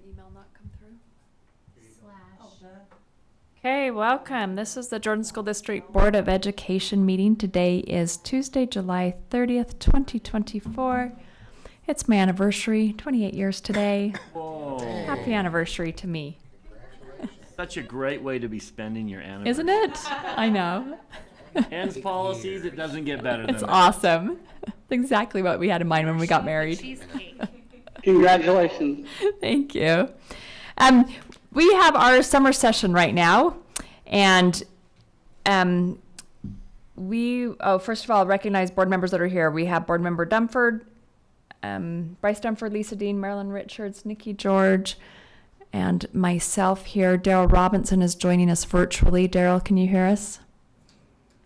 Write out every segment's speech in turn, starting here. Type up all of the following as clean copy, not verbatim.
the email not come through? Okay, welcome. This is the Jordan School District Board of Education meeting. Today is Tuesday, July 30th, 2024. It's my anniversary, 28 years today. Whoa. Happy anniversary to me. Such a great way to be spending your anniversary. Isn't it? I know. Ends policies, it doesn't get better than It's that. awesome. It's exactly what we had in mind when we got married. Cheesecake. Congratulations. Thank you. We have our summer session right now, and first of all, recognize board members that are here. We have board member Dunford, Bryce Dunford, Lisa Dean, Marilyn Richards, Nikki George, and myself here. Daryl Robinson is joining us virtually. Daryl, can you hear us?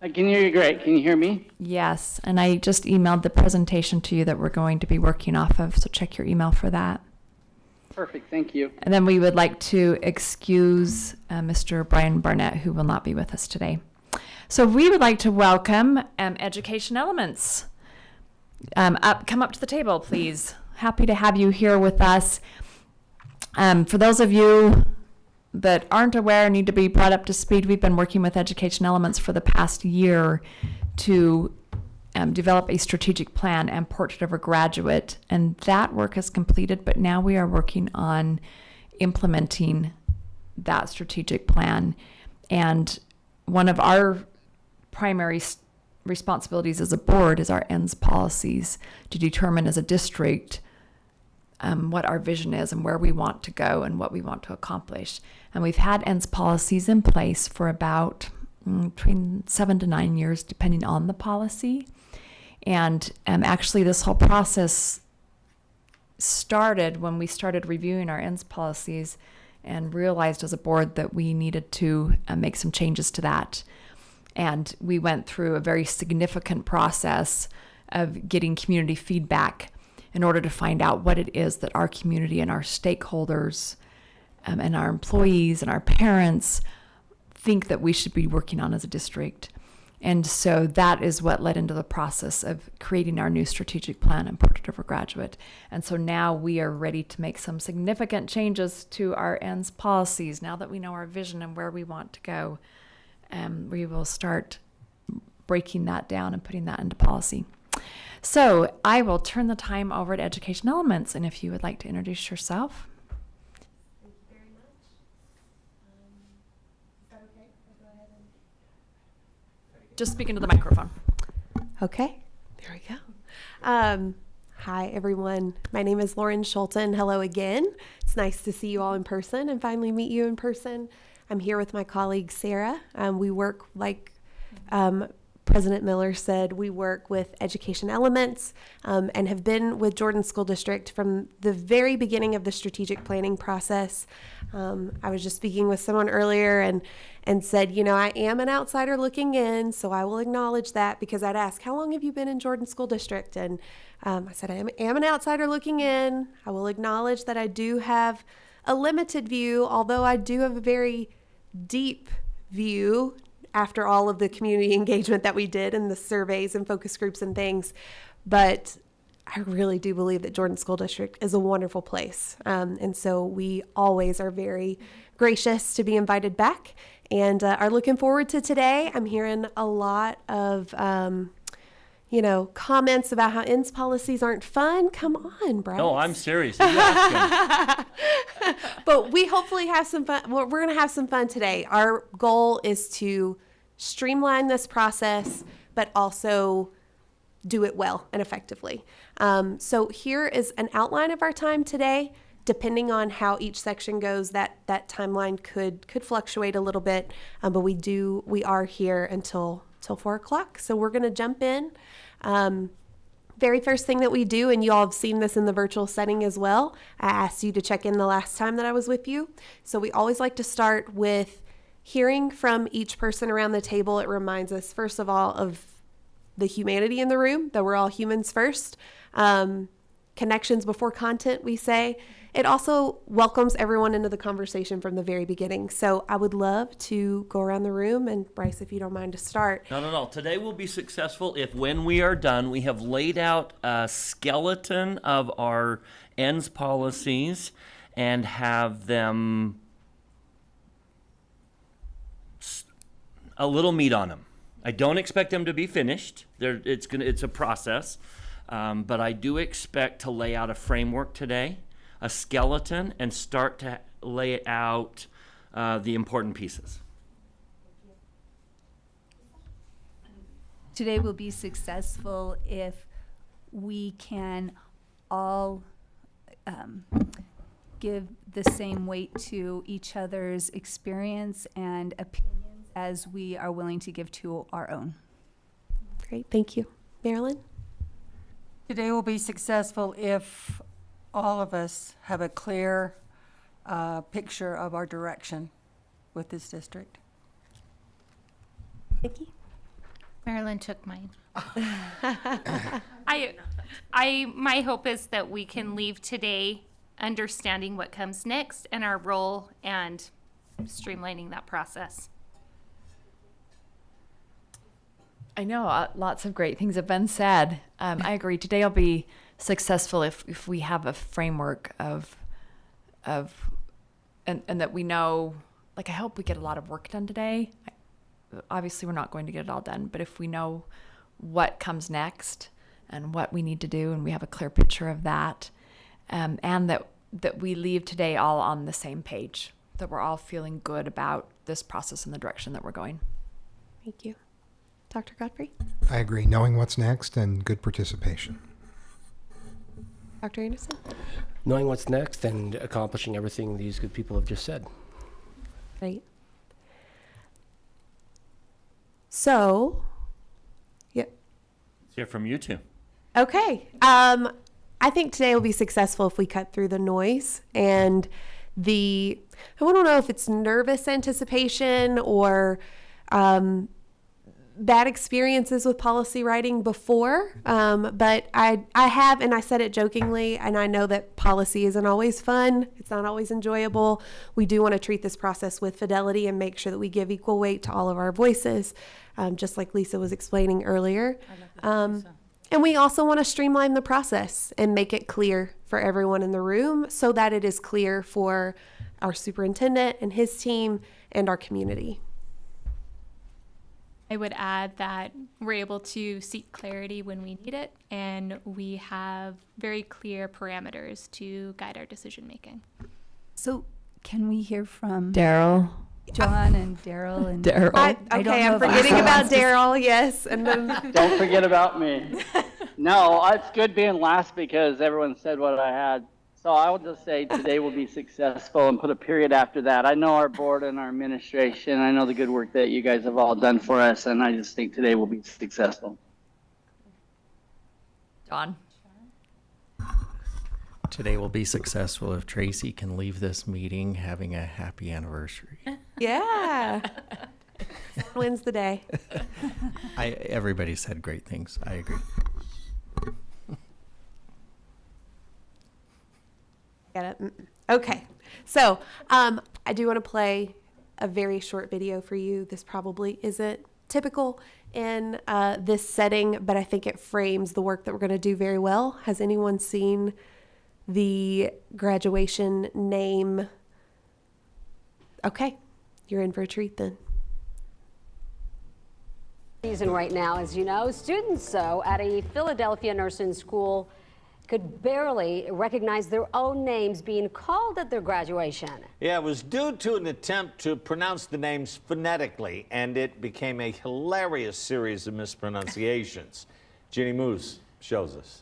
I can hear you great. Can you hear me? Yes, and I just emailed the presentation to you that we're going to be working off of, so check your email for that. Perfect. Thank you. And then we would like to excuse Mr. Brian Barnett, who will not be with us today. So we would like to welcome Education Elements. Come up to the table, please. Happy to have you here with us. For those of you that aren't aware, need to be brought up to speed, we've been working with Education Elements for the past year to develop a strategic plan and portrait of a graduate, and that work is completed, but now we are working on implementing that strategic plan. And one of our primary responsibilities as a board is our ends policies, to determine as a district what our vision is and where we want to go and what we want to accomplish. And we've had ends policies in place for about between 7 to 9 years, depending on the policy. And actually this whole process started when we started reviewing our ends policies and realized as a board that we needed to make some changes to that. And we went through a very significant process of getting community feedback in order to find out what it is that our community and our stakeholders and our employees and our parents think that we should be working on as a district. And so that is what led into the process of creating our new strategic plan and portrait of a graduate. And so now we are ready to make some significant changes to our ends policies. Now that we know our vision and where we want to go, we will start breaking that down and putting that into policy. So I will turn the time over to Education Elements, and if you would like to introduce yourself. Thank you very much. Is that okay? I'll go ahead and... Just speak into the microphone. Okay, there we go. Hi, everyone. My name is Lauren Schulten. Hello again. It's nice to see you all in person and finally meet you in person. I'm here with my colleague, Sarah. We work, like President Miller said, we work with Education Elements and have been with Jordan School District from the very beginning of the strategic planning process. I was just speaking with someone earlier and said, you know, I am an outsider looking in, so I will acknowledge that, because I'd ask, how long have you been in Jordan School District? And I said, I am an outsider looking in. I will acknowledge that I do have a limited view, although I do have a very deep view after all of the community engagement that we did and the surveys and focus groups and things. But I really do believe that Jordan School District is a wonderful place. And so we always are very gracious to be invited back and are looking forward to today. I'm hearing a lot of, comments about how ends policies aren't fun. Come on, Bryce. No, I'm serious. You ask him. But we hopefully have some fun. We're going to have some fun today. Our goal is to streamline this process, but also do it well and effectively. So here is an outline of our time today. Depending on how each section goes, that timeline could fluctuate a little bit, but we are here until 4 o'clock. So we're going to jump in. Very first thing that we do, and you all have seen this in the virtual setting as well, I asked you to check in the last time that I was with you. So we always like to start with hearing from each person around the table. It reminds us, first of all, of the humanity in the room, that we're all humans first. Connections before content, we say. It also welcomes everyone into the conversation from the very beginning. So I would love to go around the room, and Bryce, if you don't mind to start. No. Today will be successful if, when we are done, we have laid out a skeleton of our ends policies, and have them a little meat on them. I don't expect them to be finished. It's a process, but I do expect to lay out a framework today, a skeleton, and start to lay out the important pieces. Today will be successful if we can all give the same weight to each other's experience and opinions as we are willing to give to our own. Great, thank you. Marilyn? Today will be successful if all of us have a clear picture of our direction with this district. Nikki? Marilyn took mine. My hope is that we can leave today understanding what comes next and our role and streamlining that process. I know lots of great things have been said. I agree. Today will be successful if we have a framework of and that we know, like, I hope we get a lot of work done today. Obviously, we're not going to get it all done, but if we know what comes next and what we need to do, and we have a clear picture of that, and that we leave today all on the same page, that we're all feeling good about this process and the direction that we're going. Thank you. Dr. Godfrey? I agree. Knowing what's next and good participation. Dr. Anderson? Knowing what's next and accomplishing everything these good people have just said. Right. So, yep. Let's hear from you two. Okay. I think today will be successful if we cut through the noise and I don't know if it's nervous anticipation or bad experiences with policy writing before, but I have, and I said it jokingly, and I know that policy isn't always fun. It's not always enjoyable. We do want to treat this process with fidelity and make sure that we give equal weight to all of our voices, just like Lisa was explaining earlier. And we also want to streamline the process and make it clear for everyone in the room so that it is clear for our superintendent and his team and our community. I would add that we're able to seek clarity when we need it, and we have very clear parameters to guide our decision making. So can we hear from Daryl. John and Daryl and Daryl. I'm forgetting about Daryl, yes. And then Don't forget about me. No, it's good being last because everyone said what I had. So I will just say today will be successful and put a period after that. I know our board and our administration. I know the good work that you guys have all done for us, and I just think today will be successful. John. Today will be successful if Tracy can leave this meeting having a happy anniversary. yeah. Wins the day. Everybody said great things. I agree. Get it? Okay. So I do want to play a very short video for you. This probably isn't typical in this setting, but I think it frames the work that we're going to do very well. Has anyone seen the graduation name? Okay. You're in for a treat then. Season right now, as you know, students at a Philadelphia nursing school could barely recognize their own names being called at their graduation. Yeah, it was due to an attempt to pronounce the names phonetically, and it became a hilarious series of mispronunciations. Ginny Moose shows us.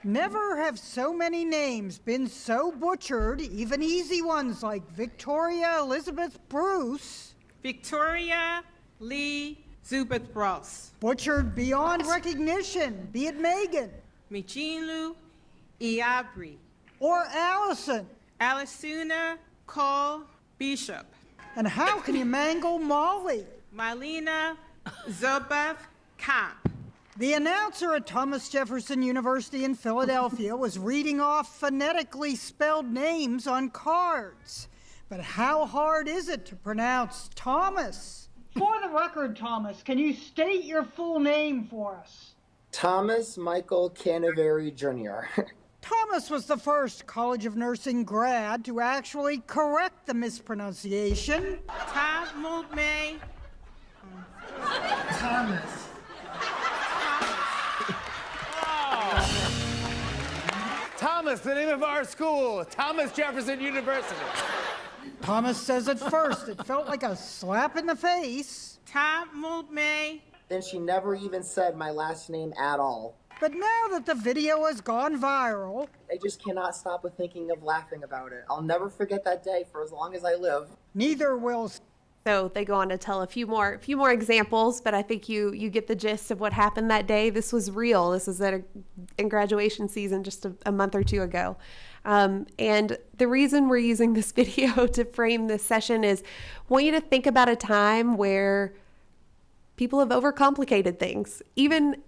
Never have so many names been so butchered, even easy ones like Victoria Elizabeth Bruce. Victoria Lee Zubeth Ross. Butchered beyond recognition, be it Megan. Mijinlu Iabri. Or Allison. Alisuna Cole Bishop. And how can you mangle Molly? Marlena Zubeth Camp. The announcer at Thomas Jefferson University in Philadelphia was reading off phonetically spelled names on cards. But how hard is it to pronounce Thomas? For the record, Thomas, can you state your full name for us? Thomas Michael Canaveri Jr. Thomas was the first College of Nursing grad to actually correct the mispronunciation. Tamulme. Thomas. Thomas, the name of our school, Thomas Jefferson University. Thomas says at first it felt like a slap in the face. Tamulme. Then she never even said my last name at all. But now that the video has gone viral, I just cannot stop with thinking of laughing about it. I'll never forget that day for as long as I live. neither will. So they go on to tell a few more examples, but I think you get the gist of what happened that day. This was real. This was in graduation season just a month or two ago. And the reason we're using this video to frame this session is I want you to think about a time where people have overcomplicated things. Even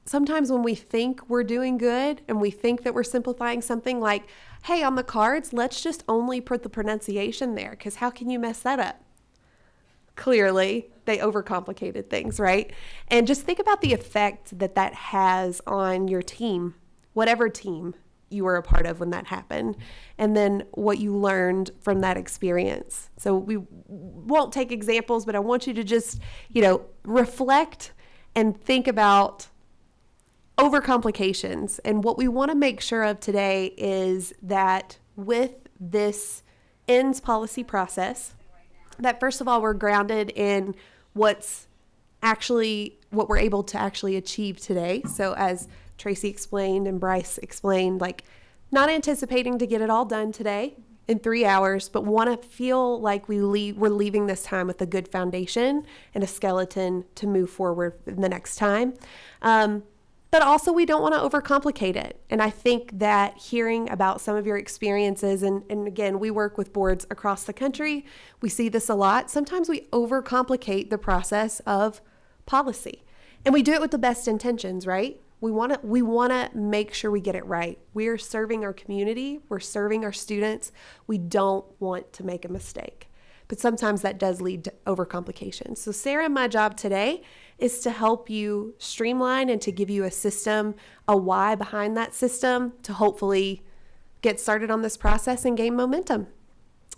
sometimes when we think we're doing good and we think that we're simplifying something, like, hey, on the cards, let's just only put the pronunciation there, because how can you mess that up? Clearly, they overcomplicated things, right? And just think about the effect that has on your team, whatever team you were a part of when that happened, and then what you learned from that experience. So we won't take examples, but I want you to just, reflect and think about overcomplications. And what we want to make sure of today is that with this ends policy process, that first of all, we're grounded in what we're able to actually achieve today. So as Tracy explained and Bryce explained, like, not anticipating to get it all done today in 3 hours, but want to feel like we're leaving this time with a good foundation and a skeleton to move forward in the next time. But also we don't want to overcomplicate it. And I think that hearing about some of your experiences, and again, we work with boards across the country, we see this a lot. Sometimes we overcomplicate the process of policy. And we do it with the best intentions, right? We want to make sure we get it right. We're serving our community. We're serving our students. We don't want to make a mistake. But sometimes that does lead to overcomplications. So Sarah, my job today is to help you streamline and to give you a system, a why behind that system, to hopefully get started on this process and gain momentum.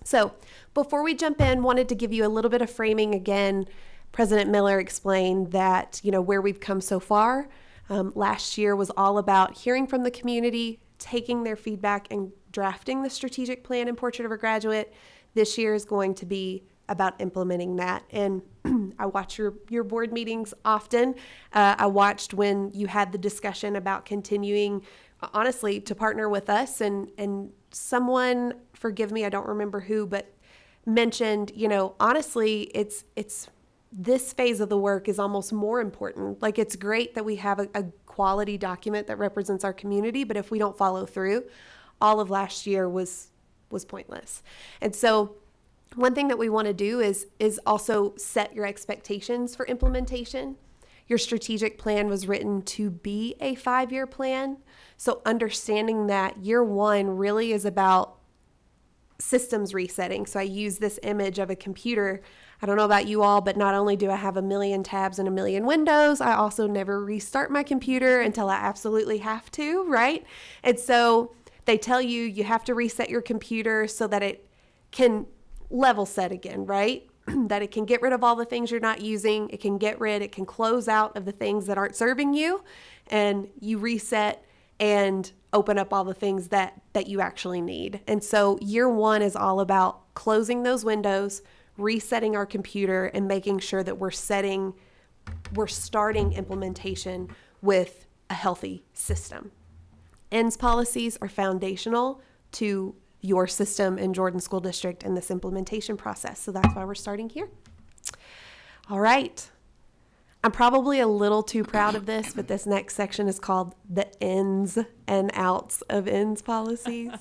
So before we jump in, wanted to give you a little bit of framing. Again, President Miller explained that, where we've come so far. Last year was all about hearing from the community, taking their feedback, and drafting the strategic plan in Portrait of a Graduate. This year is going to be about implementing that. And I watch your board meetings often. I watched when you had the discussion about continuing, honestly, to partner with us. And someone, forgive me, I don't remember who, but mentioned, honestly, it's this phase of the work is almost more important. Like, it's great that we have a quality document that represents our community, but if we don't follow through, all of last year was pointless. And so one thing that we want to do is also set your expectations for implementation. Your strategic plan was written to be a 5-year plan. So understanding that year one really is about systems resetting. So I use this image of a computer. I don't know about you all, but not only do I have a million tabs and a million windows, I also never restart my computer until I absolutely have to, right? And so they tell you have to reset your computer so that it can level set again, right? That it can get rid of all the things you're not using. It can close out of the things that aren't serving you, and you reset and open up all the things that you actually need. And so year one is all about closing those windows, resetting our computer, and making sure that we're starting implementation with a healthy system. Ends policies are foundational to your system in Jordan School District and this implementation process. So that's why we're starting here. All right. I'm probably a little too proud of this, but this next section is called the ins and outs of ends policies.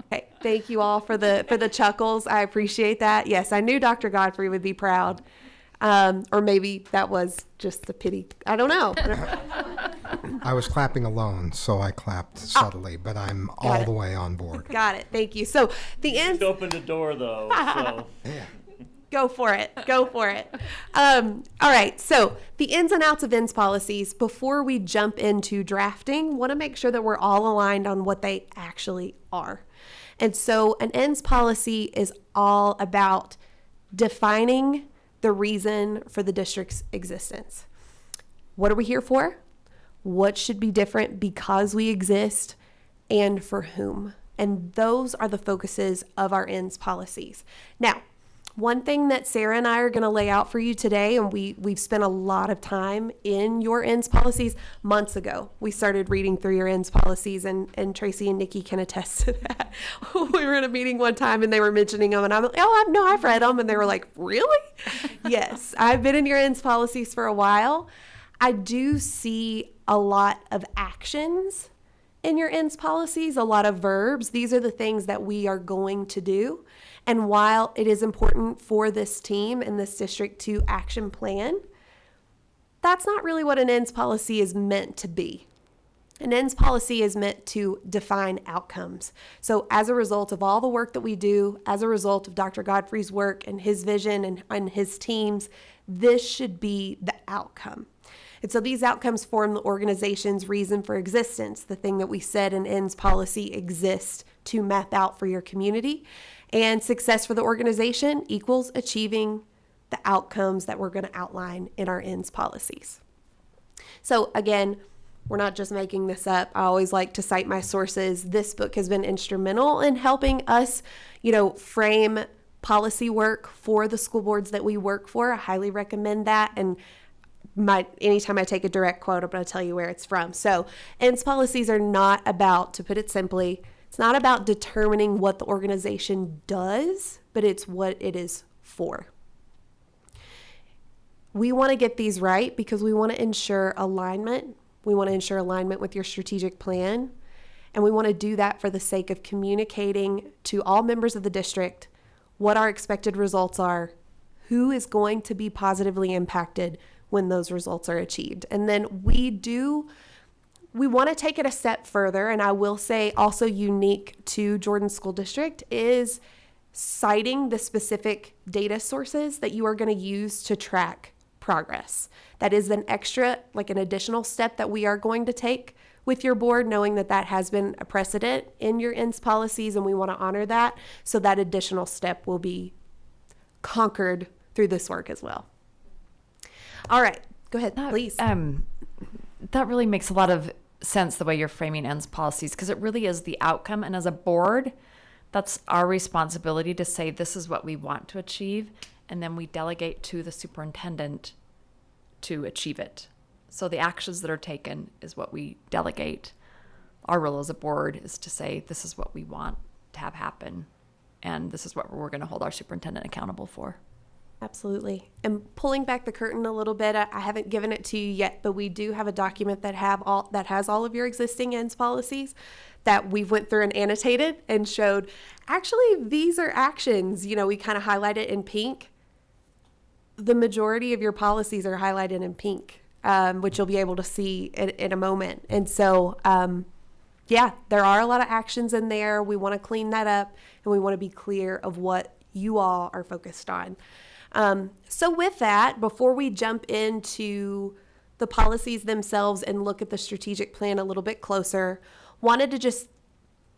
Okay, thank you all for the chuckles. I appreciate that. Yes, I knew Dr. Godfrey would be proud. Or maybe that was just the pity. I don't know. I was clapping alone, so I clapped subtly, but I'm all the way on board. Got it. Thank you. So the ends. Opened the door, though. So. Yeah. Go for it. Go for it. All right. So the ins and outs of ends policies, before we jump into drafting, want to make sure that we're all aligned on what they actually are. And so an ends policy is all about defining the reason for the district's existence. What are we here for? What should be different because we exist, and for whom? And those are the focuses of our ends policies. Now, one thing that Sarah and I are going to lay out for you today, and we've spent a lot of time in your ends policies months ago. We started reading through your ends policies, and Tracy and Nikki can attest to that. We were in a meeting one time and they were mentioning them, and I'm like, I've read them. And they were like, really? Yes, I've been in your ends policies for a while. I do see a lot of actions in your ends policies, a lot of verbs. These are the things that we are going to do. And while it is important for this team and this district to action plan, that's not really what an ends policy is meant to be. An ends policy is meant to define outcomes. So as a result of all the work that we do, as a result of Dr. Godfrey's work and his vision and his teams, this should be the outcome. And so these outcomes form the organization's reason for existence, the thing that we said in ends policy exists to map out for your community. And success for the organization equals achieving the outcomes that we're going to outline in our ends policies. So again, we're not just making this up. I always like to cite my sources. This book has been instrumental in helping us, frame policy work for the school boards that we work for. I highly recommend that. And anytime I take a direct quote, I'm going to tell you where it's from. So ends policies are not about, to put it simply, it's not about determining what the organization does, but it's what it is for. We want to get these right because we want to ensure alignment. We want to ensure alignment with your strategic plan. And we want to do that for the sake of communicating to all members of the district what our expected results are, who is going to be positively impacted when those results are achieved. And then we want to take it a step further, and I will say also unique to Jordan School District is citing the specific data sources that you are going to use to track progress. That is an additional step that we are going to take with your board, knowing that that has been a precedent in your ends policies, and we want to honor that. So that additional step will be conquered through this work as well. All right, go ahead, please. That really makes a lot of sense the way you're framing ends policies, because it really is the outcome. And as a board, that's our responsibility to say this is what we want to achieve, and then we delegate to the superintendent to achieve it. So the actions that are taken is what we delegate. Our role as a board is to say this is what we want to have happen, and this is what we're going to hold our superintendent accountable for. Absolutely. And pulling back the curtain a little bit, I haven't given it to you yet, but we do have a document that has all of your existing ends policies that we went through and annotated and showed, actually, these are actions. We kind of highlight it in pink. The majority of your policies are highlighted in pink, which you'll be able to see in a moment. And so, there are a lot of actions in there. We want to clean that up, and we want to be clear of what you all are focused on. So with that, before we jump into the policies themselves and look at the strategic plan a little bit closer, wanted to just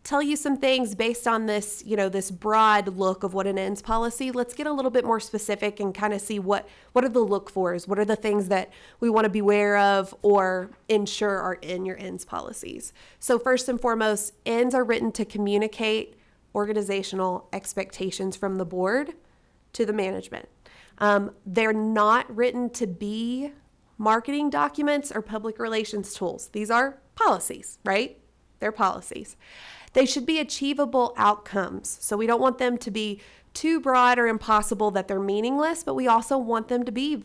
tell you some things based on this, this broad look of what an ends policy. Let's get a little bit more specific and kind of see what are the look fors, what are the things that we want to be aware of or ensure are in your ends policies. So first and foremost, ends are written to communicate organizational expectations from the board to the management. They're not written to be marketing documents or public relations tools. These are policies, right? They're policies. They should be achievable outcomes. So we don't want them to be too broad or impossible that they're meaningless, but we also want them to be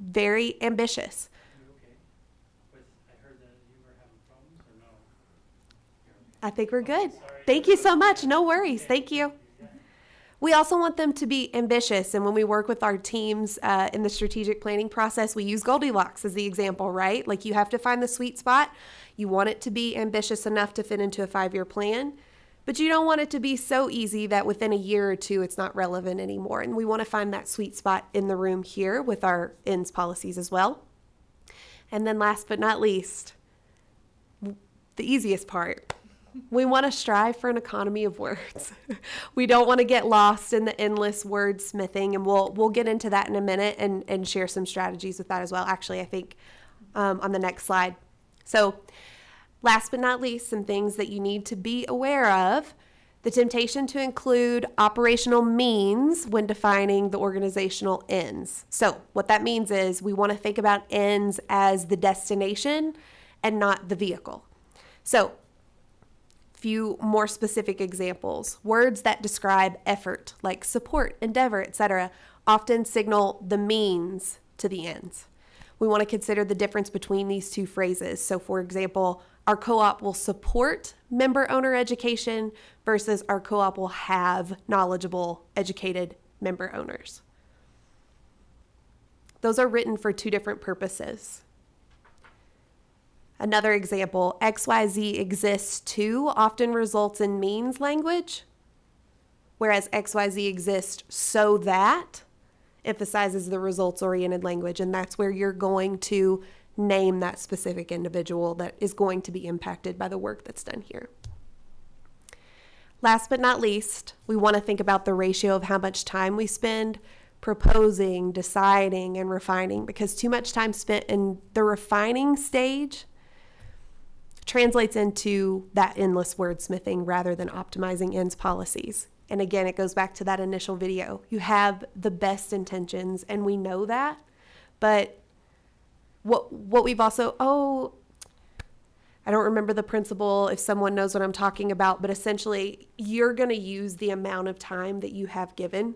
very ambitious. I think we're good. Thank you so much. No worries. Thank you. We also want them to be ambitious. And when we work with our teams in the strategic planning process, we use Goldilocks as the example, right? Like you have to find the sweet spot. You want it to be ambitious enough to fit into a 5-year plan, But you don't want it to be so easy that within a year or two, it's not relevant anymore. And we want to find that sweet spot in the room here with our ends policies as well. And then last but not least, the easiest part, we want to strive for an economy of words. We don't want to get lost in the endless wordsmithing, and we'll get into that in a minute and share some strategies with that as well. Actually, I think on the next slide. So last but not least, some things that you need to be aware of. The temptation to include operational means when defining the organizational ends. So what that means is we want to think about ends as the destination and not the vehicle. So few more specific examples. Words that describe effort, like support, endeavor, etc., often signal the means to the ends. We want to consider the difference between these two phrases. So for example, our co-op will support member owner education versus our co-op will have knowledgeable, educated member owners. Those are written for two different purposes. Another example, XYZ exists to often results in means language, whereas XYZ exists so that emphasizes the results-oriented language, and that's where you're going to name that specific individual that is going to be impacted by the work that's done here. Last but not least, we want to think about the ratio of how much time we spend proposing, deciding, and refining, because too much time spent in the refining stage translates into that endless wordsmithing rather than optimizing ends policies. And again, it goes back to that initial video. You have the best intentions, and we know that, but what we've also, I don't remember the principle if someone knows what I'm talking about, but essentially you're going to use the amount of time that you have given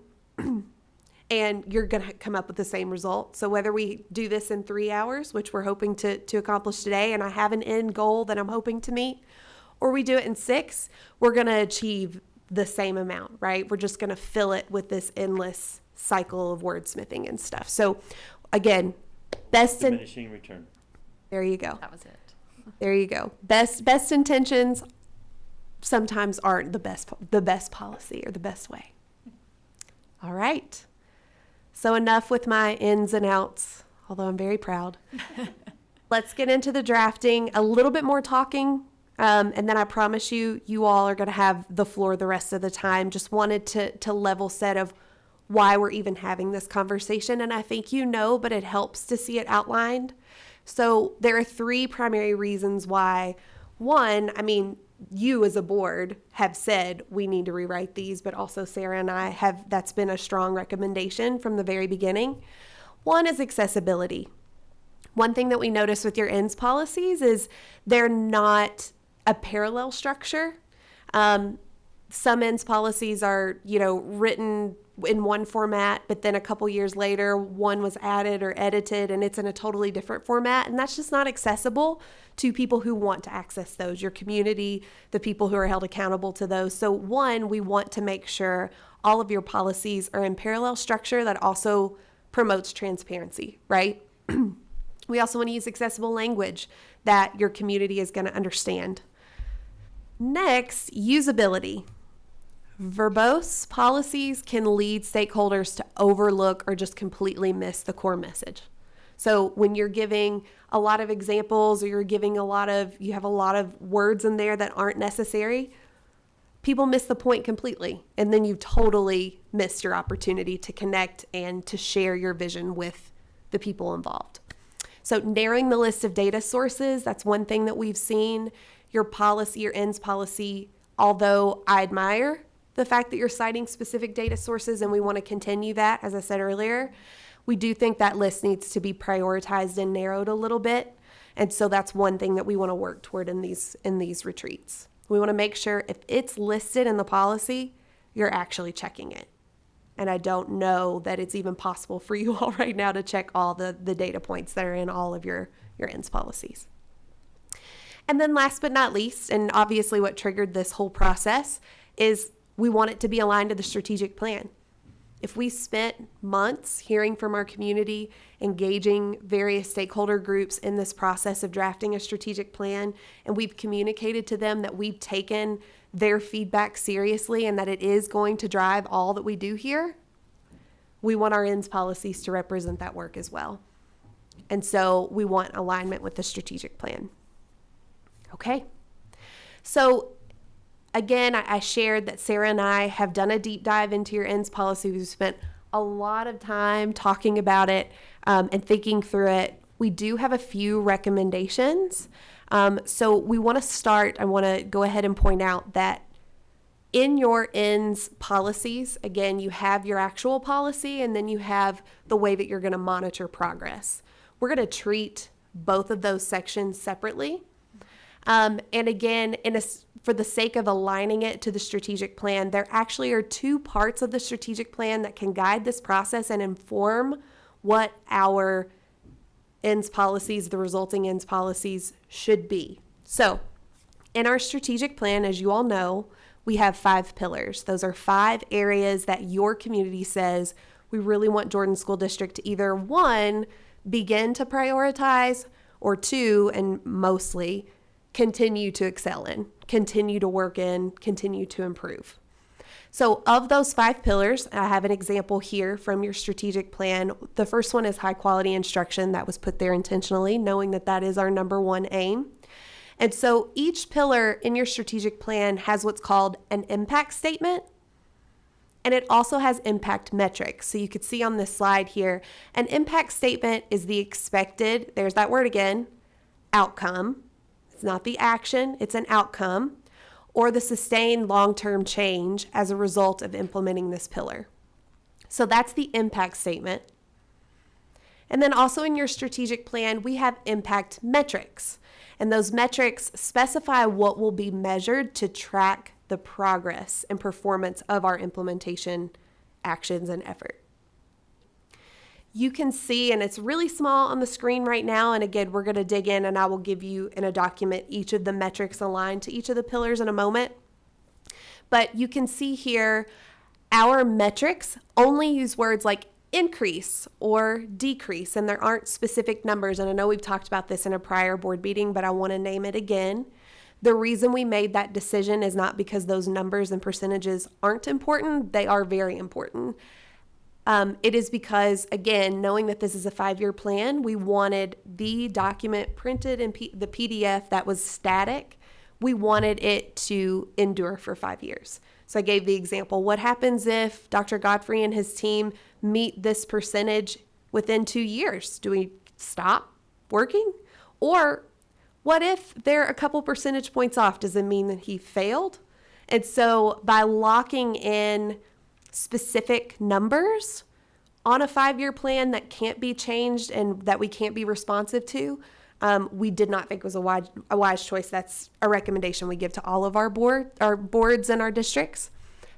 and you're going to come up with the same result. So whether we do this in 3 hours, which we're hoping to accomplish today, and I have an end goal that I'm hoping to meet, or we do it in 6, we're going to achieve the same amount, right? We're just going to fill it with this endless cycle of wordsmithing and stuff. So again, Diminishing return. There you go. That was it. There you go. Best intentions sometimes aren't the best policy or the best way. All right. So enough with my ins and outs, although I'm very proud. Let's get into the drafting, a little bit more talking, and then I promise you all are going to have the floor the rest of the time. Just wanted to level set of why we're even having this conversation, and I think you know, but it helps to see it outlined. So there are 3 primary reasons why. One, I mean, you as a board have said we need to rewrite these, but also Sarah and I have, that's been a strong recommendation from the very beginning. One is accessibility. One thing that we notice with your ends policies is they're not a parallel structure. Some ends policies are, written in one format, but then a couple years later, one was added or edited and it's in a totally different format. And that's just not accessible to people who want to access those, your community, the people who are held accountable to those. So one, we want to make sure all of your policies are in parallel structure that also promotes transparency, right? We also want to use accessible language that your community is going to understand. Next, usability. Verbose policies can lead stakeholders to overlook or just completely miss the core message. So when you're giving a lot of examples or you have a lot of words in there that aren't necessary, people miss the point completely. And then you've totally missed your opportunity to connect and to share your vision with the people involved. So narrowing the list of data sources, that's one thing that we've seen. Your policy, your ends policy, although I admire the fact that you're citing specific data sources and we want to continue that, as I said earlier, we do think that list needs to be prioritized and narrowed a little bit. And so that's one thing that we want to work toward in these retreats. We want to make sure if it's listed in the policy, you're actually checking it. And I don't know that it's even possible for you all right now to check all the data points that are in all of your ends policies. And then last but not least, and obviously what triggered this whole process, is we want it to be aligned to the strategic plan. If we spent months hearing from our community, engaging various stakeholder groups in this process of drafting a strategic plan, and we've communicated to them that we've taken their feedback seriously and that it is going to drive all that we do here, we want our ends policies to represent that work as well. And so we want alignment with the strategic plan. Okay. So again, I shared that Sarah and I have done a deep dive into your ends policy. We've spent a lot of time talking about it and thinking through it. We do have a few recommendations. So we want to start, I want to go ahead and point out that in your ends policies, again, you have your actual policy and then you have the way that you're going to monitor progress. We're going to treat both of those sections separately. And again, for the sake of aligning it to the strategic plan, there actually are two parts of the strategic plan that can guide this process and inform what our ends policies, the resulting ends policies, should be. So in our strategic plan, as you all know, we have 5 pillars. Those are 5 areas that your community says we really want Jordan School District to either 1, begin to prioritize, or 2, and mostly, continue to excel in, continue to work in, continue to improve. So of those 5 pillars, I have an example here from your strategic plan. The first one is high quality instruction. That was put there intentionally, knowing that that is our number 1 aim. And so each pillar in your strategic plan has what's called an impact statement, and it also has impact metrics. So you could see on this slide here, an impact statement is the expected, there's that word again, outcome. It's not the action, it's an outcome, or the sustained long-term change as a result of implementing this pillar. So that's the impact statement. And then also in your strategic plan, we have impact metrics. And those metrics specify what will be measured to track the progress and performance of our implementation actions and effort. You can see, and it's really small on the screen right now, and again, we're going to dig in and I will give you in a document each of the metrics aligned to each of the pillars in a moment. But you can see here, our metrics only use words like increase or decrease, and there aren't specific numbers. And I know we've talked about this in a prior board meeting, but I want to name it again. The reason we made that decision is not because those numbers and percentages aren't important. They are very important. It is because, again, knowing that this is a 5-year plan, we wanted the document printed in the PDF that was static. We wanted it to endure for 5 years. So I gave the example, what happens if Dr. Godfrey and his team meet this percentage within 2 years? Do we stop working? Or what if they're a couple percentage points off? Does it mean that he failed? And so by locking in specific numbers on a 5-year plan that can't be changed and that we can't be responsive to, we did not think was a wise choice. That's a recommendation we give to all of our boards and our districts.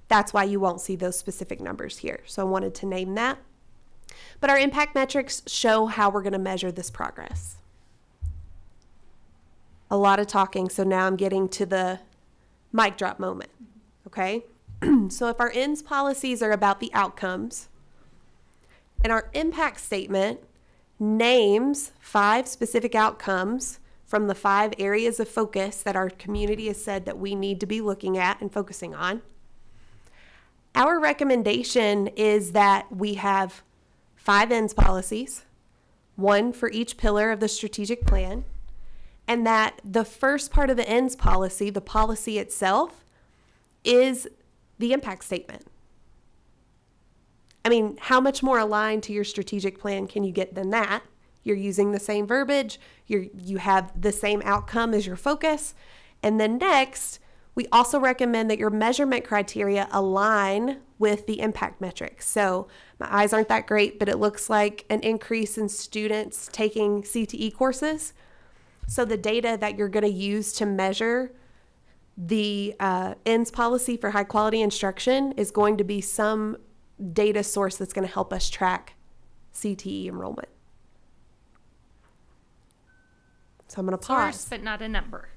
That's why you won't see those specific numbers here. So I wanted to name that. But our impact metrics show how we're going to measure this progress. A lot of talking, so now I'm getting to the mic drop moment, okay? So if our ends policies are about the outcomes, and our impact statement names 5 specific outcomes from the 5 areas of focus that our community has said that we need to be looking at and focusing on, our recommendation is that we have 5 ends policies, 1 for each pillar of the strategic plan, and that the first part of the ends policy, the policy itself, is the impact statement. I mean, how much more aligned to your strategic plan can you get than that? You're using the same verbiage, you have the same outcome as your focus. And then next, we also recommend that your measurement criteria align with the impact metrics. So my eyes aren't that great, but it looks like an increase in students taking CTE courses. So the data that you're going to use to measure the ends policy for high quality instruction is going to be some data source that's going to help us track CTE enrollment. So I'm going to pause. Source, but not a number.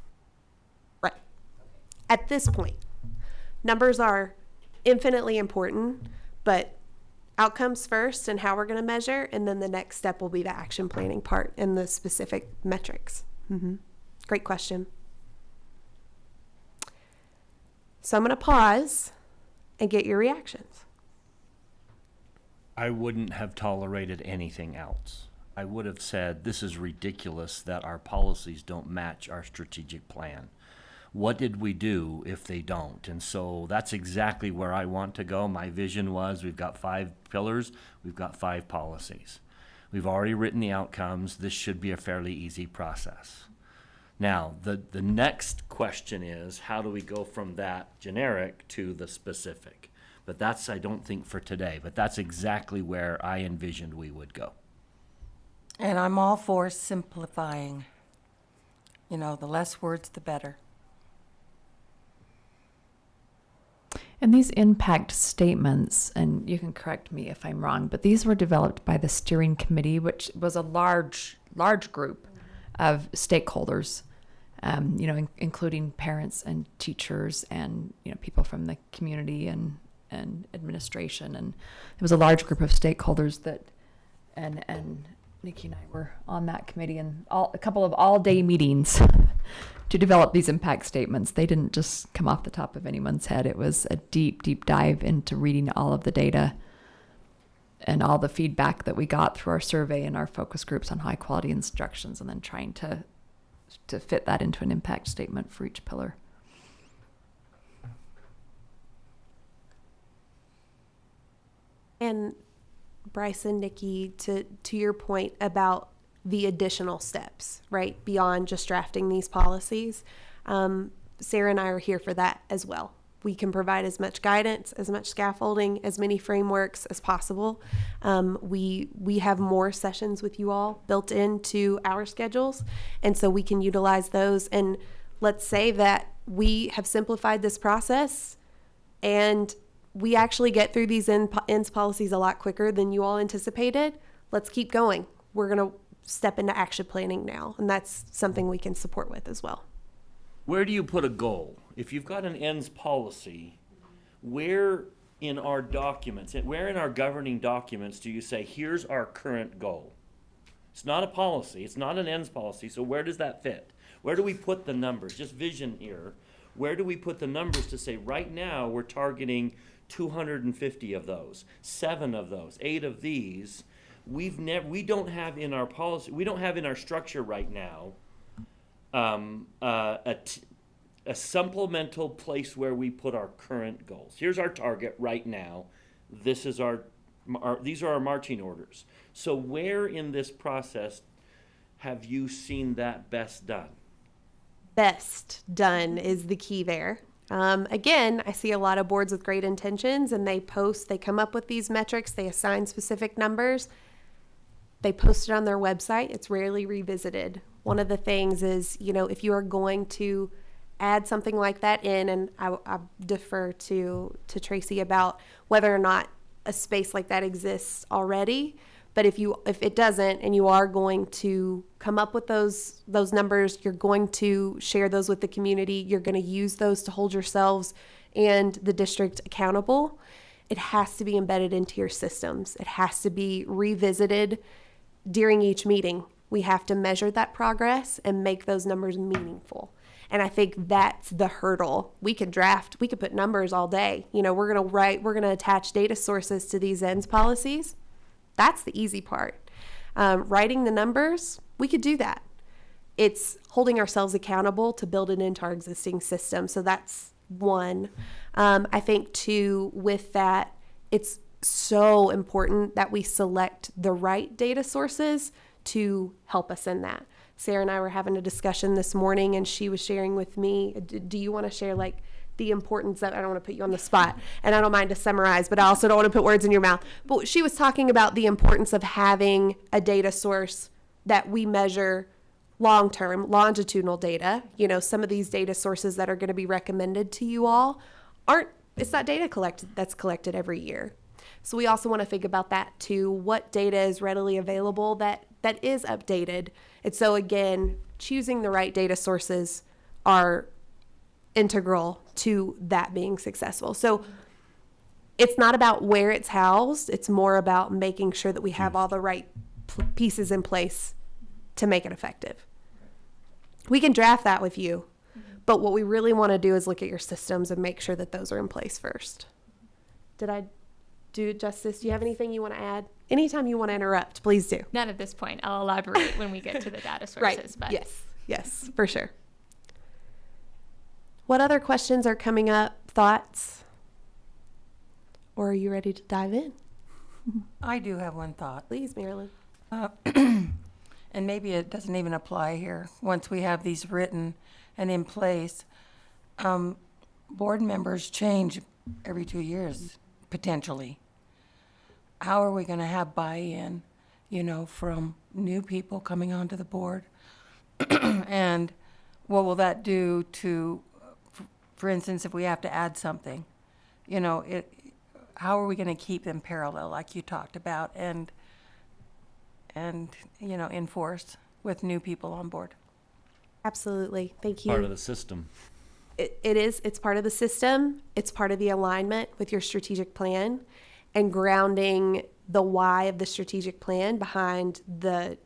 Right. At this point, numbers are infinitely important, but outcomes first and how we're going to measure, and then the next step will be the action planning part and the specific metrics. Great question. So I'm going to pause and get your reactions. I wouldn't have tolerated anything else. I would have said, this is ridiculous that our policies don't match our strategic plan. What did we do if they don't? And so that's exactly where I want to go. My vision was, we've got 5 pillars, we've got 5 policies. We've already written the outcomes. This should be a fairly easy process. Now, the next question is, how do we go from that generic to the specific? But that's, I don't think, for today, but that's exactly where I envisioned we would go. And I'm all for simplifying. You know, the less words, the better. And these impact statements, and you can correct me if I'm wrong, but these were developed by the steering committee, which was a large group of stakeholders, including parents and teachers and, people from the community and administration. And it was a large group of stakeholders that, and Nikki and I were on that committee, and a couple of all-day meetings to develop these impact statements. They didn't just come off the top of anyone's head. It was a deep dive into reading all of the data and all the feedback that we got through our survey and our focus groups on high quality instructions, and then trying to fit that into an impact statement for each pillar. And Bryson, Nikki, to your point about the additional steps, right, beyond just drafting these policies, Sarah and I are here for that as well. We can provide as much guidance, as much scaffolding, as many frameworks as possible. We have more sessions with you all built into our schedules, and so we can utilize those. And let's say that we have simplified this process and we actually get through these ends policies a lot quicker than you all anticipated. Let's keep going. We're going to step into action planning now, and that's something we can support with as well. Where do you put a goal? If you've got an ends policy, where in our documents, where in our governing documents do you say, here's our current goal? It's not a policy, it's not an ends policy, so where does that fit? Where do we put the numbers? Just vision here. Where do we put the numbers to say, right now we're targeting 250 of those, 7 of those, 8 of these. We don't have in our policy, we don't have in our structure right now a supplemental place where we put our current goals. Here's our target right now. This is these are our marching orders. So where in this process have you seen that best done? Best done is the key there. Again, I see a lot of boards with great intentions, and they come up with these metrics, they assign specific numbers, they post it on their website. It's rarely revisited. One of the things is, if you are going to add something like that in, and I defer to Tracy about whether or not a space like that exists already, but if it doesn't, and you are going to come up with those numbers, you're going to share those with the community, you're going to use those to hold yourselves and the district accountable, it has to be embedded into your systems. It has to be revisited during each meeting. We have to measure that progress and make those numbers meaningful. And I think that's the hurdle. We could put numbers all day. We're going to attach data sources to these ends policies. That's the easy part. Writing the numbers, we could do that. It's holding ourselves accountable to build it into our existing system. So that's one. I think two, with that, it's so important that we select the right data sources to help us in that. Sarah and I were having a discussion this morning, and she was sharing with me, do you want to share the importance of, I don't want to put you on the spot, and I don't mind to summarize, but I also don't want to put words in your mouth. But she was talking about the importance of having a data source that we measure long-term, longitudinal data. Some of these data sources that are going to be recommended to you all it's not data that's collected every year. So we also want to think about that too. What data is readily available that is updated? And so again, choosing the right data sources are integral to that being successful. So it's not about where it's housed. It's more about making sure that we have all the right pieces in place to make it effective. We can draft that with you, But what we really want to do is look at your systems and make sure that those are in place first. Did I do it justice? Do you have anything you want to add? Anytime you want to interrupt, please do. Not at this point. I'll elaborate when we get to the data sources. Right. But Yes, for sure. What other questions are coming up? Thoughts? Or are you ready to dive in? I do have one thought. Please, Marilyn. And maybe it doesn't even apply here. Once we have these written and in place, board members change every 2 years, potentially. How are we going to have buy-in, from new people coming onto the board? And what will that do to, for instance, if we have to add something? How are we going to keep them parallel, like you talked about, and enforce with new people on board? Absolutely. Thank you. Part of the system. It's part of the system. It's part of the alignment with your strategic plan and grounding the why of the strategic plan behind the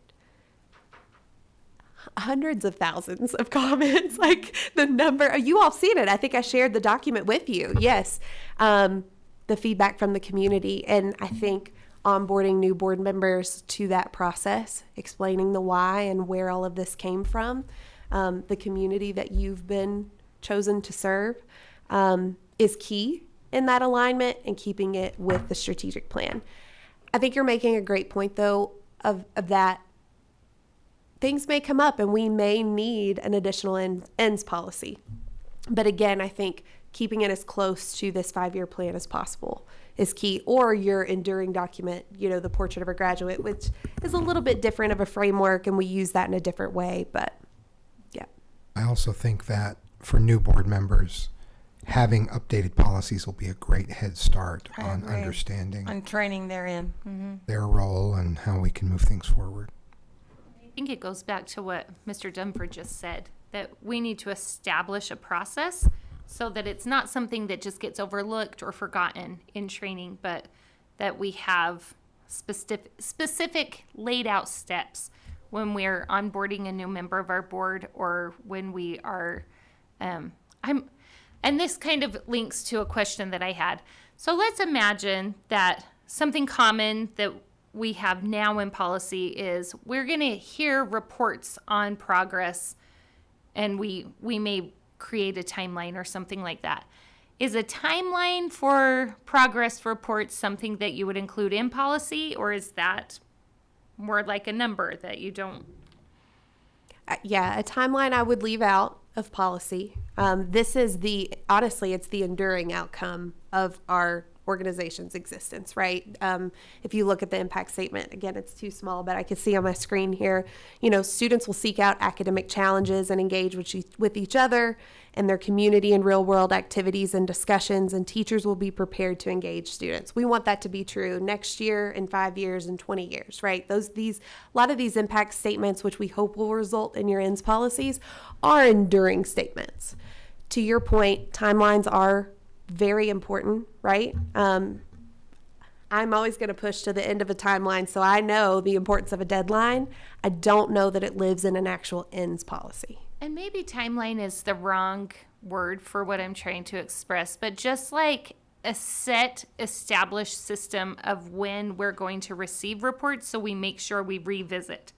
hundreds of thousands of comments, like the number. You all seen it. I think I shared the document with you. Yes. The feedback from the community. And I think onboarding new board members to that process, explaining the why and where all of this came from, the community that you've been chosen to serve, is key in that alignment and keeping it with the strategic plan. I think you're making a great point, though, of that things may come up and we may need an additional ends policy. But again, I think keeping it as close to this 5-year plan as possible is key. Or your enduring document, the Portrait of a Graduate, which is a little bit different of a framework, and we use that in a different way. But yeah. I also think that for new board members, having updated policies will be a great head start on understanding On training therein. their role and how we can move things forward. I think it goes back to what Mr. Dunford just said, that we need to establish a process so that it's not something that just gets overlooked or forgotten in training, but that we have specific laid out steps when we're onboarding a new member of our board, or when we are, and this kind of links to a question that I had. So let's imagine that something common that we have now in policy is we're going to hear reports on progress, and we may create a timeline or something like that. Is a timeline for progress reports something that you would include in policy, or is that more like a number that you don't? Yeah, a timeline I would leave out of policy. This is honestly, it's the enduring outcome of our organization's existence, right? If you look at the impact statement, again, it's too small, but I can see on my screen here, students will seek out academic challenges and engage with each other and their community in real world activities and discussions, and teachers will be prepared to engage students. We want that to be true next year, in 5 years, and 20 years, right? A lot of these impact statements, which we hope will result in your ends policies, are enduring statements. To your point, timelines are very important, right? I'm always going to push to the end of a timeline, so I know the importance of a deadline. I don't know that it lives in an actual ends policy. And maybe timeline is the wrong word for what I'm trying to express, but just like a set established system of when we're going to receive reports, so we make sure we revisit.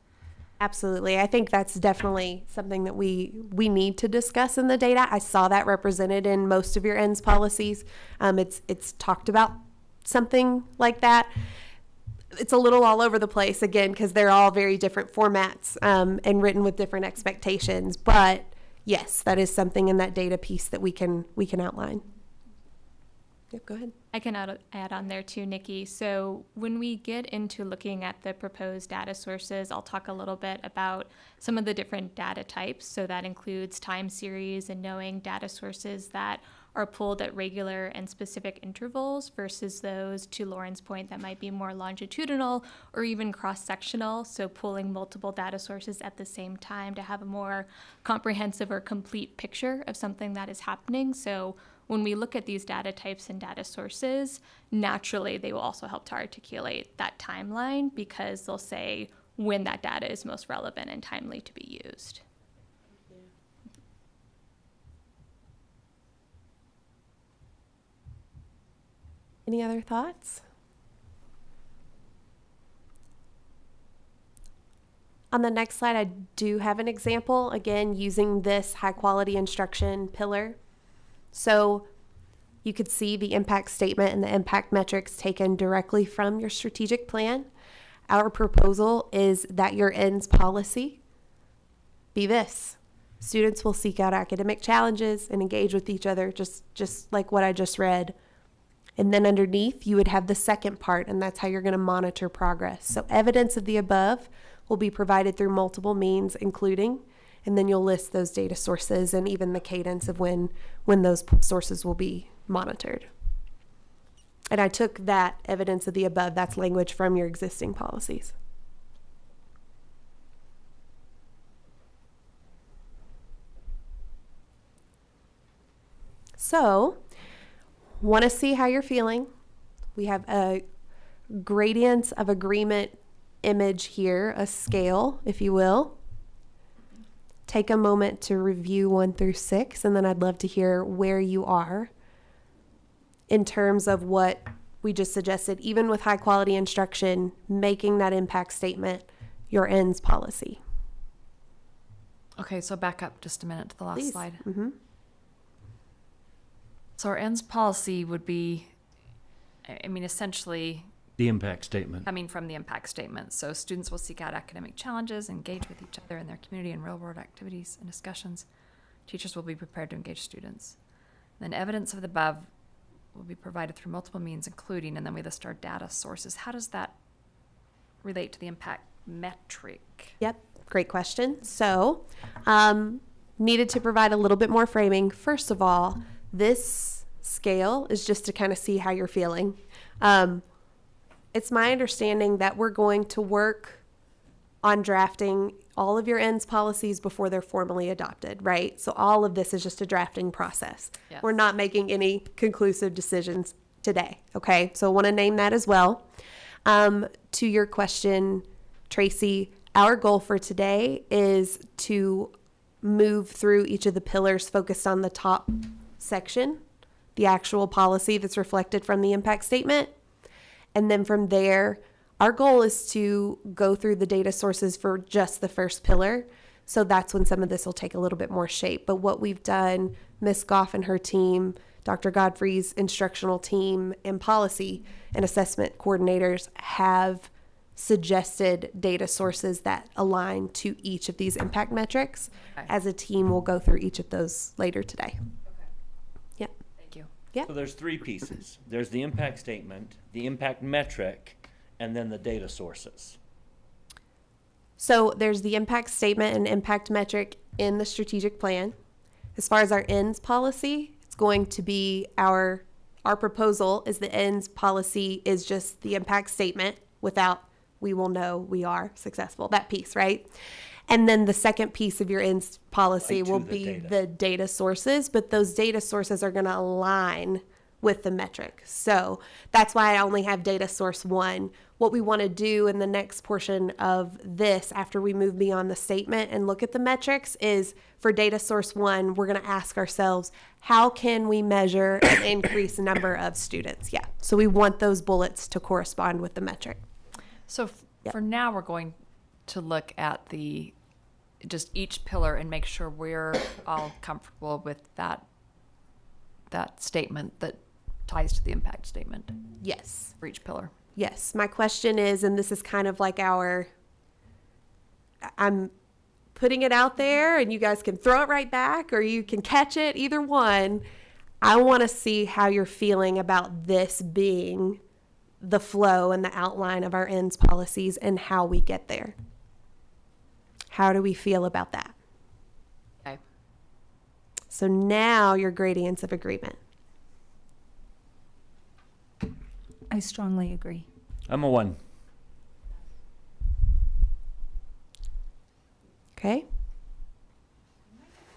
Absolutely. I think that's definitely something that we need to discuss in the data. I saw that represented in most of your ends policies. It's talked about something like that. It's a little all over the place, again, because they're all very different formats and written with different expectations. But yes, that is something in that data piece that we can outline. Yep, go ahead. I can add on there too, Nikki. So when we get into looking at the proposed data sources, I'll talk a little bit about some of the different data types. So that includes time series and knowing data sources that are pulled at regular and specific intervals versus those, to Lauren's point, that might be more longitudinal or even cross-sectional. So pulling multiple data sources at the same time to have a more comprehensive or complete picture of something that is happening. So when we look at these data types and data sources, naturally they will also help to articulate that timeline, because they'll say when that data is most relevant and timely to be used. Any other thoughts? On the next slide, I do have an example, again, using this high quality instruction pillar. So you could see the impact statement and the impact metrics taken directly from your strategic plan. Our proposal is that your ends policy be this. Students will seek out academic challenges and engage with each other, just like what I just read. And then underneath, you would have the second part, and that's how you're going to monitor progress. So evidence of the above will be provided through multiple means, including, and then you'll list those data sources and even the cadence of when those sources will be monitored. And I took that evidence of the above, that's language from your existing policies. So, want to see how you're feeling? We have a gradients of agreement image here, a scale, if you will. Take a moment to review 1 through 6, and then I'd love to hear where you are in terms of what we just suggested, even with high quality instruction, making that impact statement your ends policy. Okay, so back up just a minute to the last Please. slide. Mm-hmm. So our ends policy would be, I mean, essentially The impact statement. coming from the impact statement. So students will seek out academic challenges, engage with each other in their community and real world activities and discussions. Teachers will be prepared to engage students. Then evidence of the above will be provided through multiple means, including, and then we list our data sources. How does that relate to the impact metric? Yep, great question. So, needed to provide a little bit more framing. First of all, this scale is just to kind of see how you're feeling. It's my understanding that we're going to work on drafting all of your ends policies before they're formally adopted, right? So all of this is just a drafting process. Yes. We're not making any conclusive decisions today, okay? So I want to name that as well. To your question, Tracy, our goal for today is to move through each of the pillars focused on the top section, the actual policy that's reflected from the impact statement. And then from there, our goal is to go through the data sources for just the first pillar. So that's when some of this will take a little bit more shape. But what we've done, Ms. Goff and her team, Dr. Godfrey's instructional team, and policy and assessment coordinators have suggested data sources that align to each of these impact metrics. Okay. As a team, we'll go through each of those later today. Yep. Thank you. Yep. So there's 3 pieces. There's the impact statement, the impact metric, and then the data sources. So there's the impact statement and impact metric in the strategic plan. As far as our ends policy, it's going to be our proposal is the ends policy is just the impact statement without we will know we are successful, that piece, right? And then the second piece of your ends policy Right to will the be data. the data sources, but those data sources are going to align with the metric. So that's why I only have data source 1. What we want to do in the next portion of this, after we move beyond the statement and look at the metrics, is for data source 1, we're going to ask ourselves, how can we measure an increased number of students? Yeah. So we want those bullets to correspond with the metric. So for now, we're going to look at just each pillar and make sure we're all comfortable with that statement that ties to the impact statement Yes. for each pillar. Yes. My question is, and this is kind of like I'm putting it out there and you guys can throw it right back or you can catch it, either one. I want to see how you're feeling about this being the flow and the outline of our ends policies and how we get there. How do we feel about that? Okay. So now your gradients of agreement. I strongly agree. I'm a 1. Okay.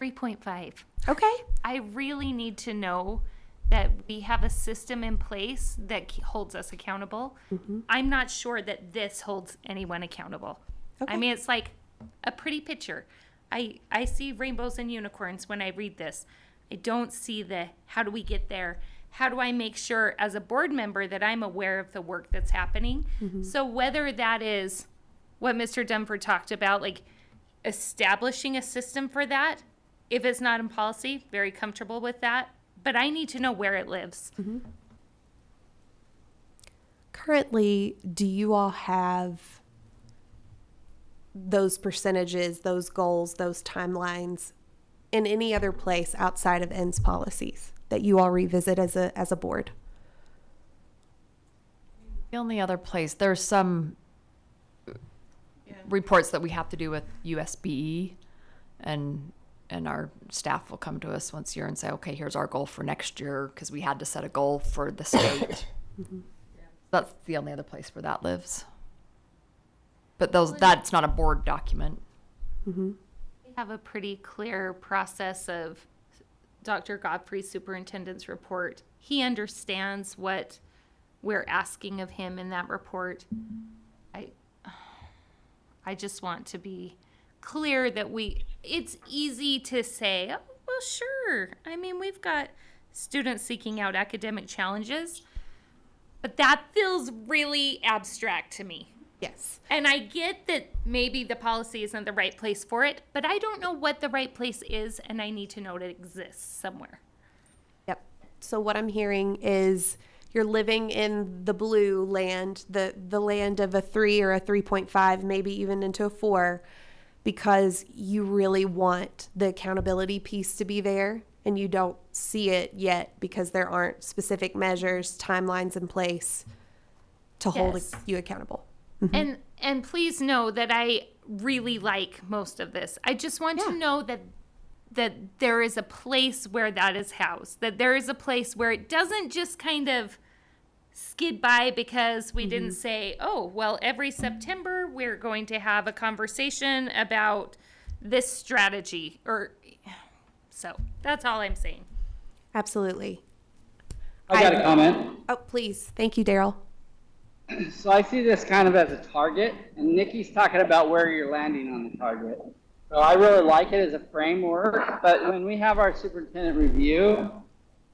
3.5. Okay. I really need to know that we have a system in place that holds us accountable. Mm-hmm. I'm not sure that this holds anyone accountable. Okay. I mean, it's like a pretty picture. I see rainbows and unicorns when I read this. I don't see the how do we get there. how do I make sure as a board member that I'm aware of the work that's happening? So whether that is what Mr. Dunford talked about, like establishing a system for that, if it's not in policy, very comfortable with that, but I need to know where it lives. Currently, do you all have those percentages, those goals, those timelines in any other place outside of ends policies that you all revisit as a board? The only other place, there's some reports that we have to do with USBE, and our staff will come to us once a year and say, okay, here's our goal for next year, because we had to set a goal for the state. That's the only other place where that lives. But that's not a board document. We have a pretty clear process of Dr. Godfrey's superintendent's report. He understands what we're asking of him in that report. I just want to be clear that it's easy to say, oh, well, sure. I mean, we've got students seeking out academic challenges, but that feels really abstract to me. Yes. And I get that maybe the policy isn't the right place for it, but I don't know what the right place is, and I need to know it exists somewhere. Yep. So what I'm hearing is you're living in the blue land, the land of a 3 or a 3.5, maybe even into a 4, because you really want the accountability piece to be there, and you don't see it yet because there aren't specific measures, timelines in place to hold you accountable. And please know that I really like most of this. I just want to know that there is a place where that is housed, that there is a place where it doesn't just kind of skid by because we didn't say, oh, well, every September we're going to have a conversation about this strategy. So that's all I'm saying. Absolutely. I got a comment. Oh, please. Thank you, Daryl. So I see this kind of as a target, and Nikki's talking about where you're landing on the target. So I really like it as a framework, but when we have our superintendent review,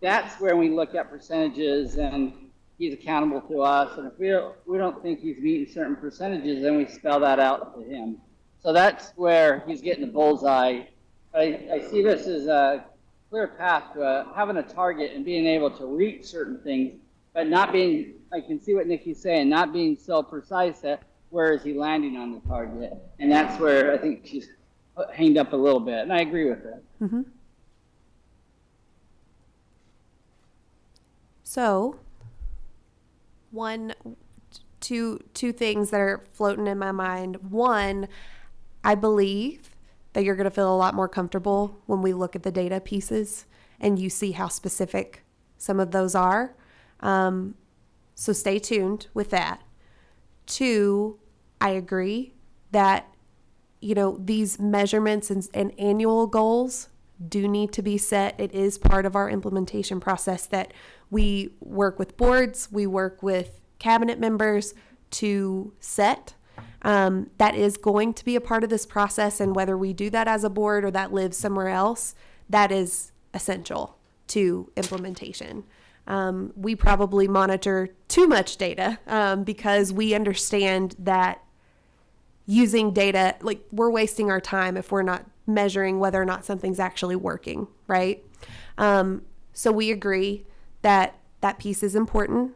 that's where we look at percentages, and he's accountable to us. And if we don't think he's meeting certain percentages, then we spell that out to him. So that's where he's getting the bullseye. I see this as a clear path to having a target and being able to reach certain things, but not being, I can see what Nikki's saying, not being so precise at where is he landing on the target. And that's where I think she's hanged up a little bit, and I agree with her. So, two things that are floating in my mind. One, I believe that you're going to feel a lot more comfortable when we look at the data pieces and you see how specific some of those are. So stay tuned with that. Two, I agree that, these measurements and annual goals do need to be set. It is part of our implementation process that we work with boards, we work with cabinet members to set. That is going to be a part of this process, and whether we do that as a board or that lives somewhere else, that is essential to implementation. We probably monitor too much data because we understand that using data, like, we're wasting our time if we're not measuring whether or not something's actually working, right? So we agree that that piece is important.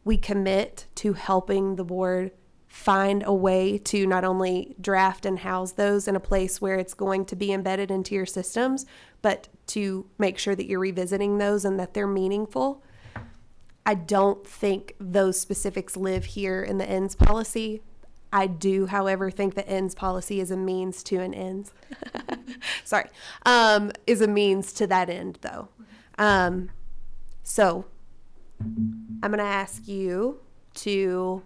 We commit to helping the board find a way to not only draft and house those in a place where it's going to be embedded into your systems, but to make sure that you're revisiting those and that they're meaningful. I don't think those specifics live here in the ends policy. I do, however, think the ends policy is a means to an ends. Sorry. Is a means to that end, though. So I'm going to ask you to,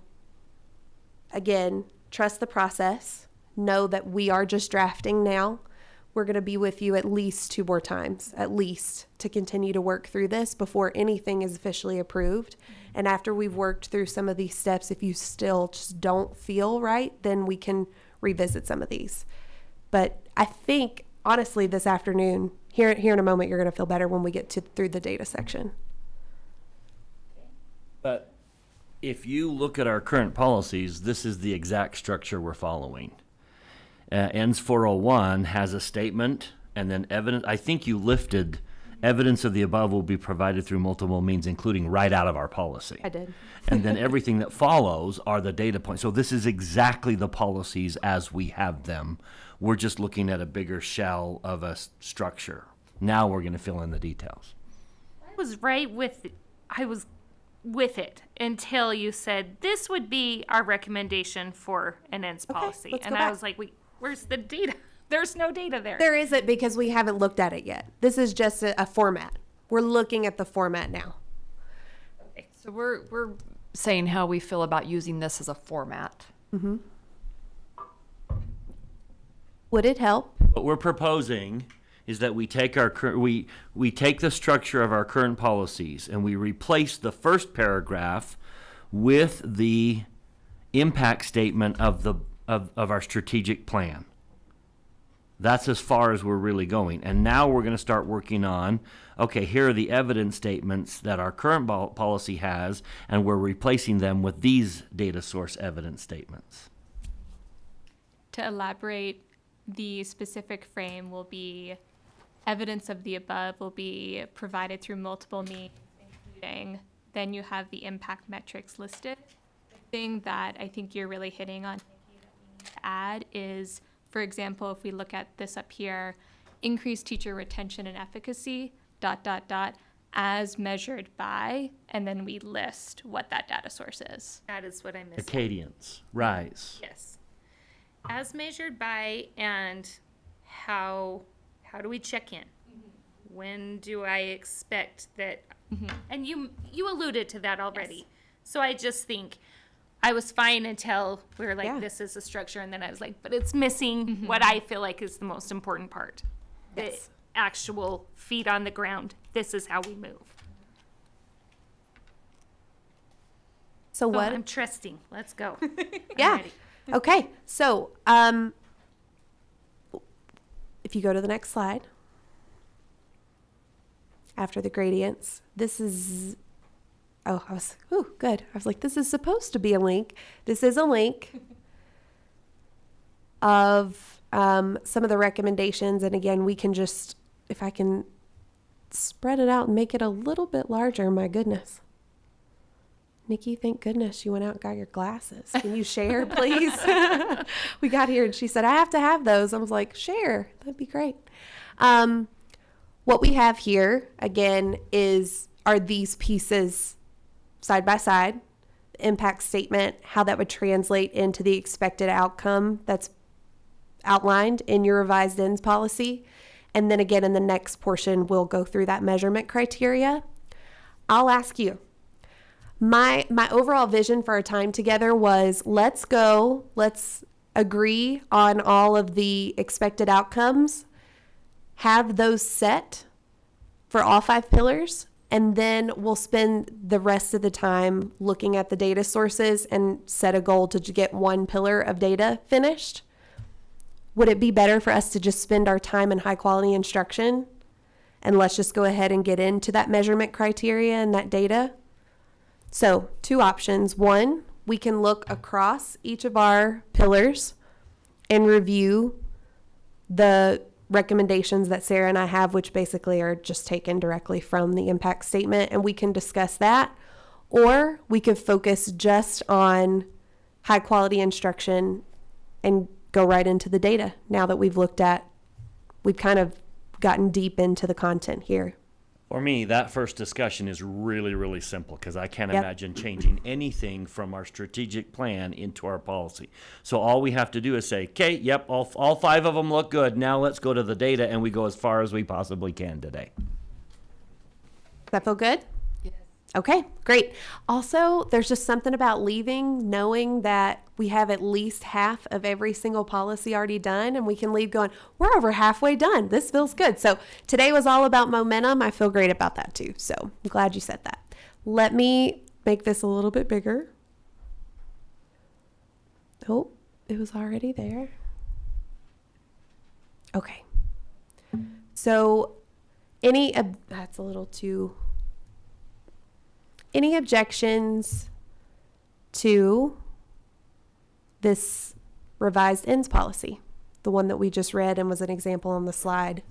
again, trust the process. Know that we are just drafting now. We're going to be with you at least 2 more times, at least, to continue to work through this before anything is officially approved. And after we've worked through some of these steps, if you still just don't feel right, then we can revisit some of these. But I think, honestly, this afternoon, here in a moment, you're going to feel better when we get through the data section. But if you look at our current policies, this is the exact structure we're following. ENS 401 has a statement and then evidence. I think you lifted evidence of the above will be provided through multiple means, including right out of our policy. I did. And then everything that follows are the data points. So this is exactly the policies as we have them. We're just looking at a bigger shell of a structure. Now we're going to fill in the details. I was with it until you said this would be our recommendation for an ENS policy. let's And go I back. was like, where's the data? There's no data there. There isn't because we haven't looked at it yet. This is just a format. We're looking at the format now. So we're saying how we feel about using this as a format. Mm-hmm. Would it help? What we're proposing is that we take our we take the structure of our current policies and we replace the first paragraph with the impact statement of our strategic plan. That's as far as we're really going. And now we're going to start working on, okay, here are the evidence statements that our current policy has, and we're replacing them with these data source evidence statements. To elaborate, the specific frame will be evidence of the above will be provided through multiple means, including, then you have the impact metrics listed. The thing that I think you're really hitting on to add is, for example, if we look at this up here, increased teacher retention and efficacy, ... as measured by, and then we list what that data source is. That is what I missed. Acadians, rise. Yes. As measured by, and how do we check in? When do I expect that? And you alluded to that already. Yes. So I just think I was fine until we were like, this is a structure, and then I was like, but it's missing what I feel like is the most important part. Yes. The actual feet on the ground. This is how we move. So what? I'm trusting. Let's go. Yeah. Ready. Okay. So, if you go to the next slide, after the gradients, this is, good. I was like, this is supposed to be a link. This is a link of some of the recommendations. And again, we can just, if I can spread it out and make it a little bit larger, my goodness. Nikki, thank goodness you went out and got your glasses. Can you share, please? We got here and she said, I have to have those. I was like, share. That'd be great. What we have here, again, are these pieces side by side, the impact statement, how that would translate into the expected outcome that's outlined in your revised ENS policy. And then again, in the next portion, we'll go through that measurement criteria. I'll ask you, my overall vision for our time together was let's agree on all of the expected outcomes, have those set for all 5 pillars, and then we'll spend the rest of the time looking at the data sources and set a goal to get 1 pillar of data finished. Would it be better for us to just spend our time in high quality instruction and let's just go ahead and get into that measurement criteria and that data? So 2 options. 1, we can look across each of our pillars and review the recommendations that Sarah and I have, which basically are just taken directly from the impact statement, and we can discuss that. Or we could focus just on high quality instruction and go right into the data now that we've kind of gotten deep into the content here. For me, that first discussion is really, really simple because I can't imagine changing anything from our strategic plan into our policy. So all we have to do is say, okay, yep, all 5 of them look good. Now let's go to the data, and we go as far as we possibly can today. Does that feel good? Yes. Okay, great. Also, there's just something about leaving knowing that we have at least half of every single policy already done, and we can leave going, we're over halfway done. This feels good. So today was all about momentum. I feel great about that too. So I'm glad you said that. Let me make this a little bit bigger. Oh, it was already there. Okay. So that's a little too any objections to this revised ends policy? The one that we just read and was an example on the slide.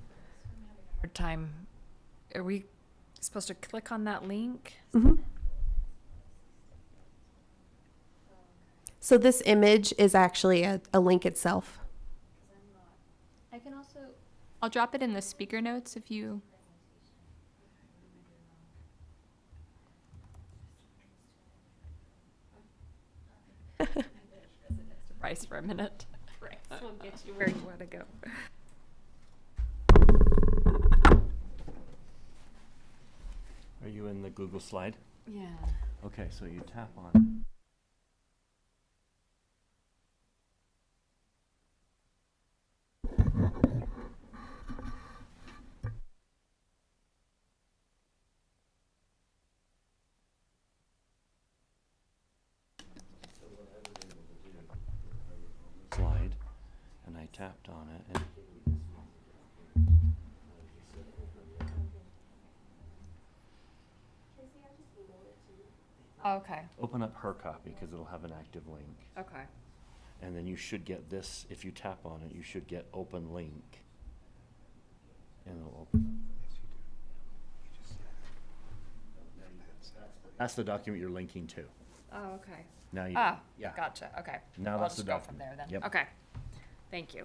Hard time. Are we supposed to click on that link? Mm-hmm. So this image is actually a link itself. I can also, I'll drop it in the speaker notes if you. Price for a minute. Price will get you where you want to go. Are you in the Google slide? Yeah. Okay, so you tap on. Slide, and I tapped on it. And Oh, okay. open up her copy because it'll have an active link. Okay. And then you should get this, if you tap on it, you should get open link. And it'll open. That's the document you're linking to. Oh, okay. Now you, Ah, yeah. gotcha. Okay. Now I'll that's just the go from document. there then. Yep. Okay. Thank you.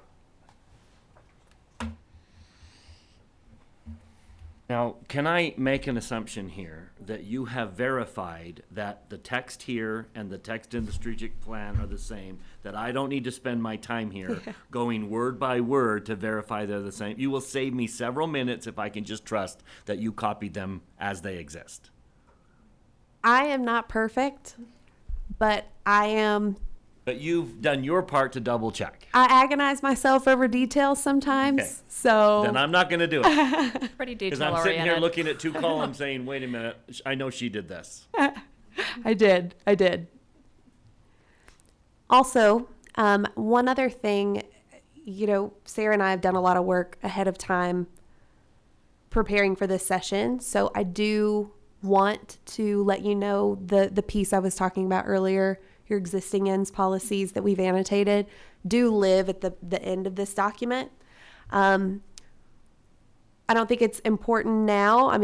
Now, can I make an assumption here that you have verified that the text here and the text in the strategic plan are the same, that I don't need to spend my time here going word by word to verify they're the same? You will save me several minutes if I can just trust that you copied them as they exist. I am not perfect, but I am. But you've done your part to double check. I agonize myself over details sometimes, Okay. so. Then I'm not going to do it. Pretty Because detail I'm sitting here oriented. looking at two columns saying, wait a minute, I know she did this. I did. Also, one other thing, Sarah and I have done a lot of work ahead of time preparing for this session. So I do want to let you know the piece I was talking about earlier, your existing ends policies that we've annotated do live at the end of this document. I don't think it's important now.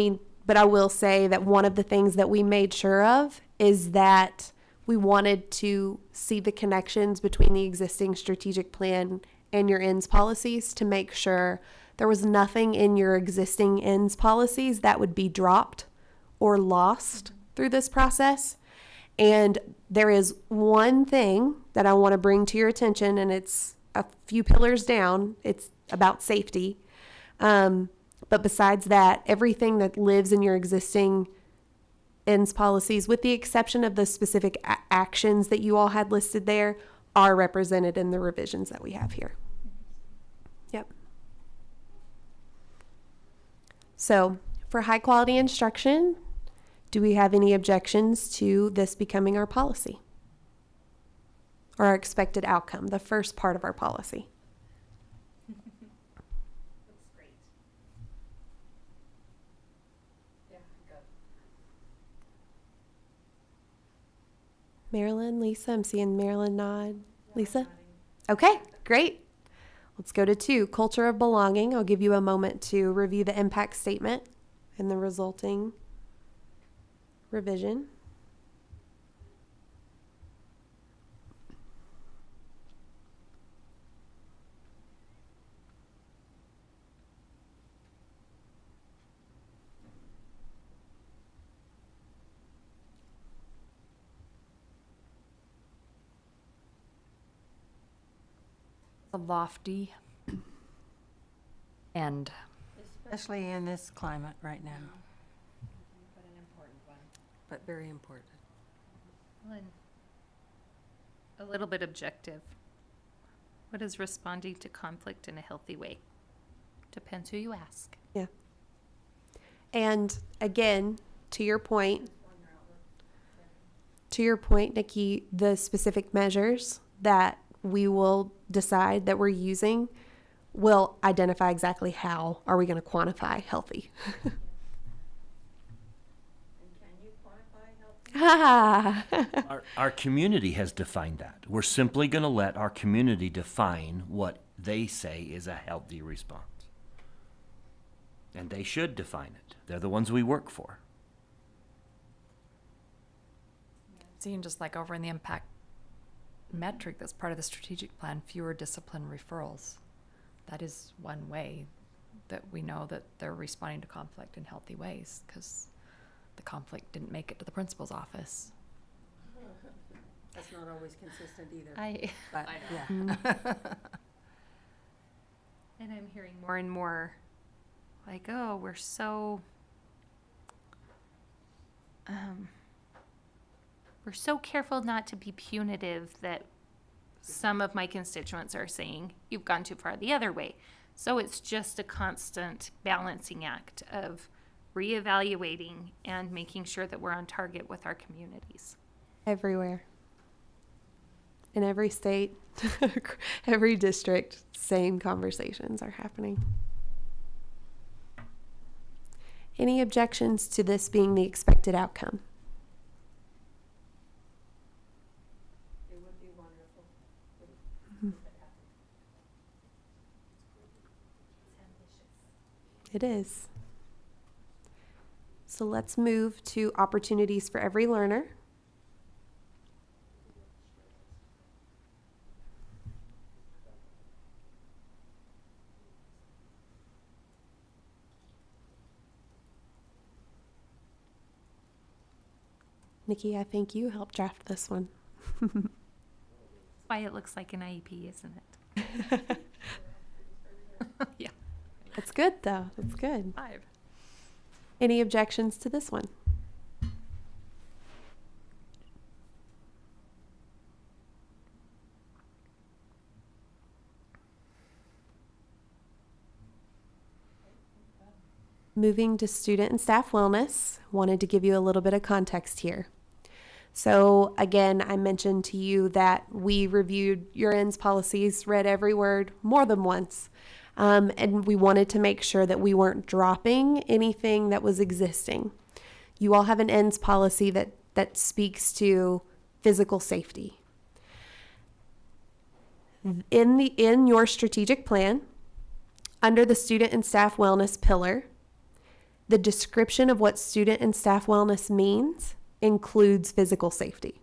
But I will say that one of the things that we made sure of is that we wanted to see the connections between the existing strategic plan and your ends policies to make sure there was nothing in your existing ends policies that would be dropped or lost through this process. And there is one thing that I want to bring to your attention, and it's a few pillars down. It's about safety. But besides that, everything that lives in your existing ends policies, with the exception of the specific actions that you all had listed there, are represented in the revisions that we have here. Yep. So for high quality instruction, do we have any objections to this becoming our policy? Or our expected outcome, the first part of our policy? Marilyn, Lisa, I'm seeing Marilyn nod. Lisa? Okay, great. Let's go to 2, culture of belonging. I'll give you a moment to review the impact statement and the resulting revision. A lofty end. Especially in this climate right now. But an important one. But very important. Well, and a little bit objective. What is responding to conflict in a healthy way? Depends who you ask. Yeah. And again, to your point, Nikki, the specific measures that we will decide that we're using will identify exactly how are we going to quantify healthy. Our community has defined that. We're simply going to let our community define what they say is a healthy response. And they should define it. They're the ones we work for. Seeing just like over in the impact metric that's part of the strategic plan, fewer discipline referrals. That is one way that we know that they're responding to conflict in healthy ways, because the conflict didn't make it to the principal's office. That's not always consistent either. But, yeah. And I'm hearing more and more like, oh, we're so careful not to be punitive that some of my constituents are saying you've gone too far the other way. So it's just a constant balancing act of reevaluating and making sure that we're on target with our communities. Everywhere. In every state, every district, same conversations are happening. Any objections to this being the expected outcome? It would be wonderful. It is. So let's move to opportunities for every learner. Nikki, I think you helped draft this one. Why it looks like an IEP, isn't it? Yeah. That's good, though. That's good. 5. Any objections to this one? Moving to student and staff wellness, wanted to give you a little bit of context here. So again, I mentioned to you that we reviewed your ends policies, read every word more than once. And we wanted to make sure that we weren't dropping anything that was existing. You all have an ends policy that speaks to physical safety. In your strategic plan, under the student and staff wellness pillar, the description of what student and staff wellness means includes physical safety.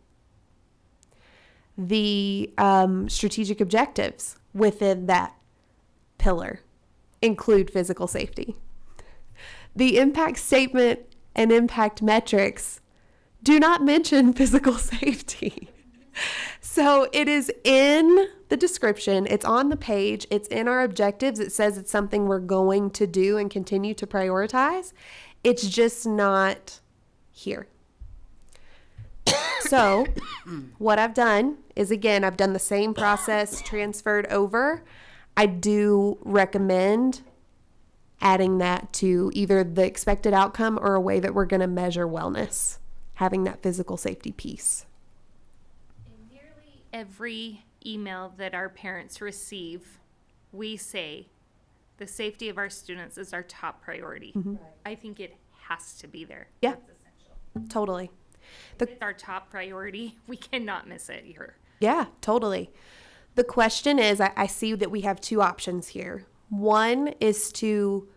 The strategic objectives within that pillar include physical safety. The impact statement and impact metrics do not mention physical safety. So it is in the description, it's on the page, it's in our objectives, it says it's something we're going to do and continue to prioritize. It's just not here. So what I've done is, again, I've done the same process, transferred over. I do recommend adding that to either the expected outcome or a way that we're going to measure wellness, having that physical safety piece. In nearly every email that our parents receive, we say the safety of our students is our top priority. Mm-hmm. I think it has to be there. Yeah, That's essential. totally. It's our top priority. We cannot miss it here. Yeah, totally. The question is, I see that we have two options here. One is to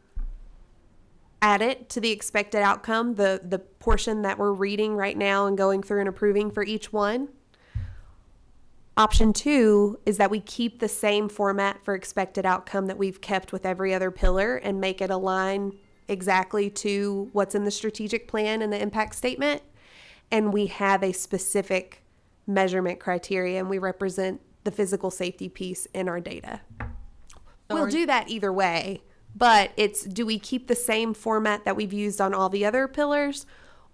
add it to the expected outcome, the portion that we're reading right now and going through and approving for each one. Option 2 is that we keep the same format for expected outcome that we've kept with every other pillar and make it align exactly to what's in the strategic plan and the impact statement. And we have a specific measurement criteria and we represent the physical safety piece in our data. We'll do that either way, but it's, do we keep the same format that we've used on all the other pillars,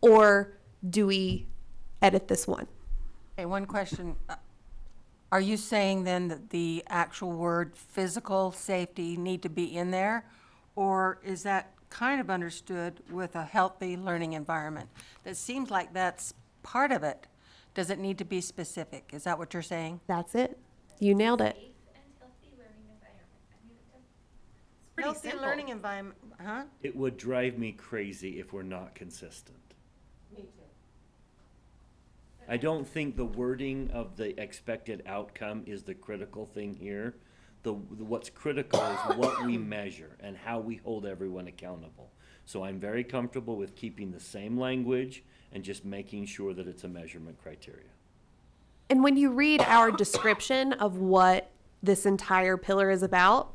or do we edit this one? Okay, one question. Are you saying then that the actual word physical safety need to be in there? Or is that kind of understood with a healthy learning environment? That seems like that's part of it. Does it need to be specific? Is that what you're saying? That's it. You nailed it. Healthy learning environment, huh? It would drive me crazy if we're not consistent. Me too. I don't think the wording of the expected outcome is the critical thing here. What's critical is what we measure and how we hold everyone accountable. So I'm very comfortable with keeping the same language and just making sure that it's a measurement criteria. And when you read our description of what this entire pillar is about,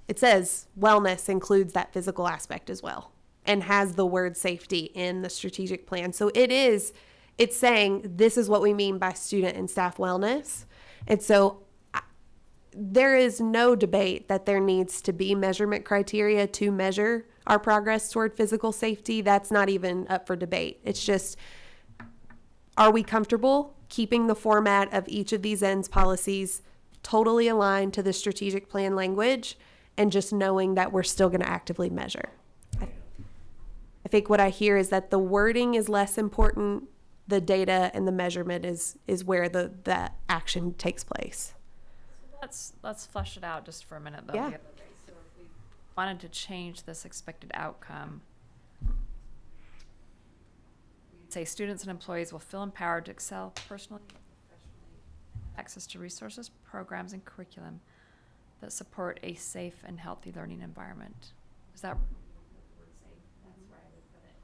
it says wellness includes that physical aspect as well and has the word safety in the strategic plan. So it's saying this is what we mean by student and staff wellness. And so there is no debate that there needs to be measurement criteria to measure our progress toward physical safety. That's not even up for debate. It's just, are we comfortable keeping the format of each of these ends policies totally aligned to the strategic plan language and just knowing that we're still going to actively measure? I think what I hear is that the wording is less important. The data and the measurement is where the action takes place. Let's flesh it out just for a minute, though. Yeah. So if we wanted to change this expected outcome, we'd say students and employees will feel empowered to excel personally and professionally, access to resources, programs, and curriculum that support a safe and healthy learning environment. Is that word safe? That's where I would put it.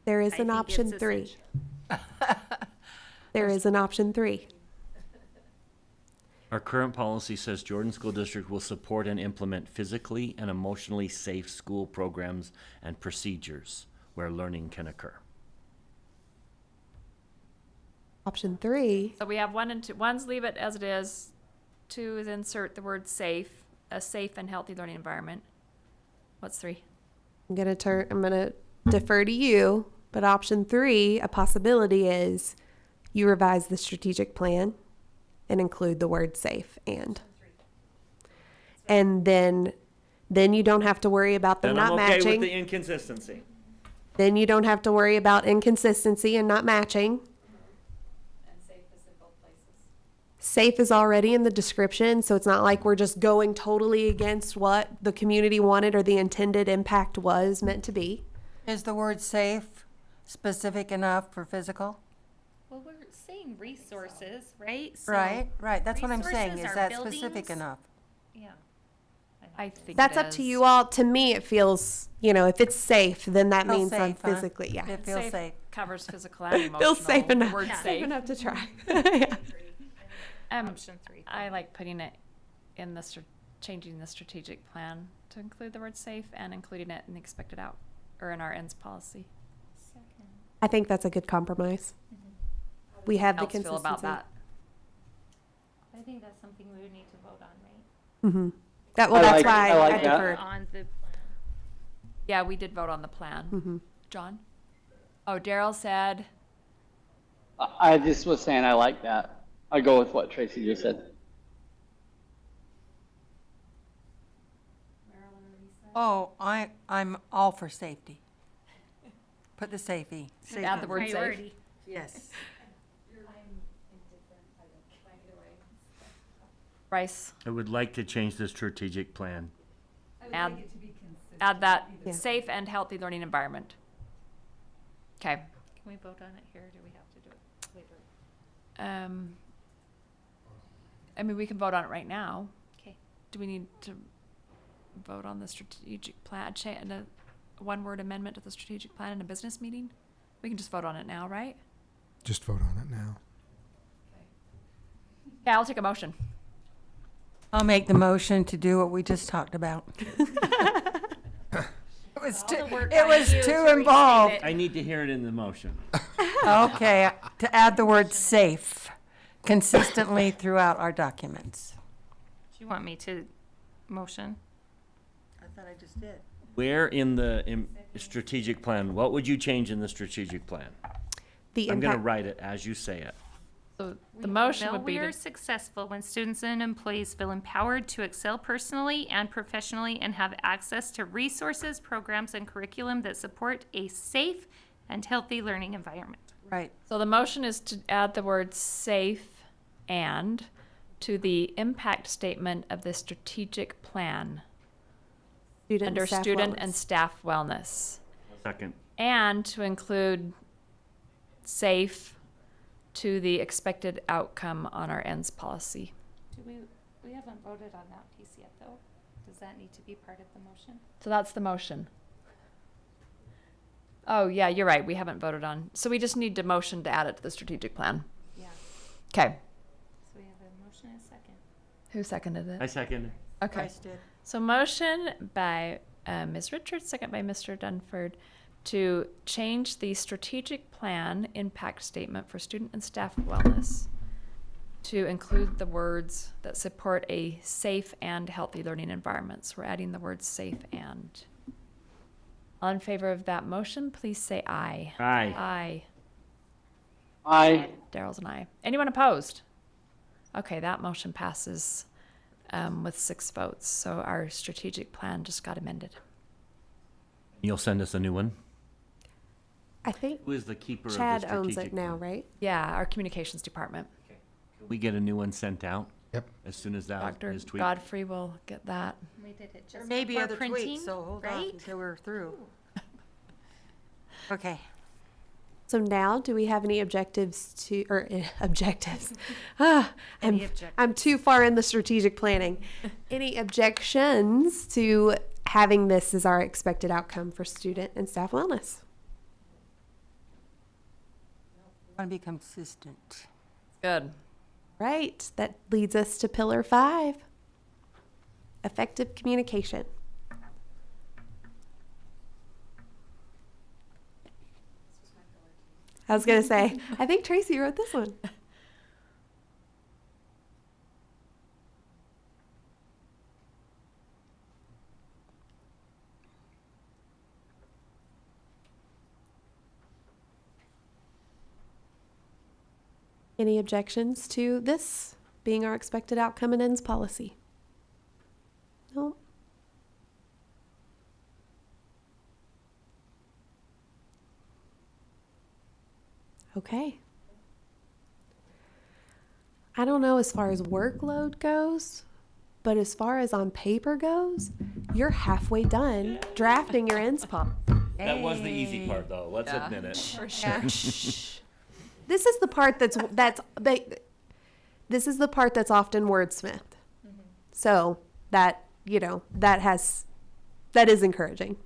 There is I an think option it's 3. There is an option 3. Our current policy says Jordan School District will support and implement physically and emotionally safe school programs and procedures where learning can occur. Option 3. So we have 1 and 2. 1's leave it as it is. 2 is insert the word safe, a safe and healthy learning environment. What's 3? I'm going to defer to you, but option 3, a possibility is you revise the strategic plan and include the word safe and then you don't have to worry about them And not I'm okay matching. with the inconsistency. Then you don't have to worry about inconsistency and not matching. And safe is in both places. Safe is already in the description, so it's not like we're just going totally against what the community wanted or the intended impact was meant to be. Is the word safe specific enough for physical? Well, we're saying resources, right? So Right. That's what I'm saying. resources Is are that buildings. specific enough? Yeah. I think That's it up to is. you all. To me, it feels, if it's safe, then that Feels means I'm safe, huh? physically, yeah. It feels safe. Covers physical and emotional. Feels safe The enough. word Safe safe. enough to try. Yeah. Option 3. I like putting it in changing the strategic plan to include the word safe and including it in the expected out, or in our ends policy. I think that's a good compromise. We have the Else feel consistency. about that? I think that's something we would need to vote on, right? Mm-hmm. That's I why like I that. deferred. On the plan. Yeah, we did vote on the plan. Mm-hmm. John? Oh, Daryl said, I just was saying I like that. I go with what Tracy just said. Oh, I'm all for safety. Put the safety. add the word safe. Priority. Yes. Bryce, I would like to change the strategic plan. add that Yeah. safe and healthy learning environment. Okay. Can we vote on it here, or do we have to do it later? I mean, we can vote on it right now. Okay. Do we need to vote on the strategic plan, and a one-word amendment to the strategic plan in a business meeting? We can just vote on it now, right? Just vote on it now. Yeah, I'll take a motion. I'll make the motion to do what we just talked about. It was too, it was too involved. I need to hear it in the motion. Okay, to add the word safe consistently throughout our documents. Do you want me to motion? I thought I just did. Where in the strategic plan, what would you change in the strategic plan? The I'm going to impact. write it as you say it. So the motion No, would be we are to, successful when students and employees feel empowered to excel personally and professionally and have access to resources, programs, and curriculum that support a safe and healthy learning environment. Right. so the motion is to add the word safe and to the impact statement of the strategic plan Student under and staff student wellness. and staff wellness. Second. and to include safe to the expected outcome on our ends policy. We haven't voted on that piece yet, though. Does that need to be part of the motion? So that's the motion. Oh, yeah, you're right. We haven't voted on. So we just need to motion to add it to the strategic plan. Yeah. Okay. So we have a motion and a second. Who seconded it? I second. Okay. Bryce did. So motion by Ms. Richards, second by Mr. Dunford, to change the strategic plan impact statement for student and staff wellness to include the words that support a safe and healthy learning environments. We're adding the words safe and. All in favor of that motion, please say aye. Aye. Aye. Aye. Daryl's an aye. Anyone opposed? Okay, that motion passes with 6 votes. So our strategic plan just got amended. You'll send us a new one? I think Who is the keeper of the Chad strategic owns it now, plan? right? Yeah, our communications department. Can we get a new one sent out? Yep. As soon as that Dr. is tweaked? Godfrey will get that. We did it just Maybe before other printing, tweets, so hold on right? until we're through. Okay. So now, do we have any objectives to, or objectives? Any I'm too far in the strategic planning. Any objections to having this as our expected outcome for student and staff wellness? Want to be consistent. Good. Right. That leads us to pillar 5, effective communication. I was going to say, I think Tracy wrote this one. Any objections to this being our expected outcome and ends policy? No. Okay. I don't know as far as workload goes, but as far as on paper goes, you're halfway done drafting your ends pop. That was the easy part, though. Let's admit it. For sure. This is the part this is the part that's often wordsmithed. So that, that is encouraging.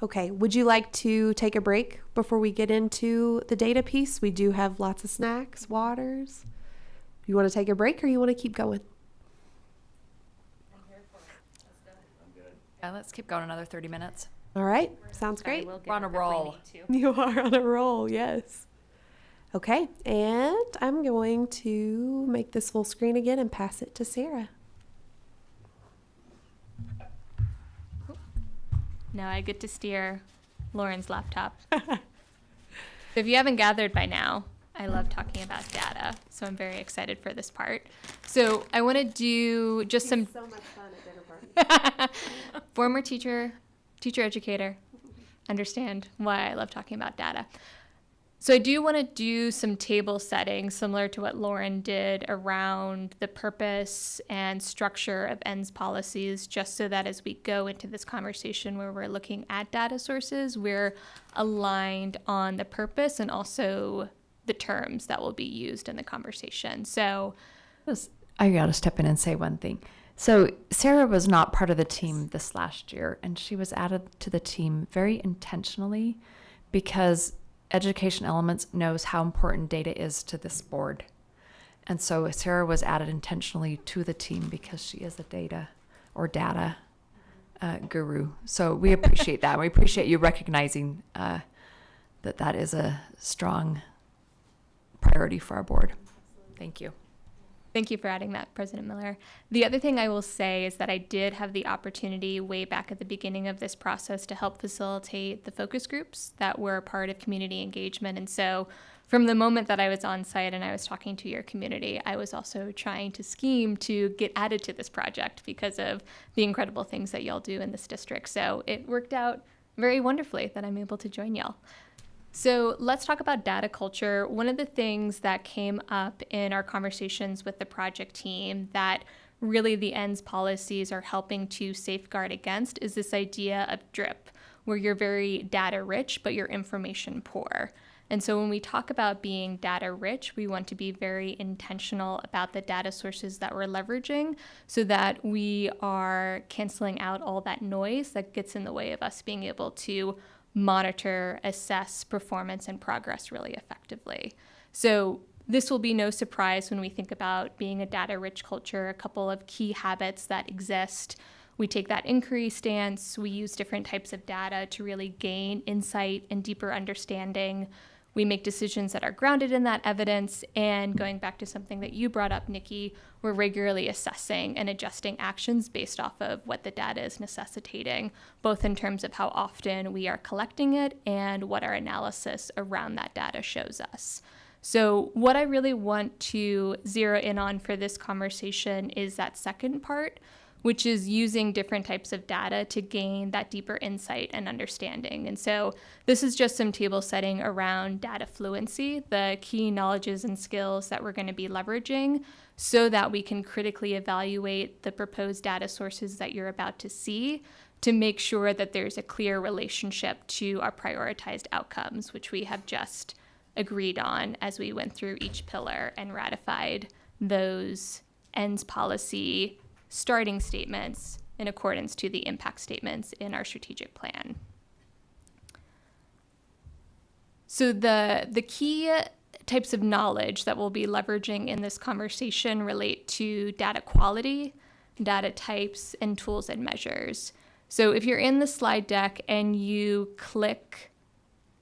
Okay, would you like to take a break before we get into the data piece? We do have lots of snacks, waters. You want to take a break or you want to keep going? Yeah, let's keep going another 30 minutes. All right, sounds great. We're on a roll. You are on a roll, yes. Okay, and I'm going to make this full screen again and pass it to Sarah. Now I get to steer Lauren's laptop. So if you haven't gathered by now, I love talking about data, so I'm very excited for this part. So I want to do just some So much fun at dinner party. former teacher educator, understand why I love talking about data. So I do want to do some table setting similar to what Lauren did around the purpose and structure of ends policies, just so that as we go into this conversation where we're looking at data sources, we're aligned on the purpose and also the terms that will be used in the conversation. So I got to step in and say one thing. So Sarah was not part of the team this last year, and she was added to the team very intentionally because Education Elements knows how important data is to this board. And so Sarah was added intentionally to the team because she is a data guru. So we appreciate that. We appreciate you recognizing that is a strong priority for our board. Thank you. Thank you for adding that, President Miller. The other thing I will say is that I did have the opportunity way back at the beginning of this process to help facilitate the focus groups that were a part of community engagement. And so from the moment that I was on site and I was talking to your community, I was also trying to scheme to get added to this project because of the incredible things that y'all do in this district. So it worked out very wonderfully that I'm able to join y'all. So let's talk about data culture. One of the things that came up in our conversations with the project team that really the ends policies are helping to safeguard against is this idea of drip, where you're very data rich, but you're information poor. And so when we talk about being data rich, we want to be very intentional about the data sources that we're leveraging so that we are canceling out all that noise that gets in the way of us being able to monitor, assess performance and progress really effectively. So this will be no surprise when we think about being a data rich culture, a couple of key habits that exist. We take that inquiry stance. We use different types of data to really gain insight and deeper understanding. We make decisions that are grounded in that evidence. And going back to something that you brought up, Nikki, we're regularly assessing and adjusting actions based off of what the data is necessitating, both in terms of how often we are collecting it and what our analysis around that data shows us. So what I really want to zero in on for this conversation is that second part, which is using different types of data to gain that deeper insight and understanding. And so this is just some table setting around data fluency, the key knowledges and skills that we're going to be leveraging so that we can critically evaluate the proposed data sources that you're about to see to make sure that there's a clear relationship to our prioritized outcomes, which we have just agreed on as we went through each pillar and ratified those ends policy starting statements in accordance to the impact statements in our strategic plan. So the key types of knowledge that we'll be leveraging in this conversation relate to data quality, data types, and tools and measures. So if you're in the slide deck and you click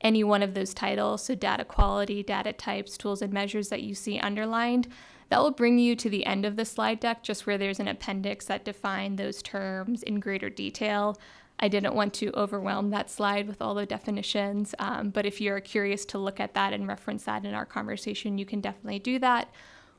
any one of those titles, so data quality, data types, tools and measures that you see underlined, that will bring you to the end of the slide deck, just where there's an appendix that define those terms in greater detail. I didn't want to overwhelm that slide with all the definitions, but if you're curious to look at that and reference that in our conversation, you can definitely do that.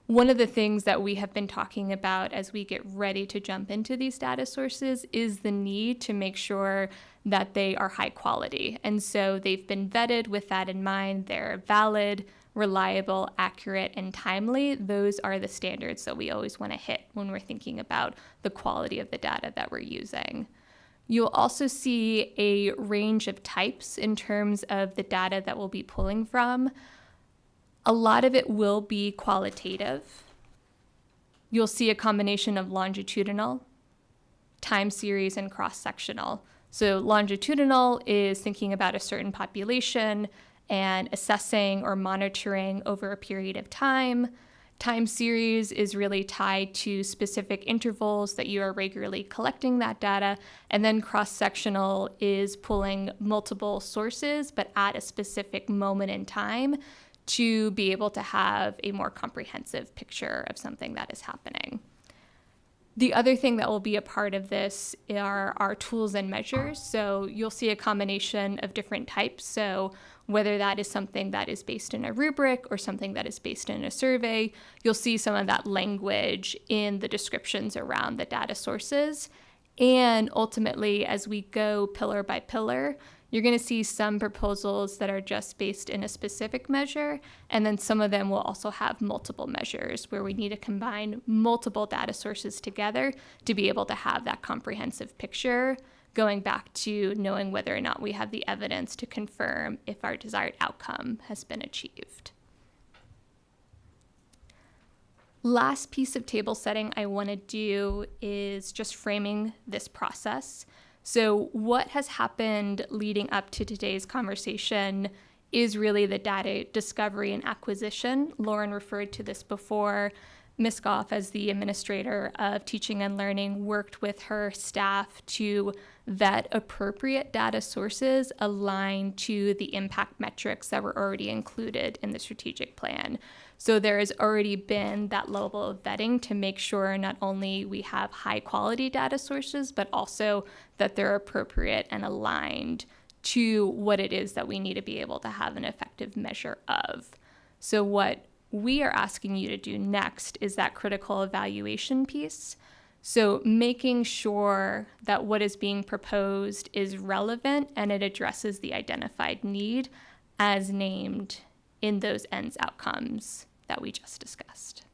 One of the things that we have been talking about as we get ready to jump into these data sources is the need to make sure that they are high quality. And so they've been vetted with that in mind. They're valid, reliable, accurate, and timely. Those are the standards that we always want to hit when we're thinking about the quality of the data that we're using. You'll also see a range of types in terms of the data that we'll be pulling from. A lot of it will be qualitative. You'll see a combination of longitudinal, time series, and cross-sectional. So longitudinal is thinking about a certain population and assessing or monitoring over a period of time. Time series is really tied to specific intervals that you are regularly collecting that data. And then cross-sectional is pulling multiple sources, but at a specific moment in time to be able to have a more comprehensive picture of something that is happening. The other thing that will be a part of this are our tools and measures. So you'll see a combination of different types. So whether that is something that is based in a rubric or something that is based in a survey, you'll see some of that language in the descriptions around the data sources. And ultimately, as we go pillar by pillar, you're going to see some proposals that are just based in a specific measure, and then some of them will also have multiple measures where we need to combine multiple data sources together to be able to have that comprehensive picture, going back to knowing whether or not we have the evidence to confirm if our desired outcome has been achieved. Last piece of table setting I want to do is just framing this process. So what has happened leading up to today's conversation is really the data discovery and acquisition. Lauren referred to this before. Ms. Goff, as the administrator of teaching and learning, worked with her staff to vet appropriate data sources aligned to the impact metrics that were already included in the strategic plan. So there has already been that level of vetting to make sure not only we have high quality data sources, but also that they're appropriate and aligned to what it is that we need to be able to have an effective measure of. So what we are asking you to do next is that critical evaluation piece. So making sure that what is being proposed is relevant and it addresses the identified need as named in those ends outcomes that we just discussed.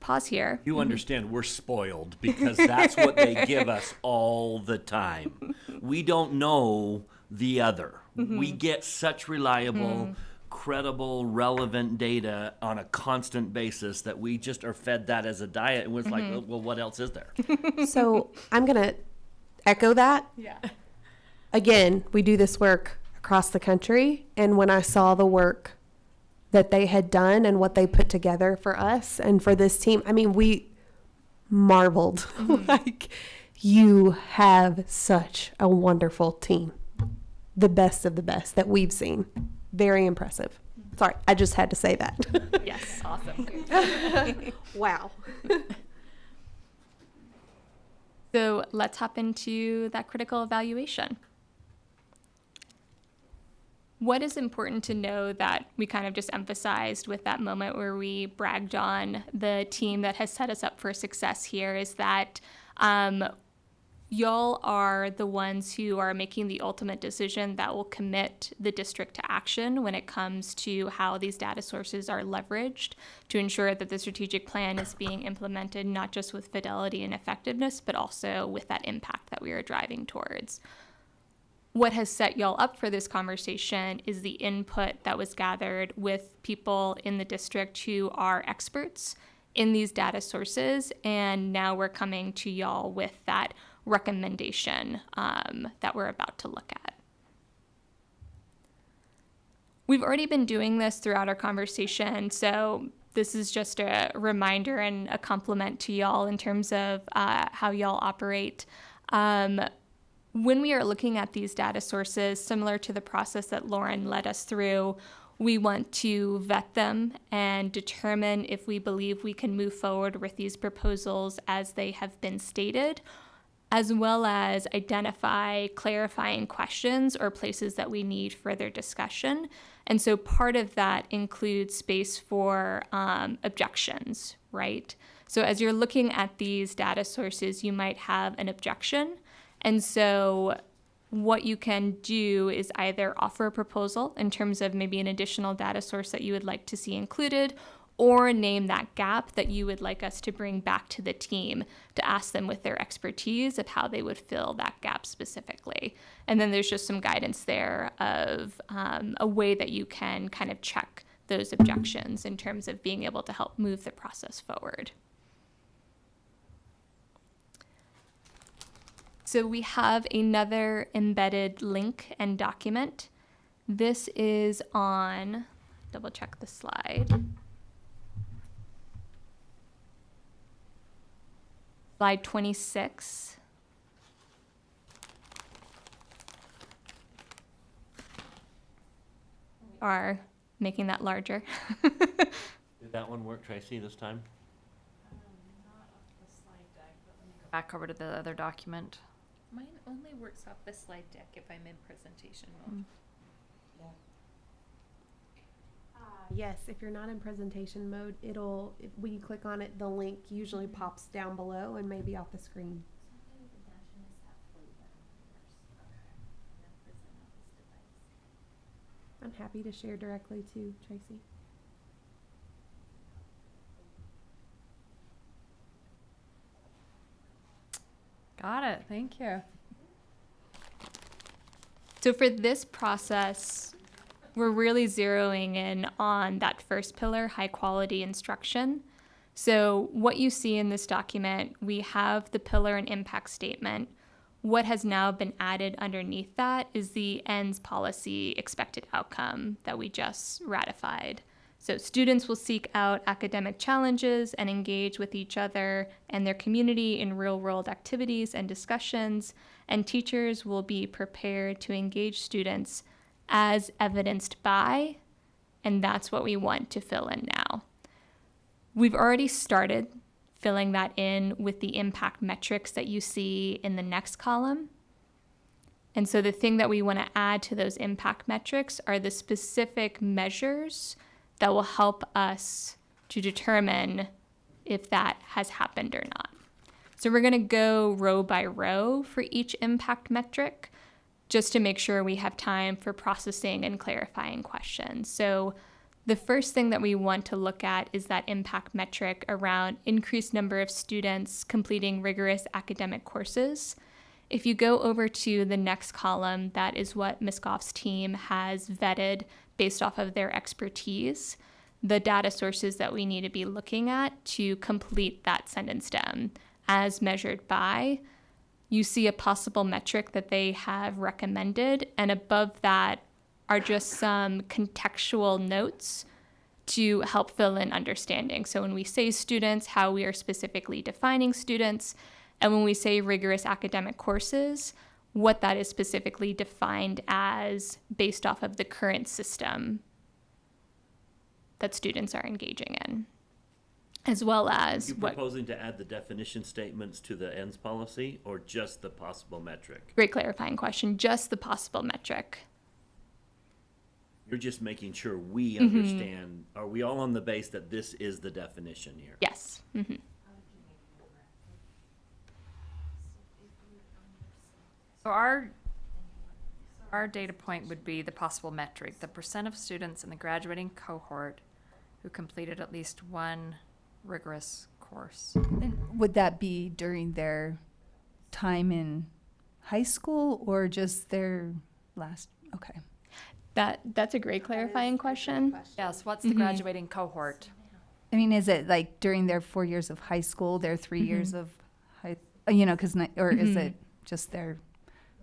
pause here. You understand, we're spoiled because that's what they give us all the time. We don't know the other. We get such reliable, credible, relevant data on a constant basis that we just are fed that as a diet. And it's like, well, what else is there? So I'm going to echo that. Yeah. Again, we do this work across the country. And when I saw the work that they had done and what they put together for us and for this team, I mean, we marveled. Like, you have such a wonderful team. The best of the best that we've seen. Very impressive. Sorry, I just had to say that. Yes, awesome. Wow. So let's hop into that critical evaluation. What is important to know that we kind of just emphasized with that moment where we bragged on the team that has set us up for success here is that y'all are the ones who are making the ultimate decision that will commit the district to action when it comes to how these data sources are leveraged to ensure that the strategic plan is being implemented not just with fidelity and effectiveness, but also with that impact that we are driving towards. What has set y'all up for this conversation is the input that was gathered with people in the district who are experts in these data sources, and now we're coming to y'all with that recommendation that we're about to look at. We've already been doing this throughout our conversation, so this is just a reminder and a compliment to y'all in terms of how y'all operate. When we are looking at these data sources, similar to the process that Lauren led us through, we want to vet them and determine if we believe we can move forward with these proposals as they have been stated, as well as identify clarifying questions or places that we need further discussion. And so part of that includes space for objections, right? So as you're looking at these data sources, you might have an objection. And so what you can do is either offer a proposal in terms of maybe an additional data source that you would like to see included, or name that gap that you would like us to bring back to the team to ask them with their expertise of how they would fill that gap specifically. And then there's just some guidance there of a way that you can kind of check those objections in terms of being able to help move the process forward. So we have another embedded link and document. This is on, double check the slide. Slide 26. We are making that larger. Did that one work, Tracy, this time? Back over to the other document. Mine only works off the slide deck if I'm in presentation mode. Yes, if you're not in presentation mode, when you click on it, the link usually pops down below and maybe off the screen. I'm happy to share directly too, Tracy. Got it. Thank you. So for this process, we're really zeroing in on that first pillar, high quality instruction. So what you see in this document, we have the pillar and impact statement. What has now been added underneath that is the ENDS policy expected outcome that we just ratified. So students will seek out academic challenges and engage with each other and their community in real-world activities and discussions, and teachers will be prepared to engage students as evidenced by, and that's what we want to fill in now. We've already started filling that in with the impact metrics that you see in the next column. And so the thing that we want to add to those impact metrics are the specific measures that will help us to determine if that has happened or not. So we're going to go row by row for each impact metric just to make sure we have time for processing and clarifying questions. So The first thing that we want to look at is that impact metric around increased number of students completing rigorous academic courses. If you go over to the next column, that is what Ms. Goff's team has vetted based off of their expertise, the data sources that we need to be looking at to complete that sentence stem as measured by. You see a possible metric that they have recommended, and above that are just some contextual notes to help fill in understanding. So when we say students, how we are specifically defining students, and when we say rigorous academic courses, what that is specifically defined as based off of the current system that students are engaging in, as well as You what. proposing to add the definition statements to the ends policy or just the possible metric? Great clarifying question, just the possible metric. You're just making sure we Mm-hmm. understand, are we all on the base that this is the definition here? Yes. Mm-hmm. So our data point would be the possible metric, the percent of students in the graduating cohort who completed at least one rigorous course. And would that be during their time in high school or just their last? Okay. That's a great clarifying question. Yes, what's the graduating cohort? I mean, is it like during their 4 years of high school, their 3 years of high, because, or is it just their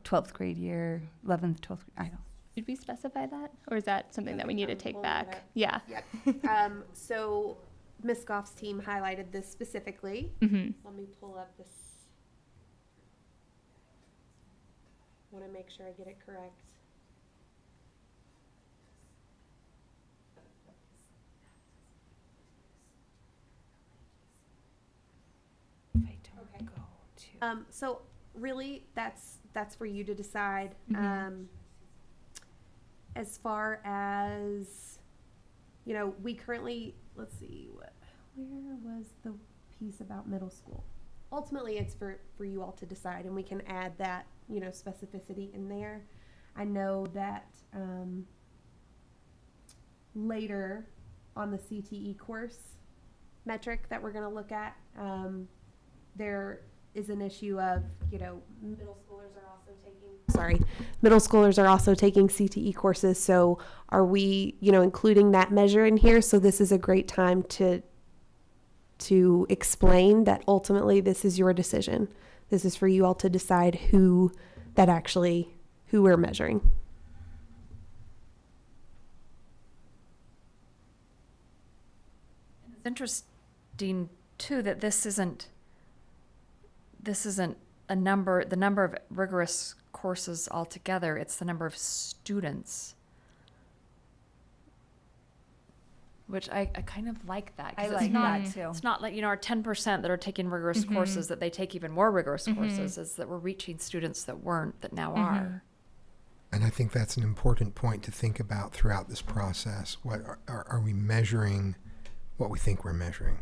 12th grade year, 11th, 12th, I don't. Did we specify that? Or is that something that we need to take back? Yeah. Yep. So Ms. Goff's team highlighted this specifically. Mm-hmm. Let me pull up this. Want to make sure I get it correct. So really, that's for you to decide. As far as, we currently, let's see, where was the piece about middle school? Ultimately, it's for you all to decide, and we can add that, specificity in there. I know that later on the CTE course metric that we're going to look at, there is an issue of, middle schoolers are also taking CTE courses. So are we, including that measure in here? So this is a great time to explain that ultimately this is your decision. This is for you all to decide who we're measuring. It's interesting too that this isn't the number of rigorous courses altogether. It's the number of students, which I kind of like that. 'Cause I it's like not, that too. It's not like, our 10% that are taking rigorous courses, that they take even more rigorous courses, is that we're reaching students that weren't, that now are. And I think that's an important point to think about throughout this process. What are we measuring what we think we're measuring?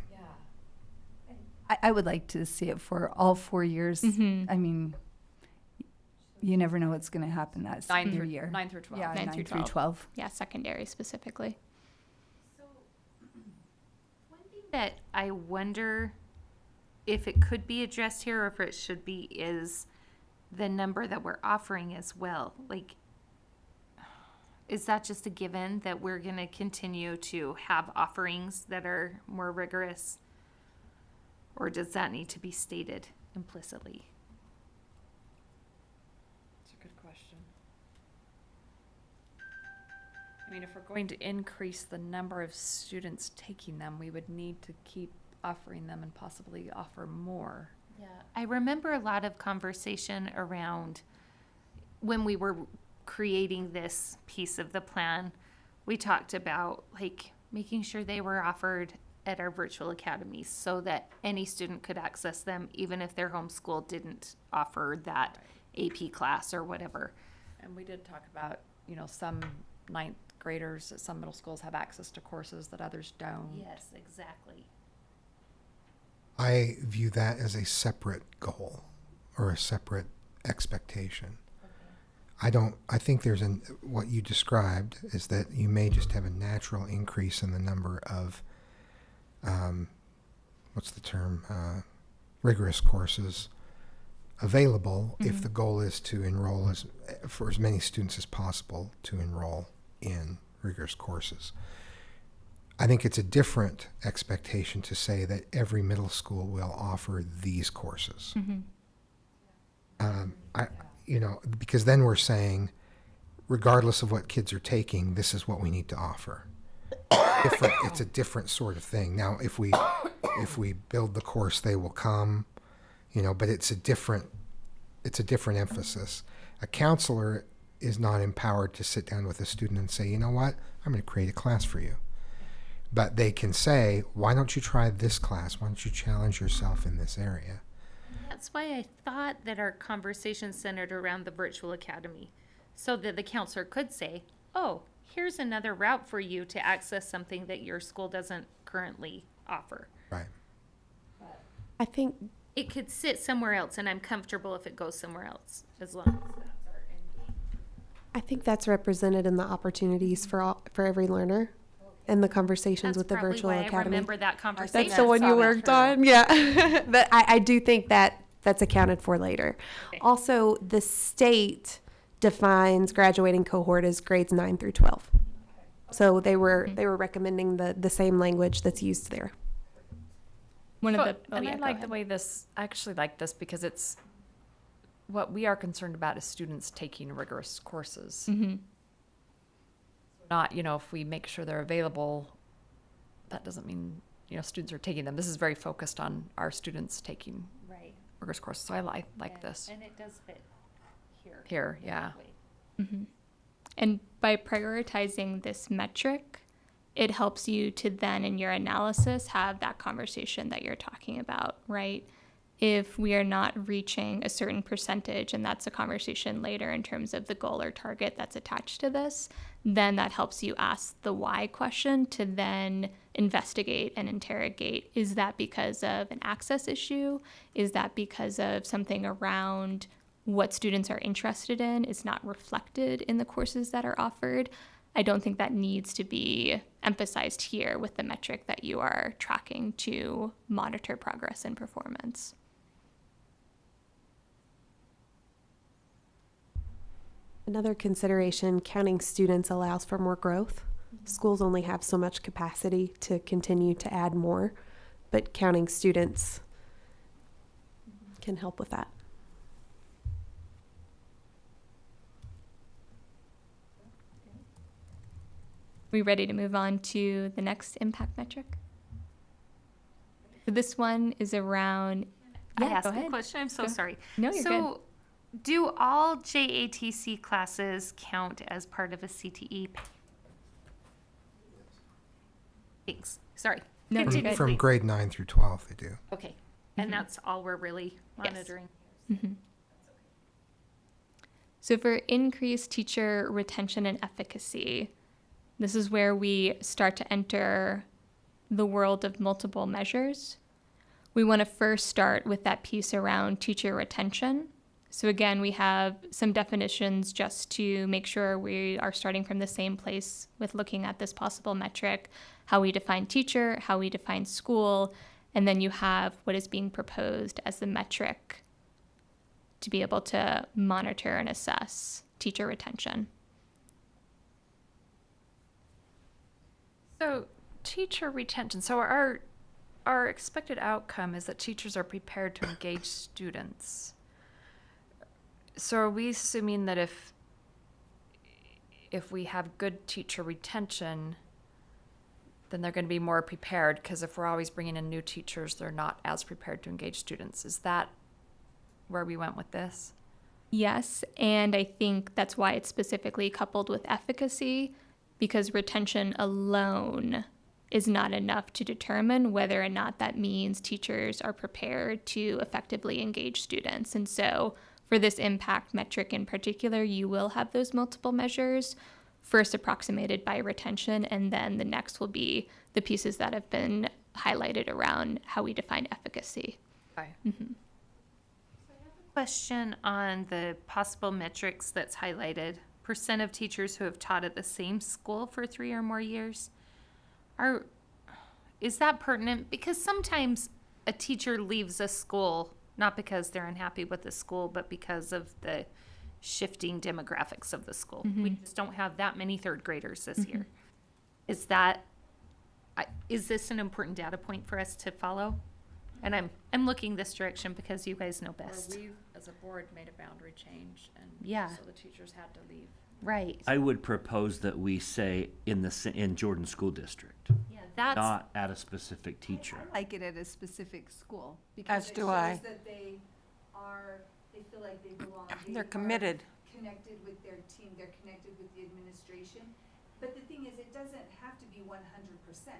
I would like to see it for all 4 years. I mean, you never know what's going to happen that senior year. 9 through 12. Yeah, 9 9 through through 12. Yeah, secondary specifically. One thing that I wonder if it could be addressed here or if it should be is the number that we're offering as well. Like, is that just a given that we're going to continue to have offerings that are more rigorous? Or does that need to be stated implicitly? That's a good question. I mean, if we're going to increase the number of students taking them, we would need to keep offering them and possibly offer more. Yeah, I remember a lot of conversation around when we were creating this piece of the plan. We talked about like making sure they were offered at our virtual academies so that any student could access them even if their home school didn't offer that AP class or whatever. And we did talk about, some ninth graders at some middle schools have access to courses that others don't. Yes, exactly. I view that as a separate goal or a separate expectation. I think what you described is that you may just have a natural increase in the number of, what's the term, rigorous courses available if the goal is to enroll for as many students as possible to enroll in rigorous courses. I think it's a different expectation to say that every middle school will offer these courses. Because then we're saying, regardless of what kids are taking, this is what we need to offer. It's a different sort of thing. Now, if we build the course, they will come, but it's a different emphasis. A counselor is not empowered to sit down with a student and say, you know what, I'm going to create a class for you. But they can say, why don't you try this class? Why don't you challenge yourself in this area? That's why I thought that our conversation centered around the virtual academy, so that the counselor could say, oh, here's another route for you to access something that your school doesn't currently offer. Right. I think It could sit somewhere else, and I'm comfortable if it goes somewhere else, as long as that's our end game. I think that's represented in the opportunities for every learner and the conversations with the virtual I academy. remember that conversation. That's the one you worked on? Yeah. But I do think that's accounted for later. Okay. Also, the state defines graduating cohort as grades 9 through 12. So they were recommending the same language that's used there. I like the way I actually like this because it's what we are concerned about is students taking rigorous courses. Not, if we make sure they're available, that doesn't mean, students are taking them. This is very focused on our students taking rigorous courses. So I like this. And it does fit here. Here, yeah. And by prioritizing this metric, it helps you to then in your analysis have that conversation that you're talking about, right? If we are not reaching a certain percentage, and that's a conversation later in terms of the goal or target that's attached to this, then that helps you ask the why question to then investigate and interrogate. Is that because of an access issue? Is that because of something around what students are interested in is not reflected in the courses that are offered? I don't think that needs to be emphasized here with the metric that you are tracking to monitor progress and performance. Another consideration, counting students allows for more growth. Schools only have so much capacity to continue to add more, but counting students can help with that. We ready to move on to the next impact metric? So this one is around. I Yeah, asked go the ahead. question. I'm so Go. sorry. No, you're so, do all JATC classes count as part of a CTE? Thanks. Sorry. No, you're good. From grade 9 through 12, they do. Okay. And that's all we're really monitoring. So for increased teacher retention and efficacy, this is where we start to enter the world of multiple measures. We want to first start with that piece around teacher retention. So again, we have some definitions just to make sure we are starting from the same place with looking at this possible metric, how we define teacher, how we define school, and then you have what is being proposed as the metric to be able to monitor and assess teacher retention. So teacher retention. So our expected outcome is that teachers are prepared to engage students. So are we assuming that if we have good teacher retention, then they're going to be more prepared? Because if we're always bringing in new teachers, they're not as prepared to engage students. Is that where we went with this? Yes, and I think that's why it's specifically coupled with efficacy, because retention alone is not enough to determine whether or not that means teachers are prepared to effectively engage students. And so for this impact metric in particular, you will have those multiple measures, first approximated by retention, and then the next will be the pieces that have been highlighted around how we define efficacy. Okay. Question on the possible metrics that's highlighted. Percent of teachers who have taught at the same school for 3 or more years. Is that pertinent? Because sometimes a teacher leaves a school not because they're unhappy with the school, but because of the shifting demographics of the school. We just don't have that many third graders this year. Is this an important data point for us to follow? And I'm looking this direction because you guys know best. we, as a board, made a boundary change, and Yeah. so the teachers had to leave. Right. I would propose that we say in Jordan School District, Yeah, that's not at a specific teacher. I like it at a specific school because As it do shows I. that they feel like they belong. They're are committed. Connected with their team, they're connected with the administration. But the thing is, it doesn't have to be 100%.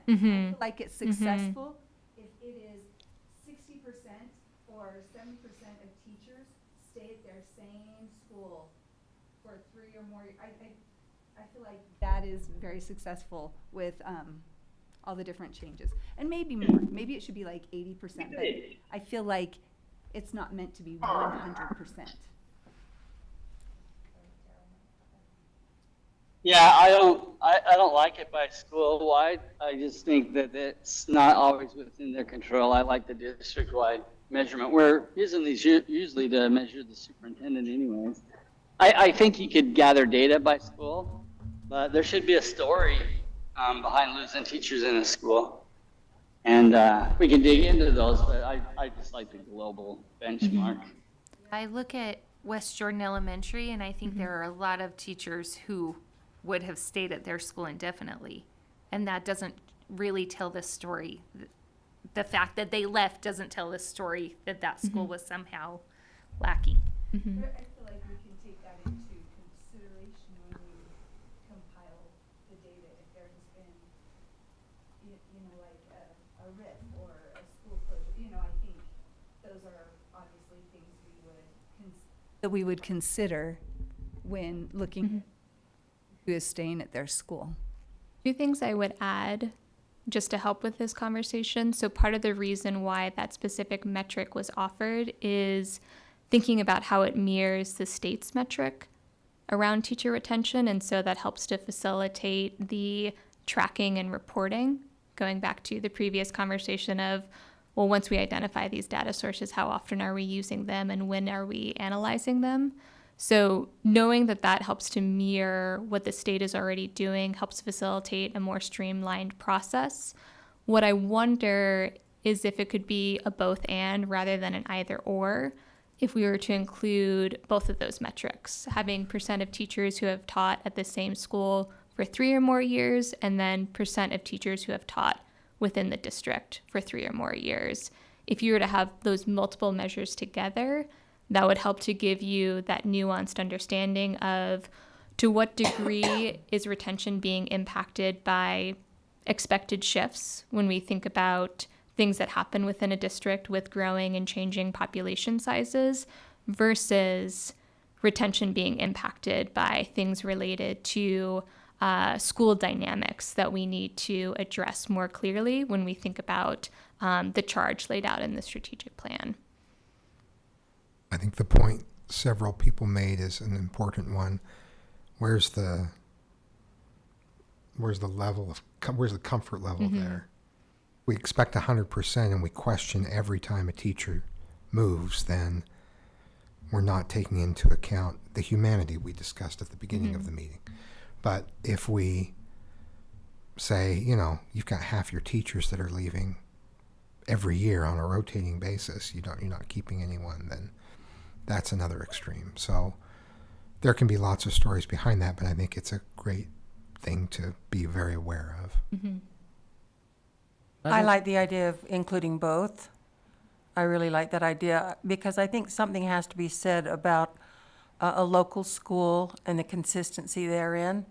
I feel like it's successful if it is 60% or 70% of teachers stay at their same school for 3 or more. I feel like that is very successful with all the different changes, and maybe more. Maybe it should be like 80%, but I feel like it's not meant to be 100%. Yeah, I don't like it by school-wide. I just think that it's not always within their control. I like the district-wide measurement. We're using these usually to measure the superintendent anyways. I think you could gather data by school, but there should be a story behind losing teachers in a school. And we can dig into those, but I just like the global benchmark. I look at West Jordan Elementary, and I think there are a lot of teachers who would have stayed at their school indefinitely, and that doesn't really tell the story. The fact that they left doesn't tell the story that that school was somehow lacking. I feel like we can take that into consideration when we compile the data. If there has been, like a RIF or a school closure, I think those are obviously things that we would consider when looking at who is staying at their school. 2 things I would add just to help with this conversation. So part of the reason why that specific metric was offered is thinking about how it mirrors the state's metric around teacher retention. And so that helps to facilitate the tracking and reporting, going back to the previous conversation of, well, once we identify these data sources, how often are we using them and when are we analyzing them? So knowing that that helps to mirror what the state is already doing helps facilitate a more streamlined process. What I wonder is if it could be a both and rather than an either or, if we were to include both of those metrics, having percent of teachers who have taught at the same school for 3 or more years, and then percent of teachers who have taught within the district for 3 or more years. If you were to have those multiple measures together, that would help to give you that nuanced understanding of to what degree is retention being impacted by expected shifts when we think about things that happen within a district with growing and changing population sizes versus retention being impacted by things related to school dynamics that we need to address more clearly when we think about the charge laid out in the strategic plan. I think the point several people made is an important one. Where's the level of where's the comfort level there? We expect 100% and we question every time a teacher moves, then we're not taking into account the humanity we discussed at the beginning of the meeting. But if we say, you've got half your teachers that are leaving every year on a rotating basis, you're not keeping anyone, then that's another extreme. So there can be lots of stories behind that, but I think it's a great thing to be very aware of. I like the idea of including both. I really like that idea because I think something has to be said about a local school and the consistency therein.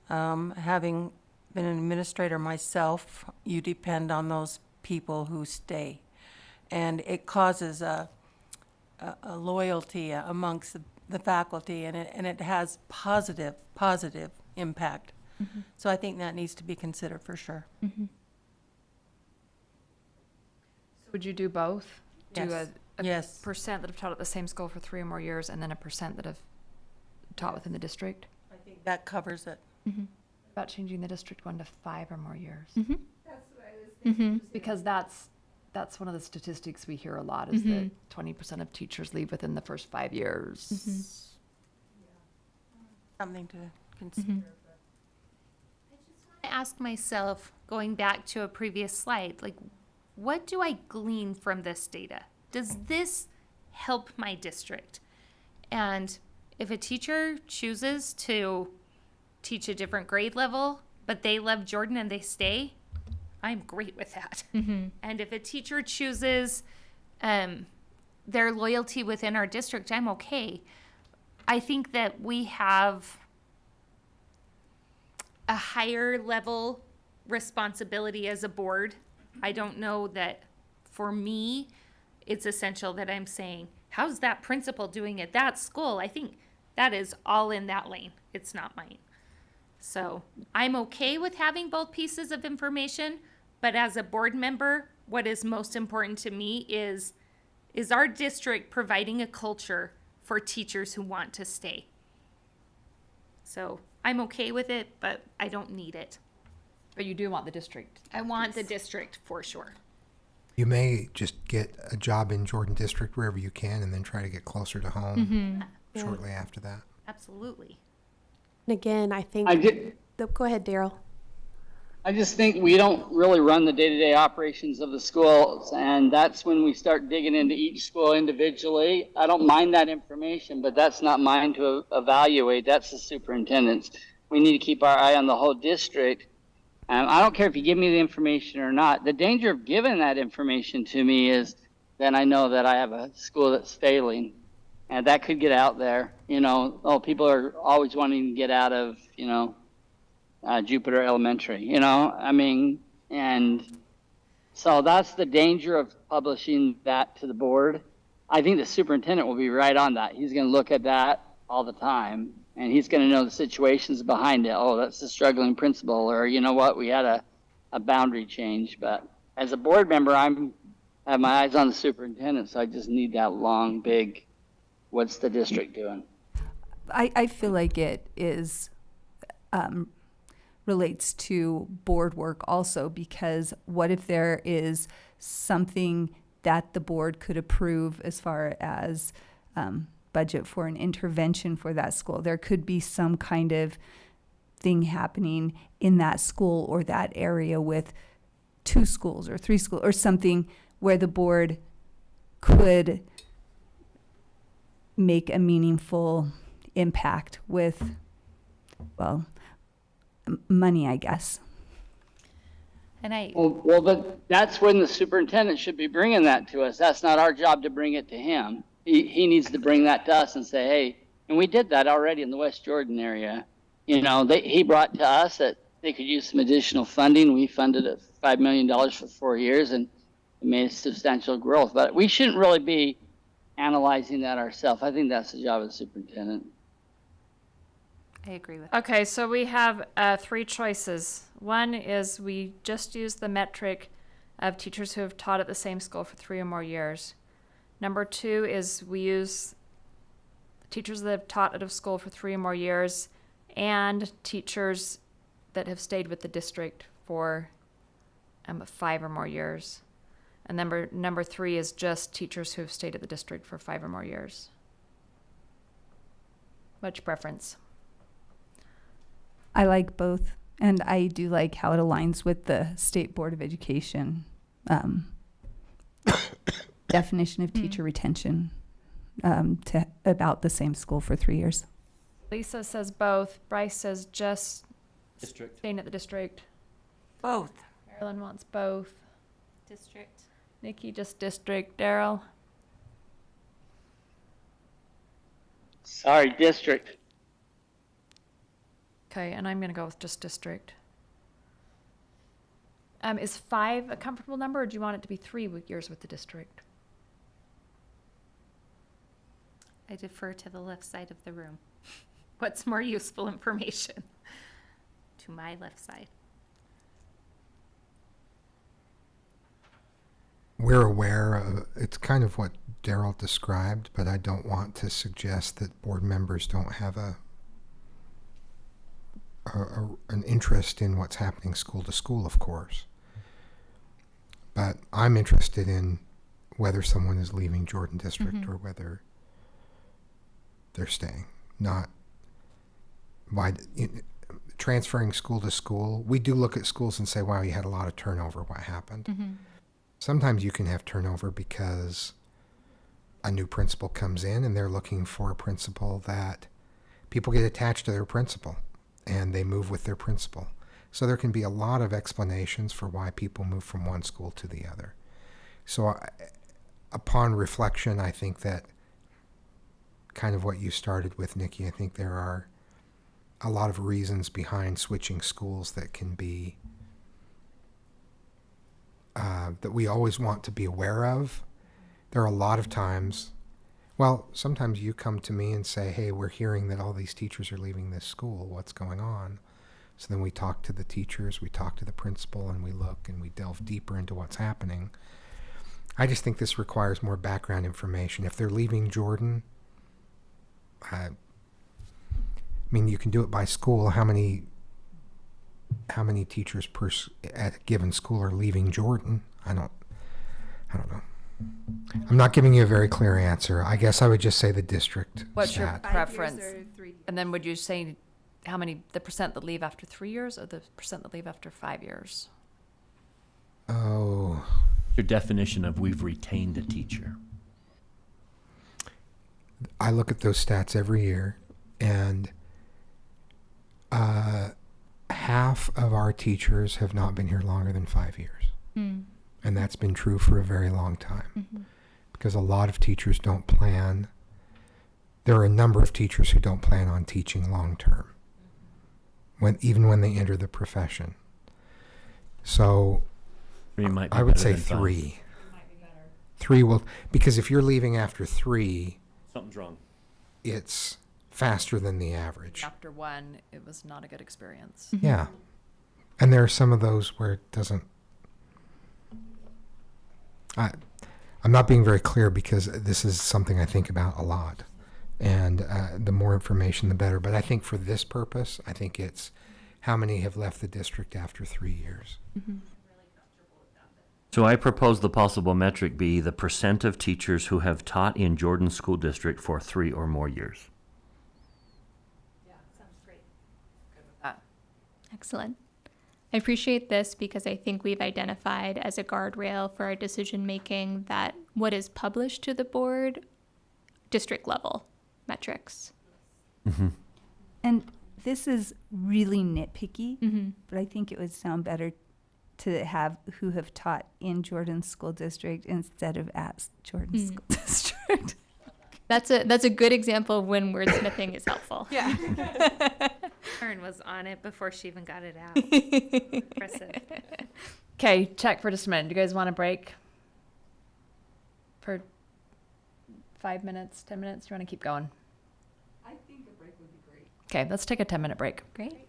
Having been an administrator myself, you depend on those people who stay. And it causes a loyalty amongst the faculty, and it has positive impact. So I think that needs to be considered for sure. Would you do both? Do Yes. Yes. percent that have taught at the same school for 3 or more years, and then a percent that have taught within the district. I think that covers it. About changing the district one to 5 or more years. That's what I was thinking. Because that's one of the statistics we hear a lot is that 20% of teachers leave within the first 5 years. Something to consider. I ask myself, going back to a previous slide, like, what do I glean from this data? Does this help my district? And if a teacher chooses to teach a different grade level, but they love Jordan and they stay, I'm great with that. And if a teacher chooses their loyalty within our district, I'm okay. I think that we have a higher level responsibility as a board. I don't know that for me, it's essential that I'm saying, how's that principal doing at that school? I think that is all in that lane. It's not mine. So I'm okay with having both pieces of information, but as a board member, what is most important to me is our district providing a culture for teachers who want to stay. So I'm okay with it, but I don't need it. But you do want the district. I want the district for sure. You may just get a job in Jordan District wherever you can and then try to get closer to home shortly after that. Absolutely. And again, I think. Go ahead, Daryl. I just think we don't really run the day-to-day operations of the schools, and that's when we start digging into each school individually. I don't mind that information, but that's not mine to evaluate. That's the superintendent's. We need to keep our eye on the whole district. I don't care if you give me the information or not. The danger of giving that information to me is then I know that I have a school that's failing, and that could get out there. You know, people are always wanting to get out of, Jupiter Elementary, I mean, and so that's the danger of publishing that to the board. I think the superintendent will be right on that. He's going to look at that all the time, and he's going to know the situations behind it. Oh, that's the struggling principal, or you know what, we had a boundary change. But as a board member, I have my eyes on the superintendent, so I just need that long, big, what's the district doing? I feel like it is relates to board work also, because what if there is something that the board could approve as far as budget for an intervention for that school? There could be some kind of thing happening in that school or that area with 2 schools or 3 schools or something where the board could make a meaningful impact with, well, money, I guess. And Well, but that's when the superintendent should be bringing that to us. That's not our job to bring it to him. He needs to bring that to us and say, hey, and we did that already in the West Jordan area. He brought to us that they could use some additional funding. We funded it $5 million for 4 years, and it made substantial growth. But we shouldn't really be analyzing that ourselves. I think that's the job of the superintendent. I agree with Okay, so we have 3 choices. One is we just use the metric of teachers who have taught at the same school for 3 or more years. Number 2 is we use teachers that have taught at a school for 3 or more years and teachers that have stayed with the district for 5 or more years. And number 3 is just teachers who have stayed at the district for 5 or more years. What's your preference? I like both, and I do like how it aligns with the State Board of Education definition of teacher retention to about the same school for 3 years. Lisa says both. Bryce says just District. staying at the district. Both. Marilyn wants both. district. Nikki, just district. Daryl? Sorry, district. Okay, and I'm going to go with just district. Is 5 a comfortable number, or do you want it to be 3 years with the district? I defer to the left side of the room. What's more useful information? To my left side. We're aware of, it's kind of what Daryl described, but I don't want to suggest that board members don't have an interest in what's happening school to school, of course. But I'm interested in whether someone is leaving Jordan District or whether they're staying. Not why transferring school to school. We do look at schools and say, wow, you had a lot of turnover. What happened? Sometimes you can have turnover because a new principal comes in and they're looking for a principal that people get attached to their principal and they move with their principal. So there can be a lot of explanations for why people move from one school to the other. So upon reflection, I think that kind of what you started with, Nikki, I think there are a lot of reasons behind switching schools that can be that we always want to be aware of. There are a lot of times, well, sometimes you come to me and say, hey, we're hearing that all these teachers are leaving this school. What's going on? So then we talk to the teachers, we talk to the principal, and we look and we delve deeper into what's happening. I just think this requires more background information. If they're leaving Jordan, I mean, you can do it by school. How many teachers at a given school are leaving Jordan? I don't know. I'm not giving you a very clear answer. I guess I would just say the district What's your stat. preference? And then would you say how many, the percent that leave after 3 years or the percent that leave after 5 years? Oh. Your definition of we've retained a teacher. I look at those stats every year, and half of our teachers have not been here longer than 5 years. And that's been true for a very long time. Because a lot of teachers don't plan. There are a number of teachers who don't plan on teaching long term, even when they enter the profession. So I would say 3. 3 will, because if you're leaving after 3, something's wrong. It's faster than the average. After 1, it was not a good experience. Yeah. And there are some of those where it doesn't. I'm not being very clear because this is something I think about a lot. And the more information, the better. But I think for this purpose, I think it's how many have left the district after 3 years. So I propose the possible metric be the percent of teachers who have taught in Jordan School District for 3 or more years. Excellent. I appreciate this because I think we've identified as a guardrail for our decision making that what is published to the board, district level metrics. And this is really nitpicky, but I think it would sound better to have who have taught in Jordan School District instead of at Jordan School District. That's a good example of when wordsmithing is helpful. Yeah. Karen was on it before she even got it out. Impressive. Okay, check for just a minute. Do you guys want a break for 5 minutes, 10 minutes? Do you want to keep going? I think a break would be great. Okay, let's take a 10-minute break. Great.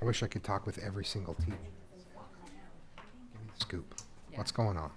I wish I could talk with every single teacher. Give me the scoop. What's going on?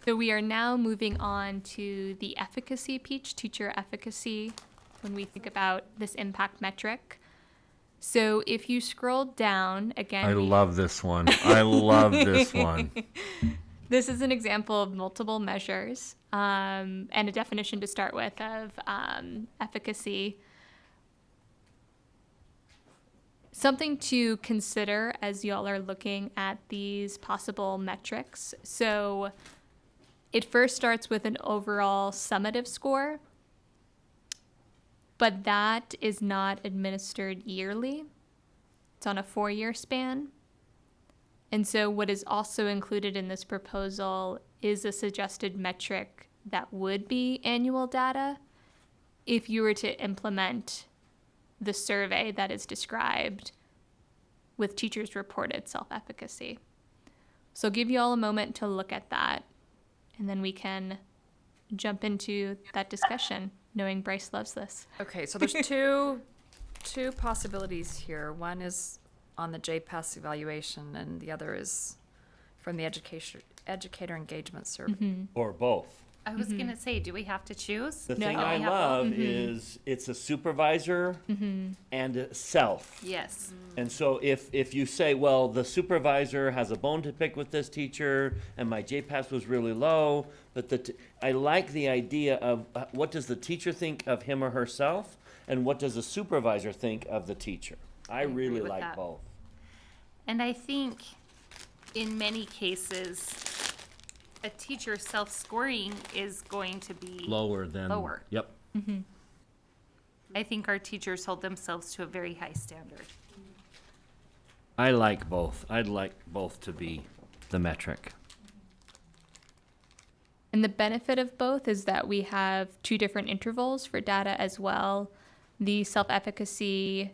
So we are now moving on to the efficacy piece, teacher efficacy, when we think about this impact metric. So if you scroll down again, I love this one. I love this one. This is an example of multiple measures and a definition to start with of efficacy. Something to consider as y'all are looking at these possible metrics. So it first starts with an overall summative score, but that is not administered yearly. It's on a 4-year span. And so what is also included in this proposal is a suggested metric that would be annual data if you were to implement the survey that is described with teachers' reported self-efficacy. So I'll give you all a moment to look at that, and then we can jump into that discussion, knowing Bryce loves this. Okay, so there's two possibilities here. One is on the JPAS evaluation, and the other is from the educator engagement survey. Or both. I was going to say, do we have to choose? The No, thing we I have love both. is it's a supervisor and a self. Yes. And so if you say, well, the supervisor has a bone to pick with this teacher, and my JPAS was really low, but I like the idea of what does the teacher think of him or herself, and what does the supervisor think of the teacher. I agree really with like that. both. And I think in many cases, a teacher's self-scoring is going to be Lower than. lower. Yep. I think our teachers hold themselves to a very high standard. I like both. I'd like both to be the metric. And the benefit of both is that we have 2 different intervals for data as well. The self-efficacy,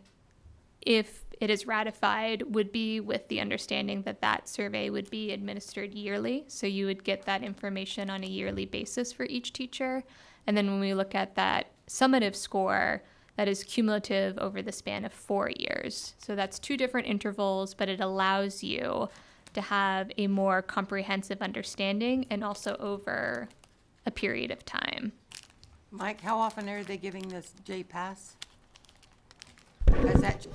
if it is ratified, would be with the understanding that that survey would be administered yearly. So you would get that information on a yearly basis for each teacher. And then when we look at that summative score, that is cumulative over the span of 4 years. So that's 2 different intervals, but it allows you to have a more comprehensive understanding and also over a period of time. Mike, how often are they giving this JPAS? Has that,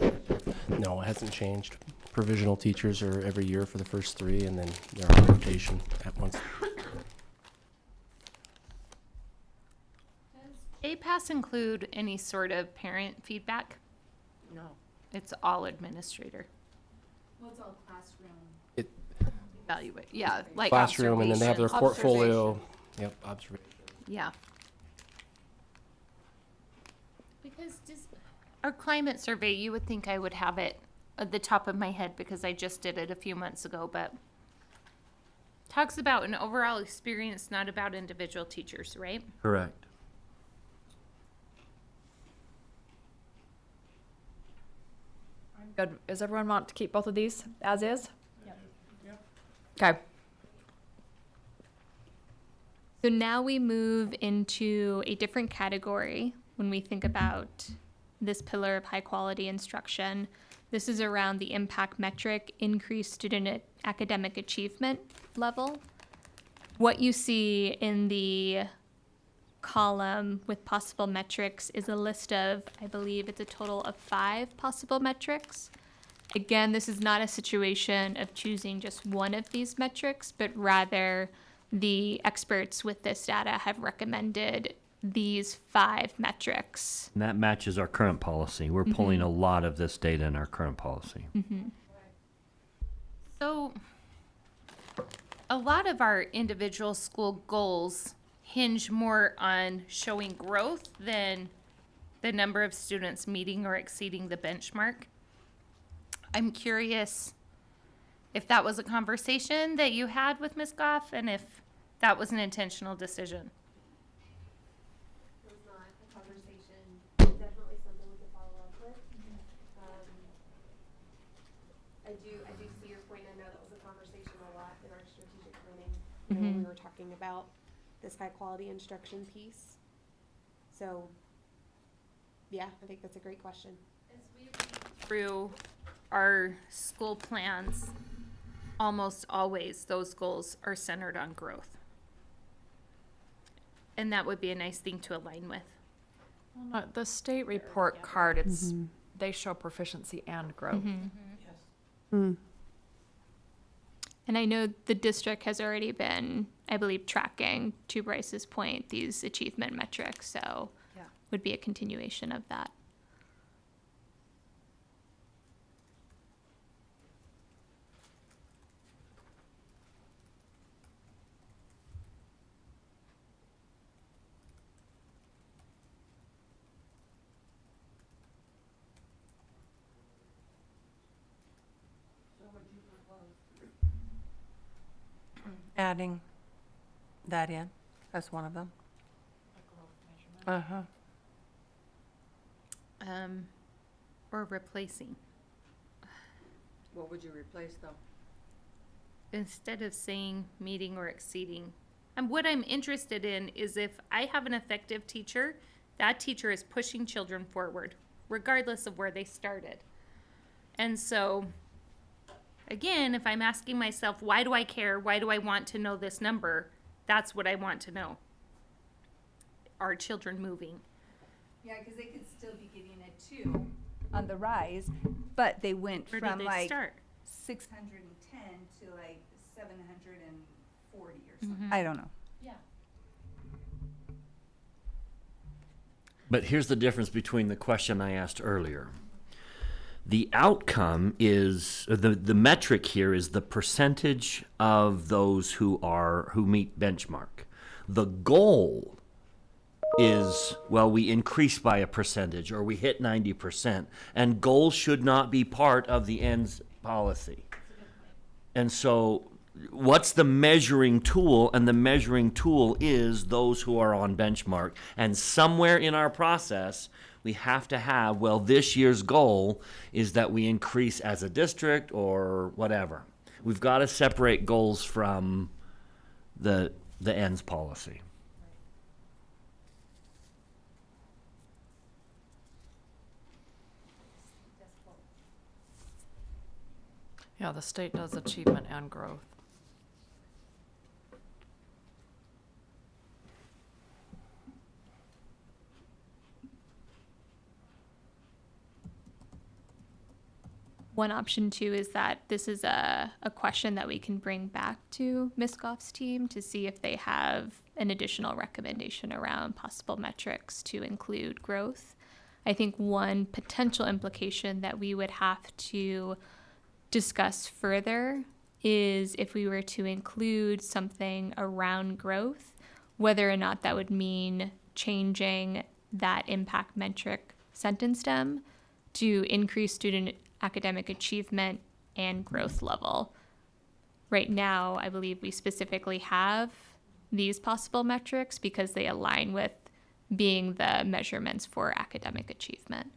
No, it hasn't changed. Provisional teachers are every year for the first 3, and then they're on rotation at once. Does APAS include any sort of parent feedback? no. It's all administrator. Well, it's all classroom. Evaluate, yeah, like Classroom, and then they have their observation. portfolio. Yep, observation. Yeah. Because our climate survey, you would think I would have it at the top of my head because I just did it a few months ago, but talks about an overall experience, not about individual teachers, right? Correct. Good. Does everyone want to keep both of these as is? Okay. So now we move into a different category when we think about this pillar of high quality instruction. This is around the impact metric, increased student academic achievement level. What you see in the column with possible metrics is a list of, I believe it's a total of 5 possible metrics. Again, this is not a situation of choosing just one of these metrics, but rather the experts with this data have recommended these 5 metrics. And that matches our current policy. We're pulling a lot of this data in our current policy. So a lot of our individual school goals hinge more on showing growth than the number of students meeting or exceeding the benchmark. I'm curious if that was a conversation that you had with Ms. Goff and if that was an intentional decision. It was not a conversation, definitely something we could follow up with. I do see your point. I know that was a conversation a lot in our strategic planning, you know, when we were talking about this high quality instruction piece. So, yeah, I think that's a great question. Through our school plans, almost always those goals are centered on growth. And that would be a nice thing to align with. Well, no, the state report card, they show proficiency and growth. Mm. And I know the district has already been, I believe, tracking, to Bryce's point, these achievement metrics. So would be a continuation of that. Adding that in as one of them. Uh-huh. Or replacing. What would you replace though? Instead of saying meeting or exceeding. And what I'm interested in is if I have an effective teacher, that teacher is pushing children forward, regardless of where they started. And so, again, if I'm asking myself, why do I care? Why do I want to know this number? That's what I want to know. Are children moving? Yeah, because they could still be getting a 2 on the rise, but they went Where did from they like start? 610 to like 740 or something. I don't know. But here's the difference between the question I asked earlier. The outcome is, the metric here is the percentage of those who meet benchmark. The goal is, well, we increase by a percentage or we hit 90%, and goals should not be part of the ends policy. And so what's the measuring tool? And the measuring tool is those who are on benchmark. And somewhere in our process, we have to have, well, this year's goal is that we increase as a district or whatever. We've got to separate goals from the ends policy. Yeah, the state does achievement and growth. One option too is that this is a question that we can bring back to Ms. Goff's team to see if they have an additional recommendation around possible metrics to include growth. I think one potential implication that we would have to discuss further is if we were to include something around growth, whether or not that would mean changing that impact metric sentence stem to increase student academic achievement and growth level. Right now, I believe we specifically have these possible metrics because they align with being the measurements for academic achievement.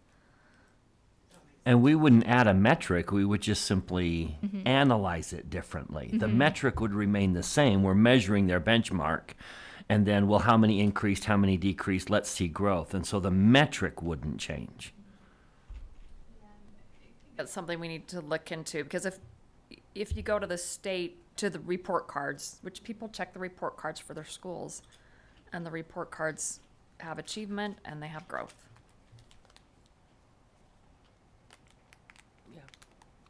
And we wouldn't add a metric, we would just simply analyze it differently. The metric would remain the same. We're measuring their benchmark. And then, well, how many increased, how many decreased, let's see growth. And so the metric wouldn't change. That's something we need to look into, because if you go to the state, to the report cards, which people check the report cards for their schools, and the report cards have achievement and they have growth.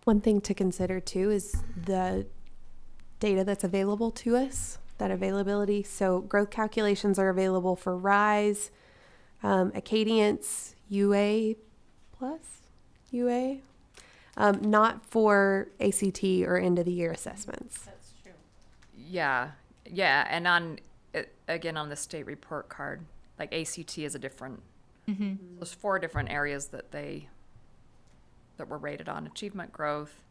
One thing to consider too is the data that's available to us, that availability. So growth calculations are available for RISE, Acadience, UA plus, UA, not for ACT or end of the year assessments. That's true. Yeah, and again on the state report card, like ACT is a different. There's 4 different areas that were rated on: achievement, growth,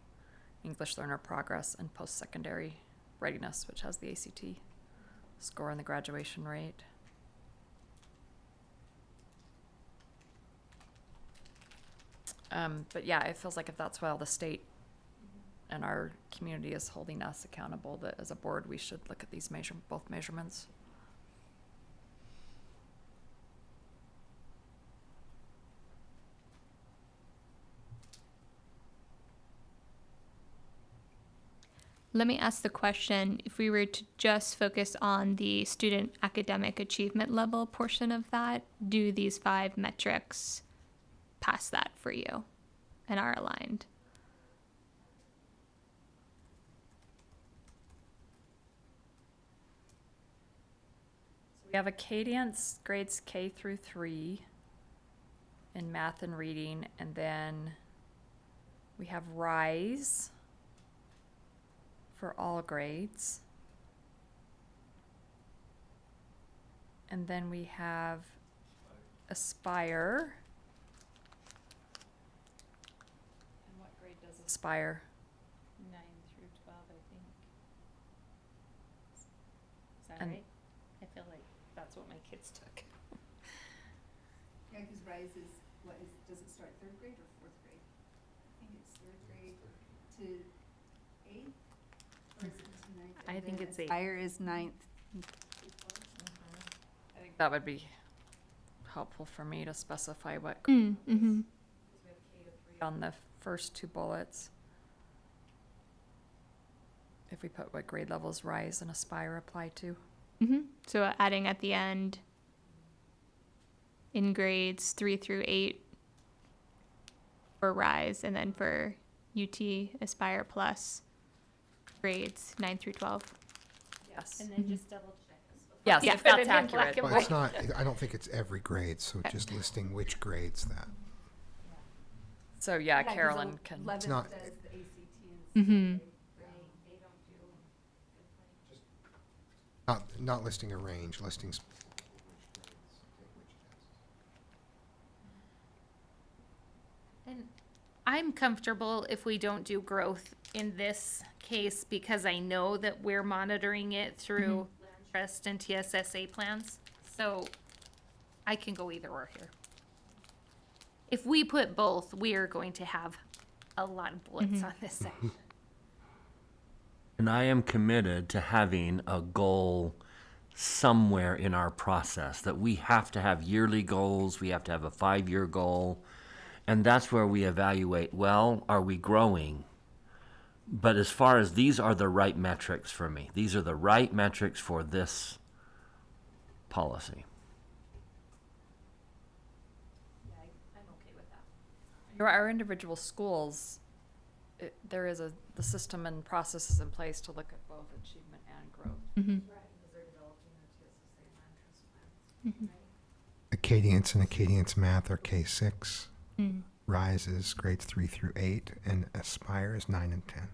English learner progress, and post-secondary readiness, which has the ACT score and the graduation rate. But yeah, it feels like if that's well the state and our community is holding us accountable, that as a board we should look at these both measurements. Let me ask the question, if we were to just focus on the student academic achievement level portion of that, do these 5 metrics pass that for you and are aligned? We have Acadience grades K through 3 in math and reading, and then we have Rise for all grades. And then we have Aspire. And what grade does Aspire? 9 through 12, I think. Is that And- right? I feel like that's what my kids took. Yeah, because Rise is, does it start 3rd grade or 4th grade? I think it's 3rd grade to 8th, or is it to 9th? I And think then it's 8th. Aspire is 9th. I think that would be helpful for me to specify what Mm-hmm. on the first 2 bullets. If we put what grade levels Rise and Aspire apply to. Mm-hmm. So adding at the end in grades 3 through 8 for Rise, and then for UT Aspire Plus grades 9 through 12. Yes. And then just double check this. Yes, Yeah, if put that's it in black accurate. and Well, white. it's not, I don't think it's every grade, so just listing which grades that. So yeah, Carolyn can. 11th not- does the ACT and Mm-hmm. they don't do. Not listing a range, listing. And I'm comfortable if we don't do growth in this case because I know that we're monitoring it through Land Trust and TSSA plans. So I can go either or here. If we put both, we are going to have a lot of bullets on this section. And I am committed to having a goal somewhere in our process, that we have to have yearly goals, we have to have a 5-year goal. And that's where we evaluate, well, are we growing? But as far as these are the right metrics for me, these are the right metrics for this policy. I'm okay with that. Our individual schools, there is the system and processes in place to look at both achievement and growth. Mm-hmm. Acadience and Acadience Math are K6. Mm. Rise is grades 3 through 8, and Aspire is 9 and 10.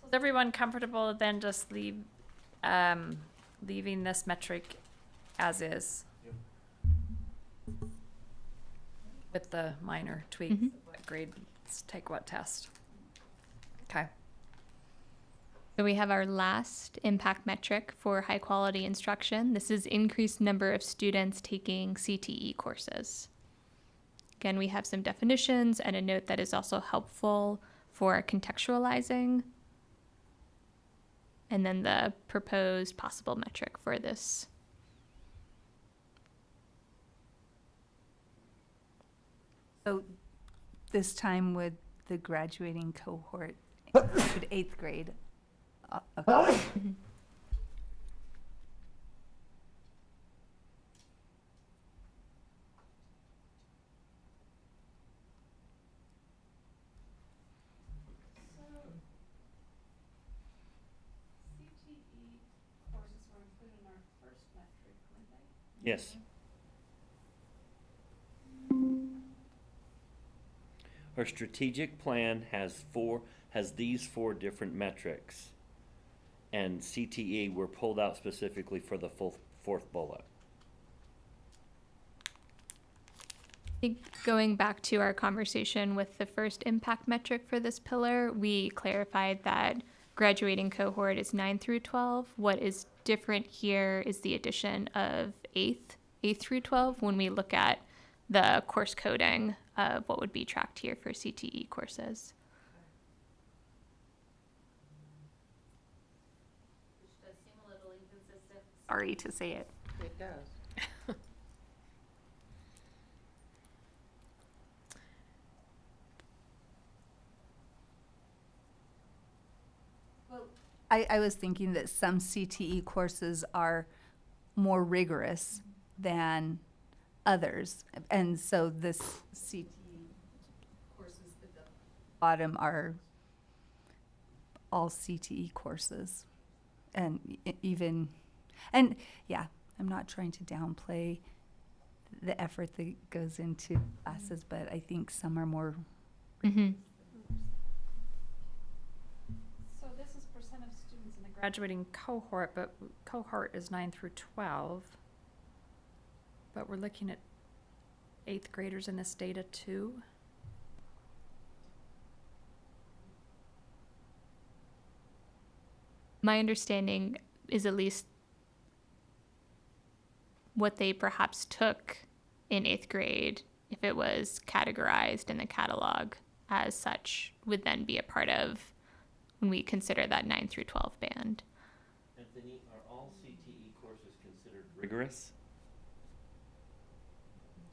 So is everyone comfortable then just leaving this metric as is? With the minor tweaks, what grades take what test? Okay. So we have our last impact metric for high quality instruction. This is increased number of students taking CTE courses. Again, we have some definitions and a note that is also helpful for contextualizing. And then the proposed possible metric for this. So this time would the graduating cohort, would 8th grade. Yes. Our strategic plan has these 4 different metrics. And CTE were pulled out specifically for the 4th bullet. I think going back to our conversation with the first impact metric for this pillar, we clarified that graduating cohort is 9 through 12. What is different here is the addition of 8th through 12 when we look at the course coding of what would be tracked here for CTE courses. Which does seem a little inconsistent. Sorry to say it. It does. I was thinking that some CTE courses are more rigorous than others. And so this CTE courses at the bottom are all CTE courses. And even, and yeah, I'm not trying to downplay the effort that goes into classes, but I think some are more. Mm-hmm. So this is percent of students in the graduating cohort, but cohort is 9 through 12. But we're looking at 8th graders in this data too. My understanding is at least what they perhaps took in 8th grade, if it was categorized in the catalog as such, would then be a part of when we consider that 9 through 12 band. Anthony, are all CTE courses considered rigorous?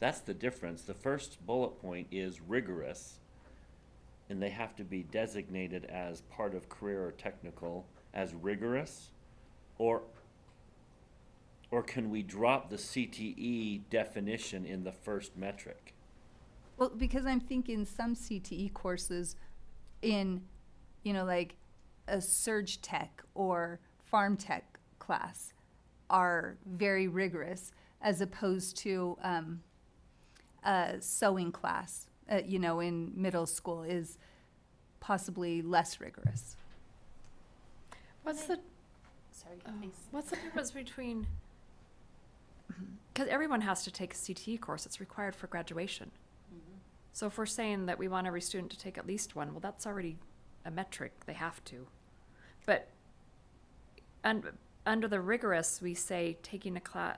That's the difference. The first bullet point is rigorous, and they have to be designated as part of career or technical as rigorous, or can we drop the CTE definition in the first metric? Well, because I'm thinking some CTE courses in, like a surge tech or farm tech class are very rigorous as opposed to a sewing class, in middle school is possibly less rigorous. What's the difference between, because everyone has to take a CTE course, it's required for graduation. So if we're saying that we want every student to take at least one, well, that's already a metric, they have to. But under the rigorous, we say taking a class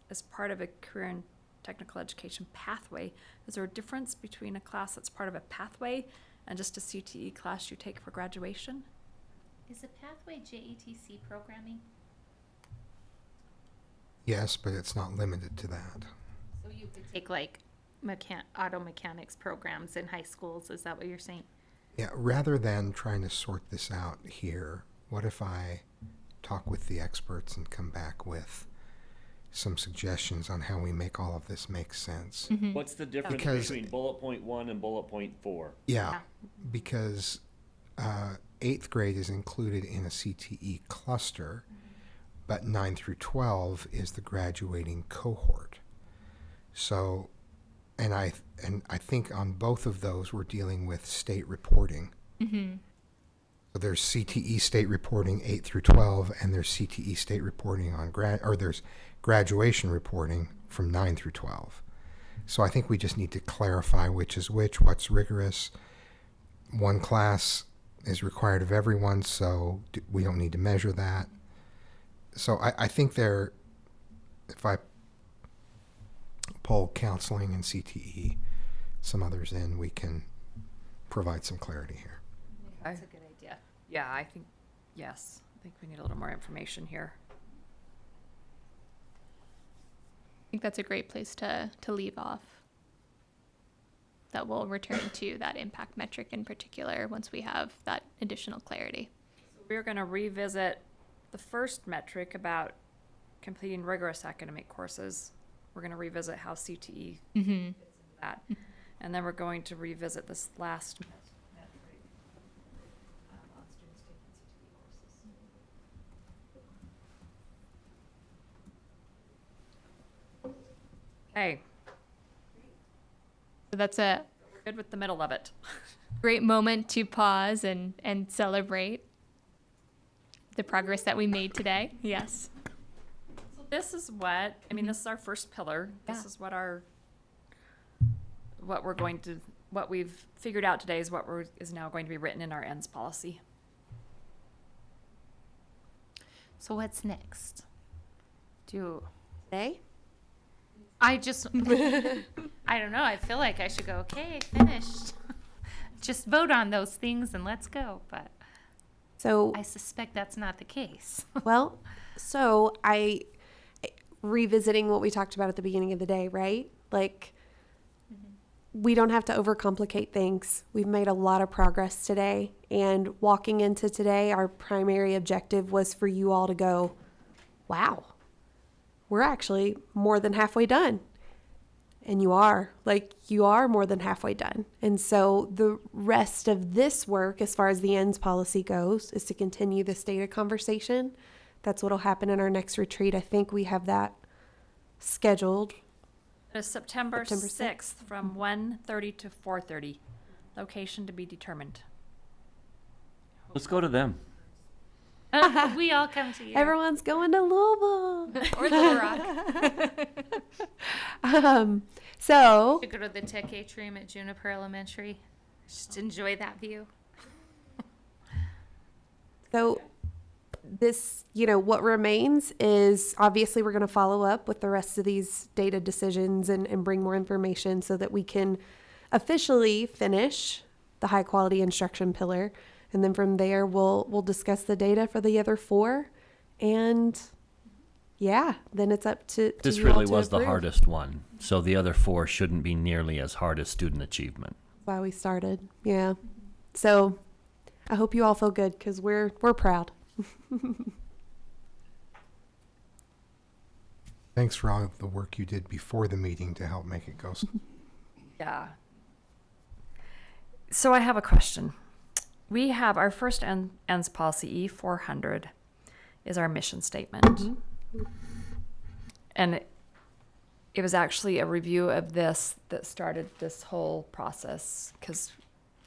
as part of a career and technical education pathway. Is there a difference between a class that's part of a pathway and just a CTE class you take for graduation? Is a pathway JETC programming? Yes, but it's not limited to that. So you could take like auto mechanics programs in high schools, is that what you're saying? Yeah, rather than trying to sort this out here, what if I talk with the experts and come back with some suggestions on how we make all of this make sense? What's the difference Because- between bullet point 1 and bullet point 4? Yeah, because 8th grade is included in a CTE cluster, but 9 through 12 is the graduating cohort. So, and I think on both of those we're dealing with state reporting. So there's CTE state reporting 8 through 12, and there's CTE state reporting on there's graduation reporting from 9 through 12. So I think we just need to clarify which is which, what's rigorous. One class is required of everyone, so we don't need to measure that. So I think if I pull counseling and CTE, some others in, we can provide some clarity here. That's a good idea. Yeah, I think we need a little more information here. I think that's a great place to leave off. That we'll return to that impact metric in particular once we have that additional clarity. We're going to revisit the first metric about completing rigorous academic courses. We're going to revisit how CTE fits into that. And then we're going to revisit this last metric on students taking CTE courses. Okay. So that's a We're good with the middle of it. great moment to pause and celebrate the progress that we made today. Yes. So this is what, this is our first pillar. This is what we've figured out today is is now going to be written in our ends policy. So what's next? Today? I just, I don't know. I feel like I should go, okay, finished. Just vote on those things and let's go. But So, I suspect that's not the case. well, revisiting what we talked about at the beginning of the day, right? Like, we don't have to overcomplicate things. We've made a lot of progress today. And walking into today, our primary objective was for you all to go, wow, we're actually more than halfway done. And you are more than halfway done. And so the rest of this work, as far as the ends policy goes, is to continue this data conversation. That's what'll happen in our next retreat. I think we have that scheduled. September September 6th from 1:30 to 4:30. Location to be determined. Let's go to them. We all come to you. Everyone's going to Louisville. Or Little Rock. So You go to the tech atrium at Juniper Elementary. Just enjoy that view. So this, what remains is obviously we're going to follow up with the rest of these data decisions and bring more information so that we can officially finish the high quality instruction pillar. And then from there, we'll discuss the data for the other 4. And yeah, then it's up to This you all really to was the approve. hardest one. So the other 4 shouldn't be nearly as hard as student achievement. Why we started. Yeah. So I hope you all feel good because we're proud. Thanks for all of the work you did before the meeting to help make it go. Yeah. So I have a question. We have our first ends policy, E400, is our mission statement. And it was actually a review of this that started this whole process because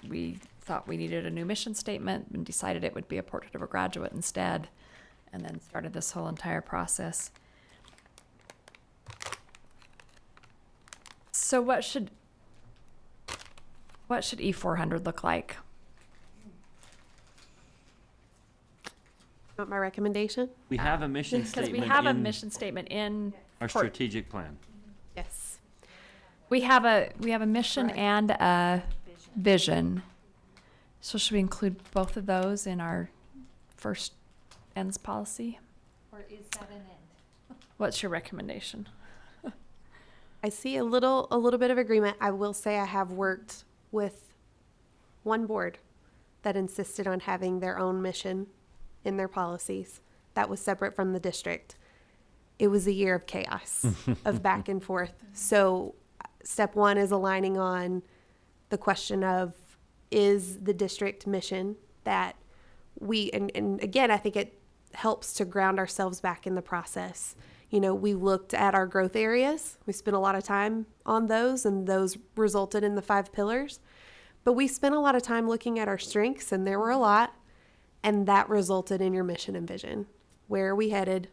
we thought we needed a new mission statement and decided it would be a portrait of a graduate instead, and then started this whole entire process. So what should E400 look like? Want my recommendation? We have a mission Because statement we have a in mission statement in our strategic plan. Yes. we have a mission and a vision. So should we include both of those in our first ends policy? Or is that an end? What's your recommendation? I see a little bit of agreement. I will say I have worked with one board that insisted on having their own mission in their policies. That was separate from the district. It was a year of chaos, of back and forth. So step 1 is aligning on the question of, is the district mission that we, and again, I think it helps to ground ourselves back in the process. We looked at our growth areas. We spent a lot of time on those, and those resulted in the 5 pillars. But we spent a lot of time looking at our strengths, and there were a lot, and that resulted in your mission and vision. Where are we headed,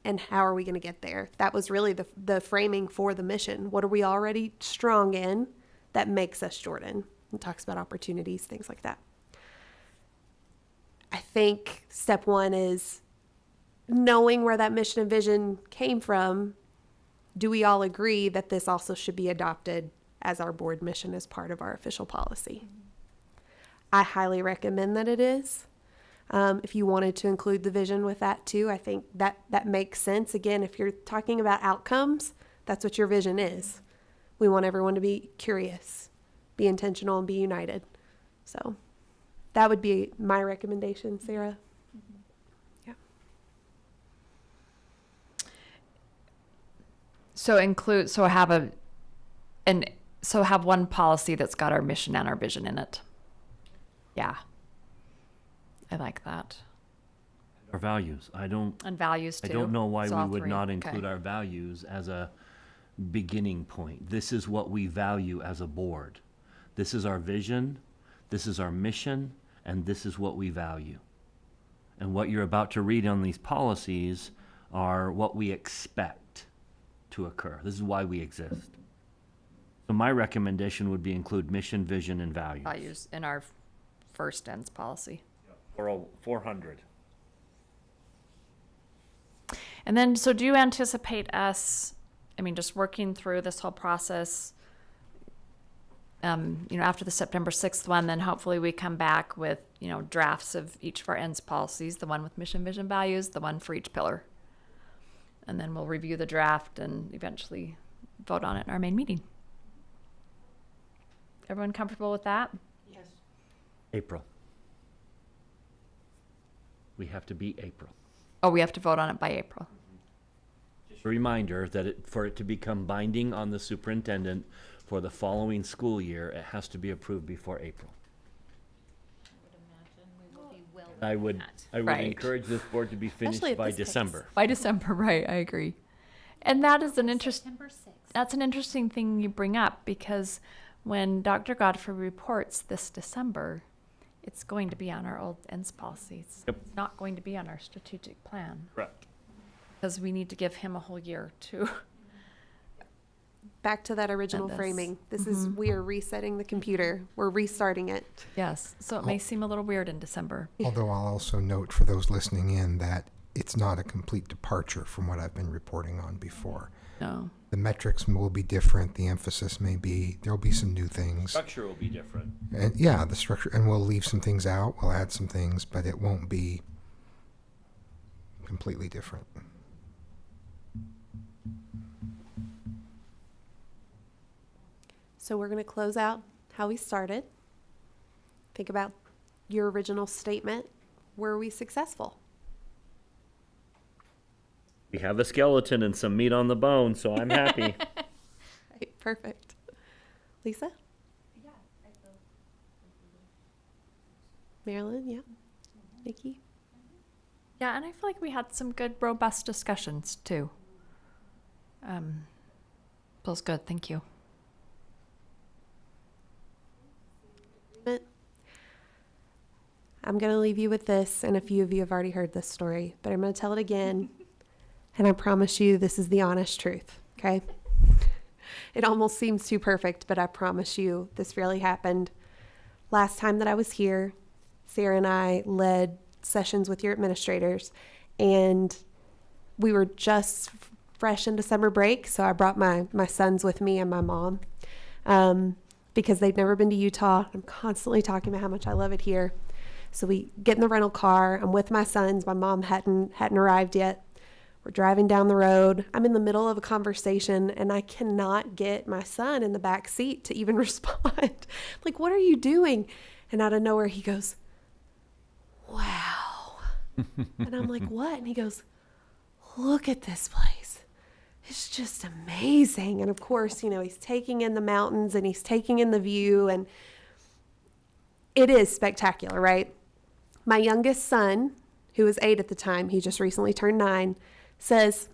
and how are we going to get there? That was really the framing for the mission. What are we already strong in that makes us Jordan? It talks about opportunities, things like that. I think step 1 is knowing where that mission and vision came from. Do we all agree that this also should be adopted as our board mission as part of our official policy? I highly recommend that it is. If you wanted to include the vision with that too, I think that makes sense. Again, if you're talking about outcomes, that's what your vision is. We want everyone to be curious, be intentional, and be united. So that would be my recommendation, Sarah. Yeah. So have one policy that's got our mission and our vision in it. Yeah. I like that. Our values. And values too. I don't know why So we all would three. not Okay. include our values as a beginning point. This is what we value as a board. This is our vision, this is our mission, and this is what we value. And what you're about to read on these policies are what we expect to occur. This is why we exist. So my recommendation would be include mission, vision, and values. Values in our first ends policy. Or 400. And then, so do you anticipate us I mean, just working through this whole process, after the September 6th one, then hopefully we come back with, drafts of each of our ends policies, the one with mission, vision, values, the one for each pillar. And then we'll review the draft and eventually vote on it in our main meeting. Everyone comfortable with that? Yes. April. We have to beat April. Oh, we have to vote on it by April. Just a reminder that for it to become binding on the superintendent for the following school year, it has to be approved before April. I would Right. encourage this board to be Especially finished at by this pace. December. By December, right, I agree. And that is September 6th. that's an interesting thing you bring up, because when Dr. Godfrey reports this December, it's going to be on our old ends policies. Yep. It's not going to be on our strategic plan, Correct. because we need to give him a whole year to. Back to that original this. framing. This is, we are resetting the computer. We're restarting it. Yes, so it may seem a little weird in December. Although I'll also note for those listening in that it's not a complete departure from what I've been reporting on before. No. The metrics will be different. The emphasis may be, there'll be some new things. Structure will be different. And yeah, the structure, and we'll leave some things out, we'll add some things, but it won't be completely different. So we're going to close out how we started. Think about your original statement. Were we successful? We have a skeleton and some meat on the bone, so I'm happy. Right, perfect. Lisa? Yeah, I feel. Marilyn, yeah. Nikki? Yeah, and I feel like we had some good, robust discussions too. Feels good, thank you. I'm going to leave you with this, and a few of you have already heard this story, but I'm going to tell it again, and I promise you this is the honest truth, okay? It almost seems too perfect, but I promise you this really happened. Last time that I was here, Sarah and I led sessions with your administrators, and we were just fresh into summer break, so I brought my sons with me and my mom because they'd never been to Utah. I'm constantly talking about how much I love it here. So we get in the rental car. I'm with my sons. My mom hadn't arrived yet. We're driving down the road. I'm in the middle of a conversation, and I cannot get my son in the back seat to even respond. Like, what are you doing? And out of nowhere, he goes, wow. And I'm like, what? And he goes, look at this place. It's just amazing. And of course, he's taking in the mountains and he's taking in the view, and it is spectacular, right? My youngest son, who was 8 at the time, he just recently turned 9, says,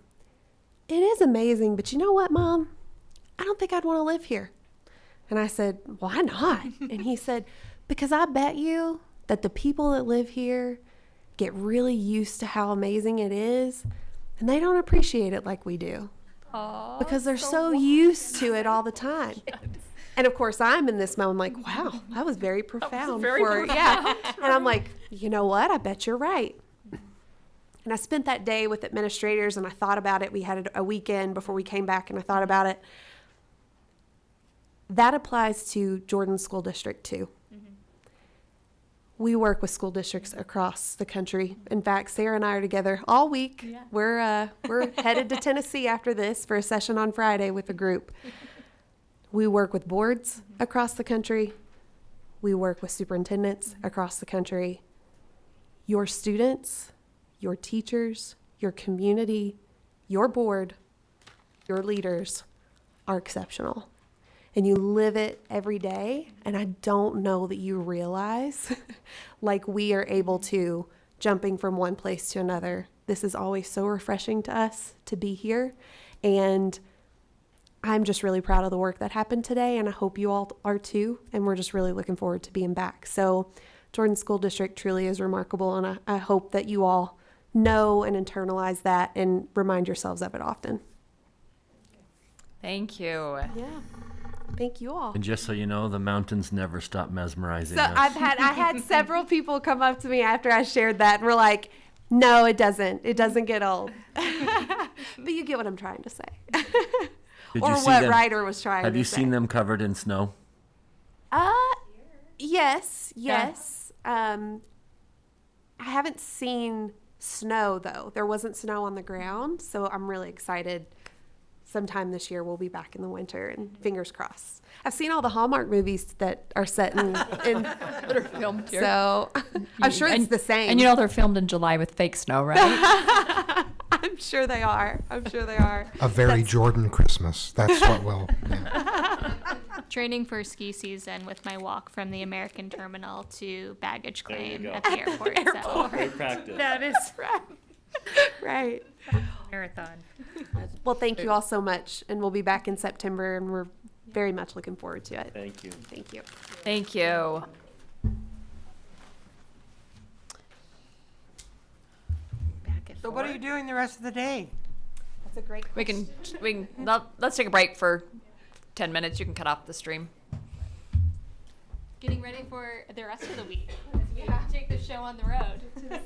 it is amazing, but you know what, Mom? I don't think I'd want to live here. And I said, why not? And he said, because I bet you that the people that live here get really used to how amazing it is, and they don't appreciate it like we do. Aww, because they're so used to it all the time. And of course, I'm in this moment like, wow, that was very profound. Yeah. And I'm like, you know what? I bet you're right. And I spent that day with administrators and I thought about it. We had a weekend before we came back and I thought about it. That applies to Jordan School District too. We work with school districts across the country. In fact, Sarah and I are together all week. Yeah. We're headed to Tennessee after this for a session on Friday with a group. We work with boards across the country. We work with superintendents across the country. Your students, your teachers, your community, your board, your leaders are exceptional. And you live it every day. And I don't know that you realize like we are able to, jumping from one place to another. This is always so refreshing to us to be here. And I'm just really proud of the work that happened today. And I hope you all are too. And we're just really looking forward to being back. So Jordan School District truly is remarkable. And I hope that you all know and internalize that and remind yourselves of it often. Thank you. Yeah. Thank you all. And just so you know, the mountains never stop mesmerizing So us. I had several people come up to me after I shared that and were like, No, it doesn't. It doesn't get old. But you get what I'm trying to say. Did Or you see what them- Ryder was trying Have to you say. seen them covered in snow? Yes, yes. I haven't seen snow though. There wasn't snow on the ground, so I'm really excited. Sometime this year we'll be back in the winter, and fingers crossed. I've seen all the Hallmark movies that are set in That are filmed here. so I'm sure it's And- the same. And you know they're filmed in July with fake snow, right? I'm sure they are. I'm sure they are. A very Jordan Christmas. That's what will. Yeah. Training for ski season with my walk from the American terminal to baggage There you claim go. at the airport. So Great practice. That is Right. marathon. Well, thank you all so much, and we'll be back in September, and we're very much looking forward to it. Thank you. Thank you. Thank you. So what are you doing the rest of the day? That's a great We can let's take a break for 10 minutes. You can cut off the stream. getting ready for the rest of the week as we have to take the show on the road.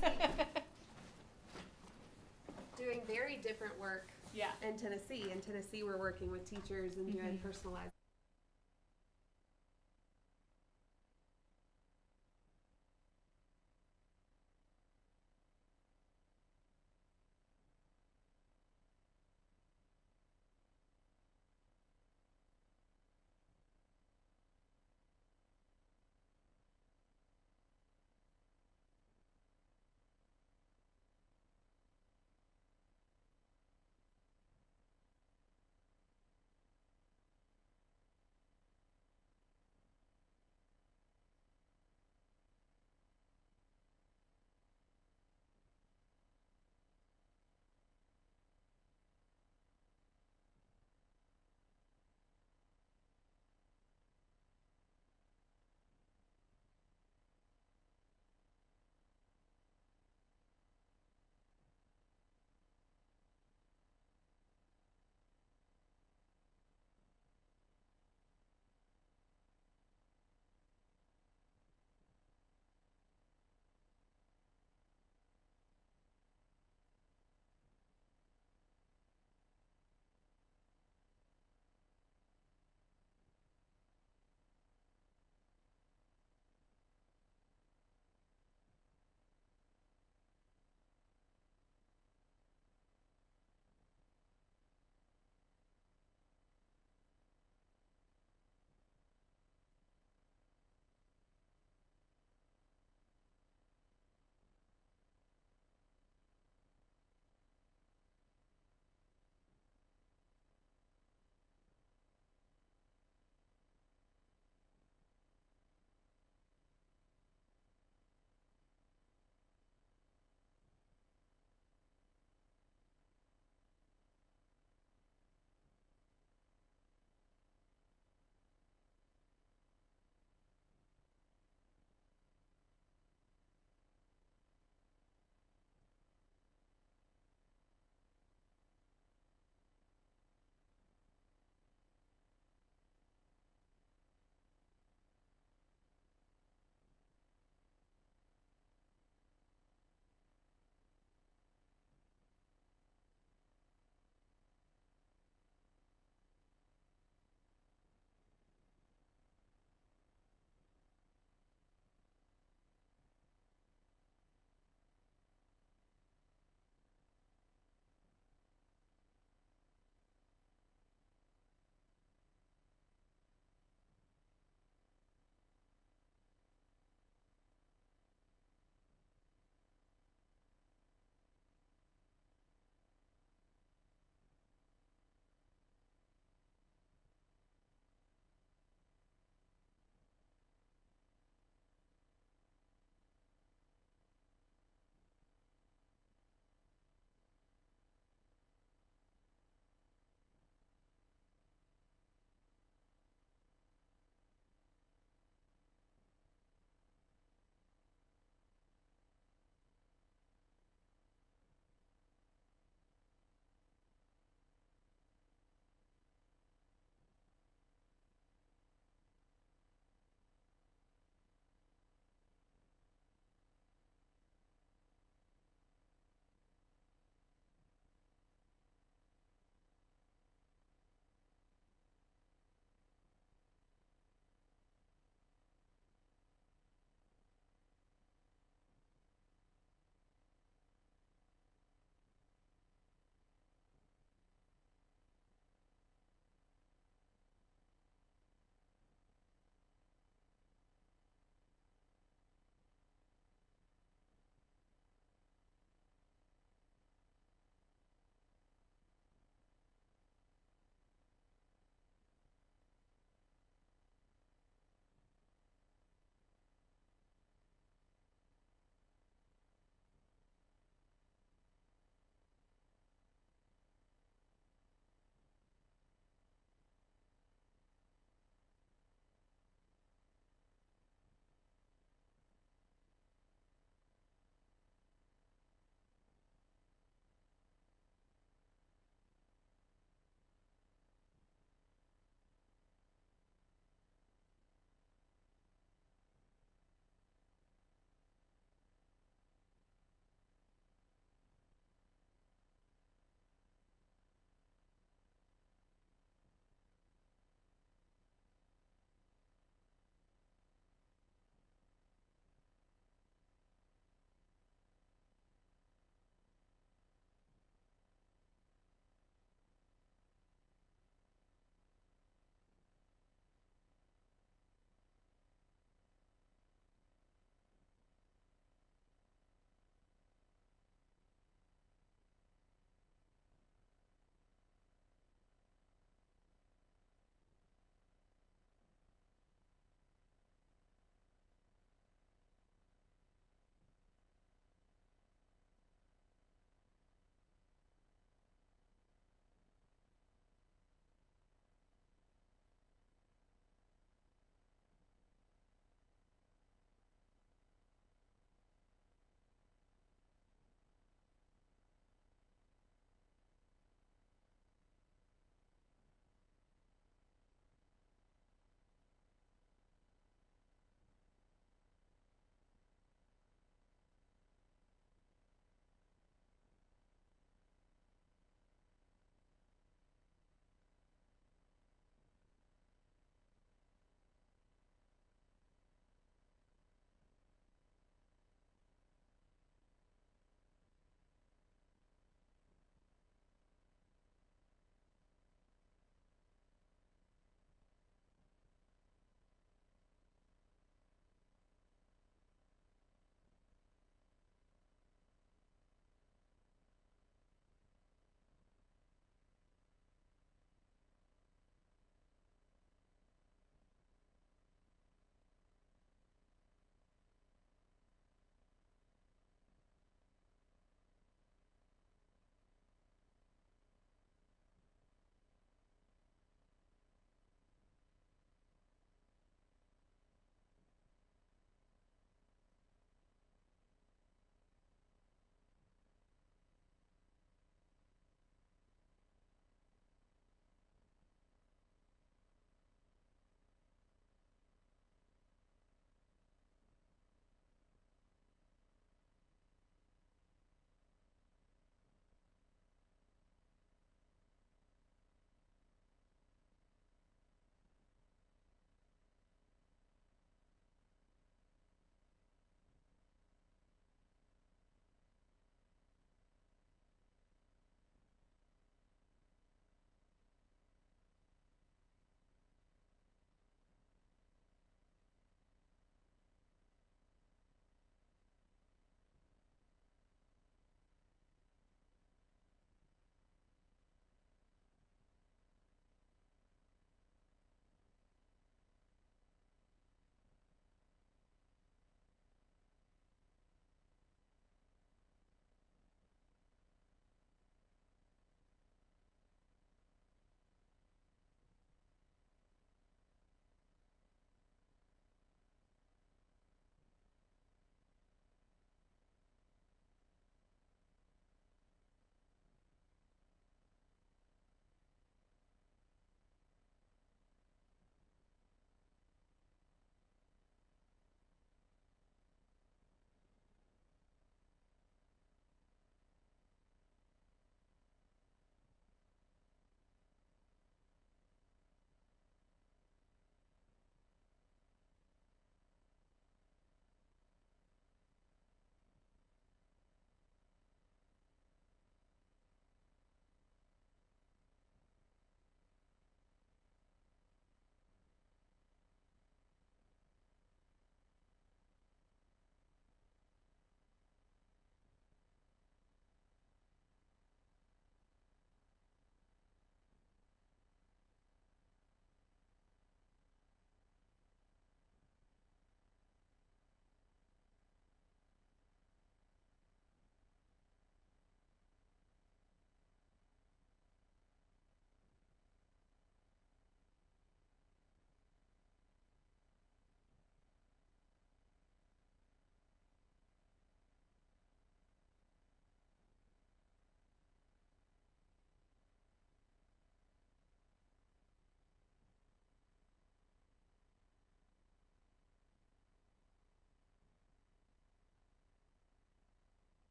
Doing very different work Yeah. in Tennessee. In Tennessee, we're working with teachers and doing personalized.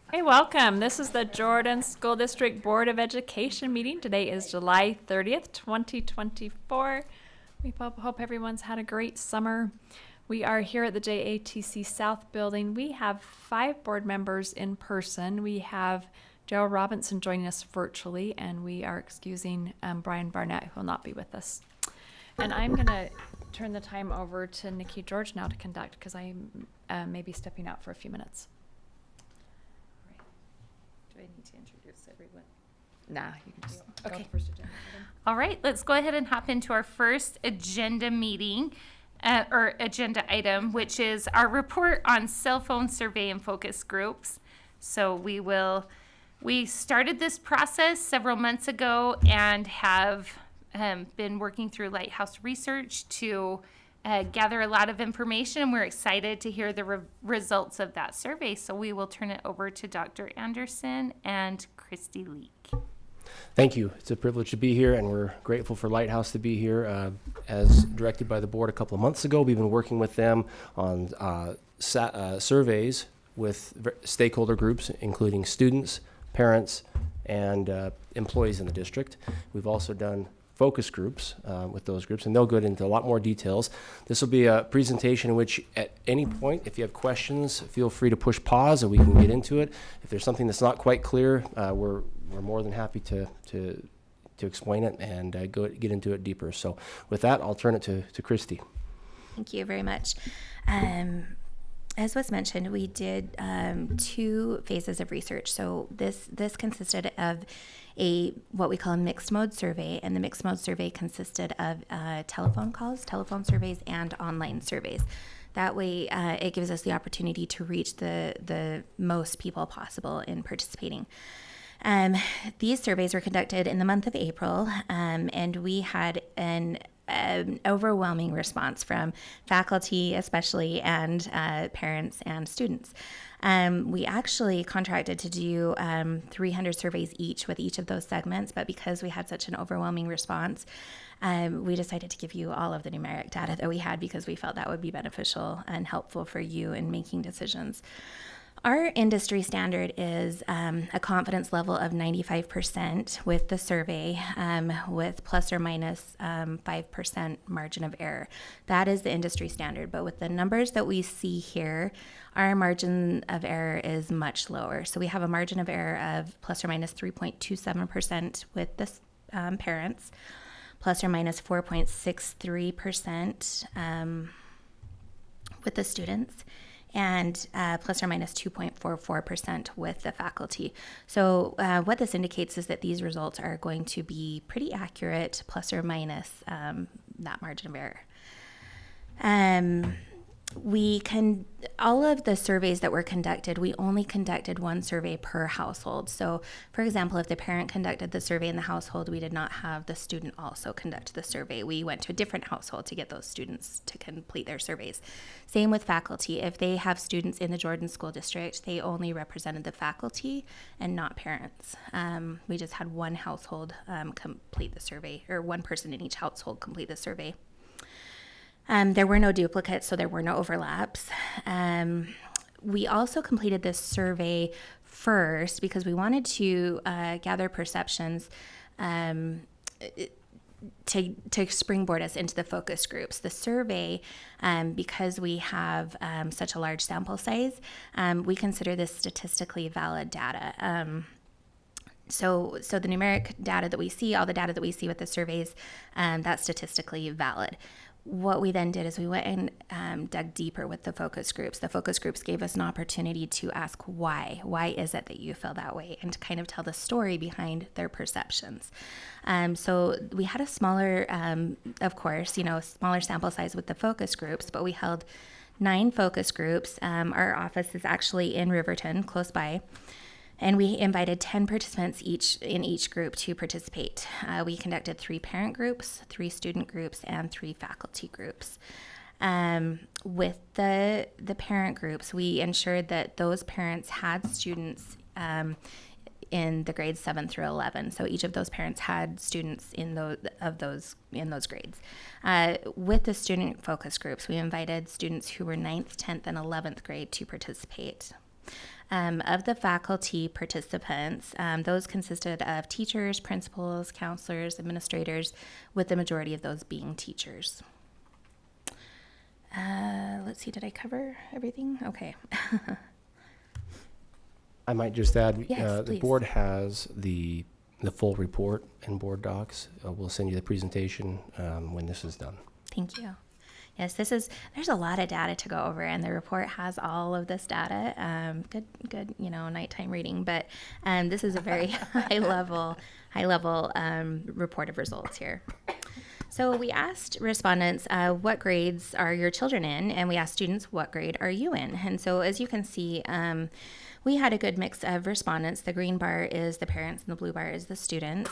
Hey, welcome. This is the Jordan School District Board of Education meeting. Today is July 30th, 2024. We hope everyone's had a great summer. We are here at the JATC South Building. We have 5 board members in person. We have Joe Robinson joining us virtually, and we are excusing Brian Barnett, who will not be with us. And I'm going to turn the time over to Nikki George now to conduct, because I may be stepping out for a few minutes. Do I need to introduce everyone? Nah, you can just go Okay. to the first agenda item. All right, let's go ahead and hop into our first agenda meeting, or agenda item, which is our report on cell phone survey and focus groups. So we started this process several months ago and have been working through Lighthouse Research to gather a lot of information, and we're excited to hear the results of that survey. So we will turn it over to Dr. Anderson and Christy Leak. Thank you. It's a privilege to be here, and we're grateful for Lighthouse to be here. As directed by the board a couple of months ago, we've been working with them on surveys with stakeholder groups, including students, parents, and employees in the district. We've also done focus groups with those groups, and they'll go into a lot more details. This will be a presentation in which at any point, if you have questions, feel free to push pause and we can get into it. If there's something that's not quite clear, we're more than happy to explain it and get into it deeper. So with that, I'll turn it to Christy. Thank you very much. As was mentioned, we did 2 phases of research. So this consisted of what we call a mixed mode survey, and the mixed mode survey consisted of telephone calls, telephone surveys, and online surveys. That way, it gives us the opportunity to reach the most people possible in participating. These surveys were conducted in the month of April, and we had an overwhelming response from faculty especially, and parents and students. We actually contracted to do 300 surveys each with each of those segments, but because we had such an overwhelming response, we decided to give you all of the numeric data that we had because we felt that would be beneficial and helpful for you in making decisions. Our industry standard is a confidence level of 95% with the survey, with plus or minus 5% margin of error. That is the industry standard. But with the numbers that we see here, our margin of error is much lower. So we have a margin of error of plus or minus 3.27% with the parents, plus or minus 4.63% with the students, and plus or minus 2.44% with the faculty. So what this indicates is that these results are going to be pretty accurate, plus or minus that margin of error. All of the surveys that were conducted, we only conducted 1 survey per household. So for example, if the parent conducted the survey in the household, we did not have the student also conduct the survey. We went to a different household to get those students to complete their surveys. Same with faculty. If they have students in the Jordan School District, they only represented the faculty and not parents. We just had 1 household complete the survey, or 1 person in each household complete the survey. There were no duplicates, so there were no overlaps. We also completed this survey first because we wanted to gather perceptions to springboard us into the focus groups. The survey, because we have such a large sample size, we consider this statistically valid data. So the numeric data that we see, all the data that we see with the surveys, that's statistically valid. What we then did is we went and dug deeper with the focus groups. The focus groups gave us an opportunity to ask why. Why is it that you feel that way? And to kind of tell the story behind their perceptions. So we had a smaller, of course, smaller sample size with the focus groups, but we held 9 focus groups. Our office is actually in Riverton, close by. And we invited 10 participants in each group to participate. We conducted 3 parent groups, 3 student groups, and 3 faculty groups. With the parent groups, we ensured that those parents had students in the grades 7 through 11. So each of those parents had students in those grades. With the student focus groups, we invited students who were 9th, 10th, and 11th grade to participate. Of the faculty participants, those consisted of teachers, principals, counselors, administrators, with the majority of those being teachers. Let's see, did I cover everything? Okay. I might just add, Yes, the please. board has the full report in board docs. We'll send you the presentation when this is done. Thank you. Yes, there's a lot of data to go over, and the report has all of this data. Good, nighttime reading, but this is a very high level report of results here. So we asked respondents, what grades are your children in? And we asked students, what grade are you in? And so as you can see, we had a good mix of respondents. The green bar is the parents and the blue bar is the students.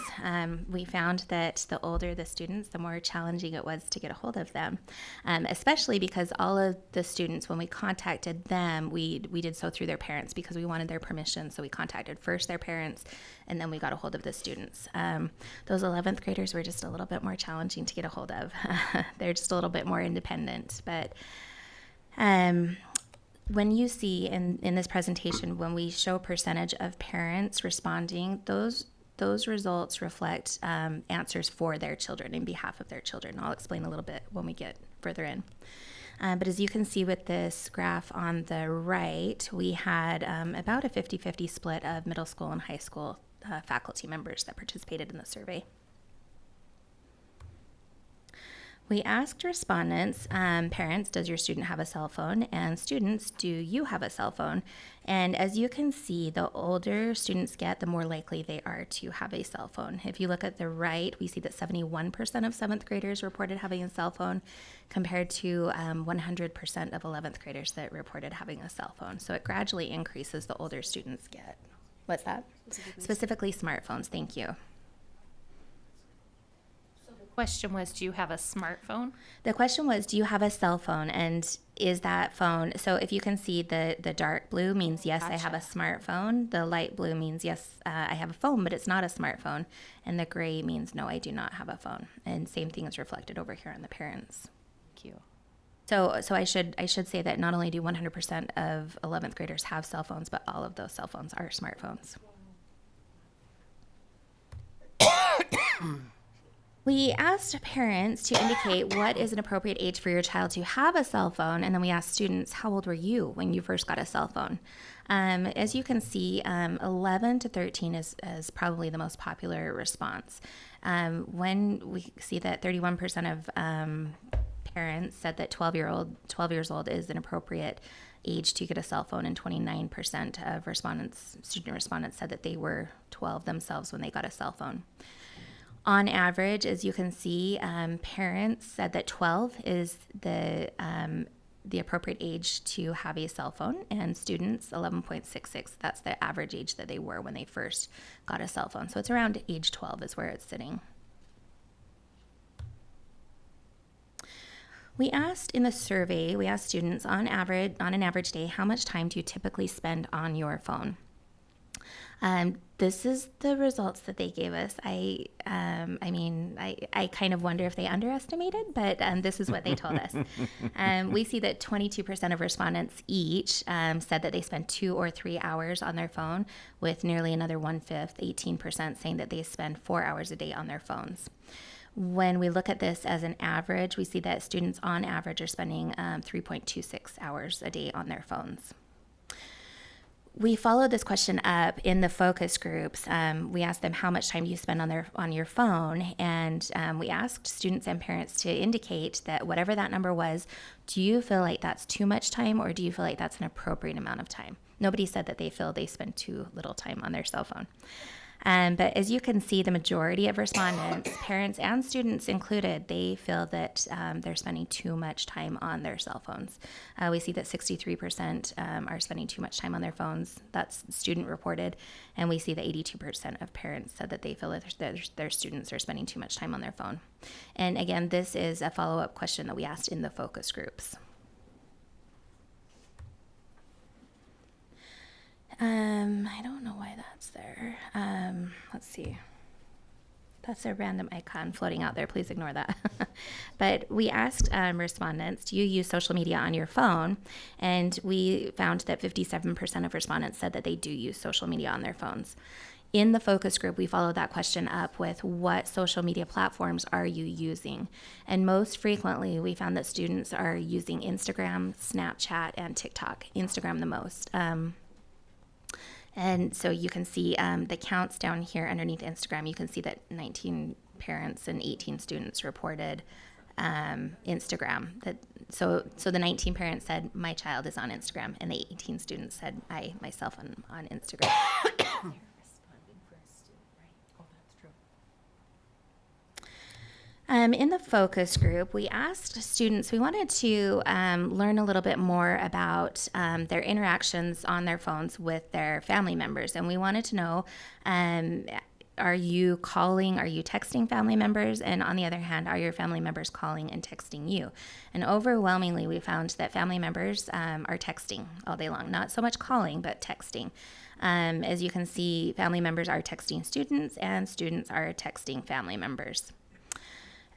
We found that the older the students, the more challenging it was to get a hold of them, especially because all of the students, when we contacted them, we did so through their parents because we wanted their permission. So we contacted first their parents, and then we got a hold of the students. Those 11th graders were just a little bit more challenging to get a hold of. They're just a little bit more independent, but when you see in this presentation, when we show percentage of parents responding, those results reflect answers for their children, in behalf of their children. I'll explain a little bit when we get further in. But as you can see with this graph on the right, we had about a 50-50 split of middle school and high school faculty members that participated in the survey. We asked respondents, parents, does your student have a cell phone? And students, do you have a cell phone? And as you can see, the older students get, the more likely they are to have a cell phone. If you look at the right, we see that 71% of 7th graders reported having a cell phone, compared to 100% of 11th graders that reported having a cell phone. So it gradually increases the older students get. What's that? Specifically smartphones, thank you. Question was, do you have a smartphone? The question was, do you have a cell phone? And is that phone, so if you can see the dark blue means yes, I have a smartphone. The light blue means yes, I have a phone, but it's not a smartphone. And the gray means no, I do not have a phone. And same thing is reflected over here on the parents. Thank you. So I should say that not only do 100% of 11th graders have cell phones, but all of those cell phones are smartphones. We asked parents to indicate what is an appropriate age for your child to have a cell phone, and then we asked students, how old were you when you first got a cell phone? As you can see, 11 to 13 is probably the most popular response. When we see that 31% of parents said that 12 years old is an appropriate age to get a cell phone, and 29% of student respondents said that they were 12 themselves when they got a cell phone. On average, as you can see, parents said that 12 is the appropriate age to have a cell phone, and students 11.66. That's the average age that they were when they first got a cell phone. So it's around age 12 is where it's sitting. We asked in the survey, we asked students on an average day, how much time do you typically spend on your phone? This is the results that they gave us. I kind of wonder if they underestimated, but this is what they told us. We see that 22% of respondents each said that they spend 2 or 3 hours on their phone, with nearly another 1/5, 18%, saying that they spend 4 hours a day on their phones. When we look at this as an average, we see that students on average are spending 3.26 hours a day on their phones. We followed this question up in the focus groups. We asked them, how much time do you spend on your phone? And we asked students and parents to indicate that whatever that number was, do you feel like that's too much time, or do you feel like that's an appropriate amount of time? Nobody said that they feel they spend too little time on their cell phone. But as you can see, the majority of respondents, parents and students included, they feel that they're spending too much time on their cell phones. We see that 63% are spending too much time on their phones. That's student reported. And we see that 82% of parents said that they feel that their students are spending too much time on their phone. And again, this is a follow-up question that we asked in the focus groups. I don't know why that's there. Let's see. That's a random icon floating out there. Please ignore that. But we asked respondents, do you use social media on your phone? And we found that 57% of respondents said that they do use social media on their phones. In the focus group, we followed that question up with what social media platforms are you using? And most frequently, we found that students are using Instagram, Snapchat, and TikTok. Instagram the most. And so you can see the counts down here underneath Instagram. You can see that 19 parents and 18 students reported Instagram. So the 19 parents said, my child is on Instagram, and the 18 students said, I myself am on Instagram. In the focus group, we asked students, we wanted to learn a little bit more about their interactions on their phones with their family members. And we wanted to know, are you calling, are you texting family members? And on the other hand, are your family members calling and texting you? And overwhelmingly, we found that family members are texting all day long. Not so much calling, but texting. As you can see, family members are texting students, and students are texting family members.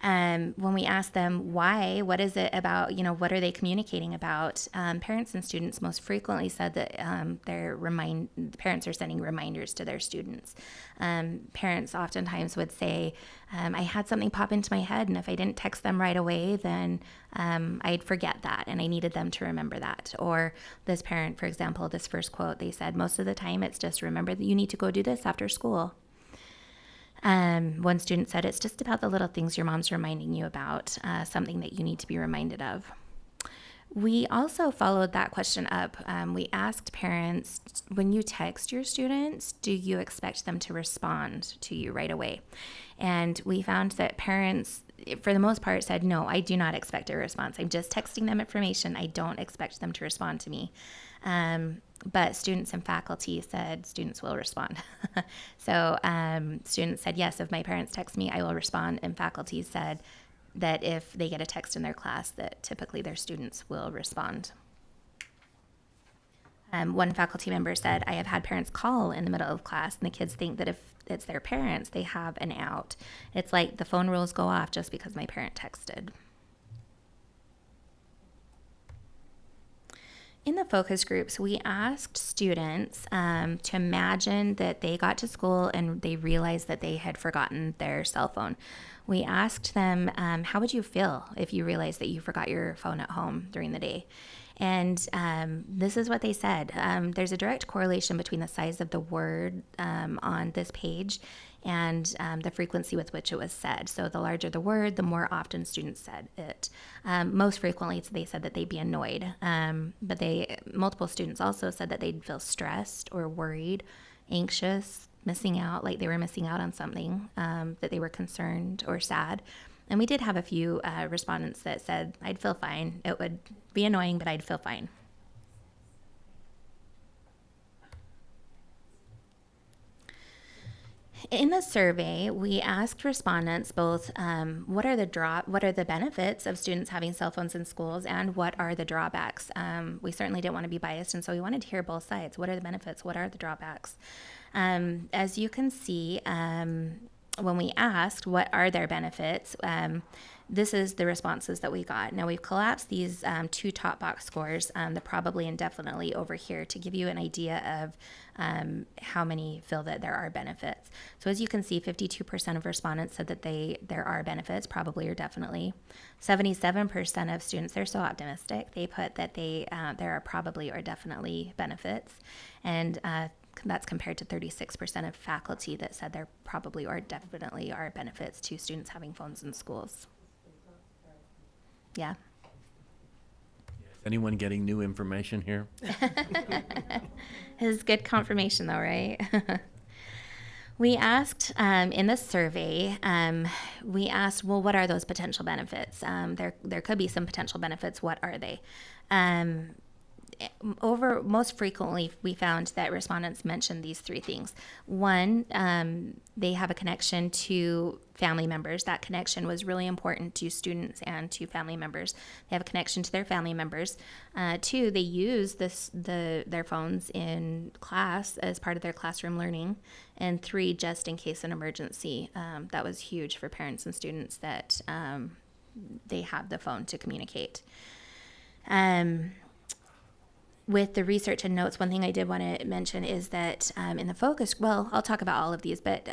When we asked them why, what is it about, what are they communicating about? Parents and students most frequently said that parents are sending reminders to their students. Parents oftentimes would say, I had something pop into my head, and if I didn't text them right away, then I'd forget that, and I needed them to remember that. Or this parent, for example, this first quote, they said, most of the time it's just remember that you need to go do this after school. One student said, it's just about the little things your mom's reminding you about, something that you need to be reminded of. We also followed that question up. We asked parents, when you text your students, do you expect them to respond to you right away? And we found that parents, for the most part, said, no, I do not expect a response. I'm just texting them information. I don't expect them to respond to me. But students and faculty said students will respond. So students said, yes, if my parents text me, I will respond. And faculty said that if they get a text in their class, that typically their students will respond. One faculty member said, I have had parents call in the middle of class, and the kids think that if it's their parents, they have an out. It's like the phone rules go off just because my parent texted. In the focus groups, we asked students to imagine that they got to school and they realized that they had forgotten their cell phone. We asked them, how would you feel if you realized that you forgot your phone at home during the day? And this is what they said. There's a direct correlation between the size of the word on this page and the frequency with which it was said. So the larger the word, the more often students said it. Most frequently, they said that they'd be annoyed. But multiple students also said that they'd feel stressed or worried, anxious, missing out, like they were missing out on something, that they were concerned or sad. And we did have a few respondents that said, I'd feel fine. It would be annoying, but I'd feel fine. In the survey, we asked respondents both what are the benefits of students having cell phones in schools, and what are the drawbacks. We certainly didn't want to be biased, and so we wanted to hear both sides. What are the benefits? What are the drawbacks? As you can see, when we asked what are their benefits, this is the responses that we got. Now we've collapsed these two top box scores, the probably and definitely over here, to give you an idea of how many feel that there are benefits. So as you can see, 52% of respondents said that there are benefits, probably or definitely. 77% of students, they're so optimistic, they put that there are probably or definitely benefits. And that's compared to 36% of faculty that said there probably or definitely are benefits to students having phones in schools. Yeah. Is anyone getting new information here? This is good confirmation though, right? We asked in the survey, we asked, well, what are those potential benefits? There could be some potential benefits. What are they? most frequently, we found that respondents mentioned these three things. One, they have a connection to family members. That connection was really important to students and to family members. They have a connection to their family members. Two, they use their phones in class as part of their classroom learning. And three, just in case of an emergency. That was huge for parents and students that they have the phone to communicate. With the research and notes, one thing I did want to mention is that in the focus, well, I'll talk about all of these, but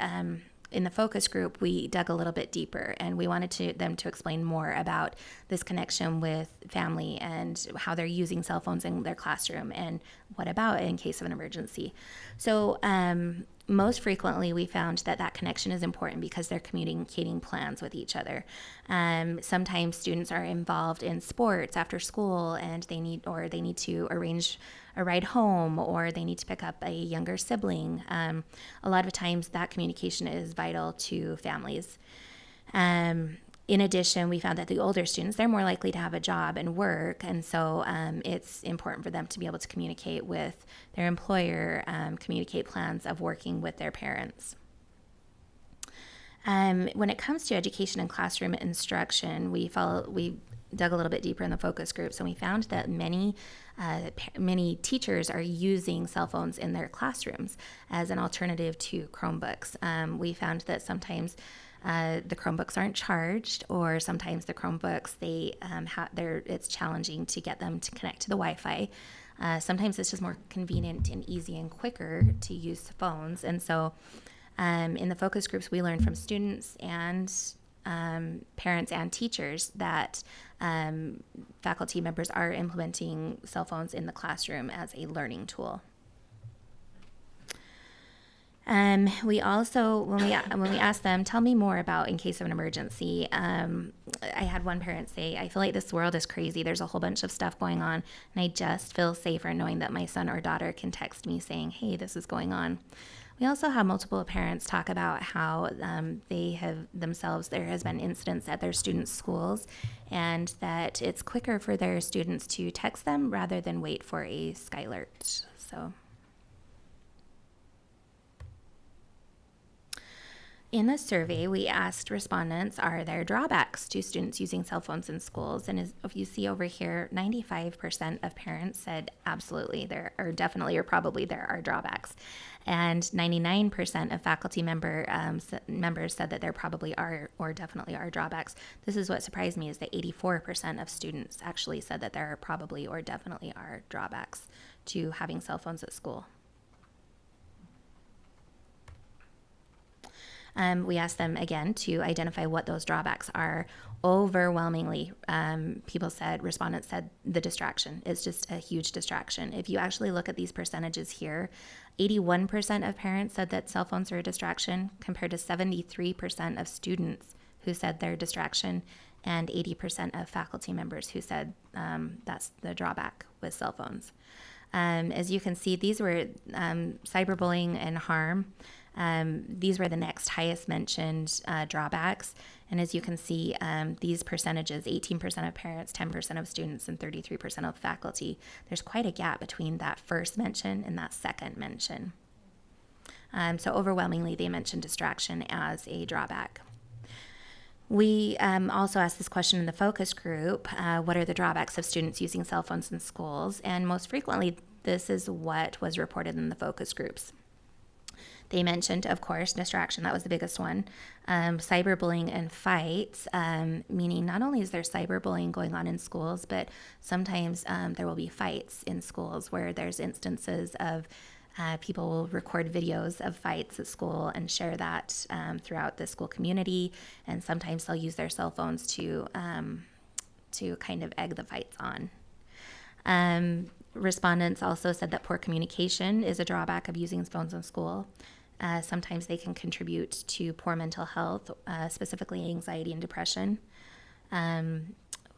in the focus group, we dug a little bit deeper, and we wanted them to explain more about this connection with family and how they're using cell phones in their classroom, and what about in case of an emergency. So most frequently, we found that connection is important because they're communicating plans with each other. Sometimes students are involved in sports after school, and they need to arrange a ride home, or they need to pick up a younger sibling. A lot of times, that communication is vital to families. In addition, we found that the older students, they're more likely to have a job and work, and so it's important for them to be able to communicate with their employer, communicate plans of working with their parents. When it comes to education and classroom instruction, we dug a little bit deeper in the focus groups, and we found that many teachers are using cell phones in their classrooms as an alternative to Chromebooks. We found that sometimes the Chromebooks aren't charged, or sometimes the Chromebooks, it's challenging to get them to connect to the Wi-Fi. Sometimes it's just more convenient and easy and quicker to use phones. And so in the focus groups, we learned from students and parents and teachers that faculty members are implementing cell phones in the classroom as a learning tool. We also, when we asked them, tell me more about in case of an emergency, I had one parent say, I feel like this world is crazy. There's a whole bunch of stuff going on, and I just feel safer knowing that my son or daughter can text me saying, hey, this is going on. We also have multiple parents talk about how they have themselves, there has been incidents at their students' schools, and that it's quicker for their students to text them rather than wait for a Skylert. So in the survey, we asked respondents, are there drawbacks to students using cell phones in schools? And if you see over here, 95% of parents said absolutely, there are definitely or probably there are drawbacks. And 99% of faculty members said that there probably are or definitely are drawbacks. This is what surprised me, is that 84% of students actually said that there are probably or definitely are drawbacks to having cell phones at school. We asked them again to identify what those drawbacks are. Overwhelmingly, respondents said the distraction is just a huge distraction. If you actually look at these percentages here, 81% of parents said that cell phones are a distraction, compared to 73% of students who said they're a distraction, and 80% of faculty members who said that's the drawback with cell phones. As you can see, these were cyberbullying and harm. These were the next highest mentioned drawbacks. And as you can see, these percentages, 18% of parents, 10% of students, and 33% of faculty, there's quite a gap between that first mention and that second mention. So overwhelmingly, they mentioned distraction as a drawback. We also asked this question in the focus group, what are the drawbacks of students using cell phones in schools? And most frequently, this is what was reported in the focus groups. They mentioned, of course, distraction. That was the biggest one. Cyberbullying and fights, meaning not only is there cyberbullying going on in schools, but sometimes there will be fights in schools where there's instances of people will record videos of fights at school and share that throughout the school community. And sometimes they'll use their cell phones to kind of egg the fights on. Respondents also said that poor communication is a drawback of using phones in school. Sometimes they can contribute to poor mental health, specifically anxiety and depression.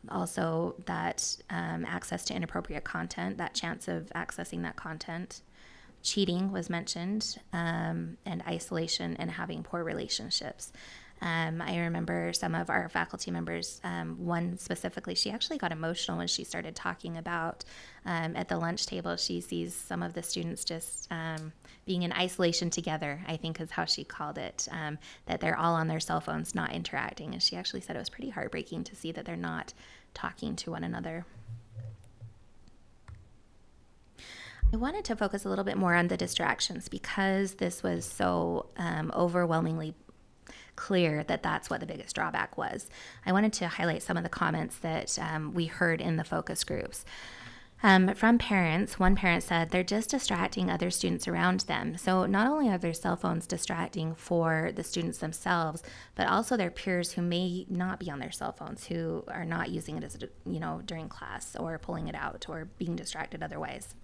Also, that access to inappropriate content, that chance of accessing that content. Cheating was mentioned, and isolation and having poor relationships. I remember some of our faculty members, one specifically, she actually got emotional when she started talking about at the lunch table, she sees some of the students just being in isolation together, I think is how she called it, that they're all on their cell phones, not interacting. And she actually said it was pretty heartbreaking to see that they're not talking to one another. I wanted to focus a little bit more on the distractions because this was so overwhelmingly clear that that's what the biggest drawback was. I wanted to highlight some of the comments that we heard in the focus groups. From parents, one parent said they're just distracting other students around them. So not only are their cell phones distracting for the students themselves, but also their peers who may not be on their cell phones, who are not using it as, during class or pulling it out or being distracted otherwise.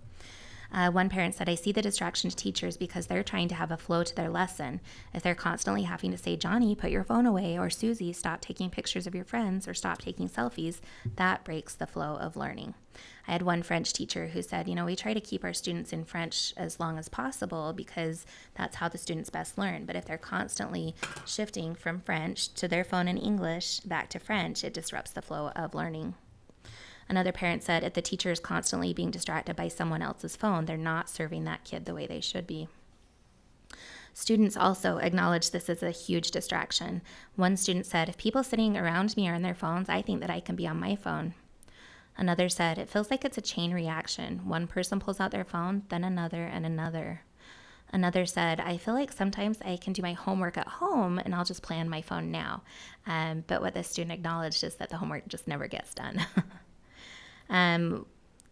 One parent said, I see the distraction to teachers because they're trying to have a flow to their lesson. If they're constantly having to say, Johnny, put your phone away, or Susie, stop taking pictures of your friends, or stop taking selfies, that breaks the flow of learning. I had one French teacher who said, we try to keep our students in French as long as possible because that's how the students best learn. But if they're constantly shifting from French to their phone in English back to French, it disrupts the flow of learning. Another parent said if the teacher is constantly being distracted by someone else's phone, they're not serving that kid the way they should be. Students also acknowledged this as a huge distraction. One student said, if people sitting around me are on their phones, I think that I can be on my phone. Another said, it feels like it's a chain reaction. One person pulls out their phone, then another and another. Another said, I feel like sometimes I can do my homework at home and I'll just play on my phone now. But what the student acknowledged is that the homework just never gets done.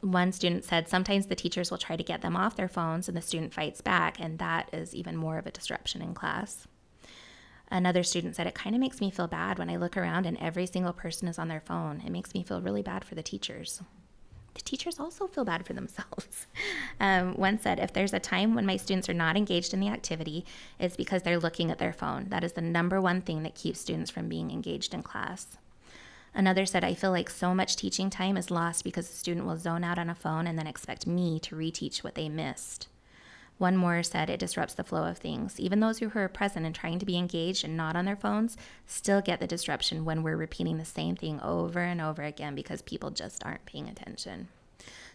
One student said sometimes the teachers will try to get them off their phones and the student fights back, and that is even more of a disruption in class. Another student said, it kind of makes me feel bad when I look around and every single person is on their phone. It makes me feel really bad for the teachers. The teachers also feel bad for themselves. One said, if there's a time when my students are not engaged in the activity, it's because they're looking at their phone. That is the number one thing that keeps students from being engaged in class. Another said, I feel like so much teaching time is lost because the student will zone out on a phone and then expect me to reteach what they missed. One more said it disrupts the flow of things. Even those who are present and trying to be engaged and not on their phones still get the disruption when we're repeating the same thing over and over again because people just aren't paying attention.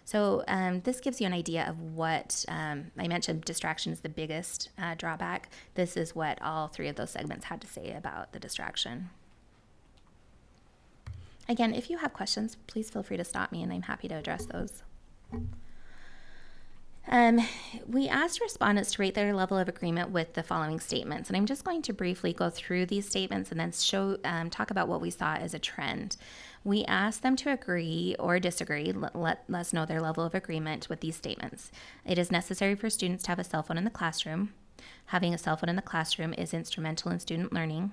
So this gives you an idea of what I mentioned. Distraction is the biggest drawback. This is what all three of those segments had to say about the distraction. Again, if you have questions, please feel free to stop me and I'm happy to address those. We asked respondents to rate their level of agreement with the following statements, and I'm just going to briefly go through these statements and then talk about what we saw as a trend. We asked them to agree or disagree, let us know their level of agreement with these statements. It is necessary for students to have a cell phone in the classroom. Having a cell phone in the classroom is instrumental in student learning.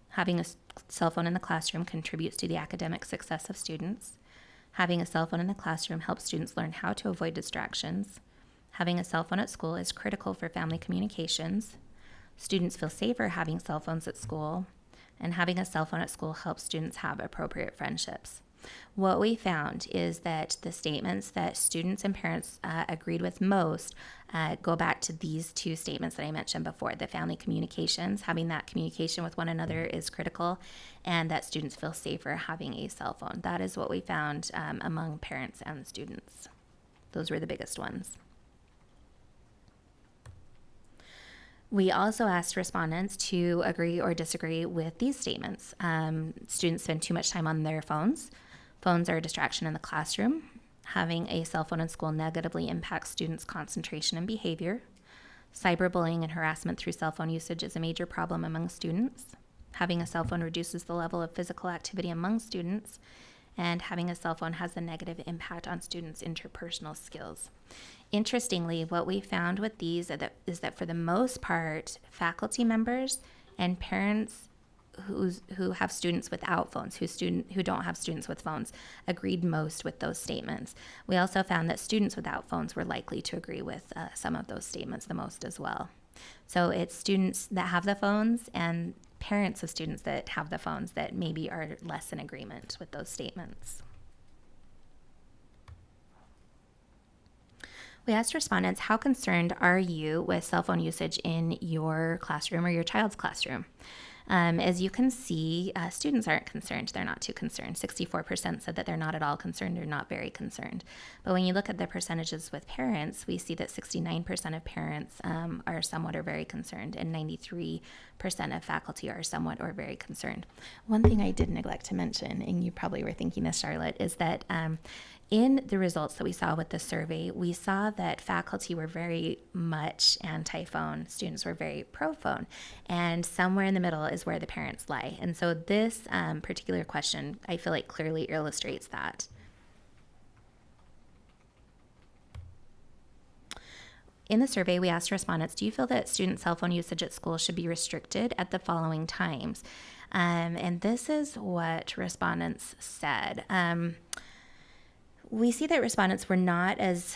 Having a cell phone in the classroom contributes to the academic success of students. Having a cell phone in the classroom helps students learn how to avoid distractions. Having a cell phone at school is critical for family communications. Students feel safer having cell phones at school. And having a cell phone at school helps students have appropriate friendships. What we found is that the statements that students and parents agreed with most go back to these two statements that I mentioned before. The family communications, having that communication with one another is critical, and that students feel safer having a cell phone. That is what we found among parents and students. Those were the biggest ones. We also asked respondents to agree or disagree with these statements. Students spend too much time on their phones. Phones are a distraction in the classroom. Having a cell phone in school negatively impacts students' concentration and behavior. Cyberbullying and harassment through cell phone usage is a major problem among students. Having a cell phone reduces the level of physical activity among students. And having a cell phone has a negative impact on students' interpersonal skills. Interestingly, what we found with these is that for the most part, faculty members and parents who have students without phones, who don't have students with phones, agreed most with those statements. We also found that students without phones were likely to agree with some of those statements the most as well. So it's students that have the phones and parents of students that have the phones that maybe are less in agreement with those statements. We asked respondents, how concerned are you with cell phone usage in your classroom or your child's classroom? As you can see, students aren't concerned. They're not too concerned. 64% said that they're not at all concerned or not very concerned. But when you look at the percentages with parents, we see that 69% of parents are somewhat or very concerned, and 93% of faculty are somewhat or very concerned. One thing I did neglect to mention, and you probably were thinking this, Charlotte, is that in the results that we saw with the survey, we saw that faculty were very much anti-phone, students were very pro-phone, and somewhere in the middle is where the parents lie. And so this particular question, I feel like, clearly illustrates that. In the survey, we asked respondents, do you feel that student cell phone usage at school should be restricted at the following times? And this is what respondents said. We see that respondents were not as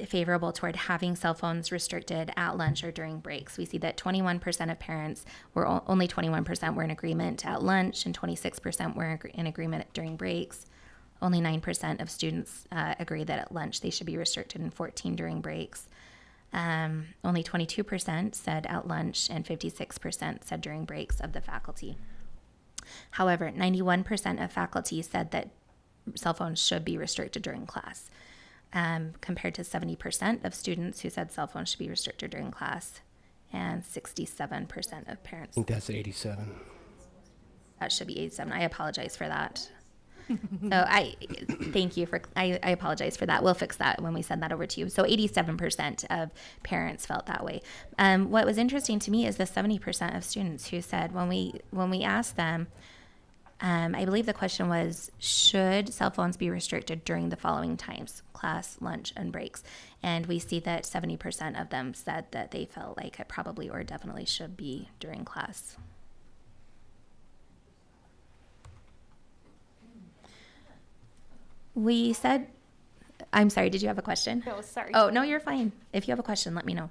favorable toward having cell phones restricted at lunch or during breaks. We see that 21% of parents were, only 21% were in agreement at lunch, and 26% were in agreement during breaks. Only 9% of students agree that at lunch they should be restricted, and 14% during breaks. Only 22% said at lunch, and 56% said during breaks of the faculty. However, 91% of faculty said that cell phones should be restricted during class, compared to 70% of students who said cell phones should be restricted during class, and 67% of parents. I think that's 87. That should be 87. I apologize for that. So thank you for, I apologize for that. We'll fix that when we send that over to you. So 87% of parents felt that way. What was interesting to me is the 70% of students who said, when we asked them, I believe the question was, should cell phones be restricted during the following times: class, lunch, and breaks? And we see that 70% of them said that they felt like it probably or definitely should be during class. We said, I'm sorry, did you have a question? No, sorry. Oh, no, you're fine. If you have a question, let me know.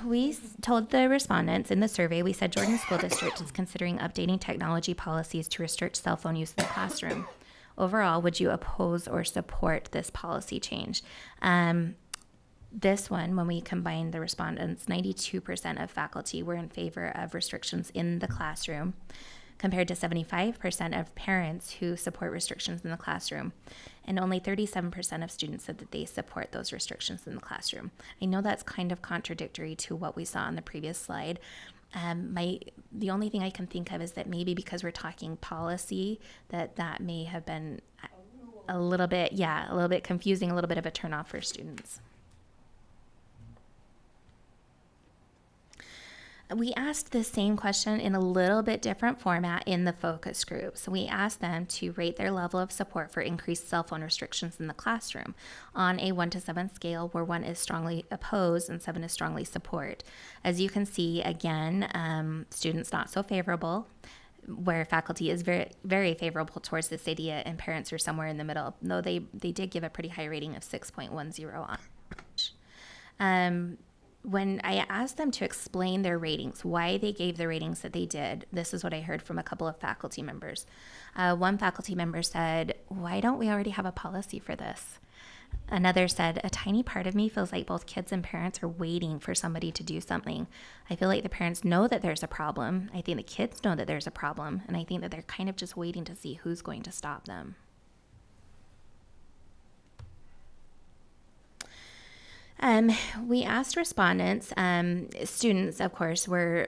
We told the respondents in the survey, we said Jordan School District is considering updating technology policies to restrict cell phone use in the classroom. Overall, would you oppose or support this policy change? This one, when we combined the respondents, 92% of faculty were in favor of restrictions in the classroom, compared to 75% of parents who support restrictions in the classroom. And only 37% of students said that they support those restrictions in the classroom. I know that's kind of contradictory to what we saw on the previous slide. The only thing I can think of is that maybe because we're talking policy, that may have been a little bit confusing, a little bit of a turnoff for students. We asked the same question in a little bit different format in the focus group. So we asked them to rate their level of support for increased cell phone restrictions in the classroom on a 1 to 7 scale, where 1 is strongly opposed and 7 is strongly support. As you can see, again, students not so favorable, where faculty is very, very favorable towards this idea, and parents are somewhere in the middle, though they did give a pretty high rating of 6.10 on. When I asked them to explain their ratings, why they gave the ratings that they did, this is what I heard from a couple of faculty members. One faculty member said, "Why don't we already have a policy for this?" Another said, "A tiny part of me feels like both kids and parents are waiting for somebody to do something. I feel like the parents know that there's a problem. I think the kids know that there's a problem. And I think that they're kind of just waiting to see who's going to stop them." We asked respondents, students, of course, were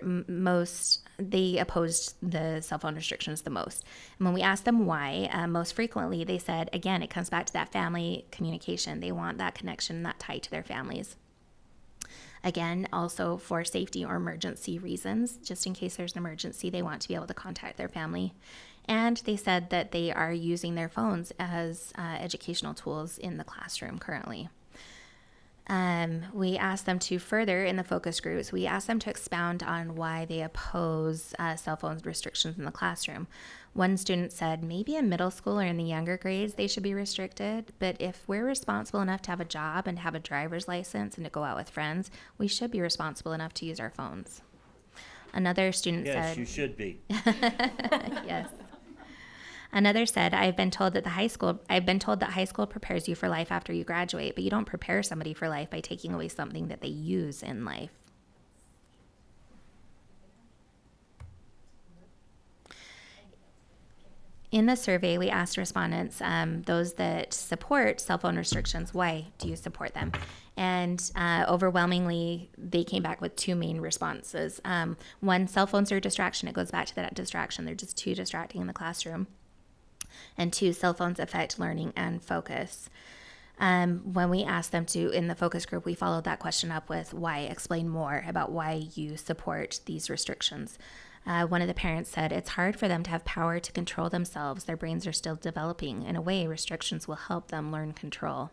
they opposed the cell phone restrictions the most. And when we asked them why, most frequently they said, again, it comes back to that family communication. They want that connection, that tie to their families. Again, also for safety or emergency reasons, just in case there's an emergency, they want to be able to contact their family. And they said that they are using their phones as educational tools in the classroom currently. We asked them to further, in the focus groups, we asked them to expound on why they oppose cell phone restrictions in the classroom. One student said, maybe in middle school or in the younger grades they should be restricted, but if we're responsible enough to have a job and have a driver's license and to go out with friends, we should be responsible enough to use our phones. Another student said... Yes, you should be. Yes. Another said, I've been told that high school prepares you for life after you graduate, but you don't prepare somebody for life by taking away something that they use in life. In the survey, we asked respondents, those that support cell phone restrictions, why do you support them? And overwhelmingly, they came back with two main responses. One, cell phones are a distraction. It goes back to that distraction. They're just too distracting in the classroom. And two, cell phones affect learning and focus. When we asked them to, in the focus group, we followed that question up with why, explain more about why you support these restrictions. One of the parents said, it's hard for them to have power to control themselves. Their brains are still developing. In a way, restrictions will help them learn control.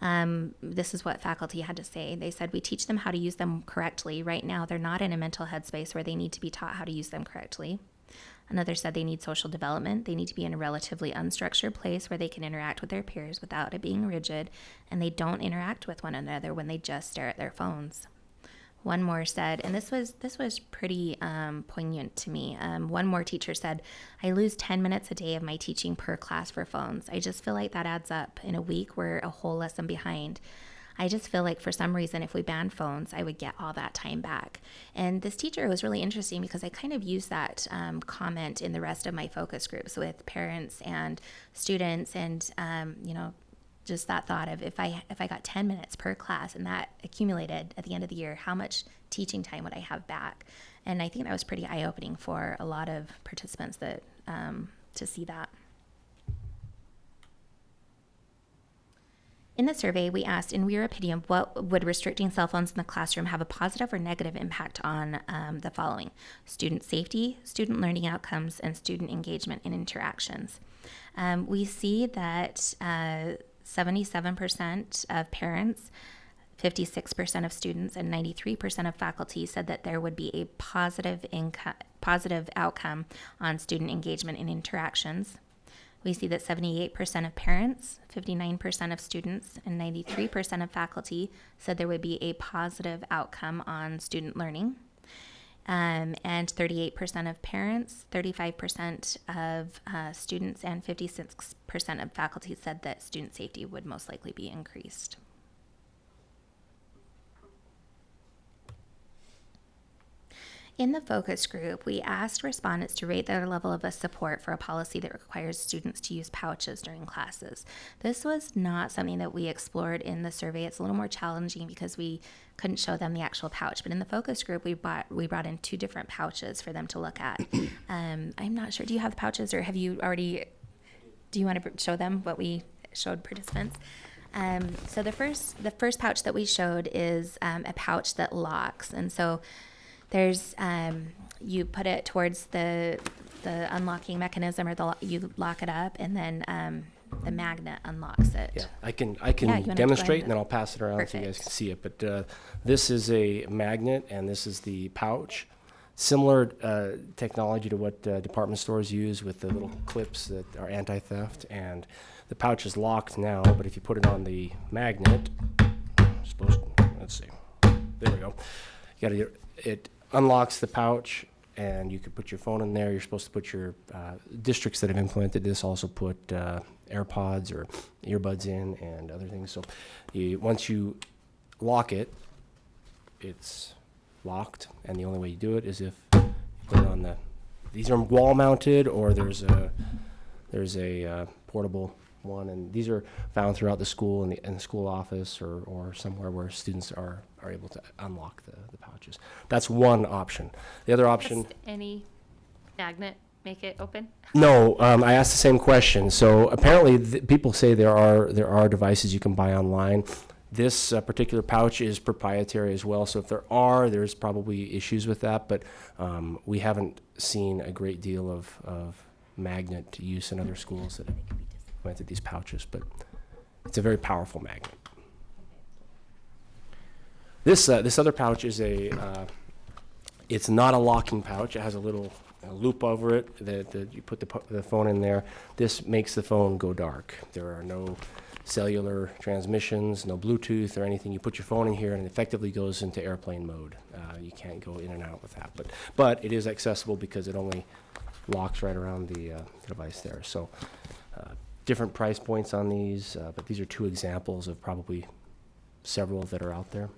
This is what faculty had to say. They said, we teach them how to use them correctly. Right now, they're not in a mental headspace where they need to be taught how to use them correctly. Another said they need social development. They need to be in a relatively unstructured place where they can interact with their peers without it being rigid, and they don't interact with one another when they just stare at their phones. One more said, and this was pretty poignant to me. One more teacher said, I lose 10 minutes a day of my teaching per class for phones. I just feel like that adds up. In a week, we're a whole lesson behind. I just feel like for some reason, if we banned phones, I would get all that time back. And this teacher was really interesting because I kind of used that comment in the rest of my focus groups with parents and students, and just that thought of if I got 10 minutes per class and that accumulated at the end of the year, how much teaching time would I have back? And I think that was pretty eye-opening for a lot of participants that to see that. In the survey, we asked, in your opinion, what would restricting cell phones in the classroom have a positive or negative impact on the following: student safety, student learning outcomes, and student engagement in interactions. We see that 77% of parents, 56% of students, and 93% of faculty said that there would be a positive outcome on student engagement in interactions. We see that 78% of parents, 59% of students, and 93% of faculty said there would be a positive outcome on student learning. And 38% of parents, 35% of students, and 56% of faculty said that student safety would most likely be increased. In the focus group, we asked respondents to rate their level of support for a policy that requires students to use pouches during classes. This was not something that we explored in the survey. It's a little more challenging because we couldn't show them the actual pouch. But in the focus group, we brought in two different pouches for them to look at. I'm not sure. Do you have the pouches, or have you already? Do you want to show them what we showed participants? So the first pouch that we showed is a pouch that locks, and so there's you put it towards the unlocking mechanism, or you lock it up, and then the magnet unlocks it. Yeah, I can demonstrate, and then I'll pass it around so you guys can see it. But this is a magnet, and this is the pouch. Similar technology to what department stores use with the little clips that are anti-theft. And the pouch is locked now, but if you put it on the magnet, let's see, there we go. It unlocks the pouch, and you can put your phone in there. You're supposed to put your districts that have implemented this also put AirPods or earbuds in and other things. So once you lock it, it's locked, and the only way you do it is if you put it on these are wall mounted, or there's a portable one, and these are found throughout the school in the school office or somewhere where students are able to unlock the pouches. That's one option. The other option. Does any magnet make it open? No, I asked the same question. So apparently people say there are devices you can buy online. This particular pouch is proprietary as well, so if there's probably issues with that, but we haven't seen a great deal of magnet use in other schools that have implemented these pouches, but it's a very powerful magnet. This other pouch is it's not a locking pouch. It has a little loop over it that you put the phone in there. This makes the phone go dark. There are no cellular transmissions, no Bluetooth or anything. You put your phone in here and it effectively goes into airplane mode. You can't go in and out with that, but it is accessible because it only locks right around the device there. So different price points on these, but these are two examples of probably several that are out there.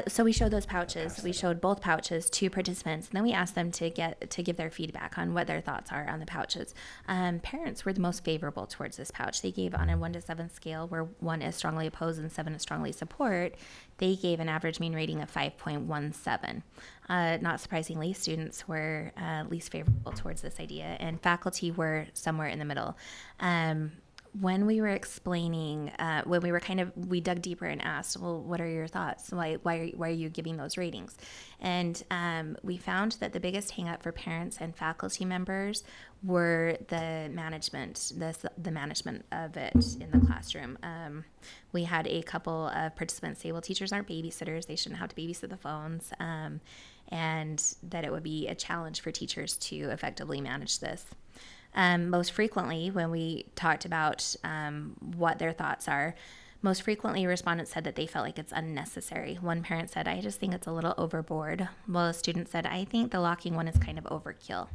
So we showed those pouches. We showed both pouches to participants, and then we asked them to give their feedback on what their thoughts are on the pouches. Parents were the most favorable towards this pouch. They gave on a 1 to 7 scale, where 1 is strongly opposed and 7 is strongly support. They gave an average mean rating of 5.17. Not surprisingly, students were least favorable towards this idea, and faculty were somewhere in the middle. When we were explaining, we dug deeper and asked, well, what are your thoughts? Why are you giving those ratings? And we found that the biggest hang up for parents and faculty members were the management, the management of it in the classroom. We had a couple of participants say, well, teachers aren't babysitters. They shouldn't have to babysit the phones. And that it would be a challenge for teachers to effectively manage this. Most frequently, when we talked about what their thoughts are, most frequently respondents said that they felt like it's unnecessary. One parent said, I just think it's a little overboard. While a student said, I think the locking one is kind of overkill.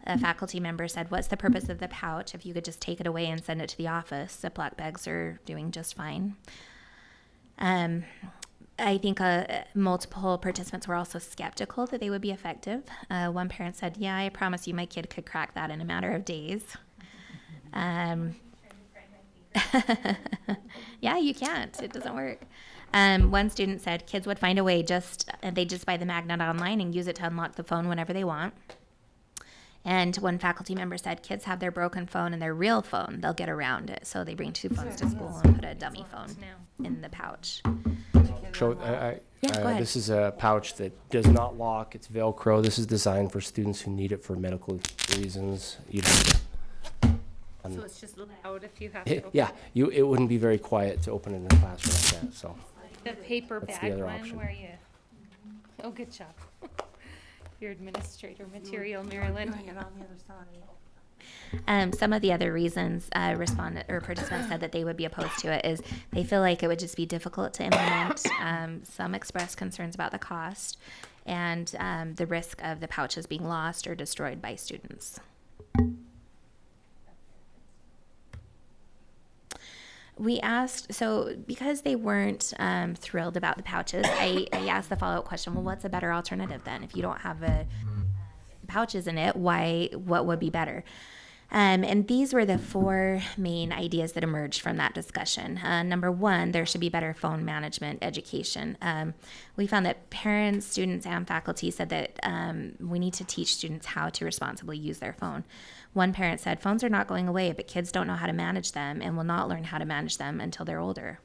A faculty member said, what's the purpose of the pouch if you could just take it away and send it to the office? Ziploc bags are doing just fine. I think multiple participants were also skeptical that they would be effective. One parent said, yeah, I promise you my kid could crack that in a matter of days. Yeah, you can't. It doesn't work. One student said kids would find a way, they just buy the magnet online and use it to unlock the phone whenever they want. And one faculty member said kids have their broken phone and their real phone. They'll get around it. So they bring 2 phones to school and put a dummy phone in the pouch. Go ahead. This is a pouch that does not lock. It's Velcro. This is designed for students who need it for medical reasons. So it's just loud if you have to. Yeah, it wouldn't be very quiet to open it in a classroom like that. So The paper That's bag the other one option. where you. Oh, good job. Your administrator material, Marilyn. Doing it on the other side. Some of the other reasons participants said that they would be opposed to it is they feel like it would just be difficult to implement. Some expressed concerns about the cost and the risk of the pouches being lost or destroyed by students. We asked, so because they weren't thrilled about the pouches, I asked the follow-up question, well, what's a better alternative then? If you don't have pouches in it, what would be better? And these were the 4 main ideas that emerged from that discussion. Number 1, there should be better phone management education. We found that parents, students, and faculty said that we need to teach students how to responsibly use their phone. One parent said, phones are not going away, but kids don't know how to manage them and will not learn how to manage them until they're older.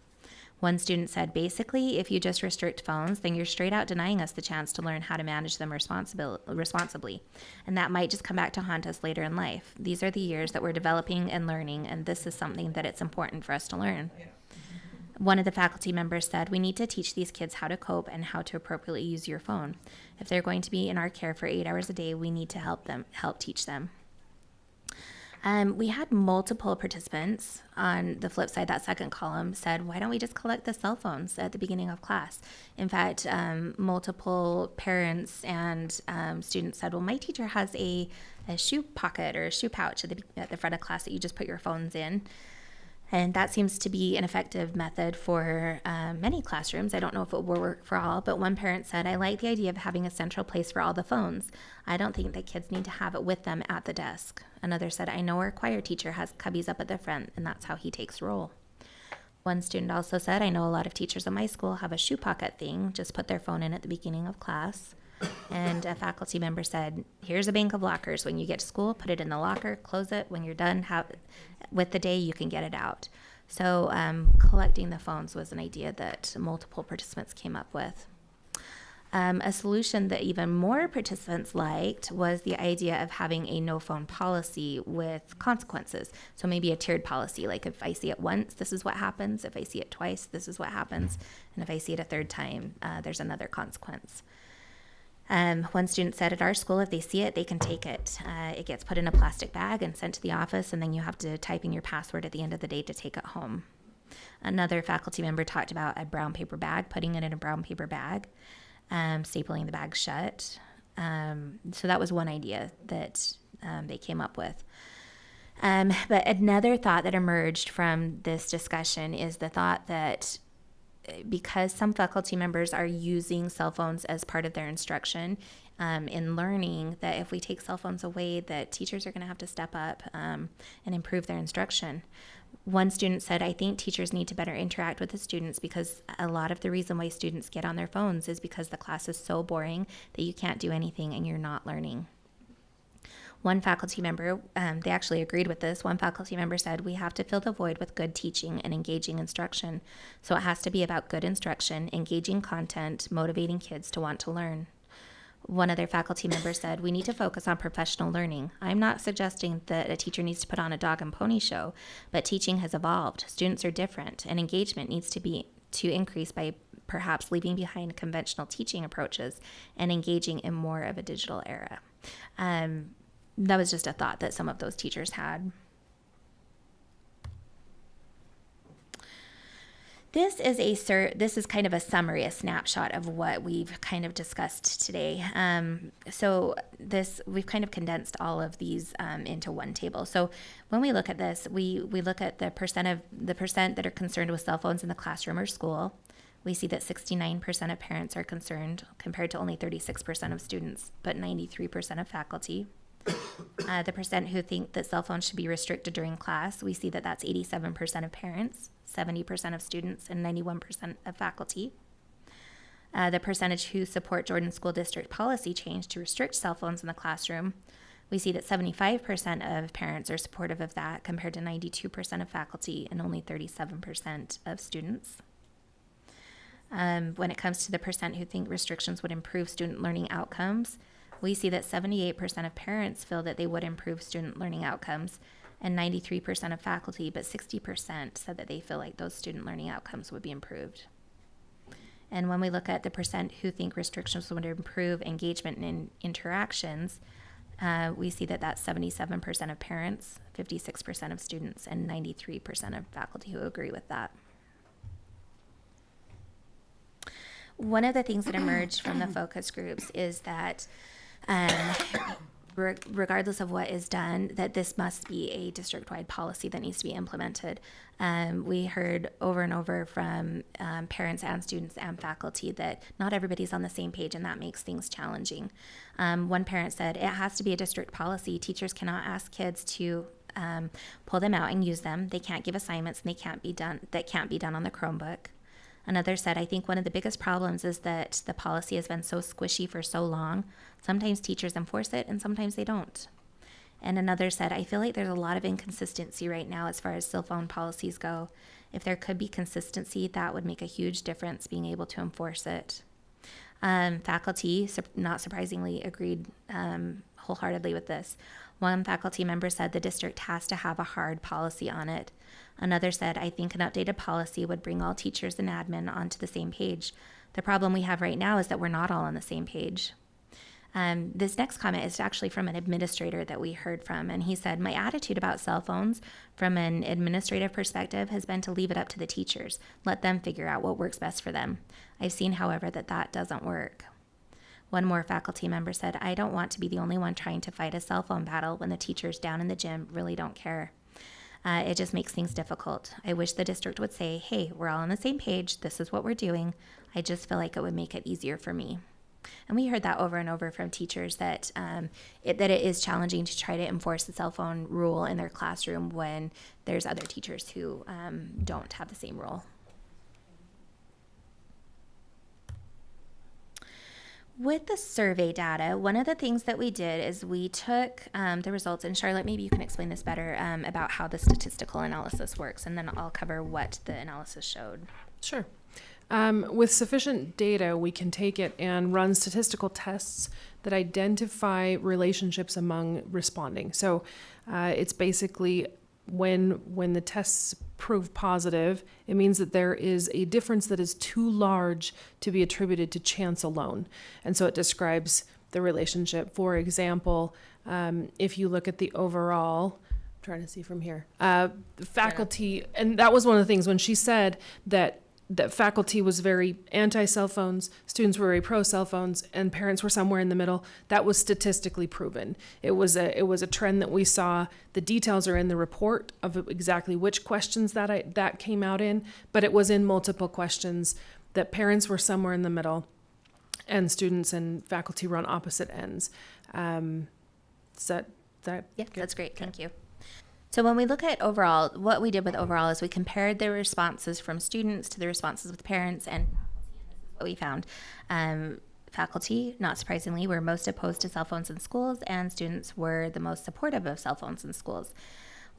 One student said, basically, if you just restrict phones, then you're straight out denying us the chance to learn how to manage them responsibly. And that might just come back to haunt us later in life. These are the years that we're developing and learning, and this is something that it's important for us to learn. One of the faculty members said, we need to teach these kids how to cope and how to appropriately use your phone. If they're going to be in our care for 8 hours a day, we need to help teach them. We had multiple participants on the flip side. That second column said, why don't we just collect the cell phones at the beginning of class? In fact, multiple parents and students said, well, my teacher has a shoe pocket or a shoe pouch at the front of class that you just put your phones in. And that seems to be an effective method for many classrooms. I don't know if it will work for all, but one parent said, I like the idea of having a central place for all the phones. I don't think that kids need to have it with them at the desk. Another said, I know our choir teacher has cubbies up at the front, and that's how he takes roll. One student also said, I know a lot of teachers at my school have a shoe pocket thing, just put their phone in at the beginning of class. And a faculty member said, here's a bank of lockers. When you get to school, put it in the locker, close it. When you're done with the day, you can get it out. So collecting the phones was an idea that multiple participants came up with. A solution that even more participants liked was the idea of having a no phone policy with consequences. So maybe a tiered policy, like if I see it once, this is what happens. If I see it twice, this is what happens. And if I see it a third time, there's another consequence. One student said at our school, if they see it, they can take it. It gets put in a plastic bag and sent to the office, and then you have to type in your password at the end of the day to take it home. Another faculty member talked about a brown paper bag, putting it in a brown paper bag, stapling the bag shut. So that was one idea that they came up with. But another thought that emerged from this discussion is the thought that because some faculty members are using cell phones as part of their instruction in learning, that if we take cell phones away, that teachers are going to have to step up and improve their instruction. One student said, I think teachers need to better interact with the students, because a lot of the reason why students get on their phones is because the class is so boring that you can't do anything and you're not learning. One faculty member, they actually agreed with this. One faculty member said, we have to fill the void with good teaching and engaging instruction. So it has to be about good instruction, engaging content, motivating kids to want to learn. One other faculty member said, we need to focus on professional learning. I'm not suggesting that a teacher needs to put on a dog and pony show, but teaching has evolved. Students are different, and engagement needs to increase by perhaps leaving behind conventional teaching approaches and engaging in more of a digital era. That was just a thought that some of those teachers had. This is kind of a summary, a snapshot of what we've kind of discussed today. So we've kind of condensed all of these into one table. So when we look at this, we look at the percent that are concerned with cell phones in the classroom or school. We see that 69% of parents are concerned, compared to only 36% of students, but 93% of faculty. The percent who think that cell phones should be restricted during class, we see that that's 87% of parents, 70% of students, and 91% of faculty. The percentage who support Jordan School District policy change to restrict cell phones in the classroom, we see that 75% of parents are supportive of that, compared to 92% of faculty and only 37% of students. When it comes to the percent who think restrictions would improve student learning outcomes, we see that 78% of parents feel that they would improve student learning outcomes, and 93% of faculty, but 60% said that they feel like those student learning outcomes would be improved. And when we look at the percent who think restrictions would improve engagement and interactions, we see that that's 77% of parents, 56% of students, and 93% of faculty who agree with that. One of the things that emerged from the focus groups is that regardless of what is done, that this must be a district-wide policy that needs to be implemented. We heard over and over from parents and students and faculty that not everybody's on the same page, and that makes things challenging. One parent said, it has to be a district policy. Teachers cannot ask kids to pull them out and use them. They can't give assignments, and that can't be done on the Chromebook. Another said, I think one of the biggest problems is that the policy has been so squishy for so long. Sometimes teachers enforce it and sometimes they don't. And another said, I feel like there's a lot of inconsistency right now as far as cell phone policies go. If there could be consistency, that would make a huge difference being able to enforce it. Faculty, not surprisingly, agreed wholeheartedly with this. One faculty member said the district has to have a hard policy on it. Another said, I think an updated policy would bring all teachers and admin onto the same page. The problem we have right now is that we're not all on the same page. This next comment is actually from an administrator that we heard from, and he said, my attitude about cell phones from an administrative perspective has been to leave it up to the teachers. Let them figure out what works best for them. I've seen, however, that doesn't work. One more faculty member said, I don't want to be the only one trying to fight a cell phone battle when the teachers down in the gym really don't care. It just makes things difficult. I wish the district would say, hey, we're all on the same page. This is what we're doing. I just feel like it would make it easier for me. And we heard that over and over from teachers that it is challenging to try to enforce the cell phone rule in their classroom when there's other teachers who don't have the same rule. With the survey data, one of the things that we did is we took the results, and Charlotte, maybe you can explain this better about how the statistical analysis works, and then I'll cover what the analysis showed. Sure. With sufficient data, we can take it and run statistical tests that identify relationships among responding. So it's basically when the tests prove positive, it means that there is a difference that is too large to be attributed to chance alone. And so it describes the relationship. For example, if you look at the overall, I'm trying to see from here, faculty, and that was one of the things when she said that that faculty was very anti-cell phones, students were very pro-cell phones, and parents were somewhere in the middle. That was statistically proven. It was a trend that we saw. The details are in the report of exactly which questions that came out in, but it was in multiple questions that parents were somewhere in the middle, and students and faculty were on opposite ends. Yeah, that's great. Thank you. So when we look at overall, what we did with overall is we compared the responses from students to the responses with parents, and what we found. Faculty, not surprisingly, were most opposed to cell phones in schools, and students were the most supportive of cell phones in schools.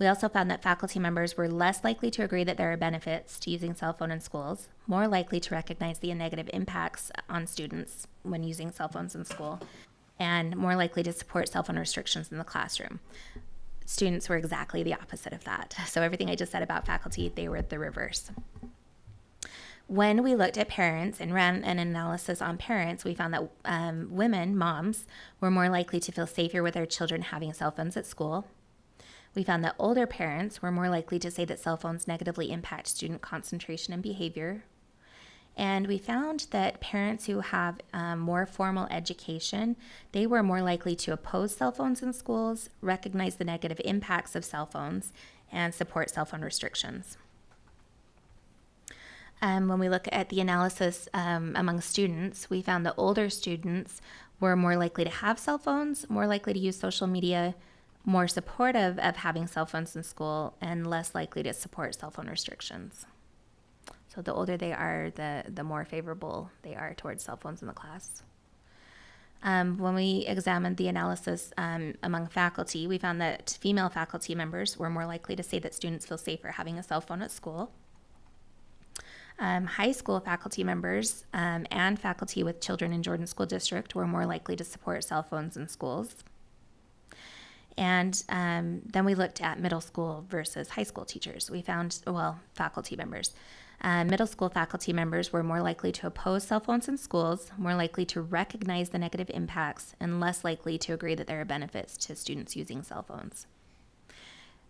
We also found that faculty members were less likely to agree that there are benefits to using cell phone in schools, more likely to recognize the negative impacts on students when using cell phones in school, and more likely to support cell phone restrictions in the classroom. Students were exactly the opposite of that. So everything I just said about faculty, they were the reverse. When we looked at parents and ran an analysis on parents, we found that women, moms, were more likely to feel safer with their children having cell phones at school. We found that older parents were more likely to say that cell phones negatively impact student concentration and behavior. And we found that parents who have more formal education, they were more likely to oppose cell phones in schools, recognize the negative impacts of cell phones, and support cell phone restrictions. When we look at the analysis among students, we found that older students were more likely to have cell phones, more likely to use social media, more supportive of having cell phones in school, and less likely to support cell phone restrictions. So the older they are, the more favorable they are towards cell phones in the class. When we examined the analysis among faculty, we found that female faculty members were more likely to say that students feel safer having a cell phone at school. High school faculty members and faculty with children in Jordan School District were more likely to support cell phones in schools. And then we looked at middle school versus high school teachers. We found, faculty members. Middle school faculty members were more likely to oppose cell phones in schools, more likely to recognize the negative impacts, and less likely to agree that there are benefits to students using cell phones.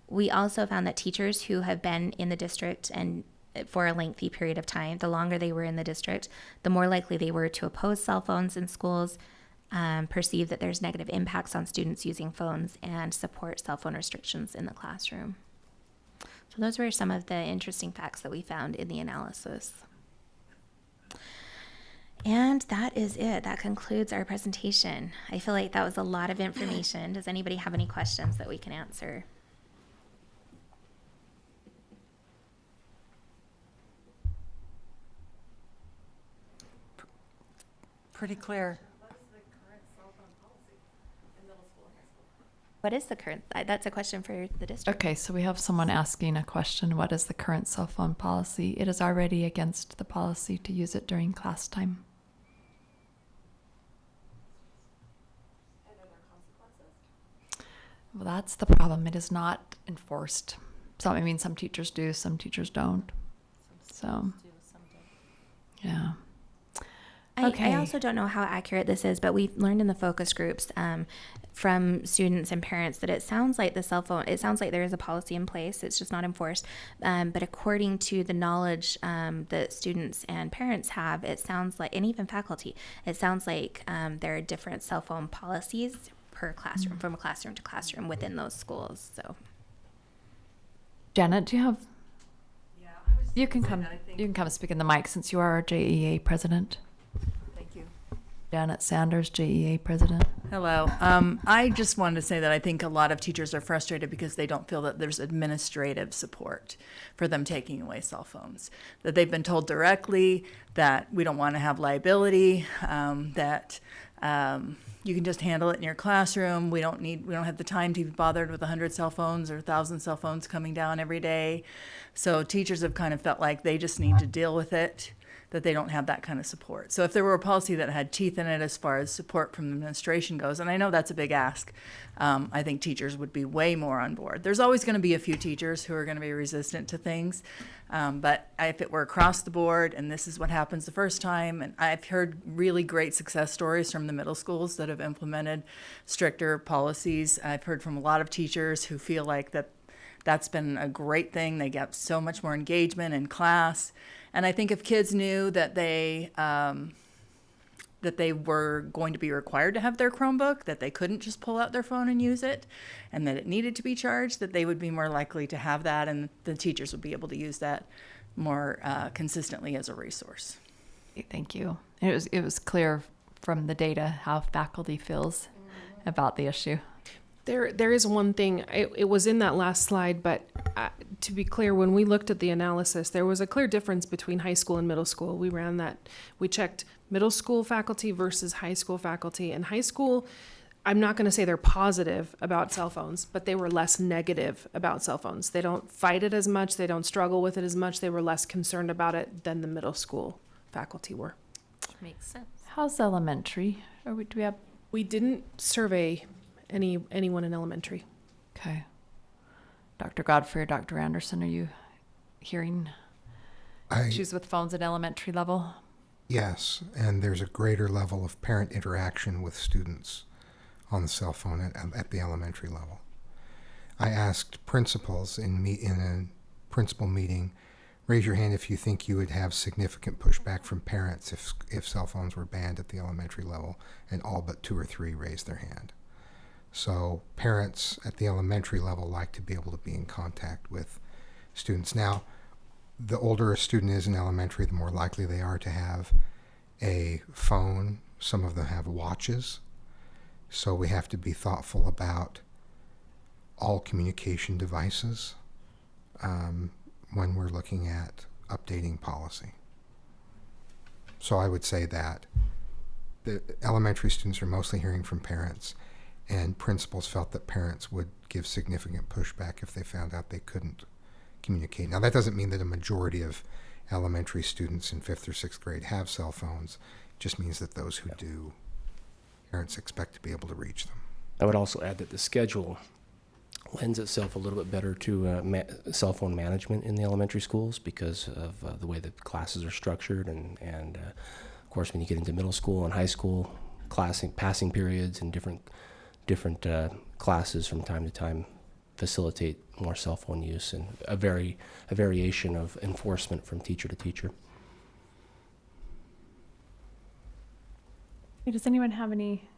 We also found that teachers who have been in the district and for a lengthy period of time, the longer they were in the district, the more likely they were to oppose cell phones in schools, perceive that there's negative impacts on students using phones, and support cell phone restrictions in the classroom. So those were some of the interesting facts that we found in the analysis. And that is it. That concludes our presentation. I feel like that was a lot of information. Does anybody have any questions that we can answer? Pretty clear. What is the current? That's a question for the district. Okay, so we have someone asking a question. What is the current cell phone policy? It is already against the policy to use it during class time. Well, that's the problem. It is not enforced. So, I mean, some teachers do, some teachers don't. So, yeah. I also don't know how accurate this is, but we learned in the focus groups from students and parents that it sounds like the cell phone, it sounds like there is a policy in place, it's just not enforced. But according to the knowledge that students and parents have, it sounds like, and even faculty, it sounds like there are different cell phone policies per classroom, from classroom to classroom within those schools. So, Janet, do you have? Yeah, you can come. You can come and speak in the mic since you are our JEA president. Janet Sanders, JEA president. Hello. I just wanted to say that I think a lot of teachers are frustrated because they don't feel that there's administrative support for them taking away cell phones. That they've been told directly that we don't want to have liability, that you can just handle it in your classroom. We don't have the time to be bothered with 100 cell phones or 1,000 cell phones coming down every day. So teachers have kind of felt like they just need to deal with it, that they don't have that kind of support. So if there were a policy that had teeth in it as far as support from the administration goes, and I know that's a big ask, I think teachers would be way more on board. There's always going to be a few teachers who are going to be resistant to things, but if it were across the board and this is what happens the first time, and I've heard really great success stories from the middle schools that have implemented stricter policies. I've heard from a lot of teachers who feel like that's been a great thing. They get so much more engagement in class. And I think if kids knew that they were going to be required to have their Chromebook, that they couldn't just pull out their phone and use it, and that it needed to be charged, that they would be more likely to have that, and the teachers would be able to use that more consistently as a resource. Thank you. It was clear from the data how faculty feels about the issue. There is one thing, it was in that last slide, but to be clear, when we looked at the analysis, there was a clear difference between high school and middle school. We checked middle school faculty versus high school faculty. And high school, I'm not going to say they're positive about cell phones, but they were less negative about cell phones. They don't fight it as much, they don't struggle with it as much, they were less concerned about it than the middle school faculty were. Makes sense. How's elementary? We didn't survey anyone in elementary. Okay. Dr. Godfrey or Dr. Anderson, are you hearing issues with phones at elementary level? Yes, and there's a greater level of parent interaction with students on the cell phone at the elementary level. I asked principals in a principal meeting, raise your hand if you think you would have significant pushback from parents if cell phones were banned at the elementary level, and all but 2 or 3 raised their hand. So parents at the elementary level like to be able to be in contact with students. Now, the older a student is in elementary, the more likely they are to have a phone. Some of them have watches. So we have to be thoughtful about all communication devices when we're looking at updating policy. So I would say that the elementary students are mostly hearing from parents, and principals felt that parents would give significant pushback if they found out they couldn't communicate. Now, that doesn't mean that a majority of elementary students in 5th or 6th grade have cell phones. It just means that those who do, parents expect to be able to reach them. I would also add that the schedule lends itself a little bit better to cell phone management in the elementary schools because of the way the classes are structured. And of course, when you get into middle school and high school, passing periods and different classes from time to time facilitate more cell phone use and a variation of enforcement from teacher to teacher. Does anyone have any?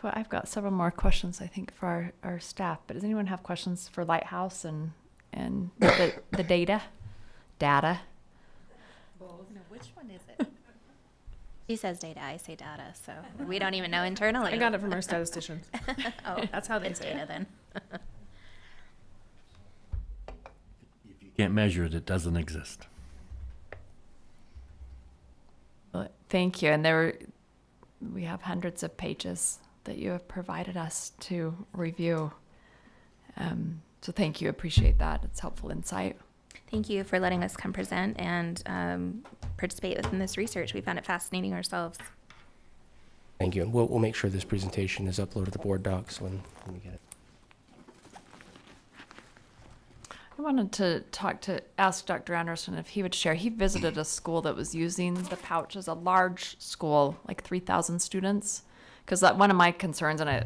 I've got several more questions, I think, for our staff. But does anyone have questions for Lighthouse and the data? No, which one is it? She says data, I say data, so we don't even know internally. I got it from our statisticians. Oh, that's how they it's say data it. then. If you can't measure it, it doesn't exist. Well, thank you. And we have hundreds of pages that you have provided us to review. So thank you. Appreciate that. It's helpful insight. Thank you for letting us come present and participate in this research. We found it fascinating ourselves. Thank you. And we'll make sure this presentation is uploaded to the board docs when we get it. I wanted to ask Dr. Anderson if he would share. He visited a school that was using the pouches, a large school, like 3,000 students. Because one of my concerns, and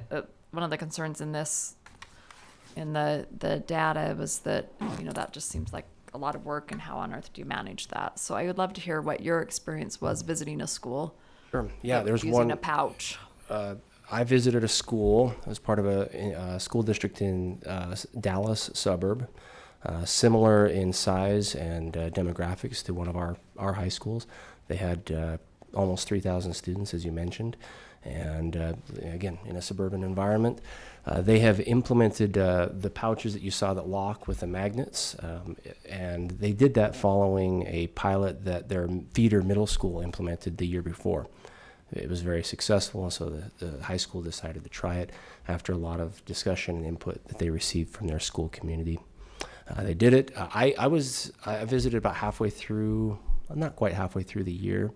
one of the concerns in the data was that, that just seems like a lot of work, and how on earth do you manage that? So I would love to hear what your experience was visiting a school. Sure. Yeah, there's using one. a pouch. I visited a school as part of a school district in Dallas suburb, similar in size and demographics to one of our high schools. They had almost 3,000 students, as you mentioned. And again, in a suburban environment, they have implemented the pouches that you saw that lock with the magnets, and they did that following a pilot that their feeder middle school implemented the year before. It was very successful, and so the high school decided to try it after a lot of discussion and input that they received from their school community. They did it. I visited about halfway through, not quite halfway through the year.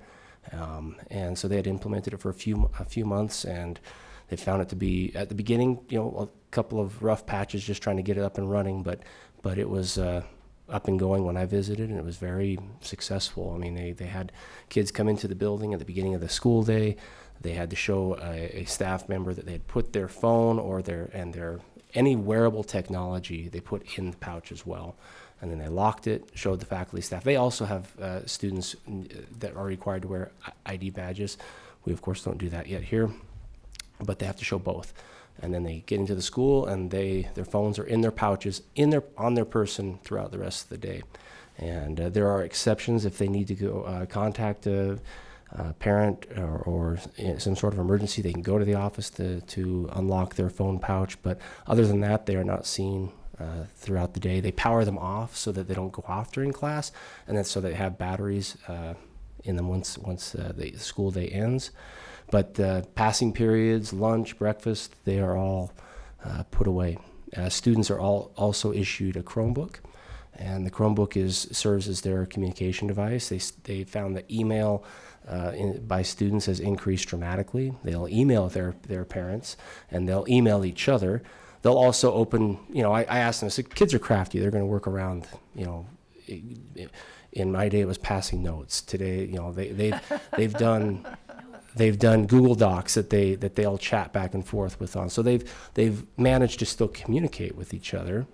And so they had implemented it for a few months, and they found it to be, at the beginning, a couple of rough patches just trying to get it up and running, but it was up and going when I visited, and it was very successful. I mean, they had kids come into the building at the beginning of the school day. They had to show a staff member that they had put their phone or their any wearable technology they put in the pouch as well. and then they locked it, showed the faculty staff. They also have students that are required to wear ID badges. We, of course, don't do that yet here, but they have to show both. And then they get into the school, and their phones are in their pouches, on their person throughout the rest of the day. And there are exceptions if they need to go contact a parent or in some sort of emergency. They can go to the office to unlock their phone pouch. But other than that, they are not seen throughout the day. They power them off so that they don't go off during class, and then so they have batteries in them once the school day ends. But passing periods, lunch, breakfast, they are all put away. Students are also issued a Chromebook, and the Chromebook serves as their communication device. They found that email by students has increased dramatically. They'll email their parents, and they'll email each other. They'll also open, I asked them, I said, kids are crafty. They're going to work around, in my day it was passing notes. Today, they've done Google Docs that they'll chat back and forth with on. So they've managed to still communicate with each other,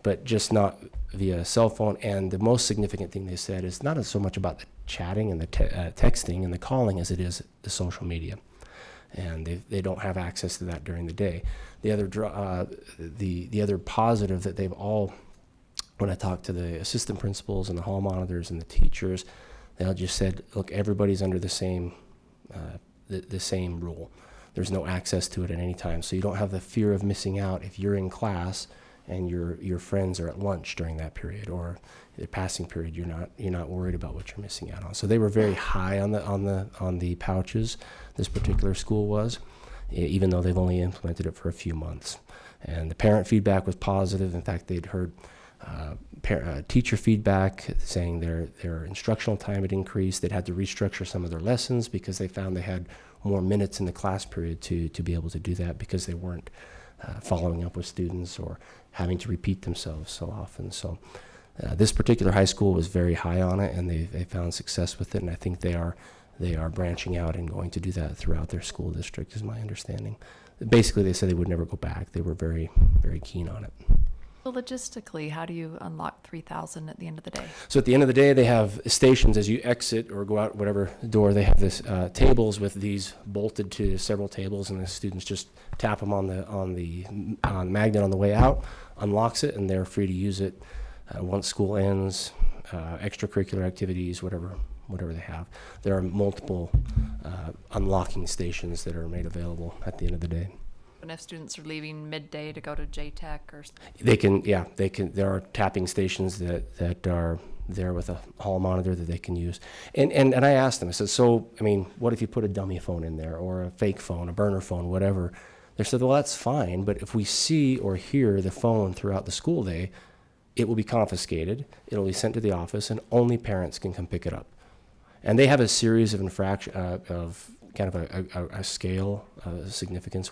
but just not via cell phone. And the most significant thing they said is not so much about the chatting and the texting and the calling as it is the social media. And they don't have access to that during the day. The other positive that they've all, when I talked to the assistant principals and the hall monitors and the teachers, they all just said, look, everybody's under the same rule. There's no access to it at any time, so you don't have the fear of missing out if you're in class and your friends are at lunch during that period or the passing period. You're not worried about what you're missing out on. So they were very high on the pouches. This particular school was, even though they've only implemented it for a few months. And the parent feedback was positive. In fact, they'd heard teacher feedback saying their instructional time had increased. They'd had to restructure some of their lessons because they found they had more minutes in the class period to be able to do that because they weren't following up with students or having to repeat themselves so often. So this particular high school was very high on it, and they found success with it, and I think they are branching out and going to do that throughout their school district, is my understanding. Basically, they said they would never go back. They were very, very keen on it. So logistically, how do you unlock 3,000 at the end of the day? So at the end of the day, they have stations as you exit or go out whatever door. They have this tables with these bolted to several tables, and the students just tap them on the magnet on the way out, unlocks it, and they're free to use it once school ends. Extracurricular activities, whatever they have. There are multiple unlocking stations that are made available at the end of the day. And if students are leaving midday to go to JTech or they can. There are tapping stations that are there with a hall monitor that they can use. And I asked them, I said, so, what if you put a dummy phone in there or a fake phone, a burner phone, whatever? They said, well, that's fine, but if we see or hear the phone throughout the school day, it will be confiscated, it'll be sent to the office, and only parents can come pick it up. And they have a series of kind of a scale of significance.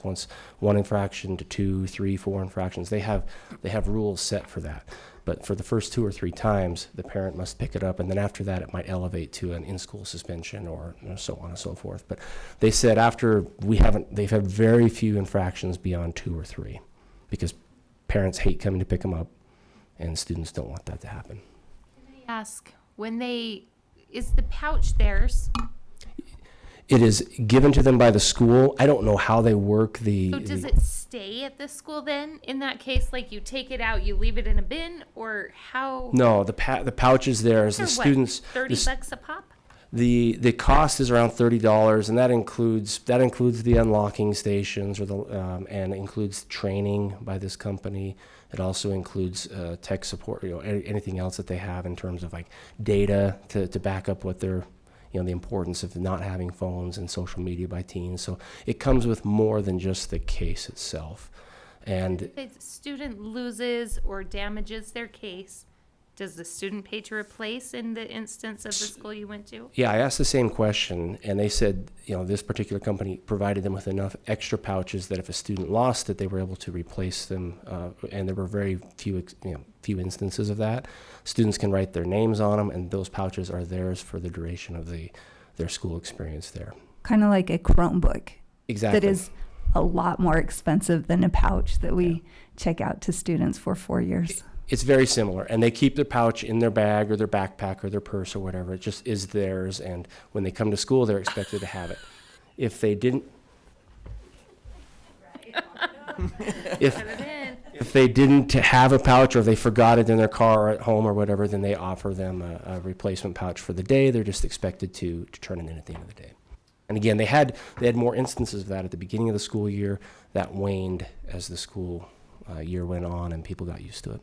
One infraction to 2, 3, 4 infractions. They have rules set for that. But for the first 2 or 3 times, the parent must pick it up, and then after that, it might elevate to an in-school suspension or so on and so forth. But they said they've had very few infractions beyond 2 or 3, because parents hate coming to pick them up, and students don't want that to happen. Can I ask, is the pouch theirs? It is given to them by the school. I don't know how they work So does it stay at the school then? In that case, like you take it out, you leave it in a bin, or how? No, the pouch is theirs. The students. $30 a pop? The cost is around $30, and that includes the unlocking stations and includes training by this company. It also includes tech support, anything else that they have in terms of like data to back up what they're. The importance of not having phones and social media by teens. So it comes with more than just the case itself. And if a student loses or damages their case, does the student pay to replace in the instance of the school you went to? Yeah, I asked the same question, and they said, this particular company provided them with enough extra pouches that if a student lost it, they were able to replace them. And there were very few instances of that. Students can write their names on them, and those pouches are theirs for the duration of their school experience there. Kind of like a Chromebook. Exactly. That is a lot more expensive than a pouch that we check out to students for 4 years. It's very similar, and they keep their pouch in their bag or their backpack or their purse or whatever. It just is theirs, and when they come to school, they're expected to have it. If they didn't, if they didn't have a pouch or they forgot it in their car or at home or whatever, then they offer them a replacement pouch for the day. They're just expected to turn it in at the end of the day. And again, they had more instances of that at the beginning of the school year. That waned as the school year went on and people got used to it.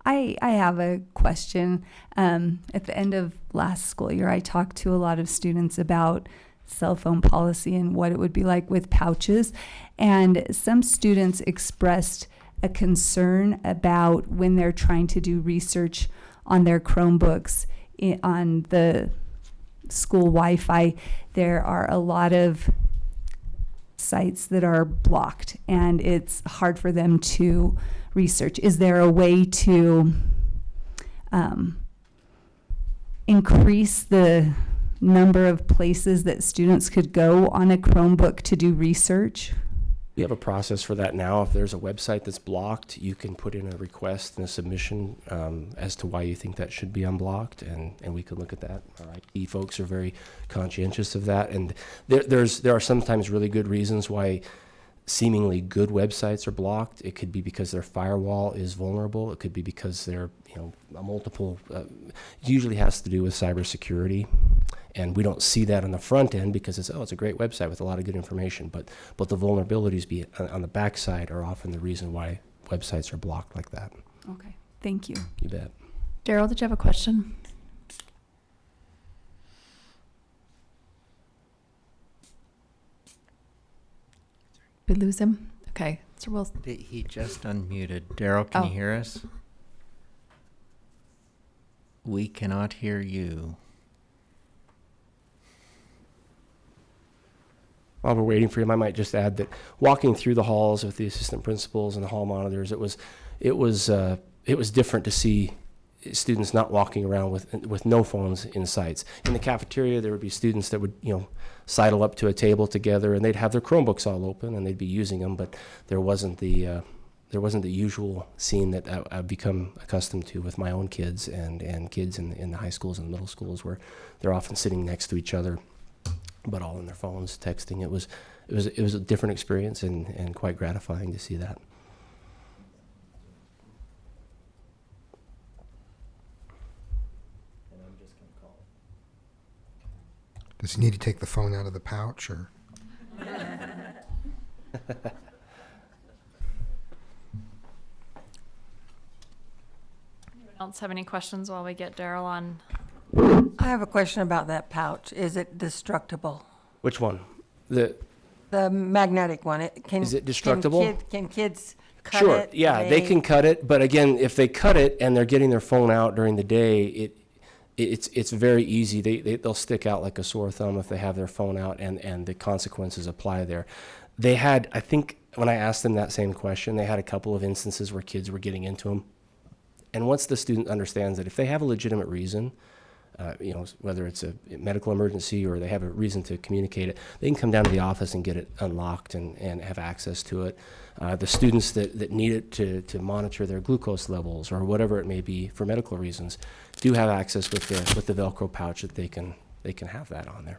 I have a question. At the end of last school year, I talked to a lot of students about cell phone policy and what it would be like with pouches. And some students expressed a concern about when they're trying to do research on their Chromebooks on the school Wi-Fi. There are a lot of sites that are blocked and it's hard for them to research. Is there a way to increase the number of places that students could go on a Chromebook to do research? We have a process for that now. If there's a website that's blocked, you can put in a request and a submission as to why you think that should be unblocked, and we can look at that. Our IT folks are very conscientious of that, and there are sometimes really good reasons why seemingly good websites are blocked. It could be because their firewall is vulnerable. It could be because they're, a multiple, it usually has to do with cybersecurity. And we don't see that on the front end because it's a great website with a lot of good information. But the vulnerabilities on the backside are often the reason why websites are blocked like that. Okay, thank you. You bet. Daryl, did you have a question? We lose him? Okay, Sir Wilson. He just unmuted. Daryl, can you hear us? We cannot hear you. While we're waiting for him, I might just add that walking through the halls with the assistant principals and the hall monitors, it was different to see students not walking around with no phones in sights. In the cafeteria, there would be students that would sidle up to a table together, and they'd have their Chromebooks all open and they'd be using them, but there wasn't the usual scene that I've become accustomed to with my own kids and kids in the high schools and middle schools, where they're often sitting next to each other, but all in their phones, texting. It was a different experience and quite gratifying to see that. Does he need to take the phone out of the pouch, or? Else have any questions while we get Daryl on? I have a question about that pouch. Is it destructible? Which one? The magnetic one. Is it destructible? Can kids cut Sure. it? Yeah, they can cut it, but again, if they cut it and they're getting their phone out during the day, it's very easy. They'll stick out like a sore thumb if they have their phone out, and the consequences apply there. They had, I think, when I asked them that same question, they had a couple of instances where kids were getting into them. And once the student understands that if they have a legitimate reason, whether it's a medical emergency or they have a reason to communicate it, they can come down to the office and get it unlocked and have access to it. The students that need it to monitor their glucose levels or whatever it may be for medical reasons do have access with the Velcro pouch that they can have that on there.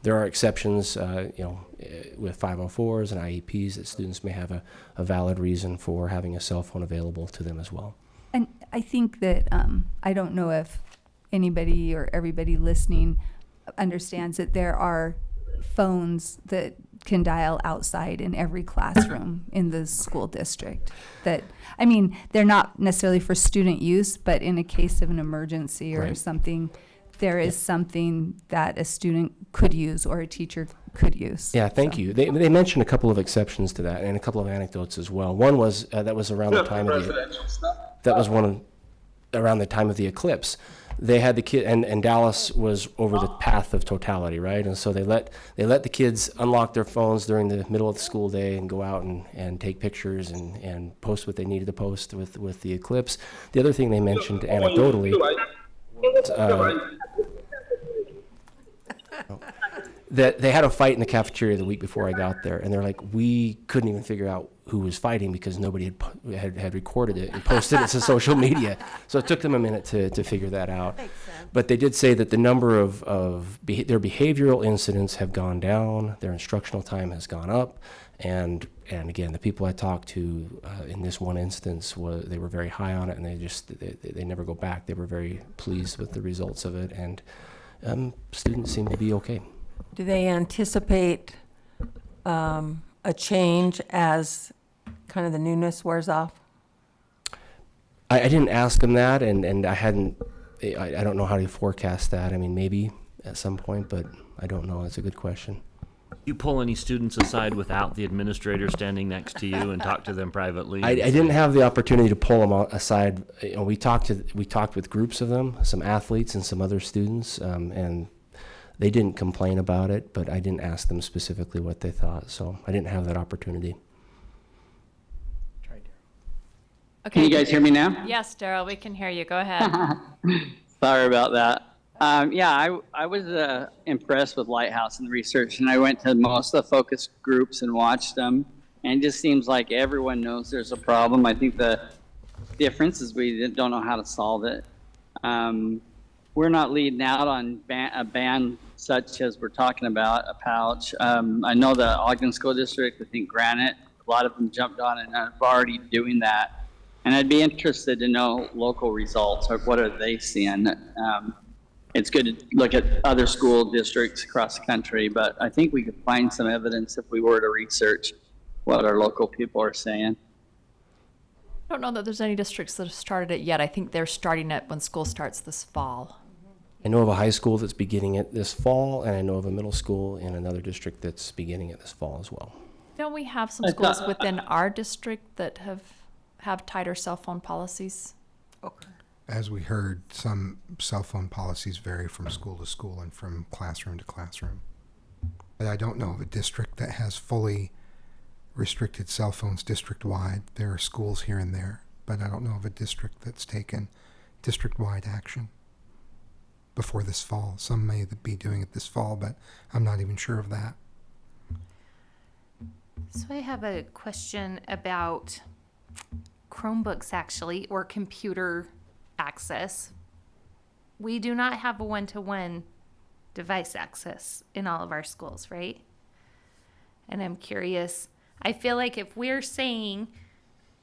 There are exceptions, with 504s and IEPs that students may have a valid reason for having a cell phone available to them as well. And I think that, I don't know if anybody or everybody listening understands that there are phones that can dial outside in every classroom in the school district. They're not necessarily for student use, but in a case of an emergency or Right. something, there is something that a student could use or a teacher could use. Yeah, thank you. They mentioned a couple of exceptions to that and a couple of anecdotes as well. One was that was around the time of around the time of the eclipse. They had the kid, and Dallas was over the path of totality, right? And so they let the kids unlock their phones during the middle of the school day and go out and take pictures and post what they needed to post with the eclipse. The other thing they mentioned anecdotally, that they had a fight in the cafeteria the week before I got there, and they're like, we couldn't even figure out who was fighting because nobody had recorded it and posted it to social media. So it took them a minute to figure that out. But they did say that the number of their behavioral incidents have gone down, their instructional time has gone up, and again, the people I talked to in this one instance, they were very high on it, and they never go back. They were very pleased with the results of it, and students seem to be okay. Do they anticipate a change as kind of the newness wears off? I didn't ask them that, and I don't know how to forecast that. I mean, maybe at some point, but I don't know. It's a good question. You pull any students aside without the administrator standing next to you and talk to them privately? I didn't have the opportunity to pull them aside. You know, we talked with groups of them, some athletes and some other students, and they didn't complain about it, but I didn't ask them specifically what they thought, so I didn't have that opportunity. Okay. Can you guys hear me now? Yes, Daryl, we can hear you. Go ahead. Sorry about that. I was impressed with Lighthouse and the research, and I went to most of the focus groups and watched them, and it just seems like everyone knows there's a problem. I think the difference is we don't know how to solve it. We're not leading out on a ban such as we're talking about, a pouch. I know the Ogden School District, I think Granite, a lot of them jumped on and are already doing that. And I'd be interested to know local results, or what are they seeing? It's good to look at other school districts across the country, but I think we could find some evidence if we were to research what our local people are saying. I don't know that there's any districts that have started it yet. I think they're starting it when school starts this fall. I know of a high school that's beginning it this fall, and I know of a middle school in another district that's beginning it this fall as well. Don't we have some schools within our district that have tighter cell phone policies? Okay. As we heard, some cell phone policies vary from school to school and from classroom to classroom. But I don't know of a district that has fully restricted cell phones district-wide. There are schools here and there, but I don't know of a district that's taken district-wide action before this fall. Some may be doing it this fall, but I'm not even sure of that. So I have a question about Chromebooks, actually, or computer access. We do not have a one-to-one device access in all of our schools, right? And I'm curious, I feel like if we're saying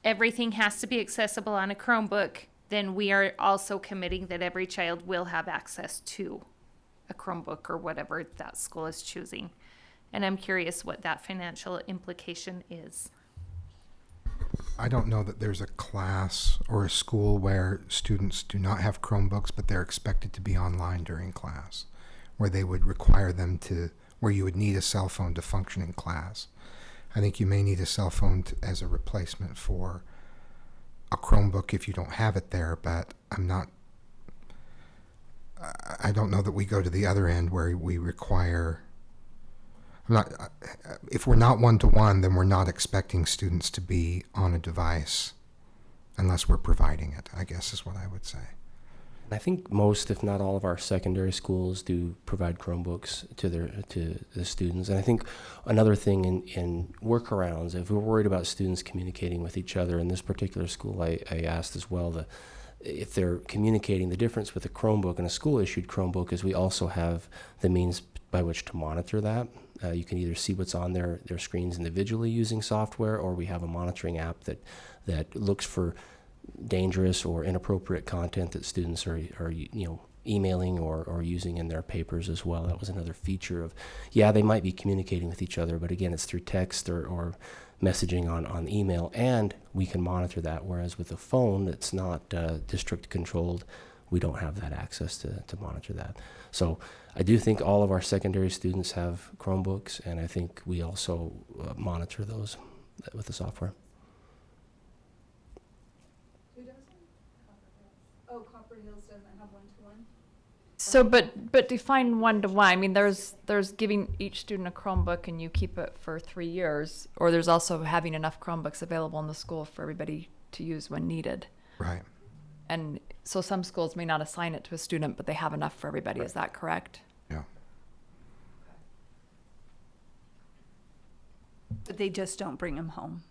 everything has to be accessible on a Chromebook, then we are also committing that every child will have access to a Chromebook or whatever that school is choosing. And I'm curious what that financial implication is. I don't know that there's a class or a school where students do not have Chromebooks, but they're expected to be online during class, where they would require them to, where you would need a cell phone to function in class. I think you may need a cell phone as a replacement for a Chromebook if you don't have it there, but I don't know that we go to the other end where we require, if we're not one-to-one, then we're not expecting students to be on a device unless we're providing it, I guess is what I would say. I think most, if not all, of our secondary schools do provide Chromebooks to the students. And I think another thing in workarounds, if we're worried about students communicating with each other, in this particular school, I asked as well if they're communicating. The difference with a Chromebook and a school-issued Chromebook is we also have the means by which to monitor that. You can either see what's on their screens individually using software, or we have a monitoring app that looks for dangerous or inappropriate content that students are emailing or using in their papers as well. That was another feature of, they might be communicating with each other, but again, it's through text or messaging on email, and we can monitor that. Whereas with a phone that's not district controlled, we don't have that access to monitor that. So I do think all of our secondary students have Chromebooks, and I think we also monitor those with the software. Copper Hills doesn't have one-to-one? So, but define one-to-one. I mean, there's giving each student a Chromebook and you keep it for 3 years, or there's also having enough Chromebooks available in the school for everybody to use when needed. Right. And so some schools may not assign it to a student, but they have enough for everybody. Right. Is that correct? Yeah. they just don't bring them home.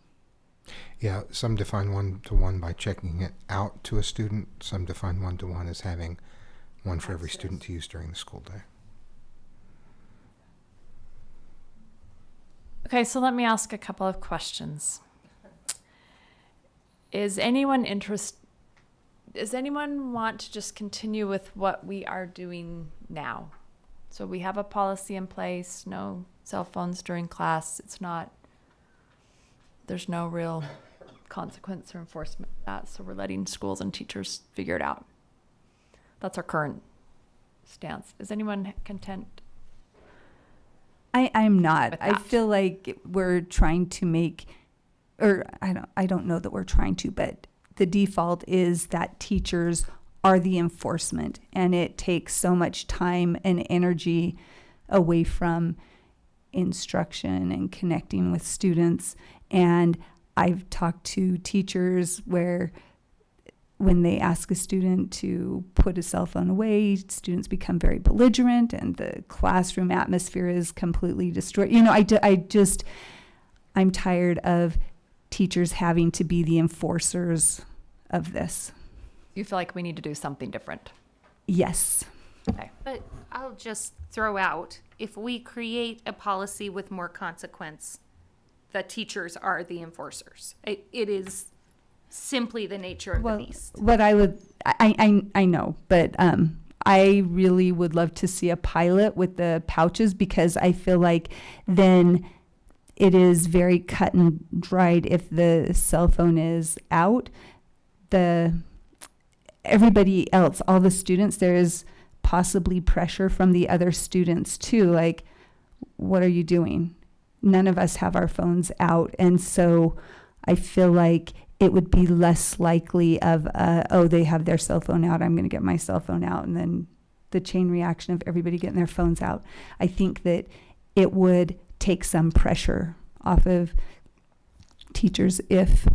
Yeah, some define one-to-one by checking it out to a student. Some define one-to-one as having one for every student to use during the school day. Okay, so let me ask a couple of questions. Does anyone want to just continue with what we are doing now? So we have a policy in place, no cell phones during class. There's no real consequence or enforcement of that, so we're letting schools and teachers figure it out. That's our current stance. Is anyone content? I'm not. With I that. feel like we're trying to make, or I don't know that we're trying to, but the default is that teachers are the enforcement, and it takes so much time and energy away from instruction and connecting with students. And I've talked to teachers where when they ask a student to put a cell phone away, students become very belligerent and the classroom atmosphere is completely destroyed. You know, I'm tired of teachers having to be the enforcers of this. You feel like we need to do something different? Yes. Okay. But I'll just throw out, if we create a policy with more consequence, the teachers are the enforcers. It is simply the nature of the beast. What I know, but I really would love to see a pilot with the pouches, because I feel like then it is very cut and dried. If the cell phone is out, everybody else, all the students, there is possibly pressure from the other students too. Like, what are you doing? None of us have our phones out. And so I feel like it would be less likely of, oh, they have their cell phone out, I'm going to get my cell phone out, and then the chain reaction of everybody getting their phones out. I think that it would take some pressure off of teachers if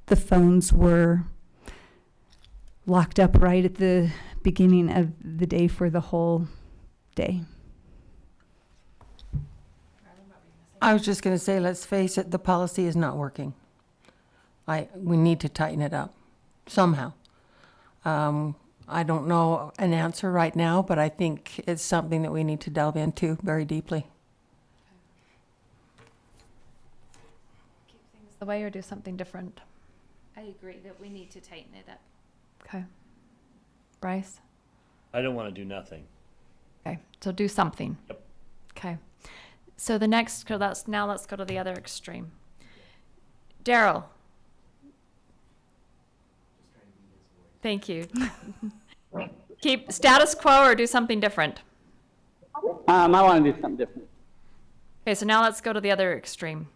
the phones were locked up right at the beginning of the day for the whole day. I was just going to say, let's face it, the policy is not working. We need to tighten it up somehow. I don't know an answer right now, but I think it's something that we need to delve into very deeply. Keep things the way or do something different? I agree that we need to tighten it up. Okay. Bryce? I don't want to do nothing. Okay, so do something. Yep. Okay. So let's go to the other extreme. Daryl. Thank you. Keep status quo or do something different? I want to do something different. Okay, so now let's go to the other extreme.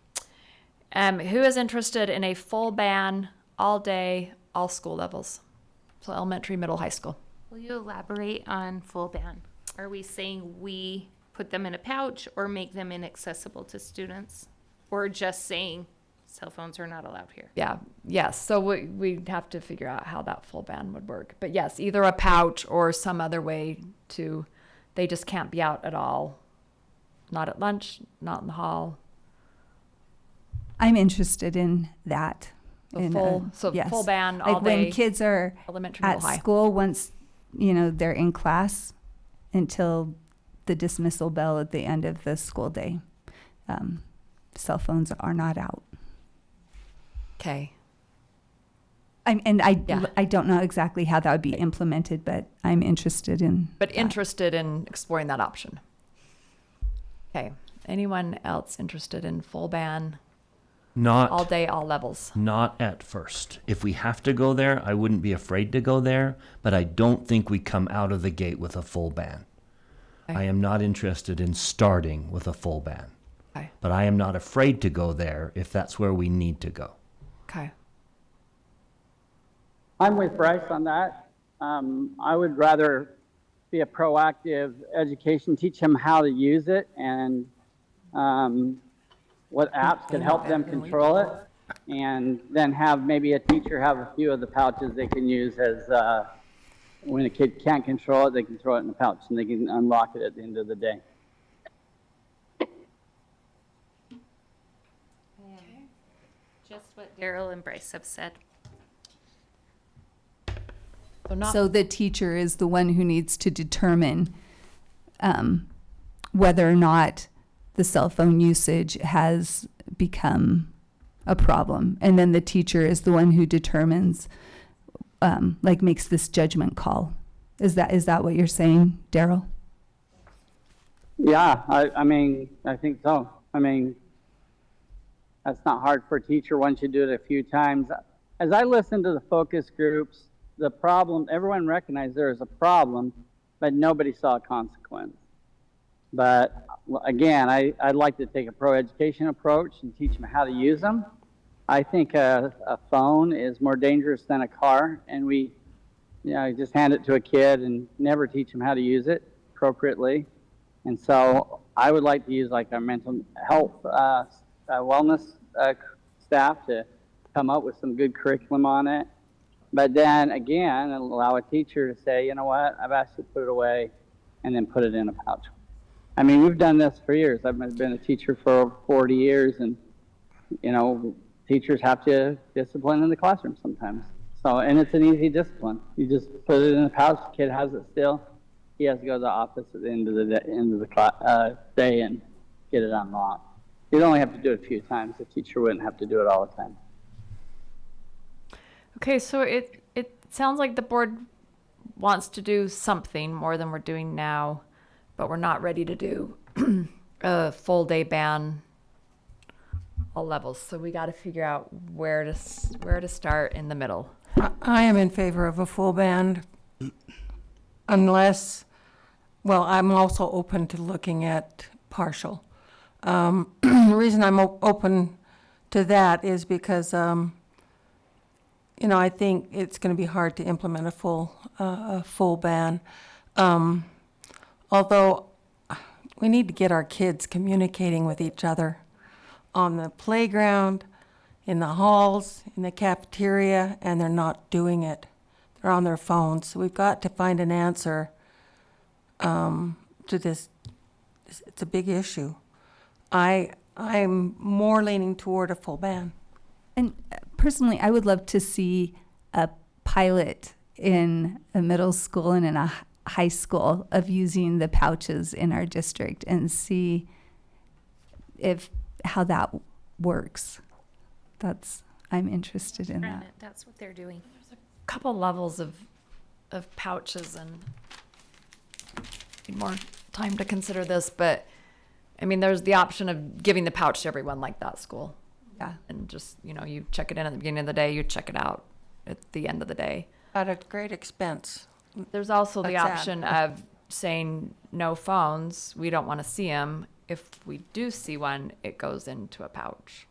Who is interested in a full ban all day, all school levels? So elementary, middle, high school. Will you elaborate on full ban? Are we saying we put them in a pouch or make them inaccessible to students? Or just saying cell phones are not allowed here? Yeah, yes. So we'd have to figure out how that full ban would work. But yes, either a pouch or some other way they just can't be out at all. Not at lunch, not in the hall. I'm interested in that. Full ban all like day. When kids are elementary, at middle, high. school, once they're in class until the dismissal bell at the end of the school day, cell phones are not out. Okay. I don't know exactly how that would be implemented, but I'm interested in. Interested in exploring that option. Okay. Anyone else interested in full ban? Not all day, all levels. Not at first. If we have to go there, I wouldn't be afraid to go there, but I don't think we come out of the gate with a full ban. Okay. I am not interested in starting with a full ban. Okay. But I am not afraid to go there if that's where we need to go. Okay. I'm with Bryce on that. I would rather be a proactive education, teach them how to use it and what apps could help them control it, and then have maybe a teacher have a few of the pouches they can use as when a kid can't control it, they can throw it in the pouch and they can unlock it at the end of the day. Just what Daryl and Bryce have said. So the teacher is the one who needs to determine whether or not the cell phone usage has become a problem. And then the teacher is the one who determines, makes this judgment call. Is that what you're saying, Daryl? Yeah, I mean, I think so. I mean, that's not hard for a teacher once you do it a few times. As I listen to the focus groups, the problem, everyone recognized there is a problem, but nobody saw a consequence. But again, I'd like to take a pro-education approach and teach them how to use them. I think a phone is more dangerous than a car, and we just hand it to a kid and never teach them how to use it appropriately. And so I would like to use like our mental health wellness staff to come up with some good curriculum on it. But then again, allow a teacher to say, you know what, I've asked you to put it away, and then put it in a pouch. I mean, we've done this for years. I've been a teacher for 40 years, and, teachers have to discipline in the classroom sometimes. So, and it's an easy discipline. You just put it in a pouch, the kid has it still. He has to go to the office at the end of the day and get it unlocked. You'd only have to do it a few times. The teacher wouldn't have to do it all the time. Okay, so it sounds like the board wants to do something more than we're doing now, but we're not ready to do a full day ban all levels. So we got to figure out where to start in the middle. I am in favor of a full ban unless, well, I'm also open to looking at partial. The reason I'm open to that is because, I think it's going to be hard to implement a full ban. Although we need to get our kids communicating with each other on the playground, in the halls, in the cafeteria, and they're not doing it. They're on their phones. So we've got to find an answer to this. It's a big issue. I'm more leaning toward a full ban. And personally, I would love to see a pilot in a middle school and in a high school of using the pouches in our district and see how that works. I'm interested in that. That's what they're doing. There's a couple levels of pouches, and need more time to consider this, but I mean, there's the option of giving the pouch to everyone like that school. Yeah. And just, you check it in at the beginning of the day, you check it out at the end of the day. At a great expense. There's also the That's sad. option of saying no phones. We don't want to see them. If we do see one, it goes into a pouch.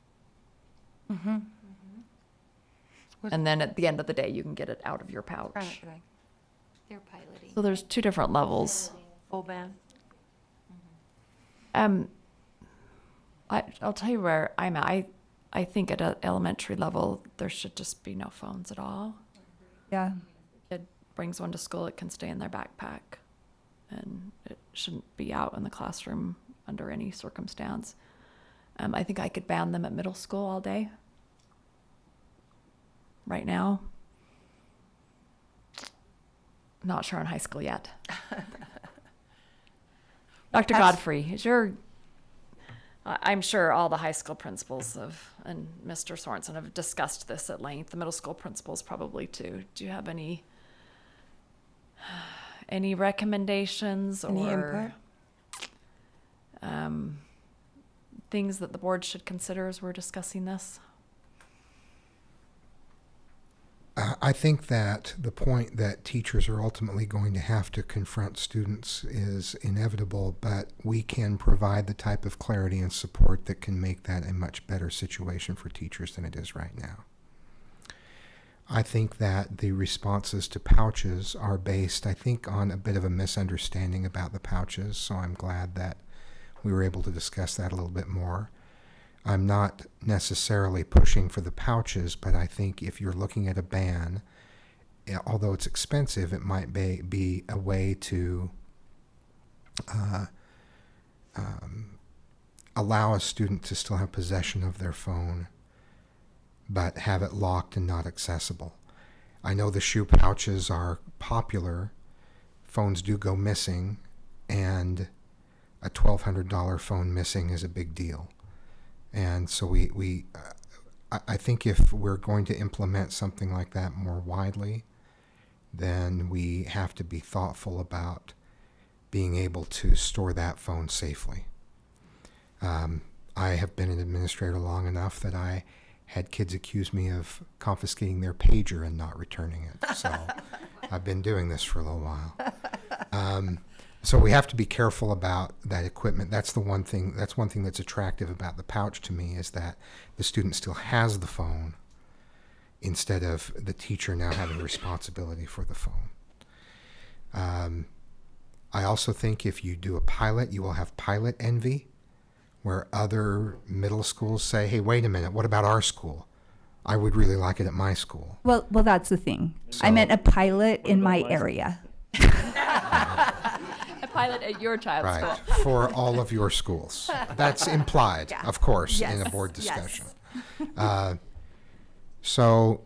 Mm-hmm. And then at the end of the day, you can get it out of your pouch. They're piloting. So there's two different levels. Full ban. I'll tell you where I'm at. I think at an elementary level, there should just be no phones at all. Yeah. Kid brings one to school, it can stay in their backpack, and it shouldn't be out in the classroom under any circumstance. I think I could ban them at middle school all day. Right now. Not sure in high school yet. Dr. Godfrey, I'm sure all the high school principals and Mr. Sorensen have discussed this at length. The middle school principals probably too. Do you have any recommendations or things that the board should consider as we're discussing this? I think that the point that teachers are ultimately going to have to confront students is inevitable, but we can provide the type of clarity and support that can make that a much better situation for teachers than it is right now. I think that the responses to pouches are based, I think, on a bit of a misunderstanding about the pouches, so I'm glad that we were able to discuss that a little bit more. I'm not necessarily pushing for the pouches, but I think if you're looking at a ban, although it's expensive, it might be a way to allow a student to still have possession of their phone but have it locked and not accessible. I know the shoe pouches are popular. Phones do go missing, and a $1,200 phone missing is a big deal. And so I think if we're going to implement something like that more widely, then we have to be thoughtful about being able to store that phone safely. I have been an administrator long enough that I had kids accuse me of confiscating their pager and not returning it. So I've been doing this for a little while. So we have to be careful about that equipment. That's one thing that's attractive about the pouch to me, is that the student still has the phone instead of the teacher now having responsibility for the phone. I also think if you do a pilot, you will have pilot envy, where other middle schools say, hey, wait a minute, what about our school? I would really like it at my school. Well, that's the thing. I So- meant a pilot in my area. A pilot at your child's Right, school. for all of your schools. That's implied, Yeah. of course, in a Yes, board yes. discussion. So,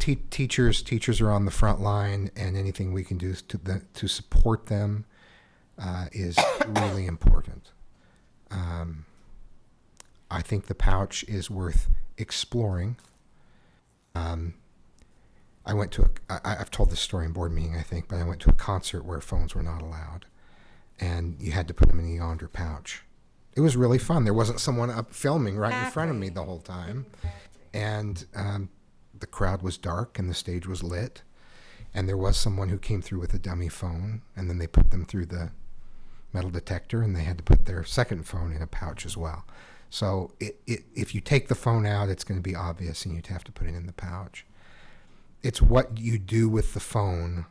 teachers are on the front line, and anything we can do to support them is really important. I think the pouch is worth exploring. I went to I've told this story in board meeting, I think, but I went to a concert where phones were not allowed, and you had to put them in the yonder pouch. It was really fun. There wasn't someone up filming right in front of me the whole time, and the crowd was dark and the stage was lit, and there was someone who came through with a dummy phone, and then they put them through the metal detector, and they had to put their second phone in a pouch as well. So if you take the phone out, it's going to be obvious, and you'd have to put it in the pouch. It's what you do with the phone,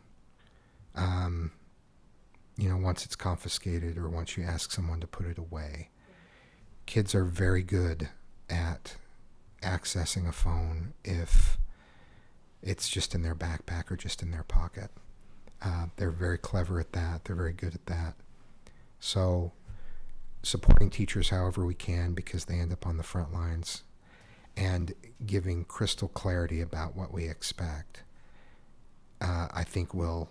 once it's confiscated or once you ask someone to put it away. Kids are very good at accessing a phone if it's just in their backpack or just in their pocket. They're very clever at that. They're very good at that. So supporting teachers however we can, because they end up on the front lines, and giving crystal clarity about what we expect, I think will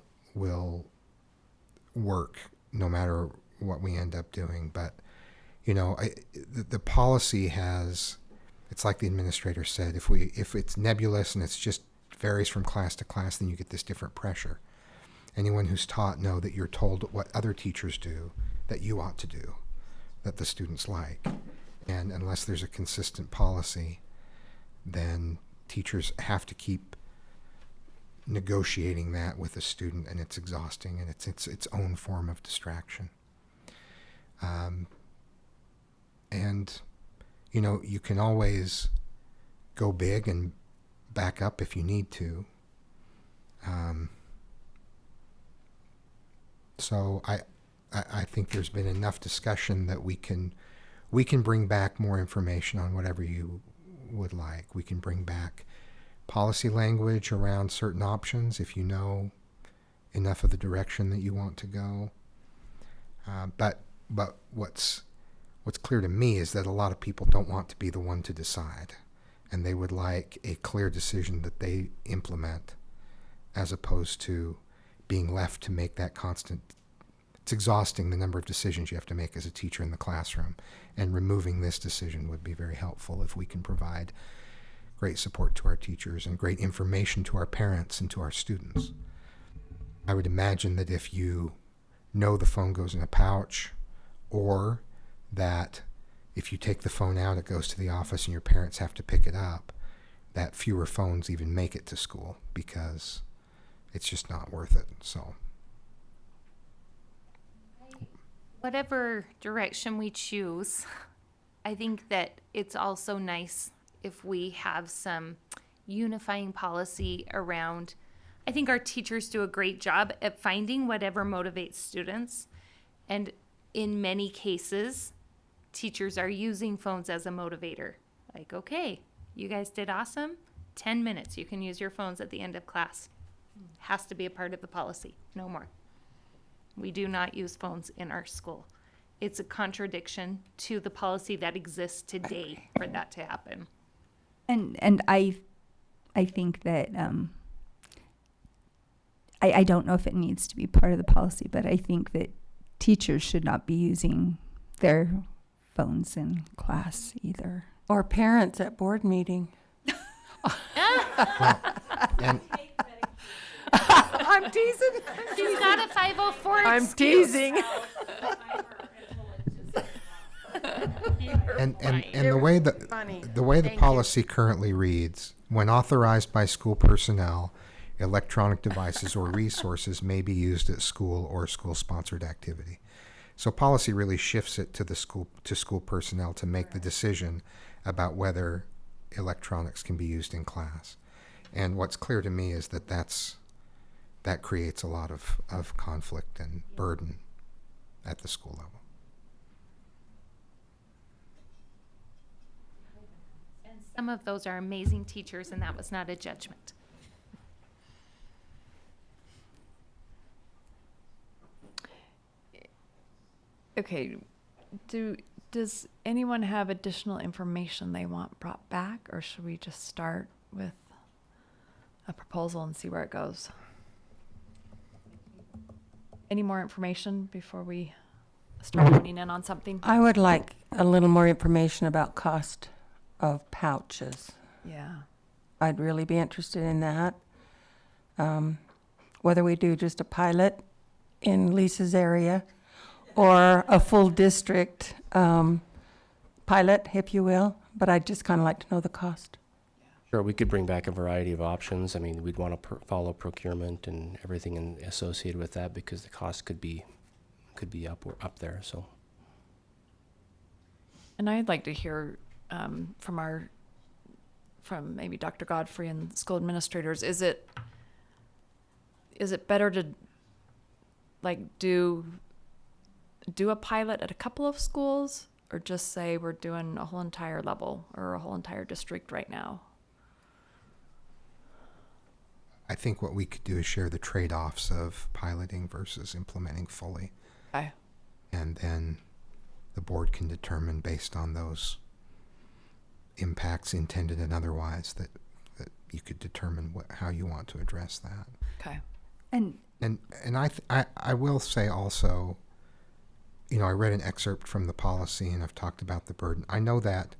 work no matter what we end up doing. But, the policy has, it's like the administrator said, if it's nebulous and it's just varies from class to class, then you get this different pressure. Anyone who's taught know that you're told what other teachers do that you ought to do, that the students like. And unless there's a consistent policy, then teachers have to keep negotiating that with the student, and it's exhausting, and it's its own form of distraction. And you can always go big and back up if you need to. So I think there's been enough discussion that we can bring back more information on whatever you would like. We can bring back policy language around certain options if you know enough of the direction that you want to go. But what's clear to me is that a lot of people don't want to be the one to decide, and they would like a clear decision that they implement, as opposed to being left to make that constant. It's exhausting, the number of decisions you have to make as a teacher in the classroom, and removing this decision would be very helpful if we can provide great support to our teachers and great information to our parents and to our students. I would imagine that if you know the phone goes in a pouch, or that if you take the phone out, it goes to the office and your parents have to pick it up, that fewer phones even make it to school, because it's just not worth it. So Whatever direction we choose, I think that it's also nice if we have some unifying policy around. I think our teachers do a great job at finding whatever motivates students. And in many cases, teachers are using phones as a motivator. Like, okay, you guys did awesome. 10 minutes, you can use your phones at the end of class. Has to be a part of the policy, no more. We do not use phones in our school. It's a contradiction to the policy that exists today for that to happen. And I I think that I don't know if it needs to be part of the policy, but I think that teachers should not be using their phones in class either. Or parents at board meeting. And I'm teasing. She's got a 504 I'm excuse. teasing. and the way the policy currently reads, when authorized by school personnel, electronic devices or resources may be used at school or school-sponsored activity. So policy really shifts it to school personnel to make the decision about whether electronics can be used in class. And what's clear to me is that creates a lot of conflict and burden at the school level. And some of those are amazing teachers, and that was not a judgment. Okay, does anyone have additional information they want brought back, or should we just start with a proposal and see where it goes? Any more information before we start honing in on something? I would like a little more information about cost of pouches. Yeah. I'd really be interested in that. Whether we do just a pilot in Lisa's area or a full district pilot, if you will, but I'd just kind of like to know the cost. Sure, we could bring back a variety of options. I mean, we'd want to follow procurement and everything associated with that because the cost could be up there. So, And I'd like to hear from maybe Dr. Godfrey and school administrators. Is it better to do a pilot at a couple of schools, or just say we're doing a whole entire level or a whole entire district right now? I think what we could do is share the trade-offs of piloting versus implementing fully. Okay. And then the board can determine based on those impacts, intended and otherwise, that you could determine how you want to address that. Okay. And I will say also, I read an excerpt from the policy and I've talked about the burden. I know that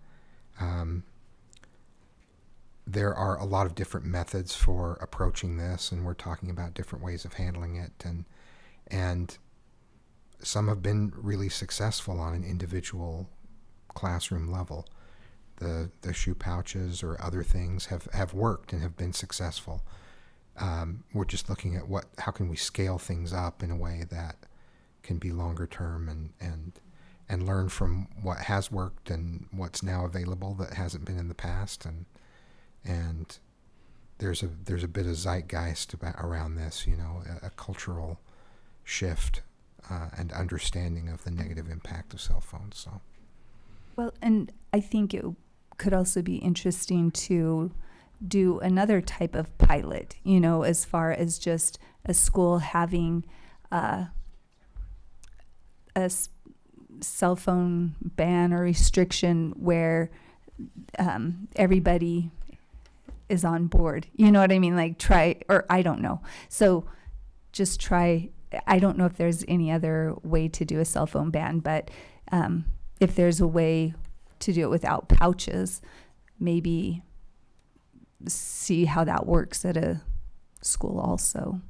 there are a lot of different methods for approaching this, and we're talking about different ways of handling it, and some have been really successful on an individual classroom level. The shoe pouches or other things have worked and have been successful. We're just looking at how can we scale things up in a way that can be longer term and learn from what has worked and what's now available that hasn't been in the past, and there's a bit of zeitgeist around this, a cultural shift and understanding of the negative impact of cell phones. So, well, and I think it could also be interesting to do another type of pilot, as far as just a school having a cell phone ban or restriction where everybody is on board. You know what I mean? I don't know. So just try. I don't know if there's any other way to do a cell phone ban, but if there's a way to do it without pouches, maybe see how that works at a school also.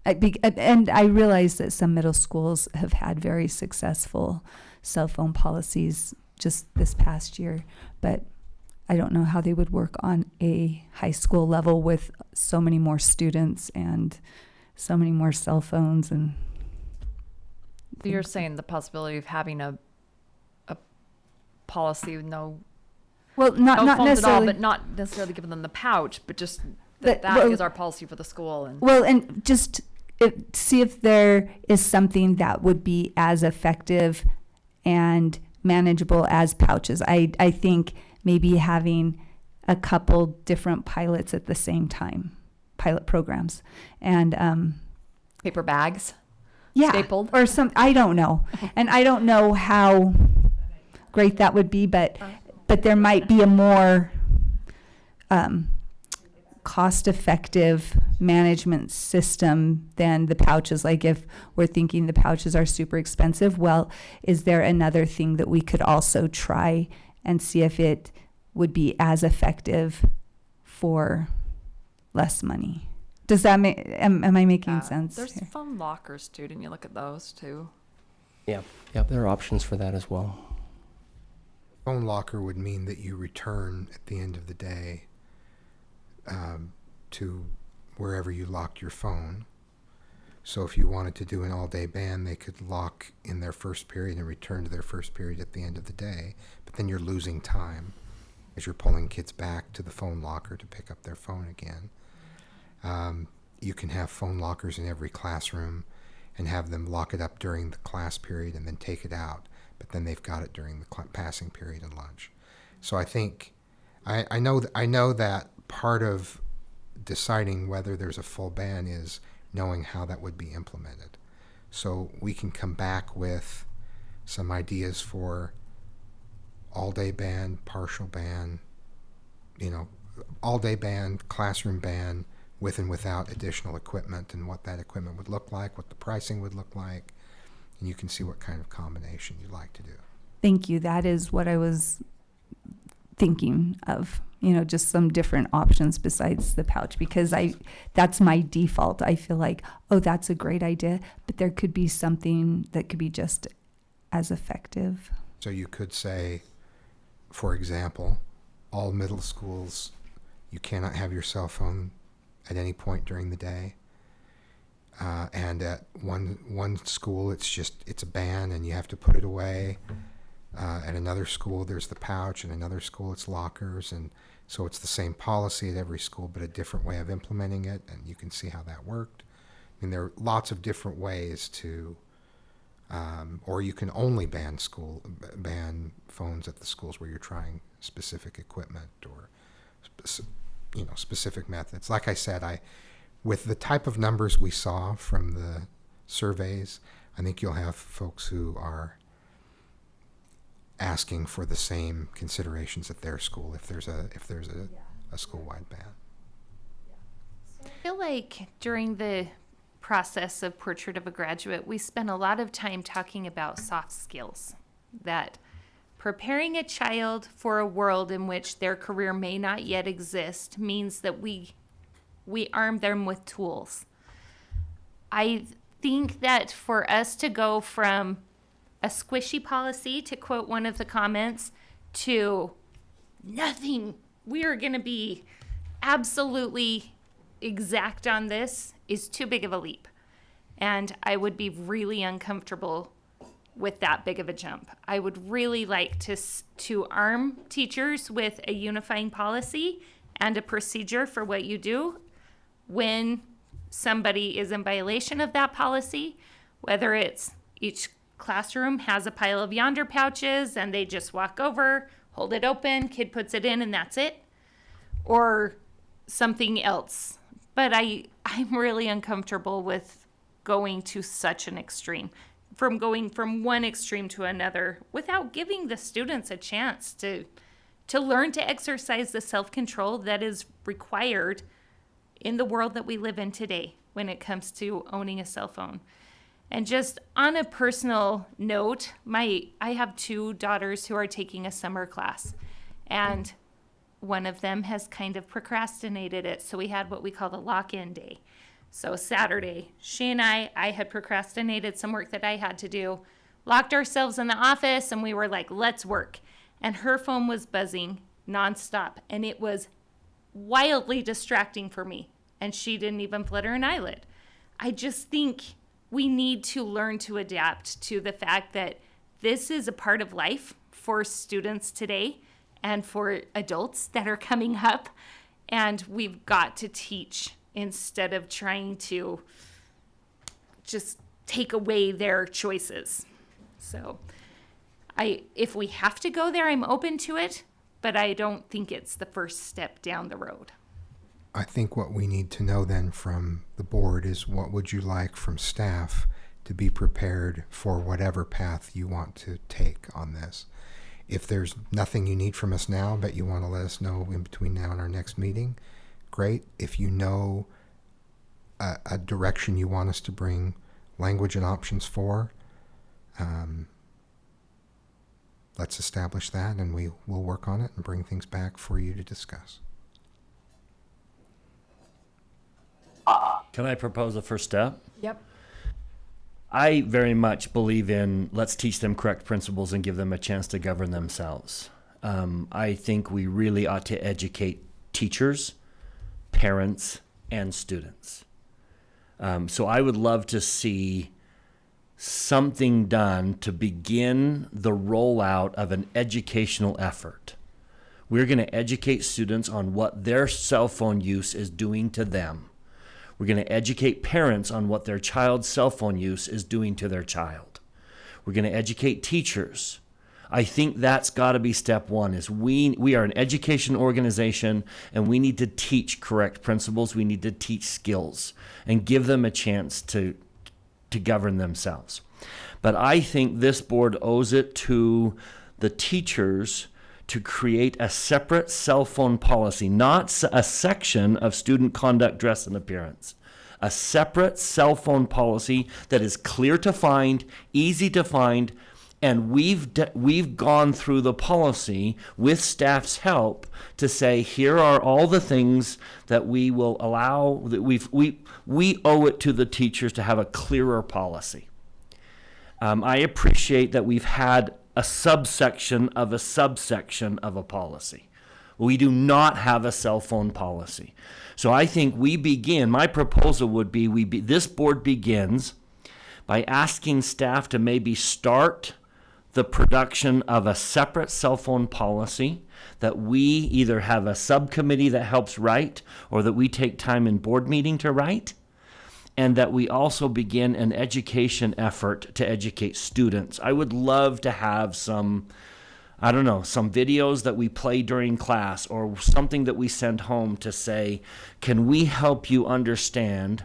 And I realize that some middle schools have had very successful cell phone policies just this past year, but I don't know how they would work on a high school level with so many more students and so many more cell phones. And So you're saying the possibility of having a policy with no not phones necessarily, at all, but not necessarily giving them the pouch, but just that is our policy for the school. And just see if there is something that would be as effective and manageable as pouches. I think maybe having a couple different pilots at the same time, pilot programs, and paper bags, stapled or some. I don't know, and I don't know how great that would be, but there might be a more cost-effective management system than the pouches? Like if we're thinking the pouches are super expensive, well, is there another thing that we could also try and see if it would be as effective for less money? Does that make, am I making sense? There's here? phone lockers, too. Didn't you look at those too? Yeah, there are options for that as well. Phone locker would mean that you return at the end of the day to wherever you locked your phone. So if you wanted to do an all-day ban, they could lock in their first period and return to their first period at the end of the day. But then you're losing time as you're pulling kids back to the phone locker to pick up their phone again. You can have phone lockers in every classroom and have them lock it up during the class period and then take it out. But then they've got it during the passing period and lunch. So I think, I know that part of deciding whether there's a full ban is knowing how that would be implemented. So we can come back with some ideas for all-day ban, partial ban, all-day ban, classroom ban, with and without additional equipment, and what that equipment would look like, what the pricing would look like, and you can see what kind of combination you'd like to do. Thank you. That is what I was thinking of, just some different options besides the pouch, because that's my default. I feel like, oh, that's a great idea, but there could be something that could be just as effective. So you could say, for example, all middle schools, you cannot have your cell phone at any point during the day. And at one school, it's a ban and you have to put it away. At another school, there's the pouch, and another school, it's lockers. And so it's the same policy at every school, but a different way of implementing it. And you can see how that worked. I mean, there are lots of different ways to, or you can only ban phones at the schools where you're trying specific equipment or, specific methods. Like I said, with the type of numbers we saw from the surveys, I think you'll have folks who are asking for the same considerations at their school if there's a school-wide ban. I feel like during the process of Portrait of a Graduate, we spent a lot of time talking about soft skills, that preparing a child for a world in which their career may not yet exist means that we arm them with tools. I think that for us to go from a squishy policy, to quote one of the comments, to nothing, we are going to be absolutely exact on this, is too big of a leap. And I would be really uncomfortable with that big of a jump. I would really like to arm teachers with a unifying policy and a procedure for what you do when somebody is in violation of that policy, whether it's each classroom has a pile of yonder pouches and they just walk over, hold it open, kid puts it in and that's it, or something else. But I'm really uncomfortable with going to such an extreme, from going from one extreme to another without giving the students a chance to learn to exercise the self-control that is required in the world that we live in today when it comes to owning a cell phone. And just on a personal note, I have 2 daughters who are taking a summer class, and one of them has kind of procrastinated it. So we had what we call the lock-in day. So Saturday, she and I had procrastinated some work that I had to do, locked ourselves in the office, and we were like, let's work. And her phone was buzzing nonstop, and it was wildly distracting for me. And she didn't even flutter an eyelid. I just think we need to learn to adapt to the fact that this is a part of life for students today and for adults that are coming up. And we've got to teach instead of trying to just take away their choices. So if we have to go there, I'm open to it, but I don't think it's the first step down the road. I think what we need to know then from the board is, what would you like from staff to be prepared for whatever path you want to take on this? If there's nothing you need from us now, but you want to let us know in between now and our next meeting, great. If you know a direction you want us to bring language and options for, let's establish that, and we'll work on it and bring things back for you to discuss. Can I propose a first step? Yep. I very much believe in let's teach them correct principles and give them a chance to govern themselves. I think we really ought to educate teachers, parents, and students. So I would love to see something done to begin the rollout of an educational effort. We're going to educate students on what their cell phone use is doing to them. We're going to educate parents on what their child's cell phone use is doing to their child. We're going to educate teachers. I think that's got to be step one, is we are an education organization, and we need to teach correct principles. We need to teach skills and give them a chance to govern themselves. But I think this board owes it to the teachers to create a separate cell phone policy, not a section of student conduct, dress, and appearance. A separate cell phone policy that is clear to find, easy to find, and we've gone through the policy with staff's help to say, here are all the things that we will allow, that we owe it to the teachers to have a clearer policy. I appreciate that we've had a subsection of a policy. We do not have a cell phone policy. So I think my proposal would be, this board begins by asking staff to maybe start the production of a separate cell phone policy that we either have a subcommittee that helps write, or that we take time in board meeting to write, and that we also begin an education effort to educate students. I would love to have some videos that we play during class, or something that we send home to say, can we help you understand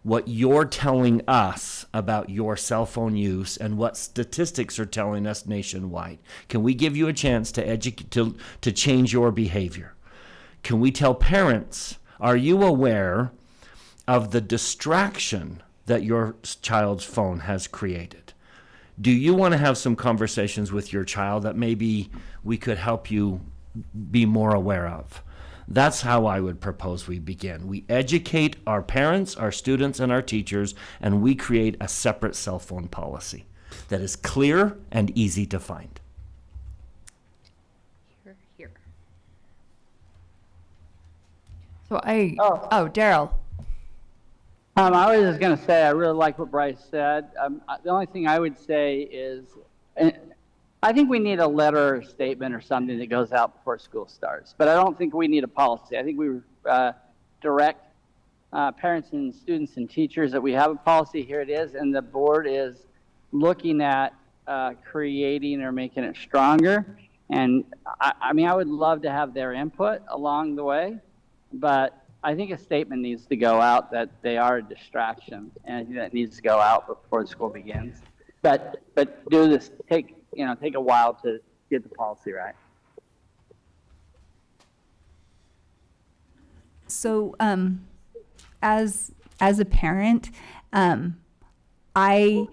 what you're telling us about your cell phone use and what statistics are telling us nationwide? Can we give you a chance to change your behavior? Can we tell parents, are you aware of the distraction that your child's phone has created? Do you want to have some conversations with your child that maybe we could help you be more aware of? That's how I would propose we begin. We educate our parents, our students, and our teachers, and we create a separate cell phone policy that is clear and easy to find. Here. So Daryl. I was just going to say, I really like what Bryce said. The only thing I would say is, I think we need a letter or statement or something that goes out before school starts. But I don't think we need a policy. I think we direct parents and students and teachers that we have a policy. Here it is. And the board is looking at creating or making it stronger. And I mean, I would love to have their input along the way. But I think a statement needs to go out that they are a distraction, and I think that needs to go out before the school begins. But do this, take a while to get the policy right. So, as a parent, I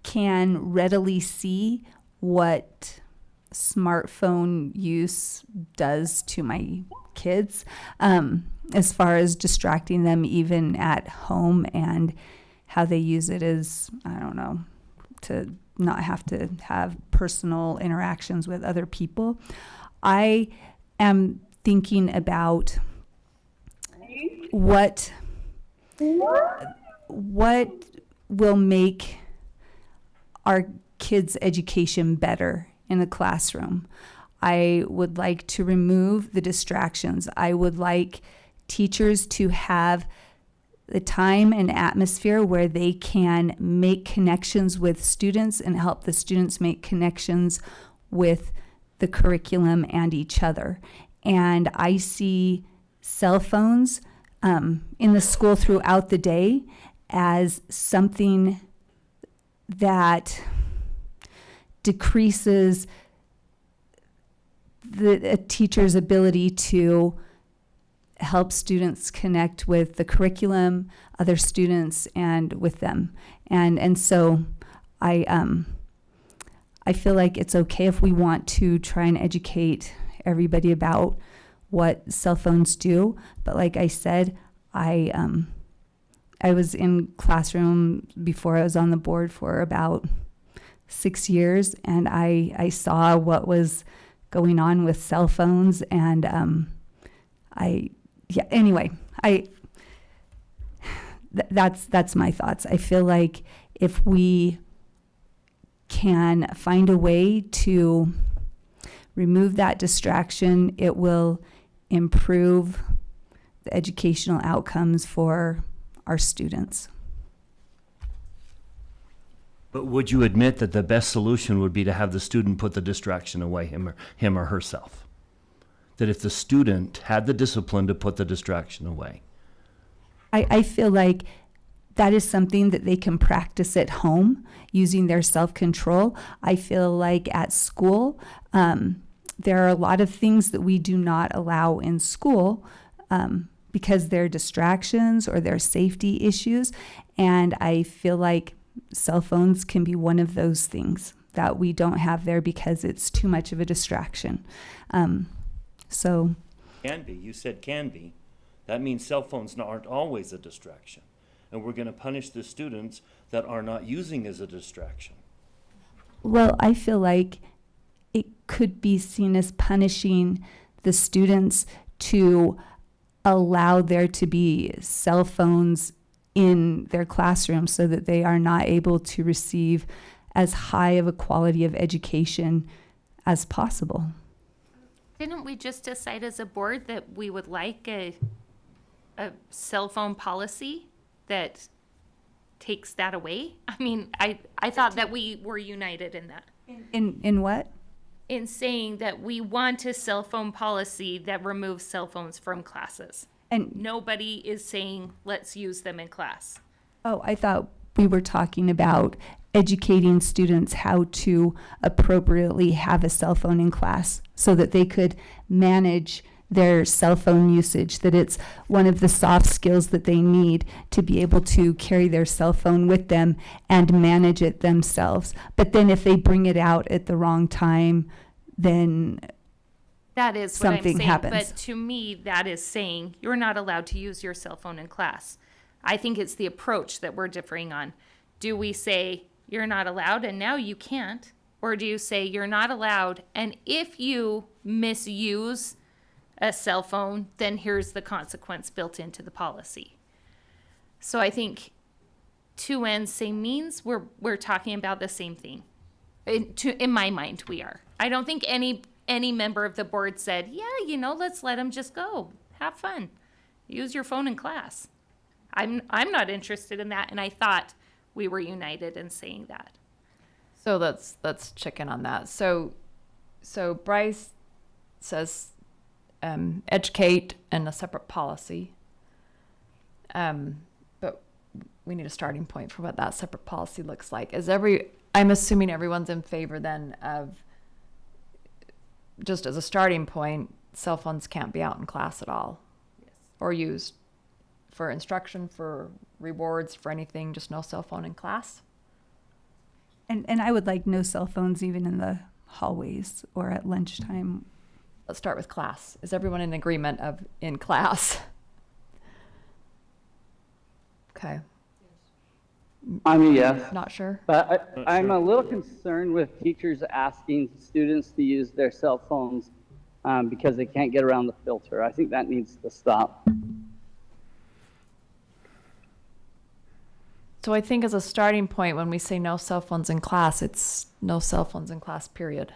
can readily see what smartphone use does to my kids, as far as distracting them even at home, and how they use it as, I don't know, to not have to have personal interactions with other people. I am thinking about what will make our kids' education better in the classroom. I would like to remove the distractions. I would like teachers to have the time and atmosphere where they can make connections with students and help the students make connections with the curriculum and each other. And I see cell phones in the school throughout the day as something that decreases a teacher's ability to help students connect with the curriculum, other students, and with them. And so I feel like it's okay if we want to try and educate everybody about what cell phones do. But like I said, I was in classroom before I was on the board for about 6 years, and I saw what was going on with cell phones, and that's my thoughts. I feel like if we can find a way to remove that distraction, it will improve the educational outcomes for our students. But would you admit that the best solution would be to have the student put the distraction away, him or herself? That if the student had the discipline to put the distraction away. I feel like that is something that they can practice at home using their self-control. I feel like at school, there are a lot of things that we do not allow in school because they're distractions or they're safety issues. And I feel like cell phones can be one of those things that we don't have there because it's too much of a distraction. So Can be. You said can be. That means cell phones aren't always a distraction. And we're going to punish the students that are not using as a distraction. well, I feel like it could be seen as punishing the students to allow there to be cell phones in their classroom so that they are not able to receive as high of a quality of education as possible. Didn't we just decide as a board that we would like a cell phone policy that takes that away? I mean, I thought that we were united in that. In what? In saying that we want a cell phone policy that removes cell phones from classes. And nobody is saying, let's use them in class. Oh, I thought we were talking about educating students how to appropriately have a cell phone in class so that they could manage their cell phone usage, that it's one of the soft skills that they need to be able to carry their cell phone with them and manage it themselves. But then if they bring it out at the wrong time, then that is what I'm something saying. happens. But to me, that is saying you're not allowed to use your cell phone in class. I think it's the approach that we're differing on. Do we say you're not allowed and now you can't? Or do you say you're not allowed and if you misuse a cell phone, then here's the consequence built into the policy? So I think two ends, same means. We're talking about the same thing. In my mind, we are. I don't think any member of the board said, yeah, let's let them just go. Have fun. Use your phone in class. I'm not interested in that, and I thought we were united in saying that. So let's check in on that. So Bryce says educate and a separate policy. But we need a starting point for what that separate policy looks like. I'm assuming everyone's in favor then of, just as a starting point, cell phones can't be out in class at all. Yes. Or used for instruction, for rewards, for anything, just no cell phone in class. And I would like no cell phones even in the hallways or at lunchtime. Let's start with class. Is everyone in agreement of in class? Okay. I'm a yes. Not sure. But I'm a little concerned with teachers asking students to use their cell phones because they can't get around the filter. I think that needs to stop. So I think as a starting point, when we say no cell phones in class, it's no cell phones in class, period.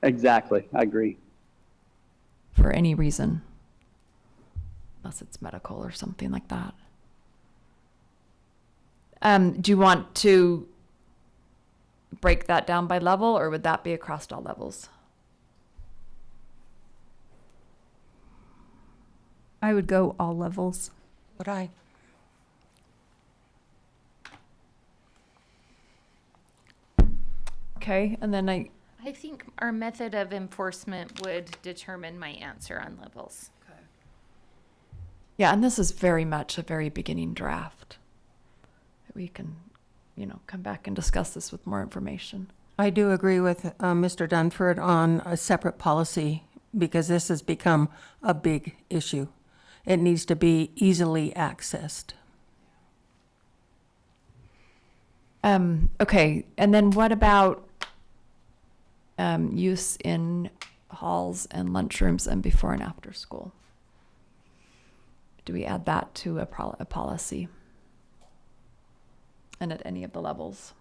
Exactly. I agree. For any reason. Unless it's medical or something like that. Do you want to break that down by level, or would that be across all levels? I would go all levels. Would I? Okay, and then I think our method of enforcement would determine my answer on levels. Yeah, and this is very much a very beginning draft. We can, come back and discuss this with more information. I do agree with Mr. Dunford on a separate policy because this has become a big issue. It needs to be easily accessed. Okay, and then what about use in halls and lunchrooms and before and after school? Do we add that to a policy? And at any of the levels?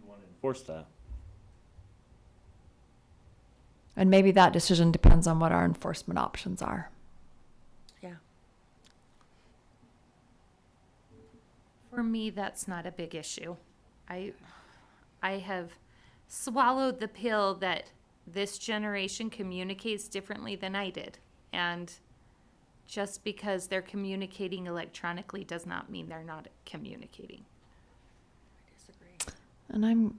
You want to enforce that? And maybe that decision depends on what our enforcement options are. Yeah. For me, that's not a big issue. I have swallowed the pill that this generation communicates differently than I did. And just because they're communicating electronically does not mean they're not communicating. And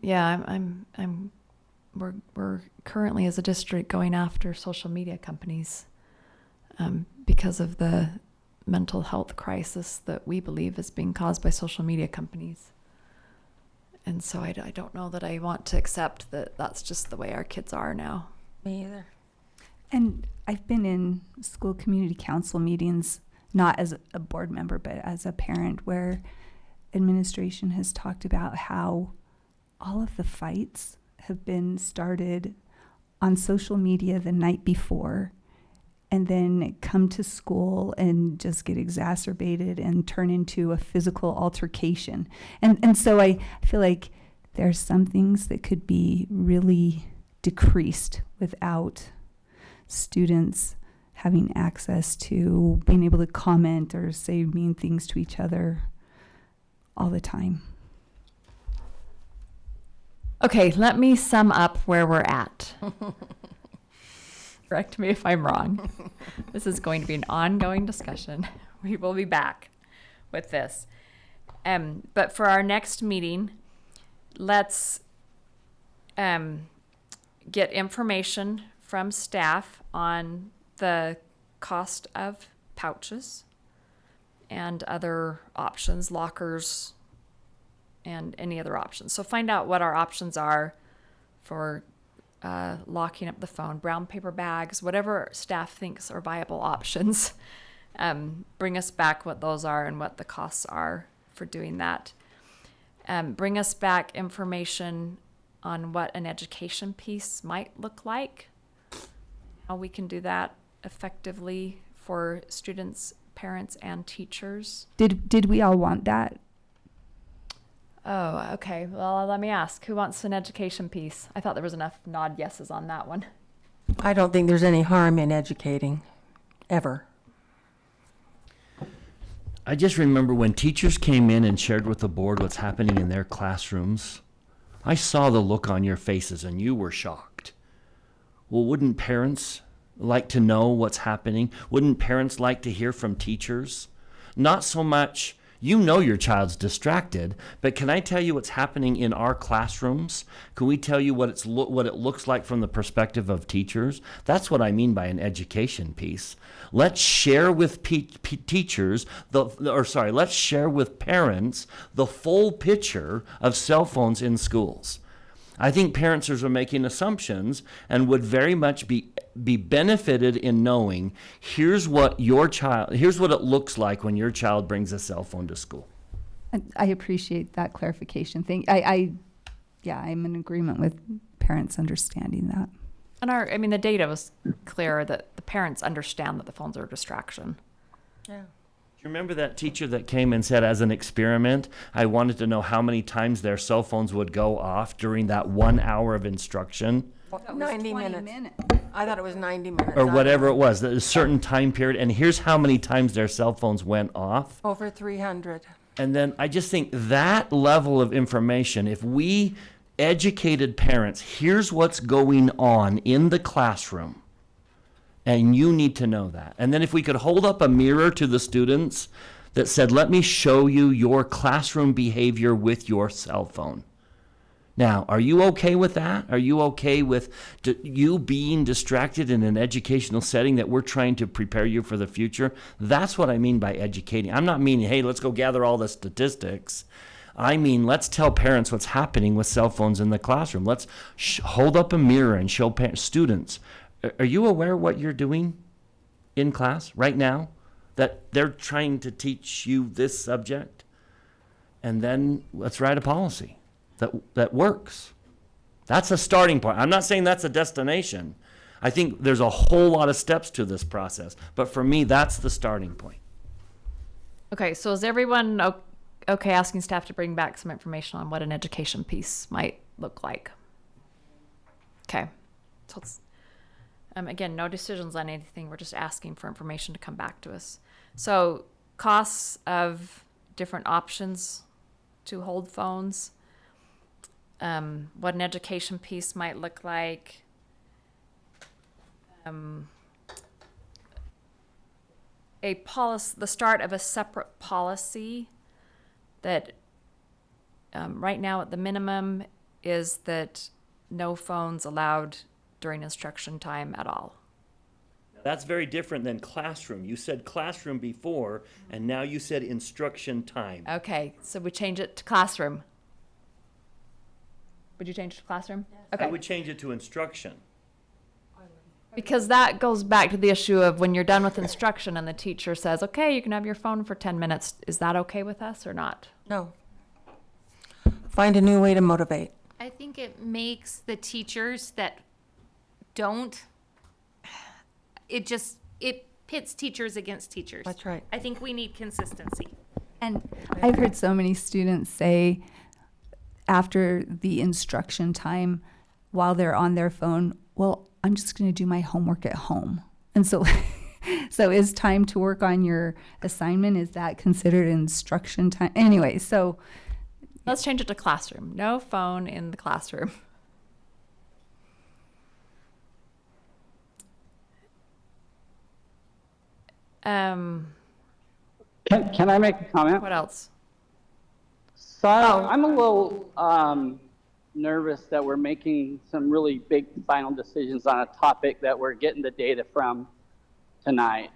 we're currently as a district going after social media companies because of the mental health crisis that we believe is being caused by social media companies. And so I don't know that I want to accept that that's just the way our kids are now. Me either. And I've been in school community council meetings, not as a board member, but as a parent, where administration has talked about how all of the fights have been started on social media the night before and then come to school and just get exacerbated and turn into a physical altercation. And so I feel like there's some things that could be really decreased without students having access to being able to comment or say mean things to each other all the time. Okay, let me sum up where we're at. Correct me if I'm wrong. This is going to be an ongoing discussion. We will be back with this. But for our next meeting, let's get information from staff on the cost of pouches and other options, lockers, and any other options. So find out what our options are for locking up the phone, brown paper bags, whatever staff thinks are viable options. Bring us back what those are and what the costs are for doing that. Bring us back information on what an education piece might look like, how we can do that effectively for students, parents, and teachers. Did we all want that? Oh, okay. Well, let me ask. Who wants an education piece? I thought there was enough nod yeses on that one. I don't think there's any harm in educating, ever. I just remember when teachers came in and shared with the board what's happening in their classrooms, I saw the look on your faces and you were shocked. Well, wouldn't parents like to know what's happening? Wouldn't parents like to hear from teachers? Not so much, you know your child's distracted, but can I tell you what's happening in our classrooms? Can we tell you what it looks like from the perspective of teachers? That's what I mean by an education piece. Let's share with teachers, let's share with parents the full picture of cell phones in schools. I think parents are making assumptions and would very much be benefited in knowing here's what it looks like when your child brings a cell phone to school. I appreciate that clarification. I'm in agreement with parents understanding that. And the data was clear that the parents understand that the phones are a distraction. Yeah. Do you remember that teacher that came and said, as an experiment, I wanted to know how many times their cell phones would go off during that 1 hour of instruction? 90 minutes. I thought it was 90 minutes. Or whatever it was, a certain time period. And here's how many times their cell phones went off. Over 300. And then I just think that level of information, if we educated parents, here's what's going on in the classroom. And you need to know that. And then if we could hold up a mirror to the students that said, let me show you your classroom behavior with your cell phone. Now, are you okay with that? Are you okay with you being distracted in an educational setting that we're trying to prepare you for the future? That's what I mean by educating. I'm not meaning, hey, let's go gather all the statistics. I mean, let's tell parents what's happening with cell phones in the classroom. Let's hold up a mirror and show students. Are you aware what you're doing in class right now? That they're trying to teach you this subject? And then let's write a policy that works. That's a starting point. I'm not saying that's a destination. I think there's a whole lot of steps to this process. But for me, that's the starting point. Okay, so is everyone okay asking staff to bring back some information on what an education piece might look like? Okay. So it's, again, no decisions on anything. We're just asking for information to come back to us. So costs of different options to hold phones, what an education piece might look like, a policy, the start of a separate policy that right now at the minimum is that no phones allowed during instruction time at all. That's very different than classroom. You said classroom before, and now you said instruction time. Okay, so we change it to classroom. Would you change it to classroom? Yes. Okay. I would change it to instruction. Because that goes back to the issue of when you're done with instruction and the teacher says, okay, you can have your phone for 10 minutes. Is that okay with us or not? No. Find a new way to motivate. I think it makes the teachers that don't, it pits teachers against teachers. That's right. I think we need consistency. And I've heard so many students say after the instruction time, while they're on their phone, well, I'm just going to do my homework at home. And so, so is time to work on your assignment, is that considered instruction time? Anyway, so. Let's change it to classroom. No phone in the classroom. Can I make a comment? What else? So I'm a little nervous that we're making some really big final decisions on a topic that we're getting the data from tonight.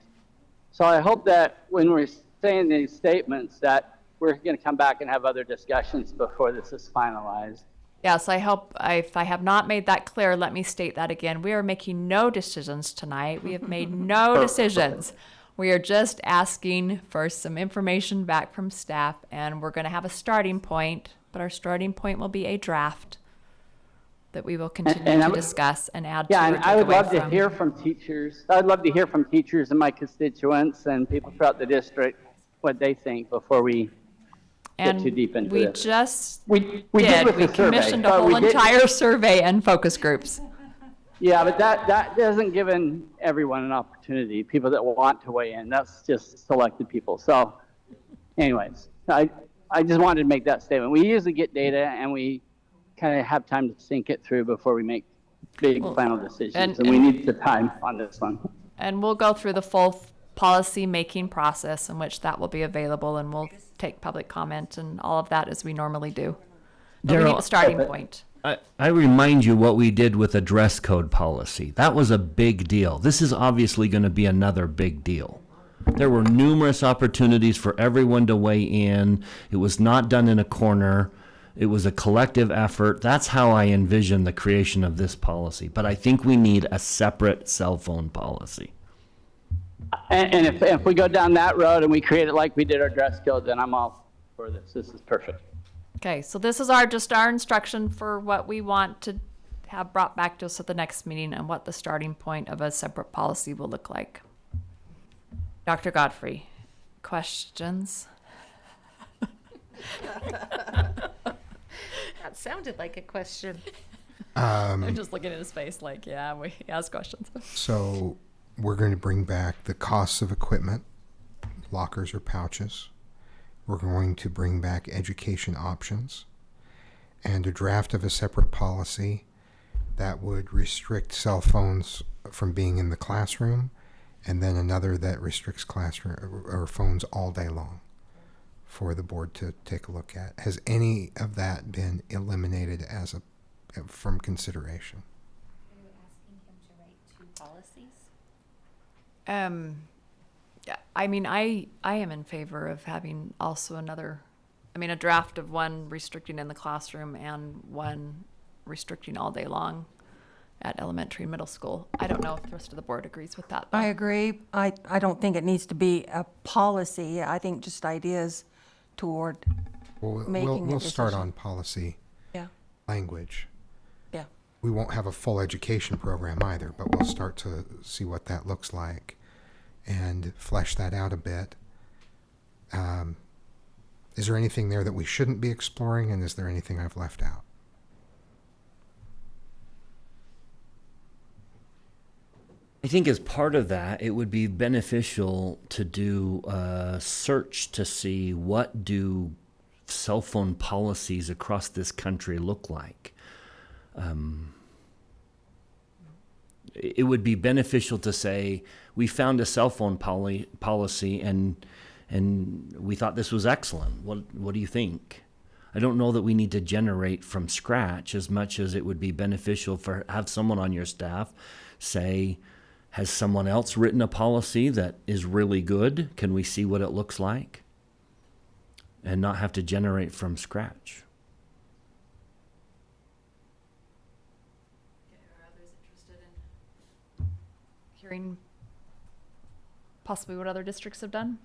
So I hope that when we're saying these statements that we're going to come back and have other discussions before this is finalized. Yes, I hope, if I have not made that clear, let me state that again. We are making no decisions tonight. We have made no decisions. We are just asking for some information back from staff, and we're going to have a starting point, but our starting point will be a draft that we will continue to discuss and add to. Yeah, and I would love to hear from teachers. I'd love to hear from teachers and my constituents and people throughout the district what they think before we get too deep into this. We commissioned a whole entire survey and focus groups. Yeah, but that doesn't give everyone an opportunity, people that want to weigh in. That's just selected people. So anyways, I just wanted to make that statement. We usually get data and we kind of have time to think it through before we make big final decisions. And we need the time on this one. And we'll go through the full policy making process in which that will be available, and we'll take public comment and all of that as we normally do. But we need a starting point. I remind you what we did with a dress code policy. That was a big deal. This is obviously going to be another big deal. There were numerous opportunities for everyone to weigh in. It was not done in a corner. It was a collective effort. That's how I envision the creation of this policy. But I think we need a separate cell phone policy. And if we go down that road and we create it like we did our dress code, then I'm all for this. This is perfect. Okay, so this is our instruction for what we want to have brought back to us at the next meeting and what the starting point of a separate policy will look like. Dr. Godfrey, questions? That sounded like a question. I'm just looking at his face like, yeah, we ask questions. So we're going to bring back the costs of equipment, lockers or pouches. We're going to bring back education options and a draft of a separate policy that would restrict cell phones from being in the classroom, and then another that restricts classroom or phones all day long. for the board to take a look at. Has any of that been eliminated from consideration? Are you asking him to write 2 policies? Yeah, I mean, I am in favor of having also a draft of one restricting in the classroom and one restricting all day long at elementary and middle school. I don't know if the rest of the board agrees with that. I agree. I don't think it needs to be a policy. I think just ideas toward making We'll a start decision. on policy Yeah. language. Yeah. We won't have a full education program either, but we'll start to see what that looks like and flesh that out a bit. Is there anything there that we shouldn't be exploring, and is there anything I've left out? I think as part of that, it would be beneficial to do a search to see what do cell phone policies across this country look like. It would be beneficial to say we found a cell phone policy and we thought this was excellent. What do you think? I don't know that we need to generate from scratch as much as it would be beneficial for have someone on your staff say, has someone else written a policy that is really good? Can we see what it looks like? And not have to generate from scratch. Are others interested in hearing possibly what other districts have done?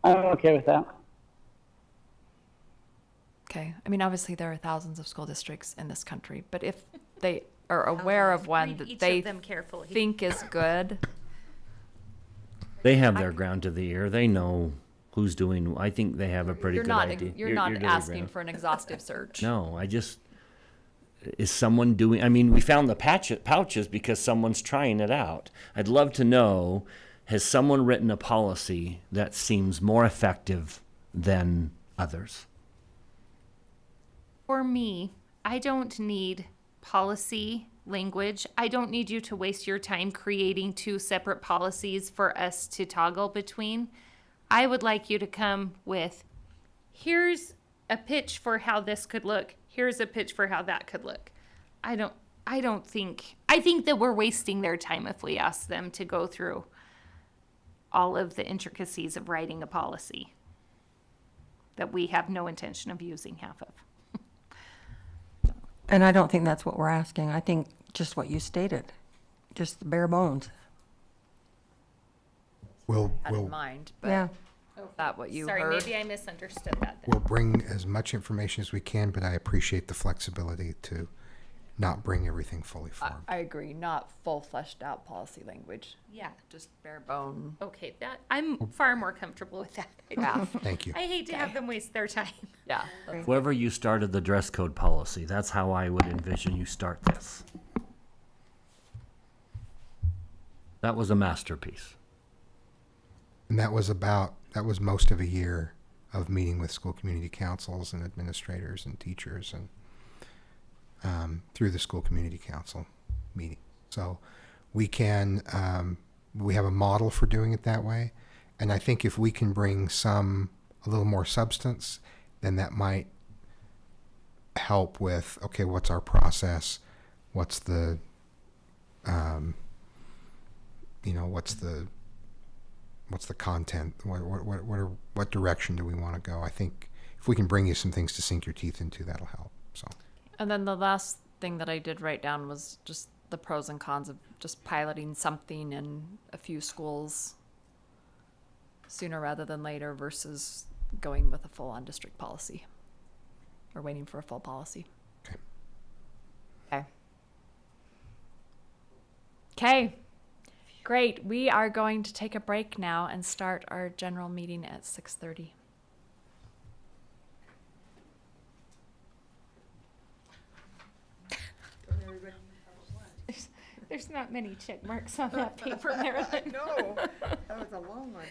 I'm okay with that. Okay. I mean, obviously there are thousands of school districts in this country, but if they are aware of one Read that each they of them carefully. think is good, They have their ground to the ear. They know who's doing. I think they have a pretty you're good not idea. you're not to the asking ground. for an exhaustive search. No, is someone doing, I mean, we found the pouches because someone's trying it out. I'd love to know, has someone written a policy that seems more effective than others? For me, I don't need policy language. I don't need you to waste your time creating 2 separate policies for us to toggle between. I would like you to come with, here's a pitch for how this could look. Here's a pitch for how that could look. I think that we're wasting their time if we ask them to go through all of the intricacies of writing a policy that we have no intention of using half of. And I don't think that's what we're asking. I think just what you stated, just the bare bones. We'll Had in mind, but Yeah. is that what you Sorry, heard? maybe I misunderstood that then. we'll bring as much information as we can, but I appreciate the flexibility to not bring everything fully formed. I agree, not full fleshed out policy language. Yeah. Just bare bone. Okay, that I'm far more comfortable with that. Yeah. Thank you. I hate to have them waste their time. Yeah. Whoever you started the dress code policy, that's how I would envision you start this. That was a masterpiece. And that was most of a year of meeting with school community councils and administrators and teachers and through the school community council meeting. So we have a model for doing it that way. And I think if we can bring a little more substance, then that might help with, okay, what's our process? What's the, what's the content? What direction do we want to go? I think if we can bring you some things to sink your teeth into, that'll help. So. And then the last thing that I did write down was just the pros and cons of just piloting something in a few schools sooner rather than later versus going with a full-on district policy or waiting for a full policy. Okay. Great. We are going to take a break now and start our general meeting at 6:30. There's not many check marks on that paper, Marilyn. No, that was a long one.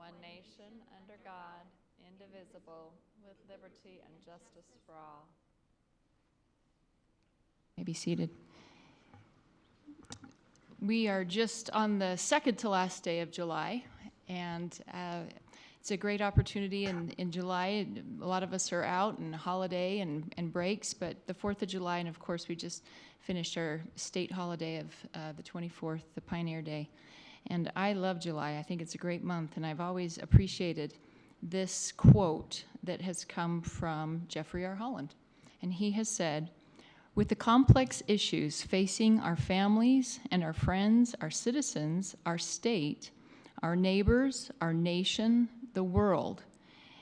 one nation, under God, indivisible, with liberty and justice for all. May be seated. We are just on the second to last day of July, and it's a great opportunity in July. A lot of us are out and holiday and breaks, but the 4th of July, and of course we just finished our state holiday of the 24th, the Pioneer Day. And I love July. I think it's a great month, and I've always appreciated this quote that has come from Jeffrey R. Holland. And he has said, "With the complex issues facing our families and our friends, our citizens, our state, our neighbors, our nation, the world,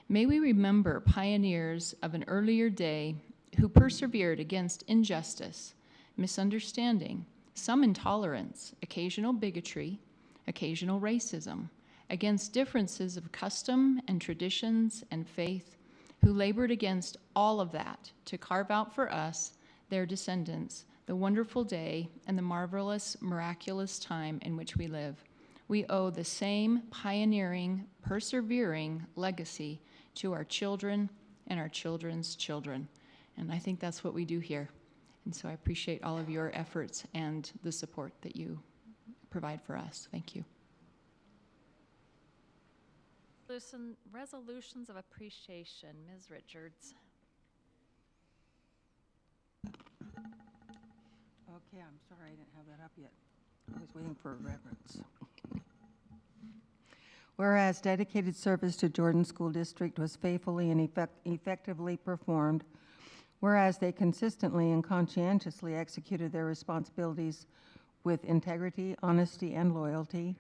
may we remember pioneers of an earlier day who persevered against injustice, misunderstanding, some intolerance, occasional bigotry, occasional racism, against differences of custom and traditions and faith, who labored against all of that to carve out for us, their descendants, the wonderful day and the marvelous, miraculous time in which we live. We owe the same pioneering, persevering legacy to our children and our children's children." And I think that's what we do here. And so I appreciate all of your efforts and the support that you provide for us. Thank you. Resolutions of appreciation, Ms. Richards. Okay, I'm sorry I didn't have that up yet. I was waiting for a reference. Whereas dedicated service to Jordan School District was faithfully and effectively performed, whereas they consistently and conscientiously executed their responsibilities with integrity, honesty, and loyalty,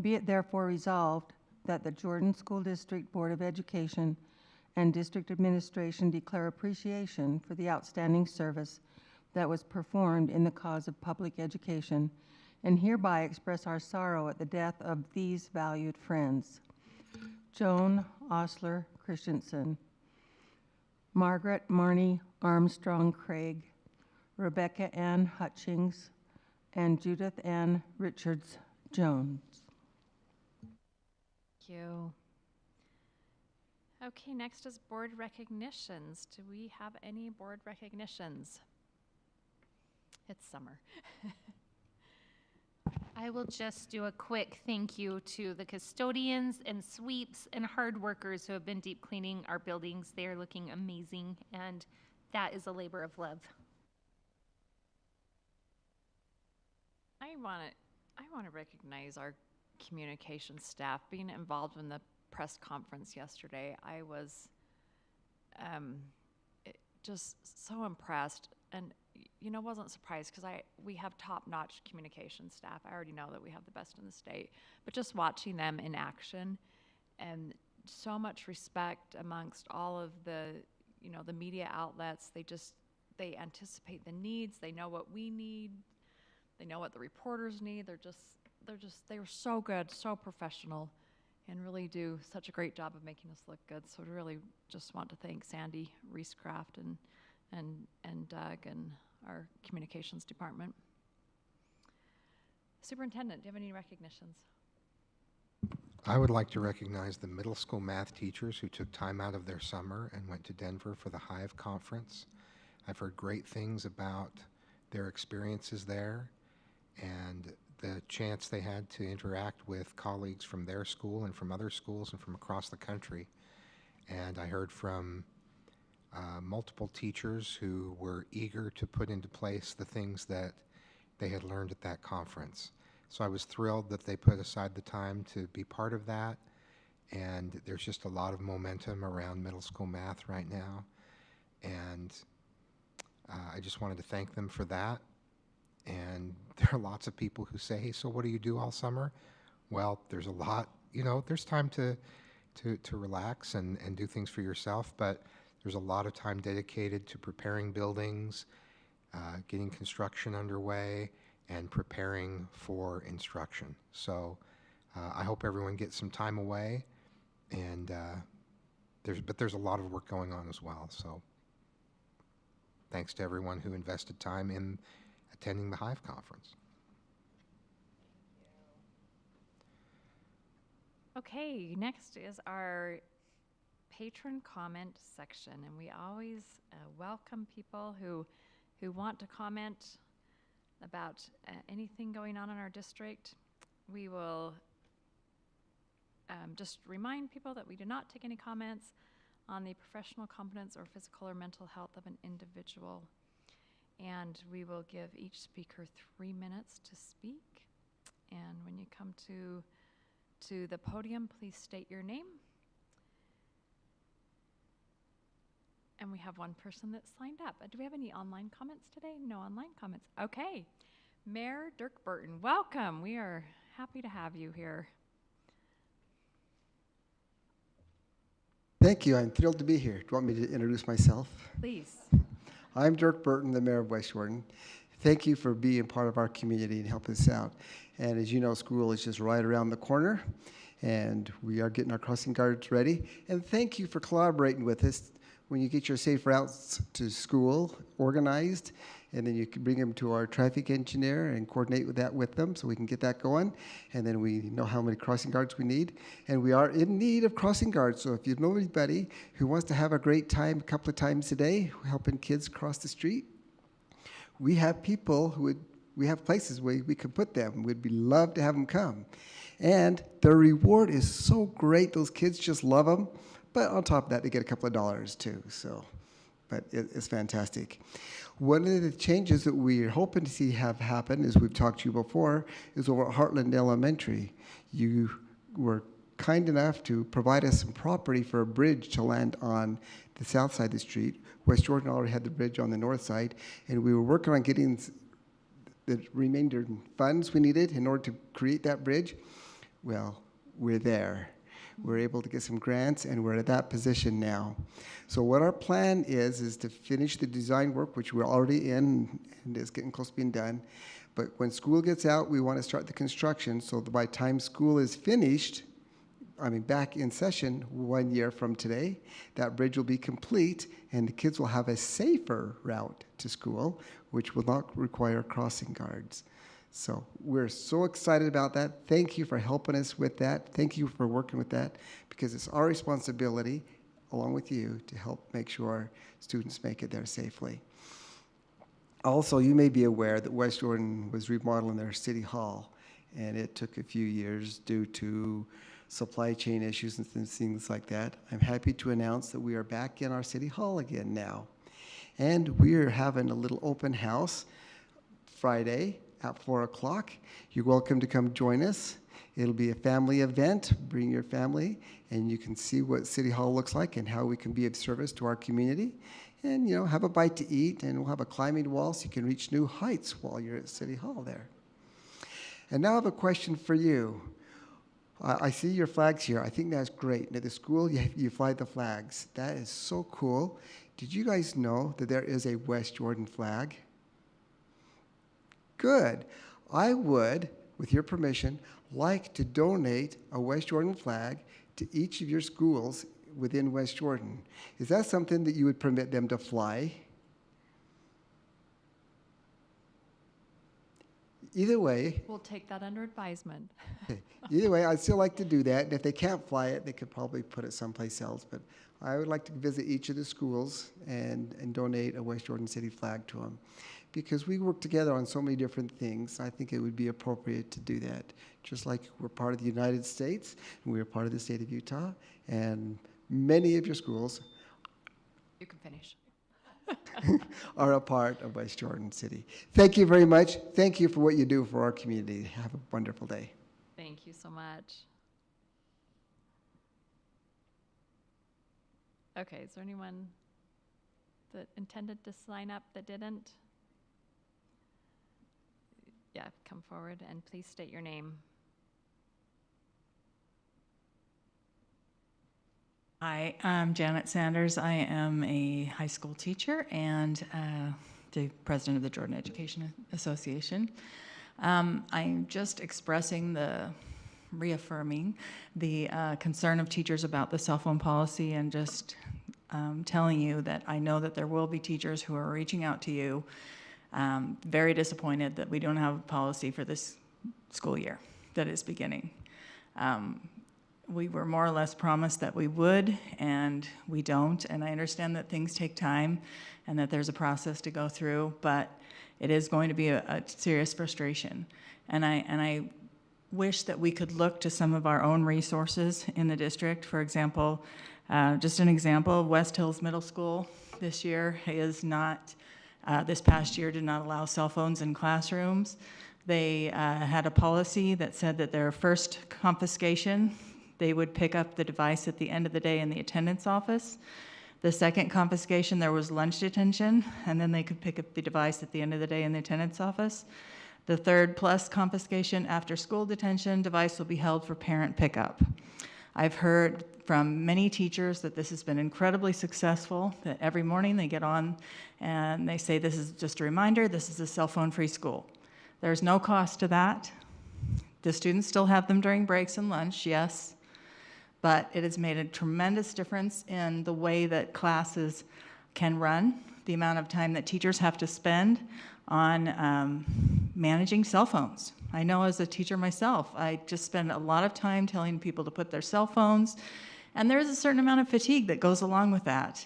be it therefore resolved that the Jordan School District Board of Education and District Administration declare appreciation for the outstanding service that was performed in the cause of public education, and hereby express our sorrow at the death of these valued friends: Joan Osler Christensen, Margaret Marnie Armstrong Craig, Rebecca Ann Hutchings, and Judith Ann Richards Jones. Thank you. Okay, next is board recognitions. Do we have any board recognitions? It's summer. I will just do a quick thank you to the custodians and sweeps and hard workers who have been deep cleaning our buildings. They are looking amazing, and that is a labor of love. I want to recognize our communications staff. Being involved in the press conference yesterday, I was just so impressed, and wasn't surprised because we have top-notch communication staff. I already know that we have the best in the state, but just watching them in action and so much respect amongst all of the the media outlets. They anticipate the needs. They know what we need. They know what the reporters need. They were so good, so professional, and really do such a great job of making us look good. So I really just want to thank Sandy Reescraft and Doug and our communications department. Superintendent, do you have any recognitions? I would like to recognize the middle school math teachers who took time out of their summer and went to Denver for the Hive Conference. I've heard great things about their experiences there and the chance they had to interact with colleagues from their school and from other schools and from across the country. And I heard from multiple teachers who were eager to put into place the things that they had learned at that conference. So I was thrilled that they put aside the time to be part of that, and there's just a lot of momentum around middle school math right now, and I just wanted to thank them for that. And there are lots of people who say, "Hey, so what do you do all summer?" Well, there's a lot, there's time to relax and do things for yourself, but there's a lot of time dedicated to preparing buildings, getting construction underway, and preparing for instruction. So I hope everyone gets some time away, and there's a lot of work going on as well. So thanks to everyone who invested time in attending the Hive Conference. Okay, next is our patron comment section, and we always welcome people who want to comment about anything going on in our district. We will just remind people that we do not take any comments on the professional competence or physical or mental health of an individual. And we will give each speaker 3 minutes to speak. And when you come to the podium, please state your name. And we have one person that signed up. Do we have any online comments today? No online comments. Okay. Mayor Dirk Burton, welcome. We are happy to have you here. Thank you. I'm thrilled to be here. Do you want me to introduce myself? Please. I'm Dirk Burton, the mayor of West Jordan. Thank you for being part of our community and helping us out. And as you know, school is just right around the corner, and we are getting our crossing guards ready. And thank you for collaborating with us when you get your safe routes to school organized, and then you can bring them to our traffic engineer and coordinate with that with them so we can get that going. And then we know how many crossing guards we need. And we are in need of crossing guards. So if you know anybody who wants to have a great time a couple of times a day helping kids cross the street, we have people we have places where we can put them. We'd be love to have them come. And their reward is so great. Those kids just love them. But on top of that, they get a couple of dollars too. So, but it's fantastic. One of the changes that we're hoping to see have happen, as we've talked to you before, is over at Heartland Elementary. You were kind enough to provide us some property for a bridge to land on the south side of the street. West Jordan already had the bridge on the north side, and we were working on getting the remainder funds we needed in order to create that bridge. Well, we're there. We're able to get some grants, and we're at that position now. So what our plan is to finish the design work, which we're already in, and is getting close to being done. But when school gets out, we want to start the construction, so that by the time school is finished, back in session 1 year from today, that bridge will be complete, and the kids will have a safer route to school, which will not require crossing guards. So we're so excited about that. Thank you for helping us with that. Thank you for working with that, because it's our responsibility, along with you, to help make sure our students make it there safely. Also, you may be aware that West Jordan was remodeling their city hall, and it took a few years due to supply chain issues and things like that. I'm happy to announce that we are back in our city hall again now. And we're having a little open house Friday at 4 o'clock. You're welcome to come join us. It'll be a family event. Bring your family, and you can see what City Hall looks like and how we can be of service to our community. And, have a bite to eat, and we'll have a climbing wall so you can reach new heights while you're at City Hall there. And now I have a question for you. I see your flags here. I think that's great. At the school, you fly the flags. That is so cool. Did you guys know that there is a West Jordan flag? Good. I would, with your permission, like to donate a West Jordan flag to each of your schools within West Jordan. Is that something that you would permit them to fly? Either way. We'll take that under advisement. Okay. Either way, I'd still like to do that. And if they can't fly it, they could probably put it someplace else. But I would like to visit each of the schools and donate a West Jordan City flag to them. Because we work together on so many different things, I think it would be appropriate to do that. Just like we're part of the United States, and we're part of the state of Utah, and many of your schools You can finish. are a part of West Jordan City. Thank you very much. Thank you for what you do for our community. Have a wonderful day. Thank you so much. Okay, is there anyone that intended to sign up that didn't? Yeah, come forward and please state your name. Hi, I'm Janet Sanders. I am a high school teacher and the president of the Jordan Education Association. I'm just reaffirming the concern of teachers about the cell phone policy, and just telling you that I know that there will be teachers who are reaching out to you, very disappointed that we don't have a policy for this school year that is beginning. we were more or less promised that we would, and we don't. And I understand that things take time and that there's a process to go through, but it is going to be a serious frustration. And I wish that we could look to some of our own resources in the district. For example, just an example, West Hills Middle School this year is not, this past year did not allow cell phones in classrooms. They had a policy that said that their first confiscation, they would pick up the device at the end of the day in the attendance office. The second confiscation, there was lunch detention, and then they could pick up the device at the end of the day in the attendance office. The third plus confiscation after school detention, device will be held for parent pickup. I've heard from many teachers that this has been incredibly successful, that every morning they get on and they say, this is just a reminder, this is a cell phone-free school. There's no cost to that. The students still have them during breaks and lunch, yes, but it has made a tremendous difference in the way that classes can run, the amount of time that teachers have to spend on managing cell phones. I know as a teacher myself, I just spend a lot of time telling people to put their cell phones, and there's a certain amount of fatigue that goes along with that,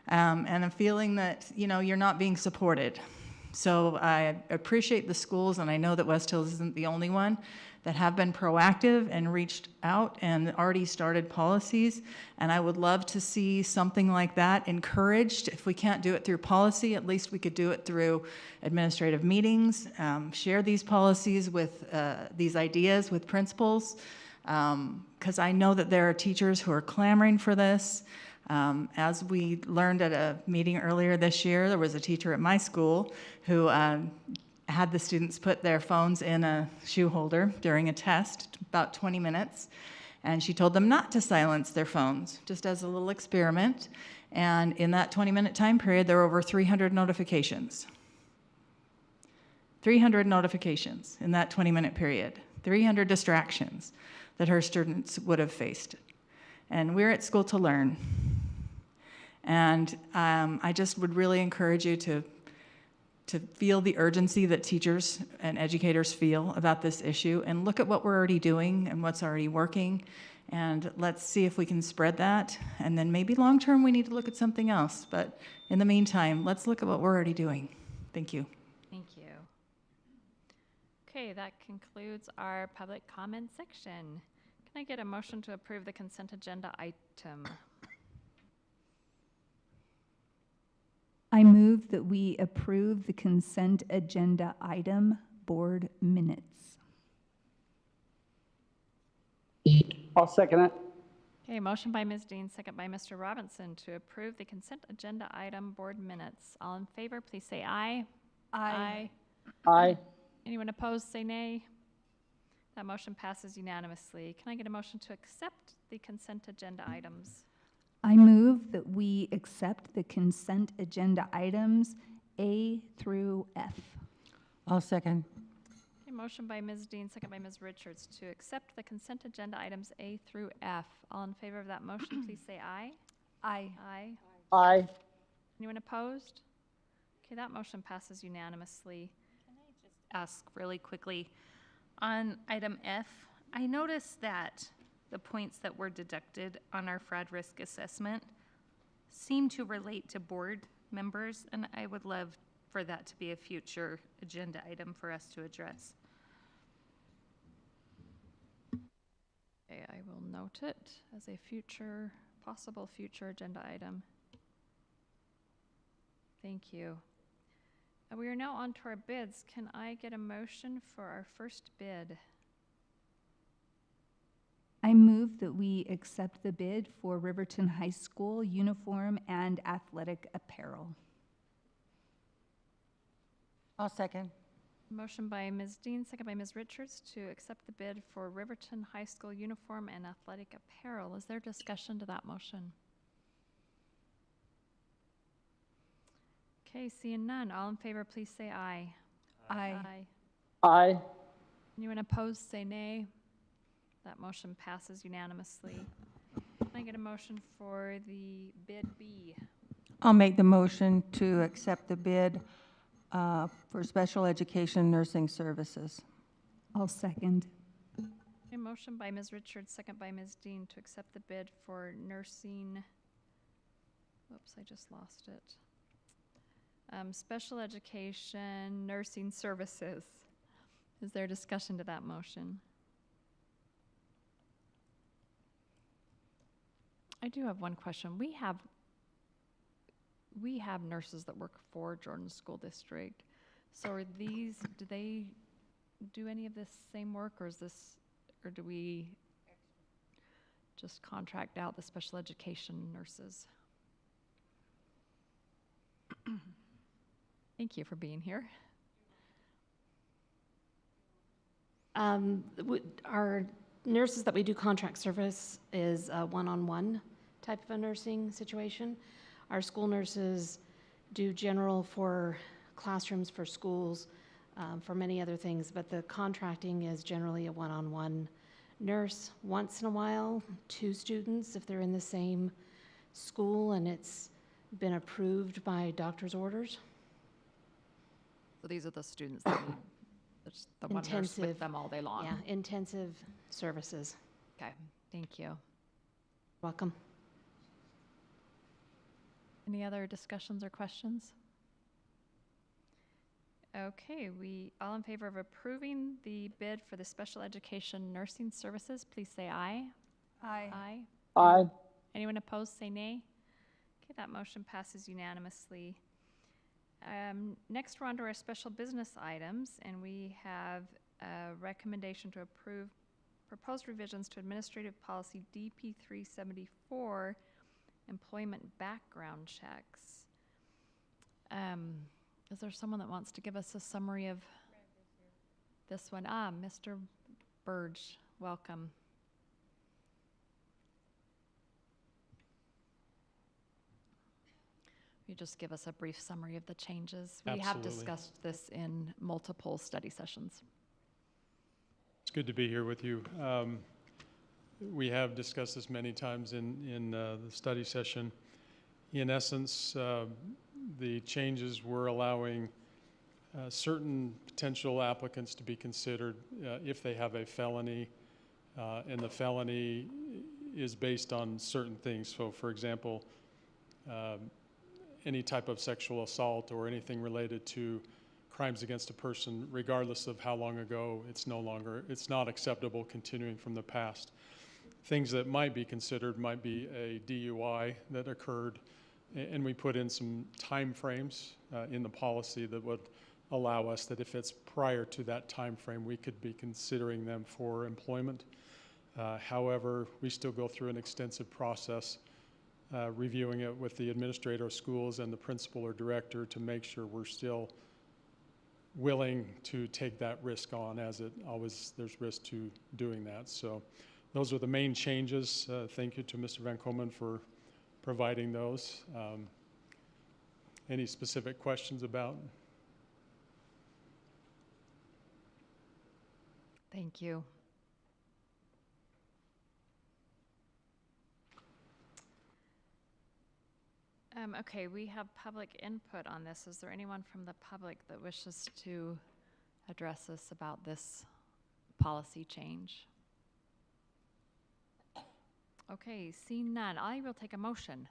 and a feeling that, you know, you're not being supported. So I appreciate the schools, and I know that West Hills isn't the only one, that have been proactive and reached out and already started policies. And I would love to see something like that encouraged. If we can't do it through policy, at least we could do it through administrative meetings, share these policies with these ideas with principals, because I know that there are teachers who are clamoring for this. As we learned at a meeting earlier this year, there was a teacher at my school who had the students put their phones in a shoe holder during a test, about 20 minutes, and she told them not to silence their phones, just as a little experiment. And in that 20-minute time period, there were over 300 notifications. 300 notifications in that 20-minute period, 300 distractions that her students would have faced. And we're at School to Learn. And I just would really encourage you to feel the urgency that teachers and educators feel about this issue, and look at what we're already doing and what's already working, and let's see if we can spread that. And then maybe long-term we need to look at something else, but in the meantime, let's look at what we're already doing. Thank you. Thank you. Okay, that concludes our public comment section. Can I get a motion to approve the consent agenda item? I move that we approve the consent agenda item, board minutes. I'll second it. Okay, motion by Ms. Dean, second by Mr. Robinson to approve the consent agenda item, board minutes. All in favor, please say aye. Aye. Aye. Anyone opposed, say nay. That motion passes unanimously. Can I get a motion to accept the consent agenda items? I move that we accept the consent agenda items A through F. I'll second. Okay, motion by Ms. Dean, second by Ms. Richards to accept the consent agenda items A through F. All in favor of that motion, please say aye. Aye. Aye. Aye. Anyone opposed? Okay, that motion passes unanimously. Can I just ask really quickly, on item F, I noticed that the points that were deducted on our fraud risk assessment seem to relate to board members, and I would love for that to be a future agenda item for us to address. Okay, I will note it as a possible future agenda item. Thank you. We are now on to our bids. Can I get a motion for our first bid? I move that we accept the bid for Riverton High School uniform and athletic apparel. I'll second. Motion by Ms. Dean, second by Ms. Richards to accept the bid for Riverton High School uniform and athletic apparel. Is there discussion to that motion? Okay, seeing none. All in favor, please say aye. Aye. Aye. Anyone opposed, say nay. That motion passes unanimously. Can I get a motion for the bid B? I'll make the motion to accept the bid for special education nursing services. I'll second. Okay, motion by Ms. Richards, second by Ms. Dean to accept the bid for nursing, whoops, I just lost it. Special education nursing services. Is there discussion to that motion? I do have one question. We have nurses that work for Jordan School District. So are these, do they do any of this same work, or do we just contract out the special education nurses? Thank you for being here. Our nurses that we do contract service is a one-on-one type of a nursing situation. Our school nurses do general for classrooms, for schools, for many other things, but the contracting is generally a one-on-one nurse. Once in a while, 2 students if they're in the same school and it's been approved by doctor's orders. So these are the students that need just the one nurse with them all day long. Yeah, intensive services. Okay, thank you. Welcome. Any other discussions or questions? Okay, we all in favor of approving the bid for the special education nursing services, please say aye. Aye. Aye. Aye. Anyone opposed, say nay. Okay, that motion passes unanimously. Next, we're on to our special business items, and we have a recommendation to approve proposed revisions to Administrative Policy DP 374, employment background checks. Is there someone that wants to give us a summary of this one? Mr. Burge, welcome. You just give us a brief summary of the changes. We have Absolutely. discussed this in multiple study sessions. It's good to be here with you. We have discussed this many times in the study session. In essence, the changes were allowing certain potential applicants to be considered if they have a felony, and the felony is based on certain things. So, for example, any type of sexual assault or anything related to crimes against a person, regardless of how long ago, it's not acceptable continuing from the past. Things that might be considered might be a DUI that occurred, and we put in some time frames in the policy that would allow us that if it's prior to that time frame, we could be considering them for employment. However, we still go through an extensive process reviewing it with the administrator of schools and the principal or director to make sure we're still willing to take that risk on, as it always, there's risk to doing that. So those are the main changes. Thank you to Mr. Van Komen for providing those. Any specific questions about? Thank you. Okay, we have public input on this. Is there anyone from the public that wishes to address us about this policy change? Okay, seeing none, I will take a motion.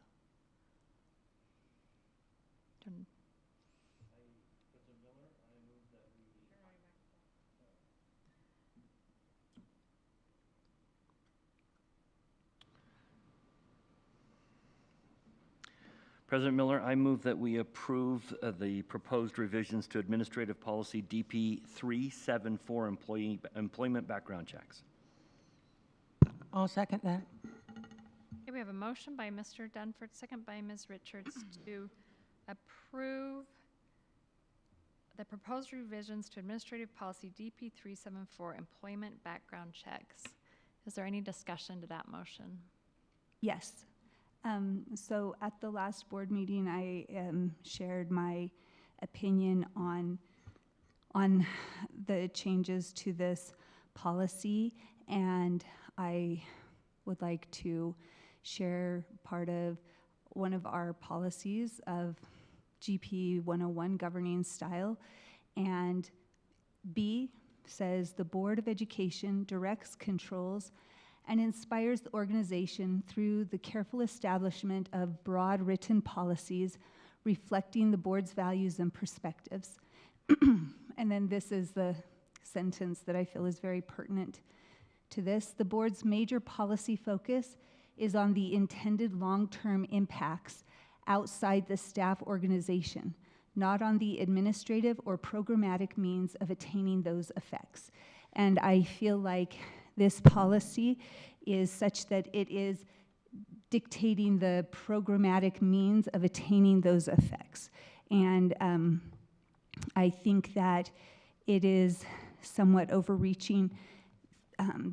President Miller, I move that we approve the proposed revisions to Administrative Policy DP 374, employment background checks. I'll second that. Okay, we have a motion by Mr. Dunford, second by Ms. Richards to approve the proposed revisions to Administrative Policy DP 374, employment background checks. Is there any discussion to that motion? Yes. So at the last board meeting, I shared my opinion on the changes to this policy, and I would like to share part of one of our policies of GP 101, governing style, and B, says the Board of Education directs, controls, and inspires the organization through the careful establishment of broad written policies reflecting the board's values and perspectives. And then this is the sentence that I feel is very pertinent to this. The board's major policy focus is on the intended long-term impacts outside the staff organization, not on the administrative or programmatic means of attaining those effects. And I feel like this policy is such that it is dictating the programmatic means of attaining those effects. And I think that it is somewhat overreaching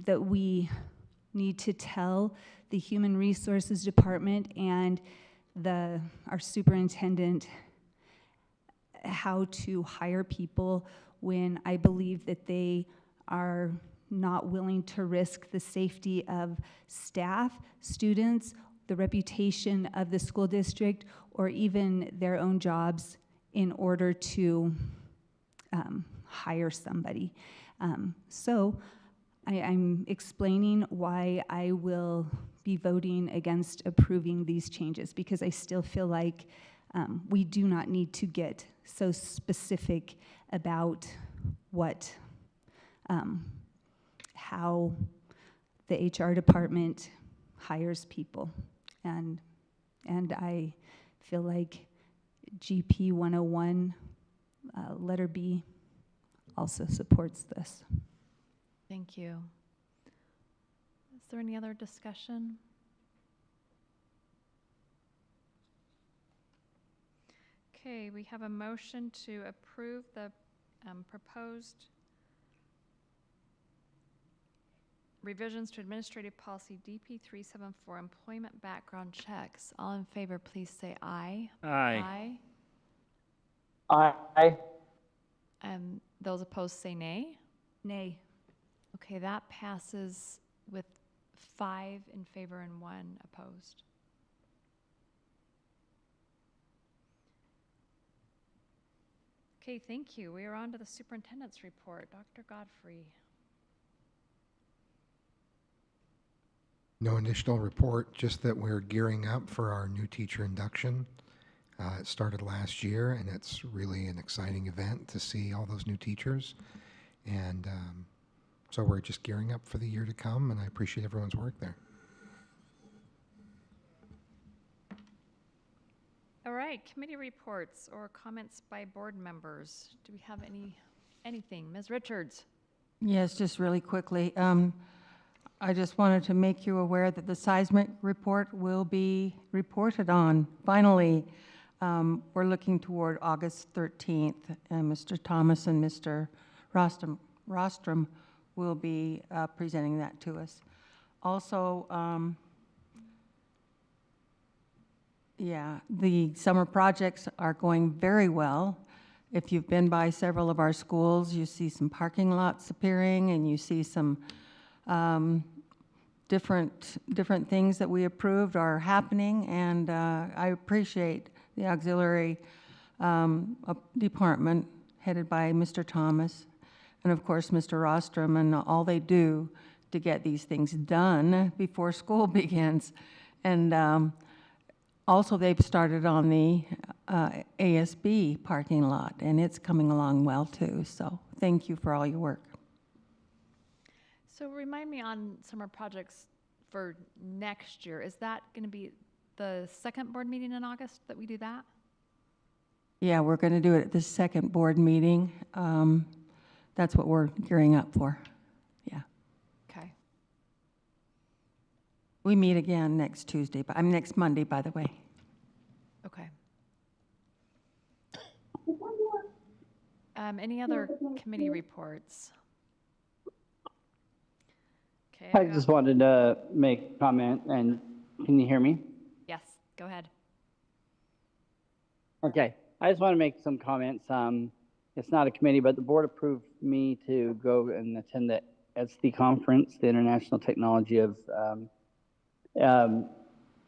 that we need to tell the Human Resources Department and our superintendent how to hire people when I believe that they are not willing to risk the safety of staff, students, the reputation of the school district, or even their own jobs in order to hire somebody. So I'm explaining why I will be voting against approving these changes, because I still feel like we do not need to get so specific about what, how the HR department hires people. And I feel like GP 101, letter B, also supports this. Thank you. Is there any other discussion? Okay, we have a motion to approve the proposed revisions to Administrative Policy DP 374, employment background checks. All in favor, please say aye. Aye. Aye. Aye. Those opposed say nay. Nay. Okay, that passes with 5 in favor and 1 opposed. Okay, thank you. We are on to the superintendent's report. Dr. Godfrey. No additional report, just that we're gearing up for our new teacher induction. It started last year, and it's really an exciting event to see all those new teachers. And so we're just gearing up for the year to come, and I appreciate everyone's work there. All right, committee reports or comments by board members. Do we have anything? Ms. Richards? Yes, just really quickly. I just wanted to make you aware that the seismic report will be reported on. Finally, we're looking toward August 13th, and Mr. Thomas and Mr. Rostrom will be presenting that to us. Also, yeah, the summer projects are going very well. If you've been by several of our schools, you see some parking lots appearing, and you see some different things that we approved are happening, and I appreciate the auxiliary department headed by Mr. Thomas, and of course Mr. Rostrom, and all they do to get these things done before school begins. And also they've started on the ASB parking lot, and it's coming along well too, so thank you for all your work. So remind me on summer projects for next year, is that going to be the second board meeting in August that we do that? Yeah, we're going to do it at the second board meeting. That's what we're gearing up for. Yeah. Okay. We meet again next Tuesday, but next Monday, by the way. Okay. Any other committee reports? Okay. I just wanted to make a comment, and can you hear me? Yes, go ahead. Okay, I just want to make some comments. It's not a committee, but the board approved me to go and attend the ETSI conference, the International Technology of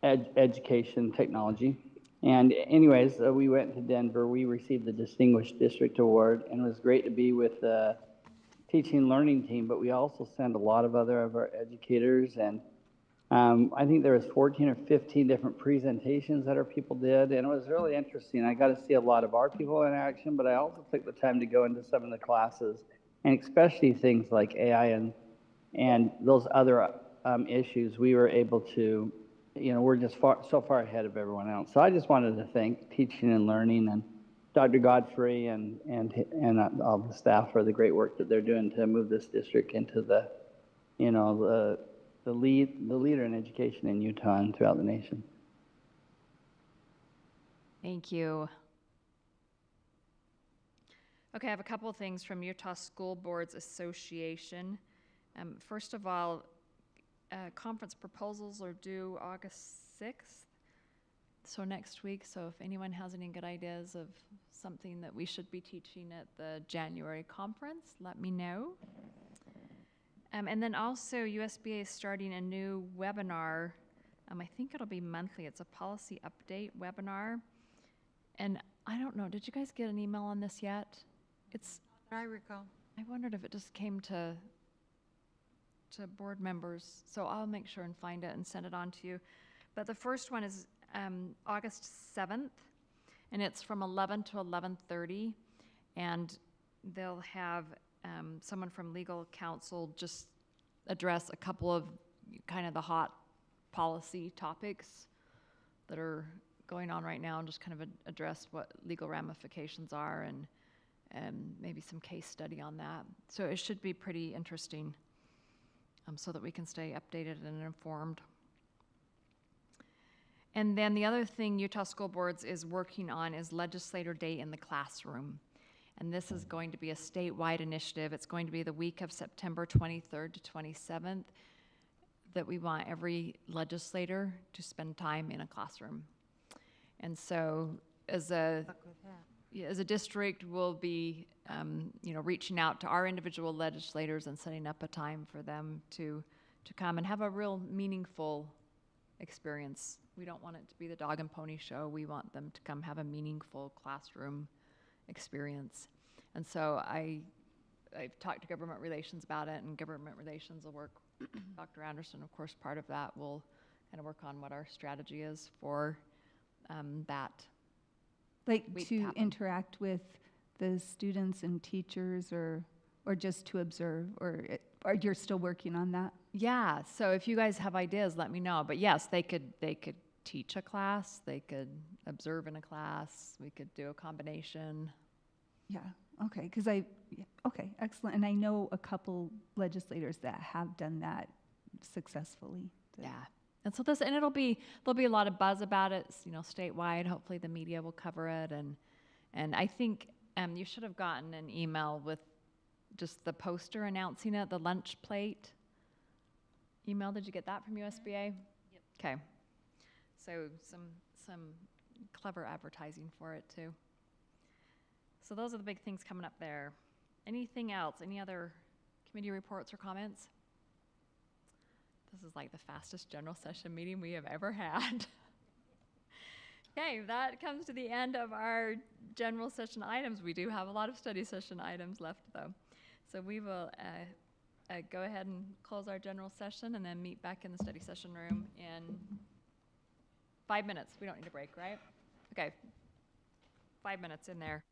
Education Technology. And anyways, we went to Denver. We received the Distinguished District Award, and it was great to be with teaching and learning team, but we also send a lot of other of our educators, and I think there was 14 or 15 different presentations that our people did, and it was really interesting. I got to see a lot of our people in action, but I also took the time to go into some of the classes, and especially things like AI and those other issues. We were able to, we're just so far ahead of everyone else. So I just wanted to thank Teaching and Learning and Dr. Godfrey and all the staff for the great work that they're doing to move this district into the leader in education in Utah and throughout the nation. Thank you. Okay, I have a couple of things from Utah School Boards Association. First of all, conference proposals are due August 6th, so next week. So if anyone has any good ideas of something that we should be teaching at the January conference, let me know. And then also USBA is starting a new webinar. I think it'll be monthly. It's a policy update webinar. And I don't know, did you guys get an email on this yet? I recall. I wondered if it just came to board members. So I'll make sure and find it and send it on to you. But the first one is August 7th, and it's from 11 to 11:30. And they'll have someone from legal counsel just address a couple of kind of the hot policy topics that are going on right now, and just kind of address what legal ramifications are, and maybe some case study on that. So it should be pretty interesting, so that we can stay updated and informed. And then the other thing Utah School Boards is working on is Legislator Day in the Classroom. And this is going to be a statewide initiative. It's going to be the week of September 23rd to 27th that we want every legislator to spend time in a classroom. And so as a district, we'll be reaching out to our individual legislators and setting up a time for them to come and have a real meaningful experience. We don't want it to be the dog and pony show. We want them to come have a meaningful classroom experience. And so I've talked to government relations about it, and government relations will work. Dr. Anderson, of course, part of that will kind of work on what our strategy is for that. Like week to happen. interact with the students and teachers, or just to observe, or you're still working on that? Yeah, so if you guys have ideas, let me know. But yes, they could teach a class, they could observe in a class, we could do a combination. Yeah, okay, okay, excellent. And I know a couple legislators that have done that successfully. Yeah. And so there'll be a lot of buzz about it, statewide. Hopefully the media will cover it, and I think you should have gotten an email with just the poster announcing it, the lunch plate email. Did you get that from USBA? Yep. Okay. So some clever advertising for it too. So those are the big things coming up there. Anything else? Any other committee reports or comments? This is like the fastest general session meeting we have ever had. Okay, that comes to the end of our general session items. We do have a lot of study session items left, though. So we will go ahead and close our general session and then meet back in the study session room in 5 minutes. We don't need a break, right? Okay, 5 minutes in there.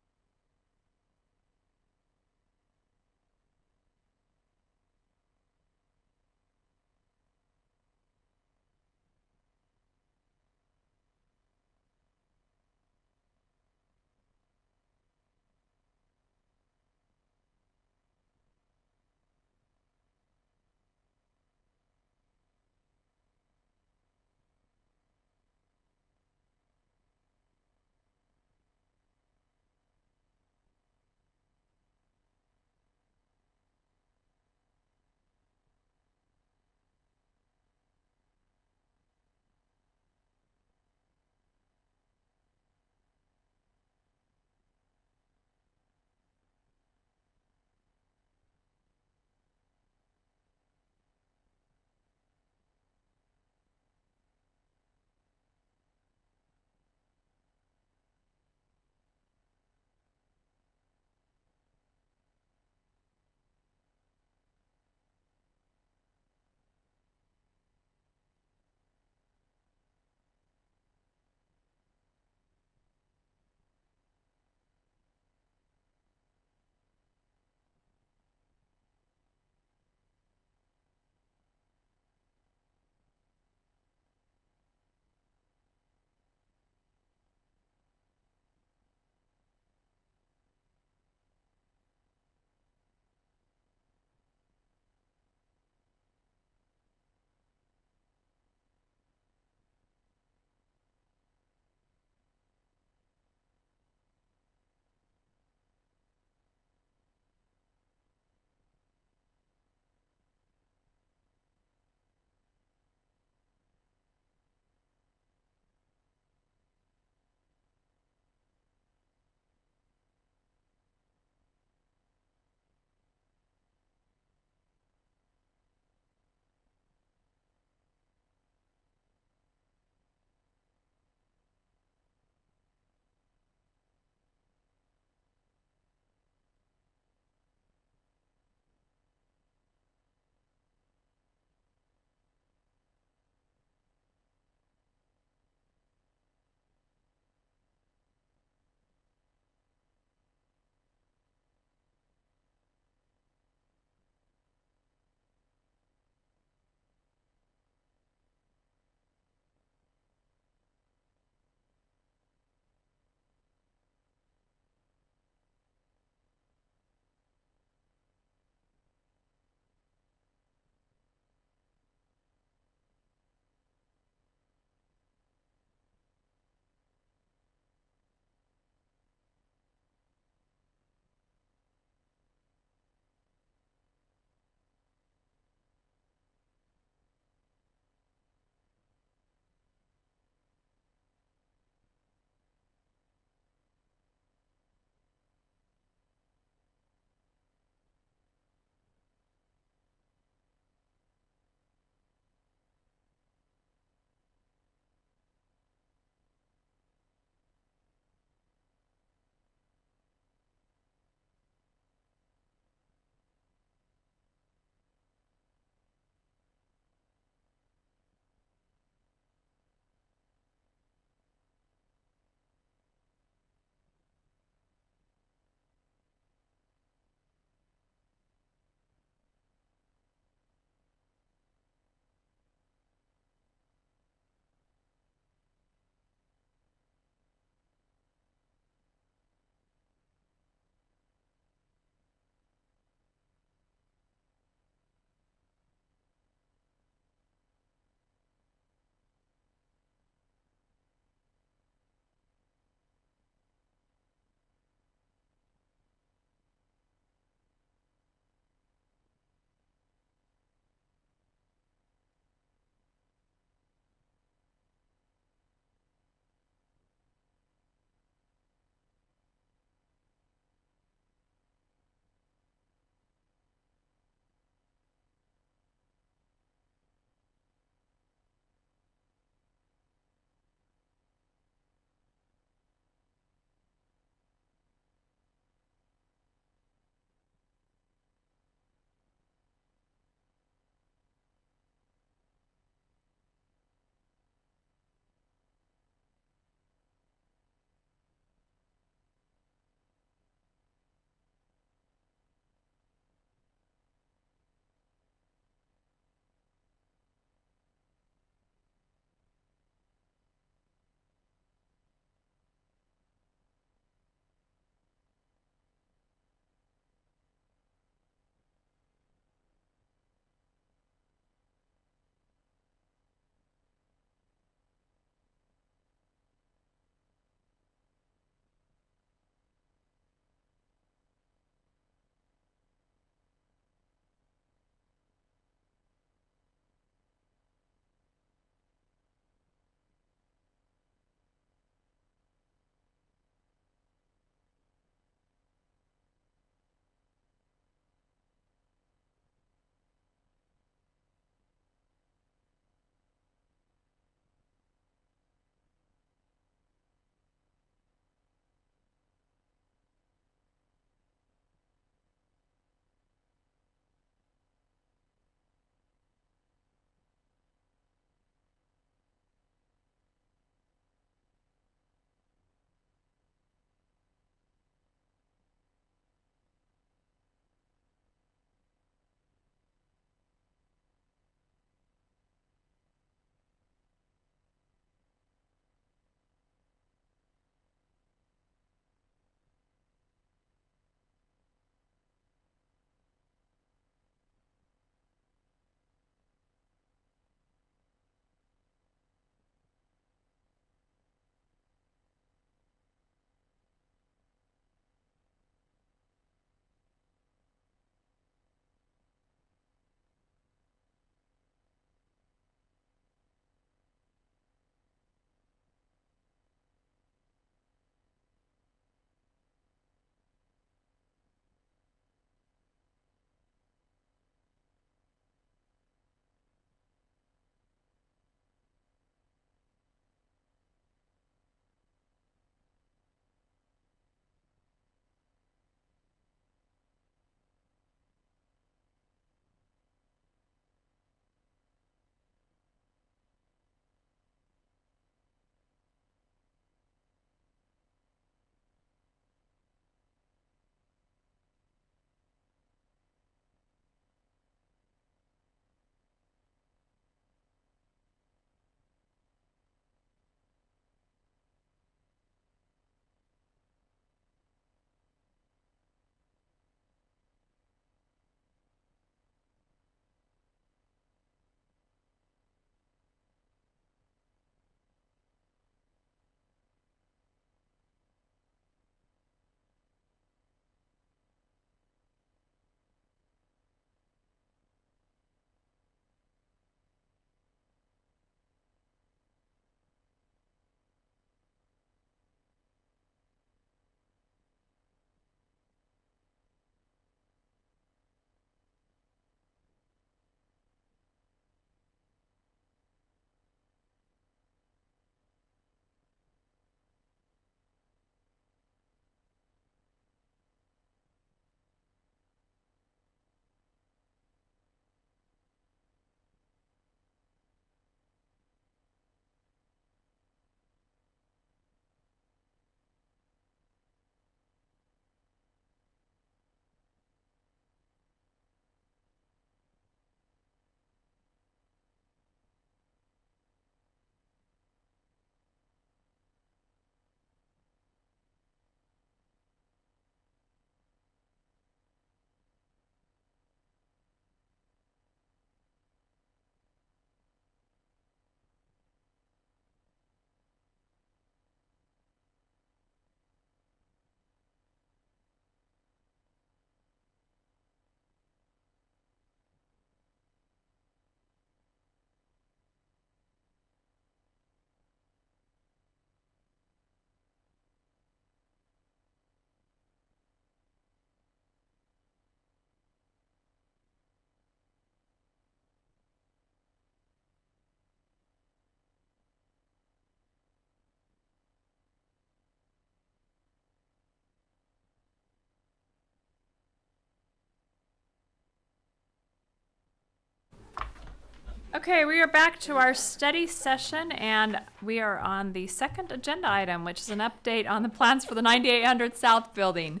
Okay, we are back to our study session, and we are on the second agenda item, which is an update on the plans for the 9800 South building.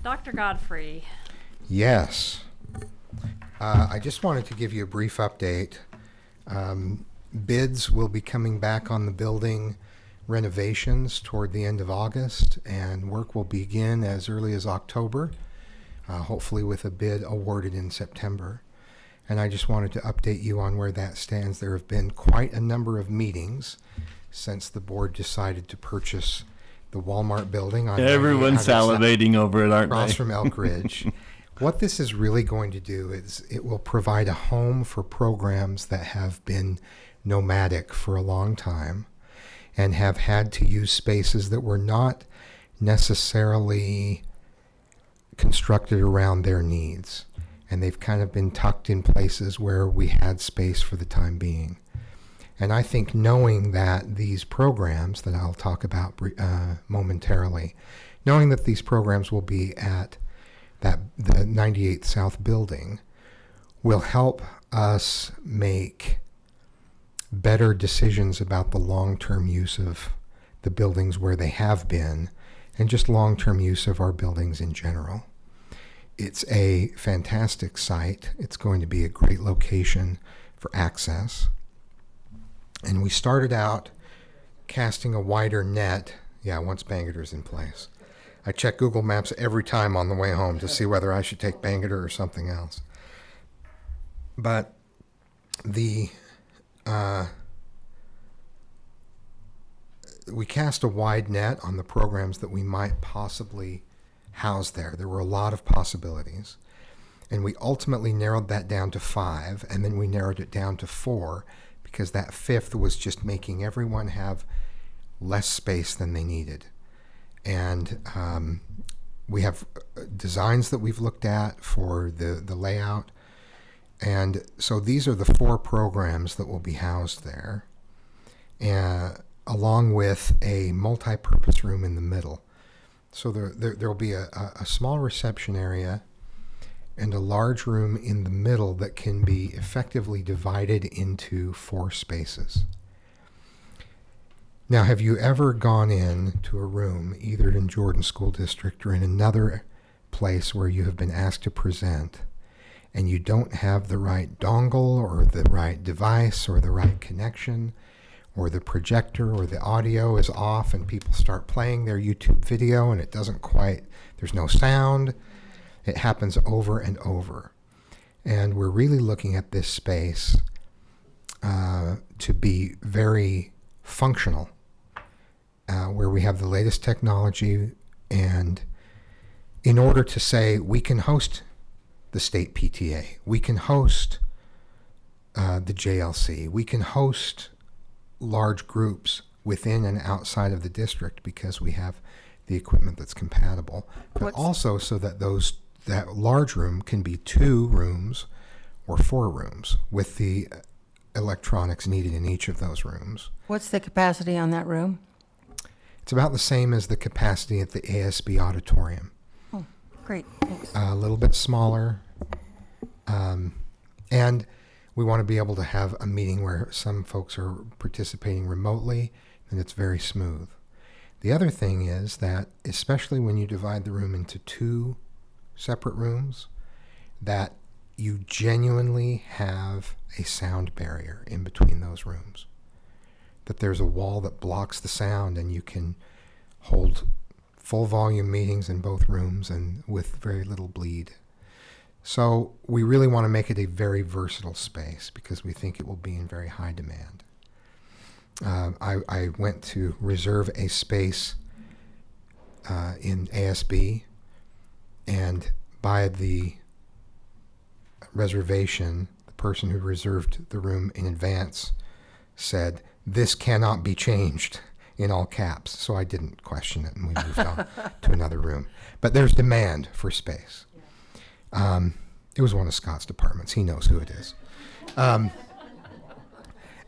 Dr. Godfrey. Yes. I just wanted to give you a brief update. Bids will be coming back on the building renovations toward the end of August, and work will begin as early as October, hopefully with a bid awarded in September. And I just wanted to update you on where that stands. There have been quite a number of meetings since the board decided to purchase the Walmart building on Everyone's 9800 salivating over it, aren't across they? from Elk Ridge. What this is really going to do is it will provide a home for programs that have been nomadic for a long time and have had to use spaces that were not necessarily constructed around their needs. And they've kind of been tucked in places where we had space for the time being. And I think knowing that these programs that I'll talk about momentarily, knowing that these programs will be at the 98th South building will help us make better decisions about the long-term use of the buildings where they have been and just long-term use of our buildings in general. It's a fantastic site. It's going to be a great location for access. And we started out casting a wider net, once Bangerter's in place. I check Google Maps every time on the way home to see whether I should take Bangerter or something else. But we cast a wide net on the programs that we might possibly house there. There were a lot of possibilities. And we ultimately narrowed that down to 5, and then we narrowed it down to 4 because that 5th was just making everyone have less space than they needed. And we have designs that we've looked at for the layout. And so these are the 4 programs that will be housed there, along with a multi-purpose room in the middle. So there will be a small reception area and a large room in the middle that can be effectively divided into 4 spaces. Now, have you ever gone in to a room, either in Jordan School District or in another place where you have been asked to present, and you don't have the right dongle or the right device or the right connection, or the projector or the audio is off and people start playing their YouTube video and it doesn't quite, there's no sound. It happens over and over. And we're really looking at this space to be very functional, where we have the latest technology, and in order to say we can host the state PTA, we can host the JLC, we can host large groups within and outside of the district because we have the equipment that's compatible, but also so that that large room can be 2 rooms or 4 rooms with the electronics needed in each of those rooms. What's the capacity on that room? It's about the same as the capacity at the ASB auditorium. Oh, great, thanks. A little bit smaller. And we want to be able to have a meeting where some folks are participating remotely, and it's very smooth. The other thing is that, especially when you divide the room into 2 separate rooms, that you genuinely have a sound barrier in between those rooms. That there's a wall that blocks the sound, and you can hold full volume meetings in both rooms and with very little bleed. So we really want to make it a very versatile space because we think it will be in very high demand. I went to reserve a space in ASB, and by the reservation, the person who reserved the room in advance said, "This cannot be changed," in all caps. So I didn't question it, and we moved on to another room. But there's demand for space. It was one of Scott's departments. He knows who it is. At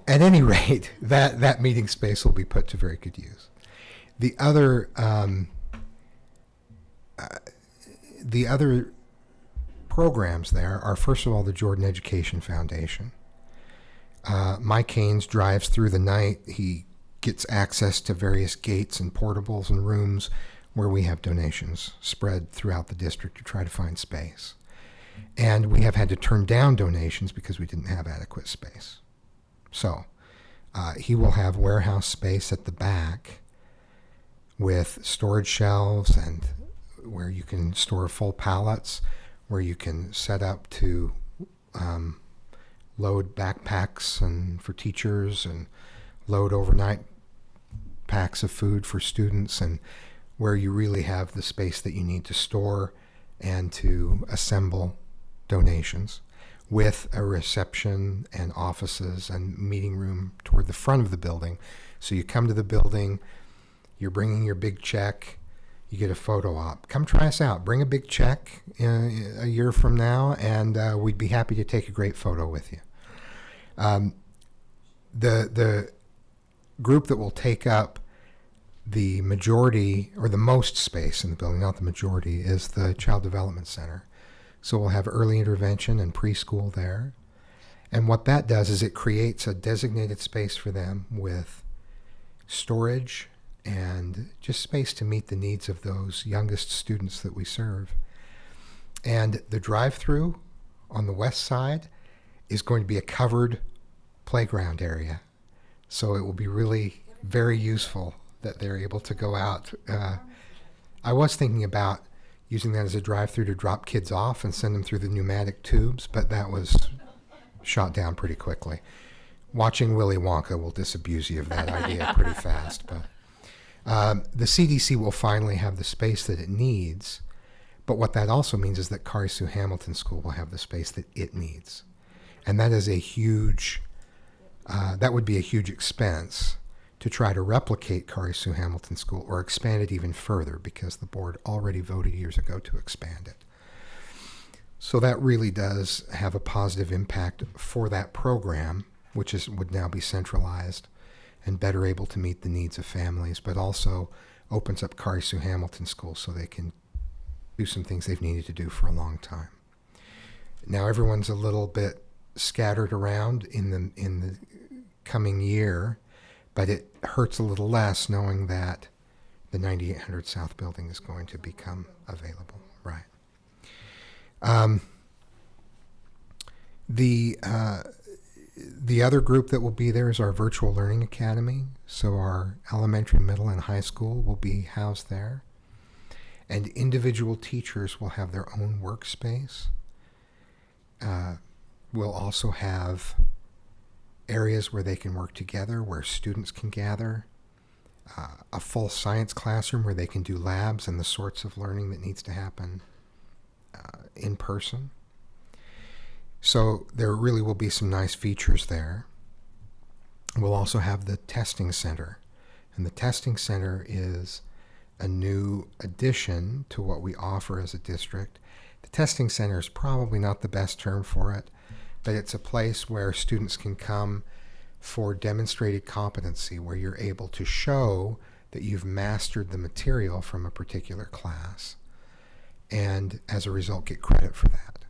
any rate, that meeting space will be put to very good use. The other programs there are, first of all, the Jordan Education Foundation. Mike Haynes drives through the night. He gets access to various gates and portables and rooms where we have donations spread throughout the district to try to find space. And we have had to turn down donations because we didn't have adequate space. So he will have warehouse space at the back with storage shelves and where you can store full pallets, where you can set up to load backpacks and for teachers and load overnight packs of food for students, and where you really have the space that you need to store and to assemble donations, with a reception and offices and meeting room toward the front of the building. So you come to the building, you're bringing your big check, you get a photo op. Come try us out. Bring a big check a year from now, and we'd be happy to take a great photo with you. The group that will take up the majority or the most space in the building, not the majority, is the Child Development Center. So we'll have early intervention and preschool there. And what that does is it creates a designated space for them with storage and just space to meet the needs of those youngest students that we serve. And the drive-through on the west side is going to be a covered playground area. So it will be really very useful that they're able to go out. I was thinking about using that as a drive-through to drop kids off and send them through the pneumatic tubes, but that was shot down pretty quickly. Watching Willy Wonka will disabuse you of that idea pretty fast. But the CDC will finally have the space that it needs, but what that also means is that Kari Sue Hamilton School will have the space that it needs. And that is a huge, that would be a huge expense to try to replicate Kari Sue Hamilton School or expand it even further, because the board already voted years ago to expand it. So that really does have a positive impact for that program, which would now be centralized and better able to meet the needs of families, but also opens up Kari Sue Hamilton School so they can do some things they've needed to do for a long time. Now everyone's a little bit scattered around in the coming year, but it hurts a little less knowing that the 9800 South building is going to become available, right? The other group that will be there is our Virtual Learning Academy. So our elementary, middle, and high school will be housed there. And individual teachers will have their own workspace. We'll also have areas where they can work together, where students can gather, a full science classroom where they can do labs and the sorts of learning that needs to happen in person. So there really will be some nice features there. We'll also have the testing center, and the testing center is a new addition to what we offer as a district. The testing center is probably not the best term for it, but it's a place where students can come for demonstrated competency, where you're able to show that you've mastered the material from a particular class, and as a result get credit for that.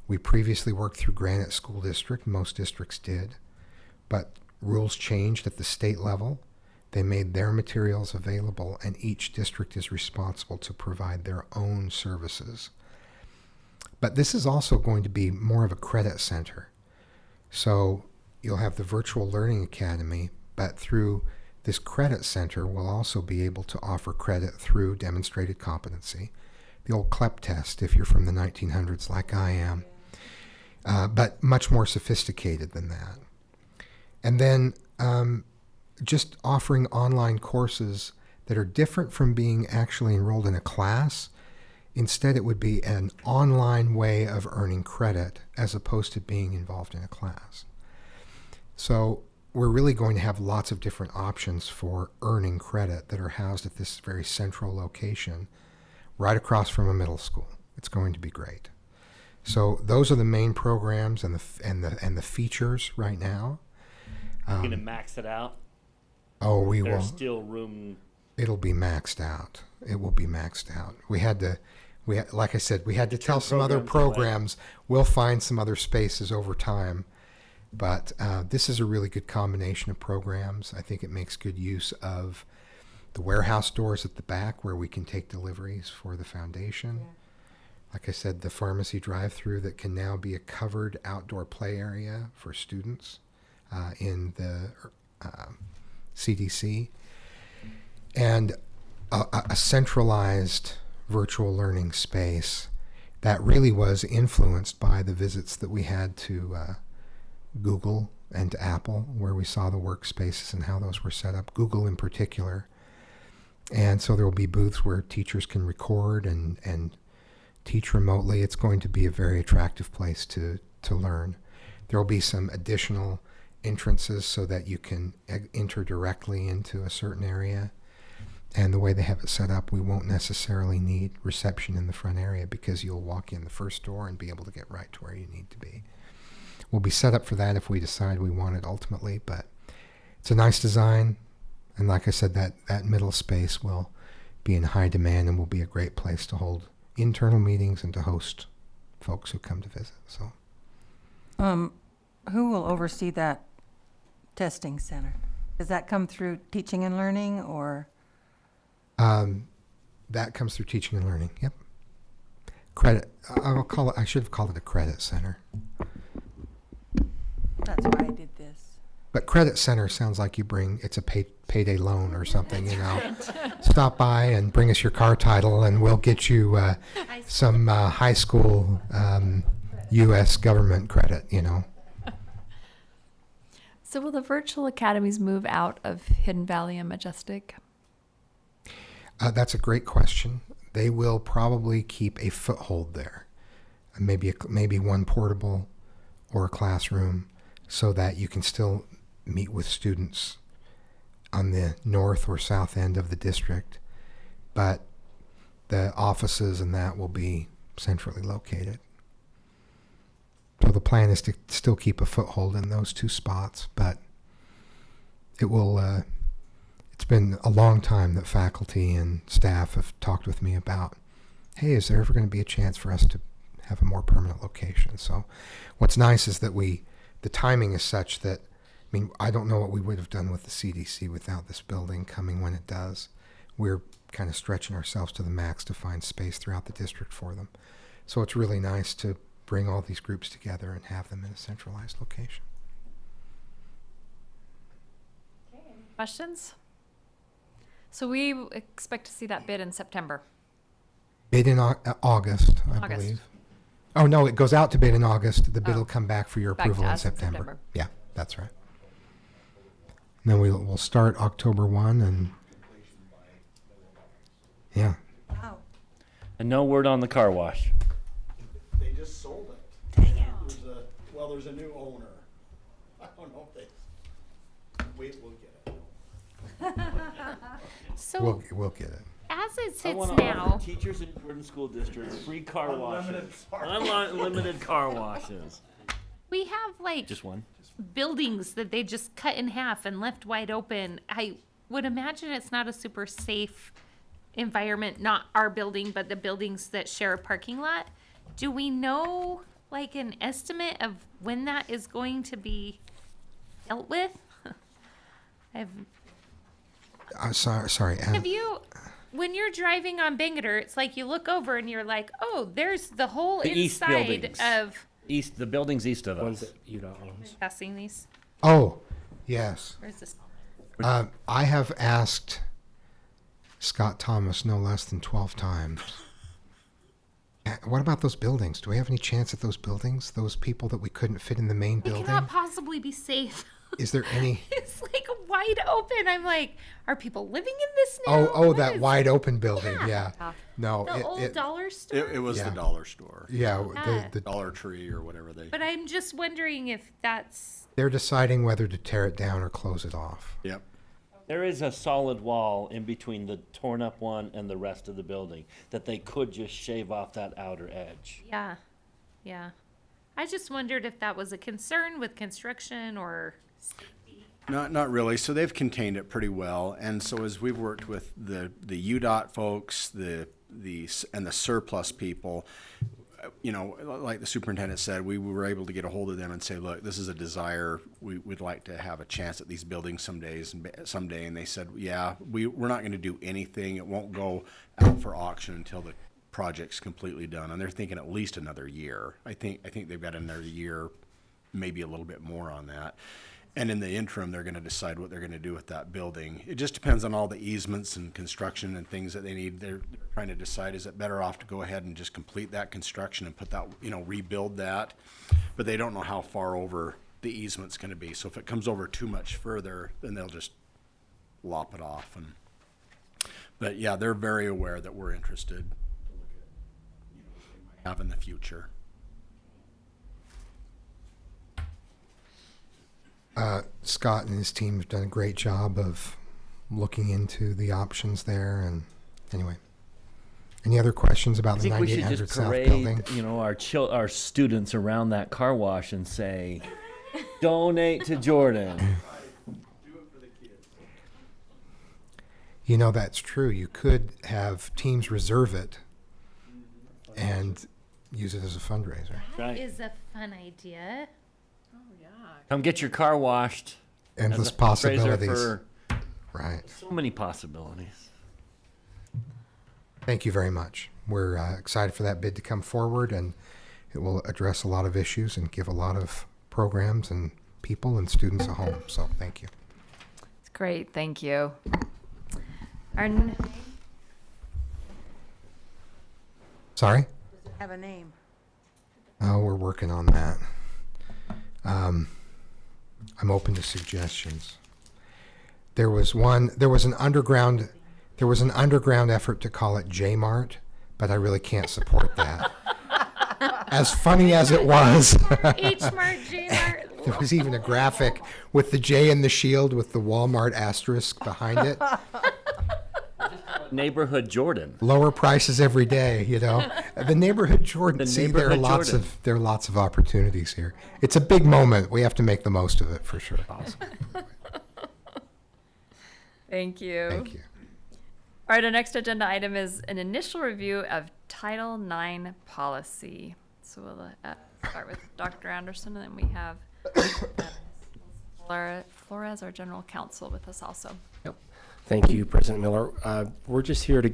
We previously worked through Granite School District, most districts did, but rules changed at the state level. They made their materials available, and each district is responsible to provide their own services. But this is also going to be more of a credit center. So you'll have the Virtual Learning Academy, but through this credit center, we'll also be able to offer credit through demonstrated competency. The old CLEP test, if you're from the 1900s like I am, but much more sophisticated than that. And then just offering online courses that are different from being actually enrolled in a class. Instead, it would be an online way of earning credit as opposed to being involved in a class. So we're really going to have lots of different options for earning credit that are housed at this very central location right across from a middle school. It's going to be great. So those are the main programs and the features right now. You're going to max it out? Oh, we will. There's still room. It'll be maxed out. It will be maxed out. Like I said, we had to tell some other programs we'll find some other spaces over time. But this is a really good combination of programs. I think it makes good use of the warehouse doors at the back where we can take deliveries for the foundation. Yeah. Like I said, the pharmacy drive-through that can now be a covered outdoor play area for students in the CDC. And a centralized virtual learning space that really was influenced by the visits that we had to Google and to Apple, where we saw the workspaces and how those were set up, Google in particular. And so there will be booths where teachers can record and teach remotely. It's going to be a very attractive place to learn. There will be some additional entrances so that you can enter directly into a certain area. And the way they have it set up, we won't necessarily need reception in the front area because you'll walk in the first door and be able to get right to where you need to be. We'll be set up for that if we decide we want it ultimately, but it's a nice design. And like I said, that middle space will be in high demand and will be a great place to hold internal meetings and to host folks who come to visit. So, who will oversee that testing center? Does that come through teaching and learning, or? That comes through teaching and learning. Yep. Credit. I should have called it a credit center. That's why I did this. But credit center sounds like it's a payday loan or something, you know. Stop by and bring us your car title and we'll get you some high school U.S. government credit, you know. So will the virtual academies move out of Hidden Valley and Majestic? That's a great question. They will probably keep a foothold there, maybe one portable or a classroom, so that you can still meet with students on the north or south end of the district, but the offices and that will be centrally located. So the plan is to still keep a foothold in those two spots, but it will. It's been a long time that faculty and staff have talked with me about, hey, is there ever going to be a chance for us to have a more permanent location? So what's nice is that the timing is such that, I mean, I don't know what we would have done with the CDC without this building coming when it does. We're kind of stretching ourselves to the max to find space throughout the district for them. So it's really nice to bring all these groups together and have them in a centralized location. Okay, any questions? So we expect to see that bid in September. Bid in August, I believe. Oh, no, it goes out to bid in August. The bid will come back for your approval in September. Yeah, that's right. And then we'll start October 1 and yeah. Wow. And no word on the car wash. They just sold it. Dang it. There's a new owner. I don't know if we'll get it. So we'll get it. as it I sits want to now, offer teachers in Jordan School District free car washes. Unlimited car washes. we have like Just one. buildings that they just cut in half and left wide open. I would imagine it's not a super safe environment, not our building, but the buildings that share a parking lot. Do we know like an estimate of when that is going to be dealt with? Sorry. Have you, when you're driving on Bangerter, it's like you look over and you're like, oh, there's the whole The east inside buildings. of The buildings east of Ones us. that UDOT owns. passing these. Oh, yes. Where's this? I have asked Scott Thomas no less than 12 times. What about those buildings? Do we have any chance at those buildings? Those people that we couldn't fit in the main It building? cannot possibly be safe. Is there any? It's like wide open. I'm like, are people living in this now? Oh, What that is- wide open building. Yeah. Yeah. No. The old dollar store. It was Yeah. the dollar store. Yeah. Yeah. The Dollar Tree or whatever they. But I'm just wondering if that's. they're deciding whether to tear it down or close it off. Yep. There is a solid wall in between the torn up one and the rest of the building that they could just shave off that outer edge. Yeah. Yeah. I just wondered if that was a concern with construction or. Not really. So they've contained it pretty well. And so as we've worked with the UDOT folks, and the surplus people, you know, like the superintendent said, we were able to get a hold of them and say, look, this is a desire. We'd like to have a chance at these buildings someday. And they said, yeah, we're not going to do anything. It won't go out for auction until the project's completely done. And they're thinking at least another year. I think they've got another year, maybe a little bit more on that. And in the interim, they're going to decide what they're going to do with that building. It just depends on all the easements and construction and things that they need. They're trying to decide, is it better off to go ahead and just complete that construction and put that, you know, rebuild that? But they don't know how far over the easement's going to be. So if it comes over too much further, then they'll just lop it off. But yeah, they're very aware that we're interested to look at, you know, what they might have in the future. Scott and his team have done a great job of looking into the options there. And anyway, any other questions about I the think we should 9800 just South parade, building? you know, our students around that car wash and say, donate to Jordan. You know, that's true. You could have teams reserve it and use it as a fundraiser. Right. Is a fun idea. Come get your car washed. Endless as a fundraiser possibilities. for Right. So many possibilities. Thank you very much. We're excited for that bid to come forward, and it will address a lot of issues and give a lot of programs and people and students a home. So thank you. It's great. Thank you. Sorry? Have a name. Oh, we're working on that. I'm open to suggestions. There was an underground effort to call it J-Mart, but I really can't support that. As funny as it was, H-Mart, J-Mart. there was even a graphic with the J and the shield with the Walmart asterisk behind it. Neighborhood Jordan. Lower prices every day, you know. The neighborhood Jordan. The See, there are neighborhood lots of opportunities here. It's a big moment. We have to make the most of it for sure. Awesome. Thank you. Thank you. All right, our next agenda item is an initial review of Title IX policy. So we'll start with Dr. Anderson, and then we have Flores, our general counsel, with us also. Thank you, President Miller. We're just here to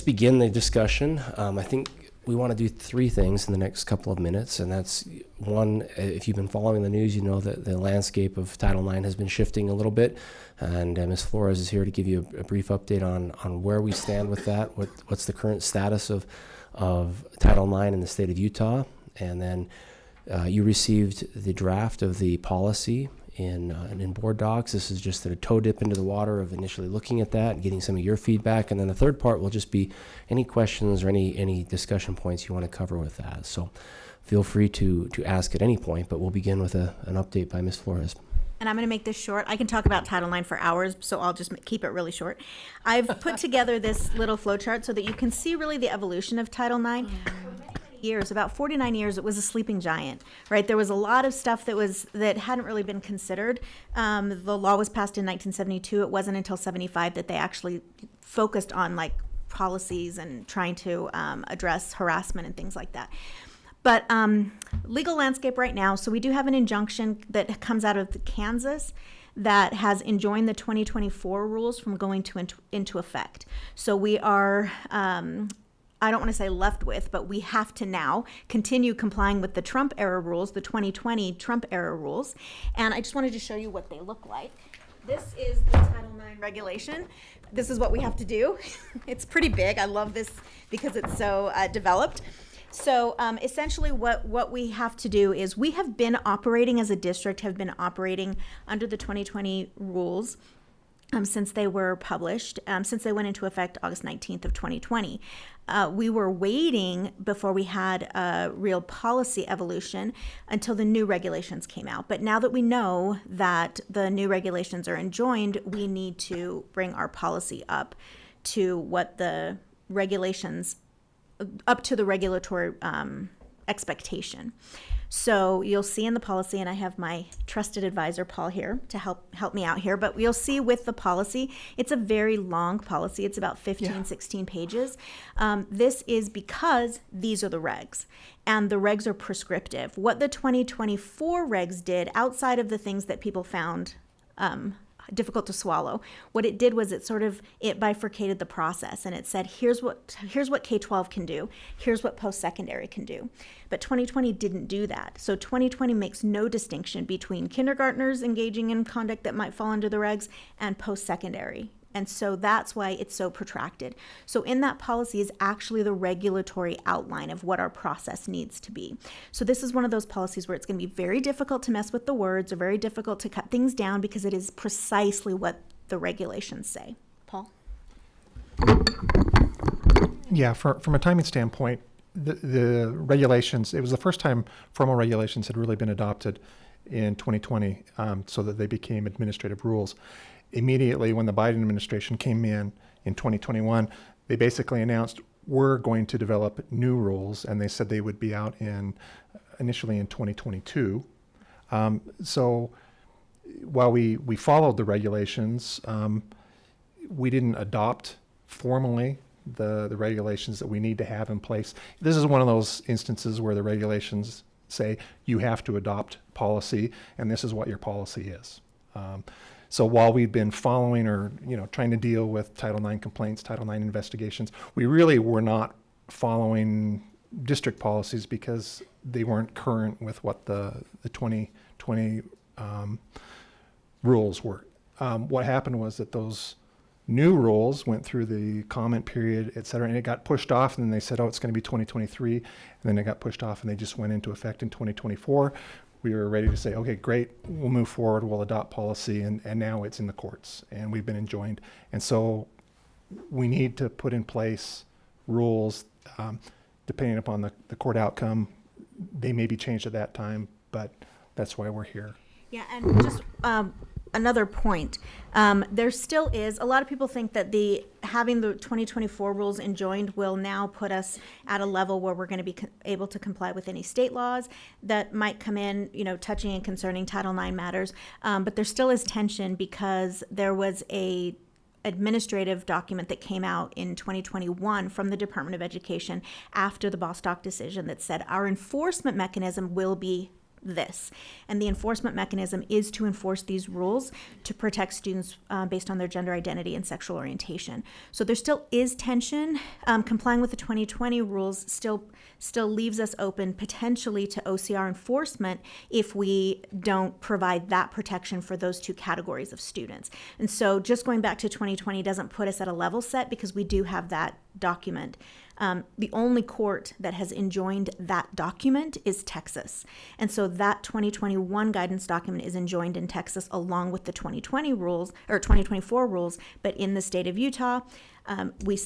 begin the discussion. I think we want to do three things in the next couple of minutes, and that's one, if you've been following the news, you know that the landscape of Title IX has been shifting a little bit, and Ms. Flores is here to give you a brief update on where we stand with that, what's the current status of Title IX in the state of Utah, and then you received the draft of the policy in board docs. This is just a toe dip into the water of initially looking at that and getting some of your feedback. And then the third part will just be any questions or any discussion points you want to cover with that. So feel free to ask at any point, but we'll begin with an update by Ms. Flores. And I'm going to make this short. I can talk about Title IX for hours, so I'll just keep it really short. I've put together this little flow chart so that you can see really the evolution of Title IX. Years, about 49 years, it was a sleeping giant, right? There was a lot of stuff that hadn't really been considered. The law was passed in 1972. It wasn't until 75 that they actually focused on like policies and trying to address harassment and things like that. But legal landscape right now, so we do have an injunction that comes out of Kansas that has enjoined the 2024 rules from going into effect. So we are I don't want to say left with, but we have to now continue complying with the Trump era rules, the 2020 Trump era rules. And I just wanted to show you what they look like. This is the Title IX regulation. This is what we have to do. It's pretty big. I love this because it's so developed. So essentially what we have to do is we have been operating as a district, have been operating under the 2020 rules since they were published, since they went into effect August 19th of 2020. We were waiting before we had a real policy evolution until the new regulations came out. But now that we know that the new regulations are enjoined, we need to bring our policy up to what the regulations, up to the regulatory expectation. So you'll see in the policy, and I have my trusted advisor, Paul, here to help me out here, but you'll see with the policy, it's a very long policy. It's about 15, 16 pages. This is because these are the regs, and the regs are prescriptive. What the 2024 regs did, outside of the things that people found difficult to swallow, what it did was it bifurcated the process, and it said, here's what K-12 can do, here's what post-secondary can do. But 2020 didn't do that. So 2020 makes no distinction between kindergartners engaging in conduct that might fall under the regs and post-secondary. And so that's why it's so protracted. So in that policy is actually the regulatory outline of what our process needs to be. So this is one of those policies where it's going to be very difficult to mess with the words or very difficult to cut things down because it is precisely what the regulations say. Paul? Yeah, from a timing standpoint, the regulations, it was the first time formal regulations had really been adopted in 2020, so that they became administrative rules. Immediately when the Biden administration came in 2021, they basically announced, we're going to develop new rules, and they said they would be out initially in 2022. So while we followed the regulations, we didn't adopt formally the regulations that we need to have in place. This is one of those instances where the regulations say you have to adopt policy, and this is what your policy is. So while we've been following or trying to deal with Title IX complaints, Title IX investigations, we really were not following district policies because they weren't current with what the 2020 rules were. What happened was that those new rules went through the comment period, et cetera, and it got pushed off, and then they said, oh, it's going to be 2023, and then it got pushed off, and they just went into effect in 2024. We were ready to say, okay, great, we'll move forward, we'll adopt policy, and now it's in the courts, and we've been enjoined. And so we need to put in place rules, depending upon the court outcome. They may be changed at that time, but that's why we're here. Yeah, and just another point, there still is, a lot of people think that having the 2024 rules enjoined will now put us at a level where we're going to be able to comply with any state laws that might come in, touching and concerning Title IX matters. But there still is tension because there was a administrative document that came out in 2021 from the Department of Education after the Bostock decision that said our enforcement mechanism will be this. And the enforcement mechanism is to enforce these rules to protect students based on their gender identity and sexual orientation. So there still is tension. Complying with the 2020 rules still leaves us open potentially to OCR enforcement if we don't provide that protection for those two categories of students. And so just going back to 2020 doesn't put us at a level set because we do have that document. The only court that has enjoined that document is Texas. And so that 2021 guidance document is enjoined in Texas along with the 2020 rules or 2024 rules. But in the state of Utah, there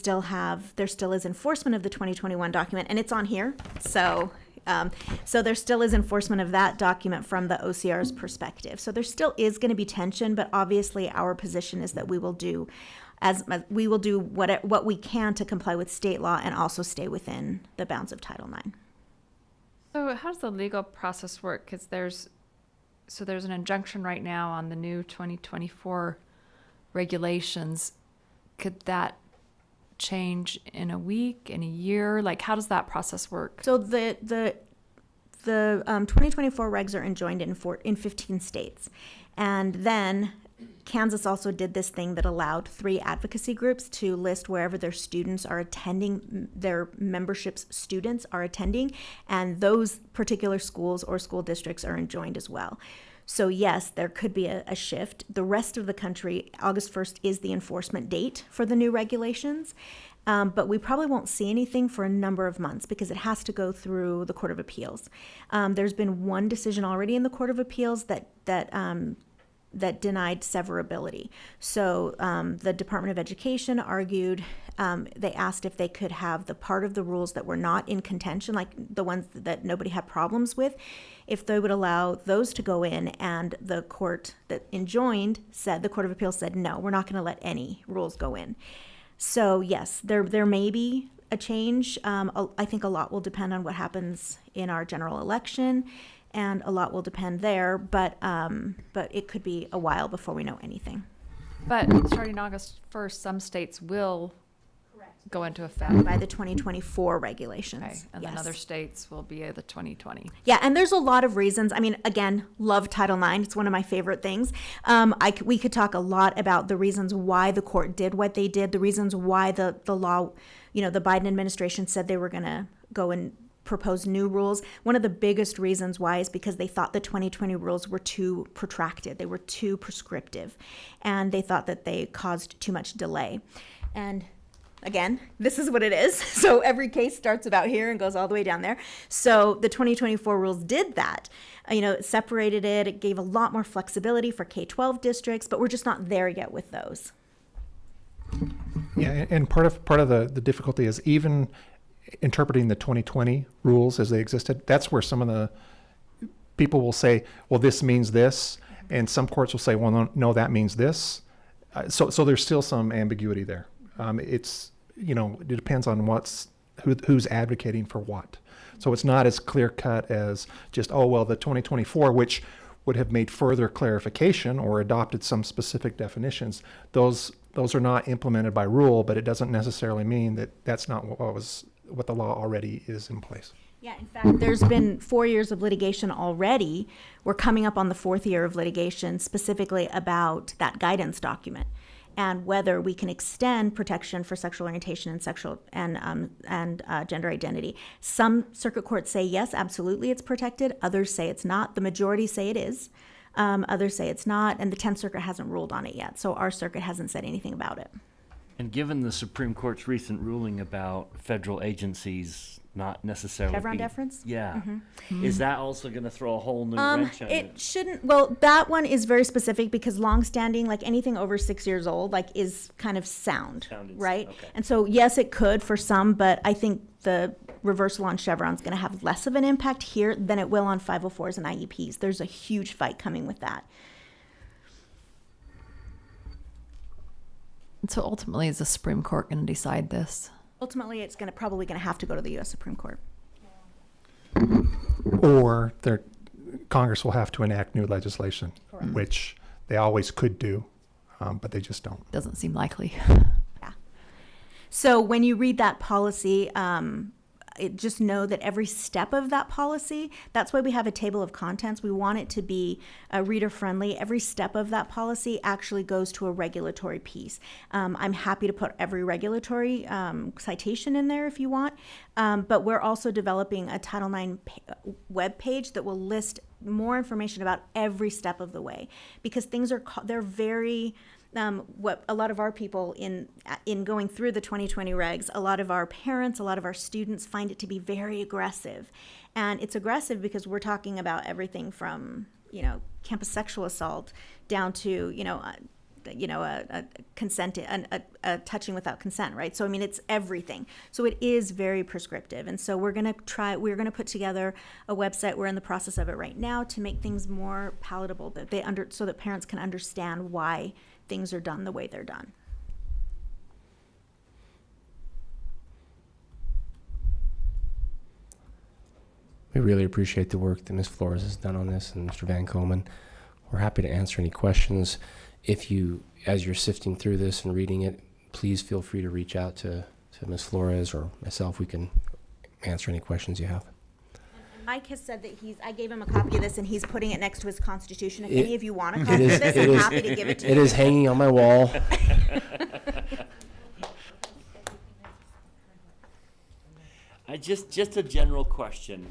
still is enforcement of the 2021 document, and it's on here. So there still is enforcement of that document from the OCR's perspective. So there still is going to be tension, but obviously our position is that we will do what we can to comply with state law and also stay within the bounds of Title IX. So how does the legal process work? Because there's an injunction right now on the new 2024 regulations. Could that change in a week, in a year? Like, how does that process work? So the 2024 regs are enjoined in 15 states, and then Kansas also did this thing that allowed 3 advocacy groups to list wherever their students are attending, their membership's students are attending, and those particular schools or school districts are enjoined as well. So yes, there could be a shift. The rest of the country, August 1st is the enforcement date for the new regulations, but we probably won't see anything for a number of months because it has to go through the Court of Appeals. There's been one decision already in the Court of Appeals that denied severability. So the Department of Education argued, they asked if they could have the part of the rules that were not in contention, like the ones that nobody had problems with, if they would allow those to go in, and the court that enjoined said, the Court of Appeals said, no, we're not going to let any rules go in. So yes, there may be a change. I think a lot will depend on what happens in our general election, and a lot will depend there, but it could be a while before we know anything. But starting August 1st, some states will go into effect. By the 2024 regulations. Okay, and then yes. other states will be the 2020. Yeah, and there's a lot of reasons. I mean, again, love Title IX. It's one of my favorite things. We could talk a lot about the reasons why the court did what they did, the reasons why the law, the Biden administration said they were going to go and propose new rules. One of the biggest reasons why is because they thought the 2020 rules were too protracted. They were too prescriptive, and they thought that they caused too much delay. And again, this is what it is. So every case starts about here and goes all the way down there. So the 2024 rules did that. It separated it. It gave a lot more flexibility for K-12 districts, but we're just not there yet with those. Yeah, and part of the difficulty is even interpreting the 2020 rules as they existed. That's where some of the people will say, well, this means this, and some courts will say, well, no, that means this. So there's still some ambiguity there. It depends on who's advocating for what. So it's not as clear cut as just, oh, well, the 2024, which would have made further clarification or adopted some specific definitions. Those are not implemented by rule, but it doesn't necessarily mean that that's not what the law already is in place. Yeah, in fact, there's been 4 years of litigation already. We're coming up on the 4th year of litigation specifically about that guidance document and whether we can extend protection for sexual orientation and gender identity. Some circuit courts say yes, absolutely, it's protected. Others say it's not. The majority say it is. Others say it's not, and the 10th Circuit hasn't ruled on it yet. So our circuit hasn't said anything about it. And given the Supreme Court's recent ruling about federal agencies not necessarily Chevron being- deference? Yeah. Mhm. Is that also going to throw a whole new wrench on it? It shouldn't. Well, that one is very specific because longstanding, like anything over 6 years old, is kind of sound, right? okay. And so, yes, it could for some, but I think the reversal on Chevron is going to have less of an impact here than it will on 504s and IEPs. There's a huge fight coming with that. So ultimately, is the Supreme Court going to decide this? Ultimately, it's probably going to have to go to the U.S. Supreme Court. Or Congress will have to enact new legislation, which they always could do, but they just don't. Doesn't seem likely. So when you read that policy, just know that every step of that policy, that's why we have a table of contents. We want it to be reader friendly. Every step of that policy actually goes to a regulatory piece. I'm happy to put every regulatory citation in there if you want, but we're also developing a Title IX web page that will list more information about every step of the way, because they're very what a lot of our people in going through the 2020 regs, a lot of our parents, a lot of our students find it to be very aggressive. And it's aggressive because we're talking about everything from, campus sexual assault down to, a consent, a touching without consent, right? So, I mean, it's everything. So it is very prescriptive. And so we're going to put together a website. We're in the process of it right now to make things more palatable, so that parents can understand why things are done the way they're done. We really appreciate the work that Ms. Flores has done on this and Mr. Van Komen. We're happy to answer any questions. If you, as you're sifting through this and reading it, please feel free to reach out to Ms. Flores or myself. We can answer any questions you have. Mike has said that I gave him a copy of this and he's putting it next to his Constitution. If any of you want a copy of this, I'm happy to give it to you. It is hanging on my wall. Just a general question.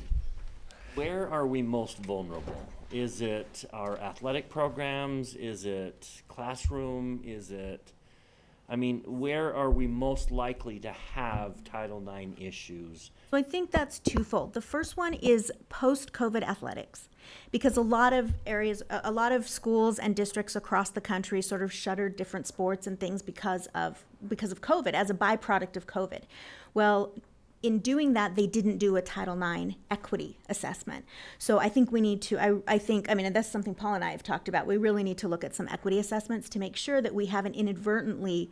Where are we most vulnerable? Is it our athletic programs? Is it classroom? Where are we most likely to have Title IX issues? So I think that's twofold. The first one is post-COVID athletics, because a lot of schools and districts across the country sort of shuttered different sports and things because of COVID, as a byproduct of COVID. Well, in doing that, they didn't do a Title IX equity assessment. So I think we need to, and that's something Paul and I have talked about. We really need to look at some equity assessments to make sure that we haven't inadvertently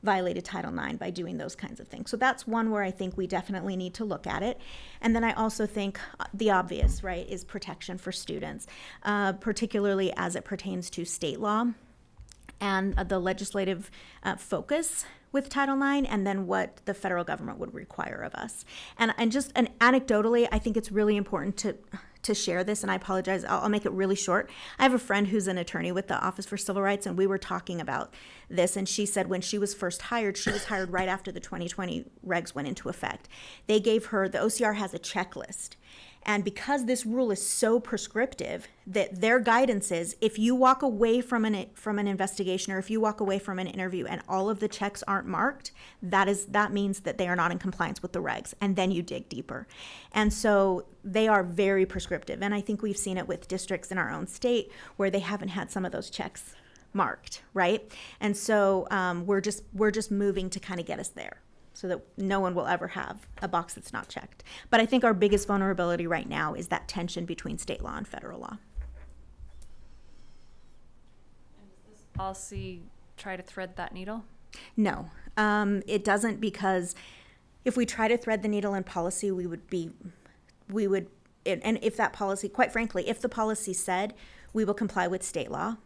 violated Title IX by doing those kinds of things. So that's one where I think we definitely need to look at it. And then I also think the obvious, right, is protection for students, particularly as it pertains to state law and the legislative focus with Title IX, and then what the federal government would require of us. And anecdotally, I think it's really important to share this, and I apologize, I'll make it really short. I have a friend who's an attorney with the Office for Civil Rights, and we were talking about this, and she said when she was first hired, she was hired right after the 2020 regs went into effect. They gave her, the OCR has a checklist. And because this rule is so prescriptive, that their guidance is if you walk away from an investigation, or if you walk away from an interview and all of the checks aren't marked, that means that they are not in compliance with the regs, and then you dig deeper. And so they are very prescriptive, and I think we've seen it with districts in our own state where they haven't had some of those checks marked, right? And so we're just moving to kind of get us there, so that no one will ever have a box that's not checked. But I think our biggest vulnerability right now is that tension between state law and federal law. And does this policy try to thread that needle? No, it doesn't, because if we try to thread the needle in policy, and if that policy, quite frankly, if the policy said we will comply with state law,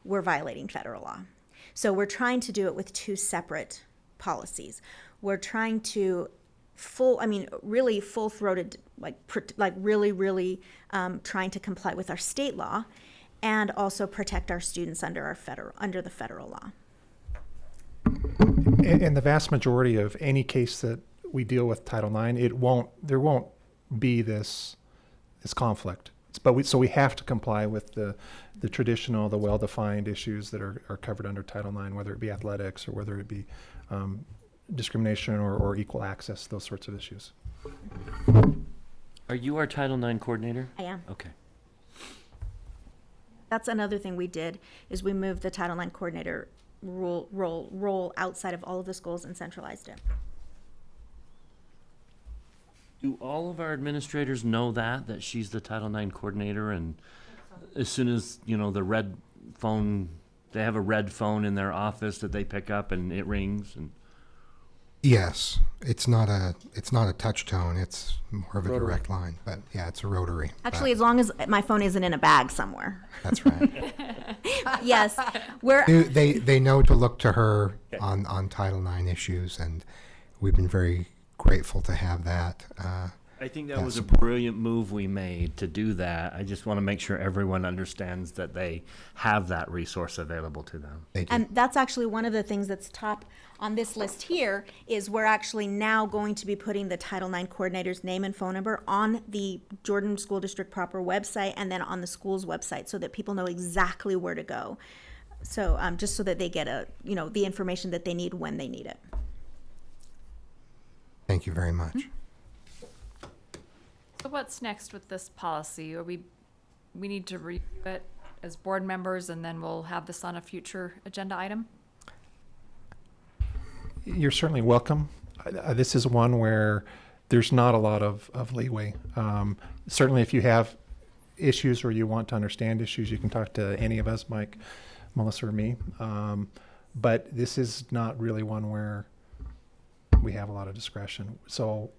we're violating federal law. So we're trying to do it with two separate policies. We're trying to really full-throated, really trying to comply with our state law, and also protect our students under the federal law. In the vast majority of any case that we deal with Title IX, there won't be this conflict. So we have to comply with the traditional, the well-defined issues that are covered under Title IX, whether it be athletics or whether it be discrimination or equal access, those sorts of issues. Are you our Title IX coordinator? I am. Okay. That's another thing we did, is we moved the Title IX coordinator role outside of all of the schools and centralized it. Do all of our administrators know that she's the Title IX coordinator, and as soon as, the red phone, they have a red phone in their office that they pick up and it rings? And Yes, it's not a touch tone. It's more of a Rotary. direct line, but yeah, it's a rotary. Actually, as long as my phone isn't in a bag somewhere. That's right. Yes, They know to look to her on Title IX issues, and we've been very grateful to have that. I think that was a brilliant move we made to do that. I just want to make sure everyone understands that they have that resource available to them. And that's actually one of the things that's top on this list here, is we're actually now going to be putting the Title IX coordinator's name and phone number on the Jordan School District proper website, and then on the school's website, so that people know exactly where to go. So just so that they get the information that they need when they need it. Thank you very much. So what's next with this policy? We need to review it as board members, and then we'll have this on a future agenda item? You're certainly welcome. This is one where there's not a lot of leeway. Certainly if you have issues or you want to understand issues, you can talk to any of us, Mike, Melissa, or me. But this is not really one where we have a lot of discretion. So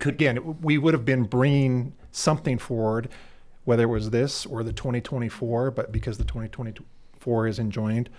again, we would have been bringing something forward, whether it was this or the 2024, but because the 2024 is enjoined,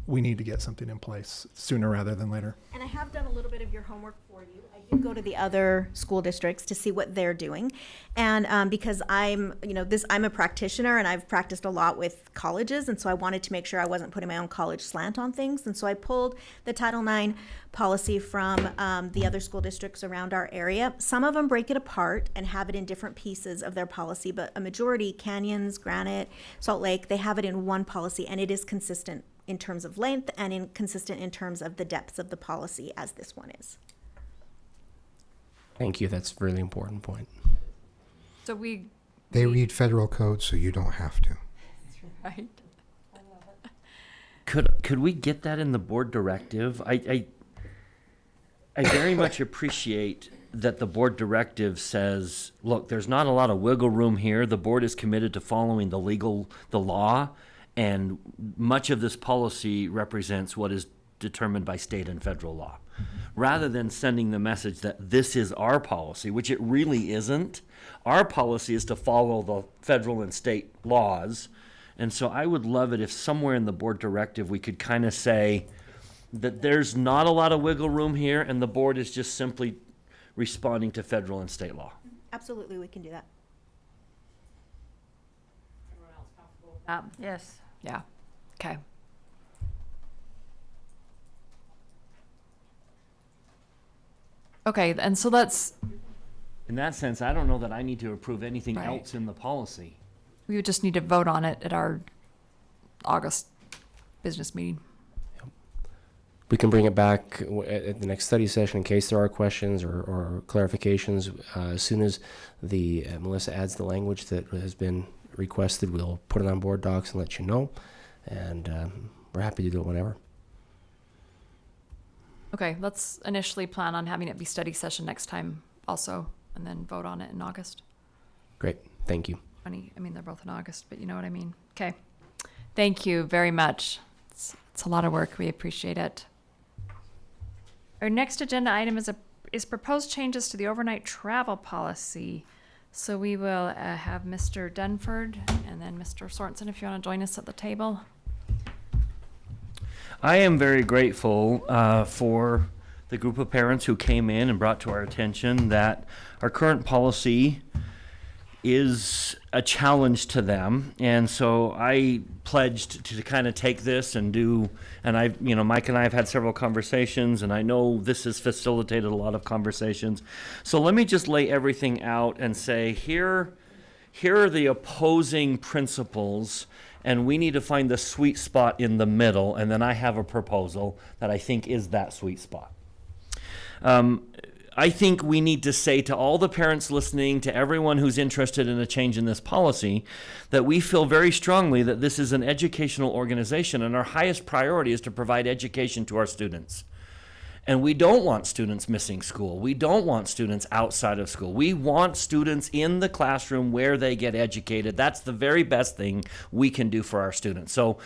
we need to get something in place sooner rather than later. And I have done a little bit of your homework for you. I do go to the other school districts to see what they're doing. And because I'm a practitioner and I've practiced a lot with colleges, and so I wanted to make sure I wasn't putting my own college slant on things. And so I pulled the Title IX policy from the other school districts around our area. Some of them break it apart and have it in different pieces of their policy, but a majority, Canyons, Granite, Salt Lake, they have it in one policy, and it is consistent in terms of length and inconsistent in terms of the depths of the policy, as this one is. Thank you. That's a really important point. So They read federal code, so you don't have to. right? Could we get that in the board directive? I very much appreciate that the board directive says, look, there's not a lot of wiggle room here. The board is committed to following the law, And much of this policy represents what is determined by state and federal law. Rather than sending the message that this is our policy, which it really isn't, our policy is to follow the federal and state laws. And so I would love it if somewhere in the board directive we could kind of say that there's not a lot of wiggle room here and the board is just simply responding to federal and state law. Absolutely, we can do that. Yes. Yeah. Okay. Okay, and so let's, In that sense, I don't know that I need to approve anything Right. else in the policy. we would just need to vote on it at our August business meeting. We can bring it back at the next study session in case there are questions or clarifications. As soon as the Melissa adds the language that has been requested, we'll put it on board docs and let you know. And we're happy to do it whenever. Okay, let's initially plan on having it be study session next time also, and then vote on it in August. Great. Thank you. They're both in August, but you know what I mean. Okay. Thank you very much. It's a lot of work. We appreciate it. Our next agenda item is proposed changes to the overnight travel policy. So we will have Mr. Dunford and then Mr. Sorensen, if you want to join us at the table. I am very grateful for the group of parents who came in and brought to our attention that our current policy is a challenge to them. And so I pledged to kind of take this and Mike and I have had several conversations, and I know this has facilitated a lot of conversations. So let me just lay everything out and say, here are the opposing principles, and we need to find the sweet spot in the middle, and then I have a proposal that I think is that sweet spot. I think we need to say to all the parents listening, to everyone who's interested in a change in this policy, that we feel very strongly that this is an educational organization and our highest priority is to provide education to our students. And we don't want students missing school. We don't want students outside of school. We want students in the classroom where they get educated. That's the very best thing we can do for our students. So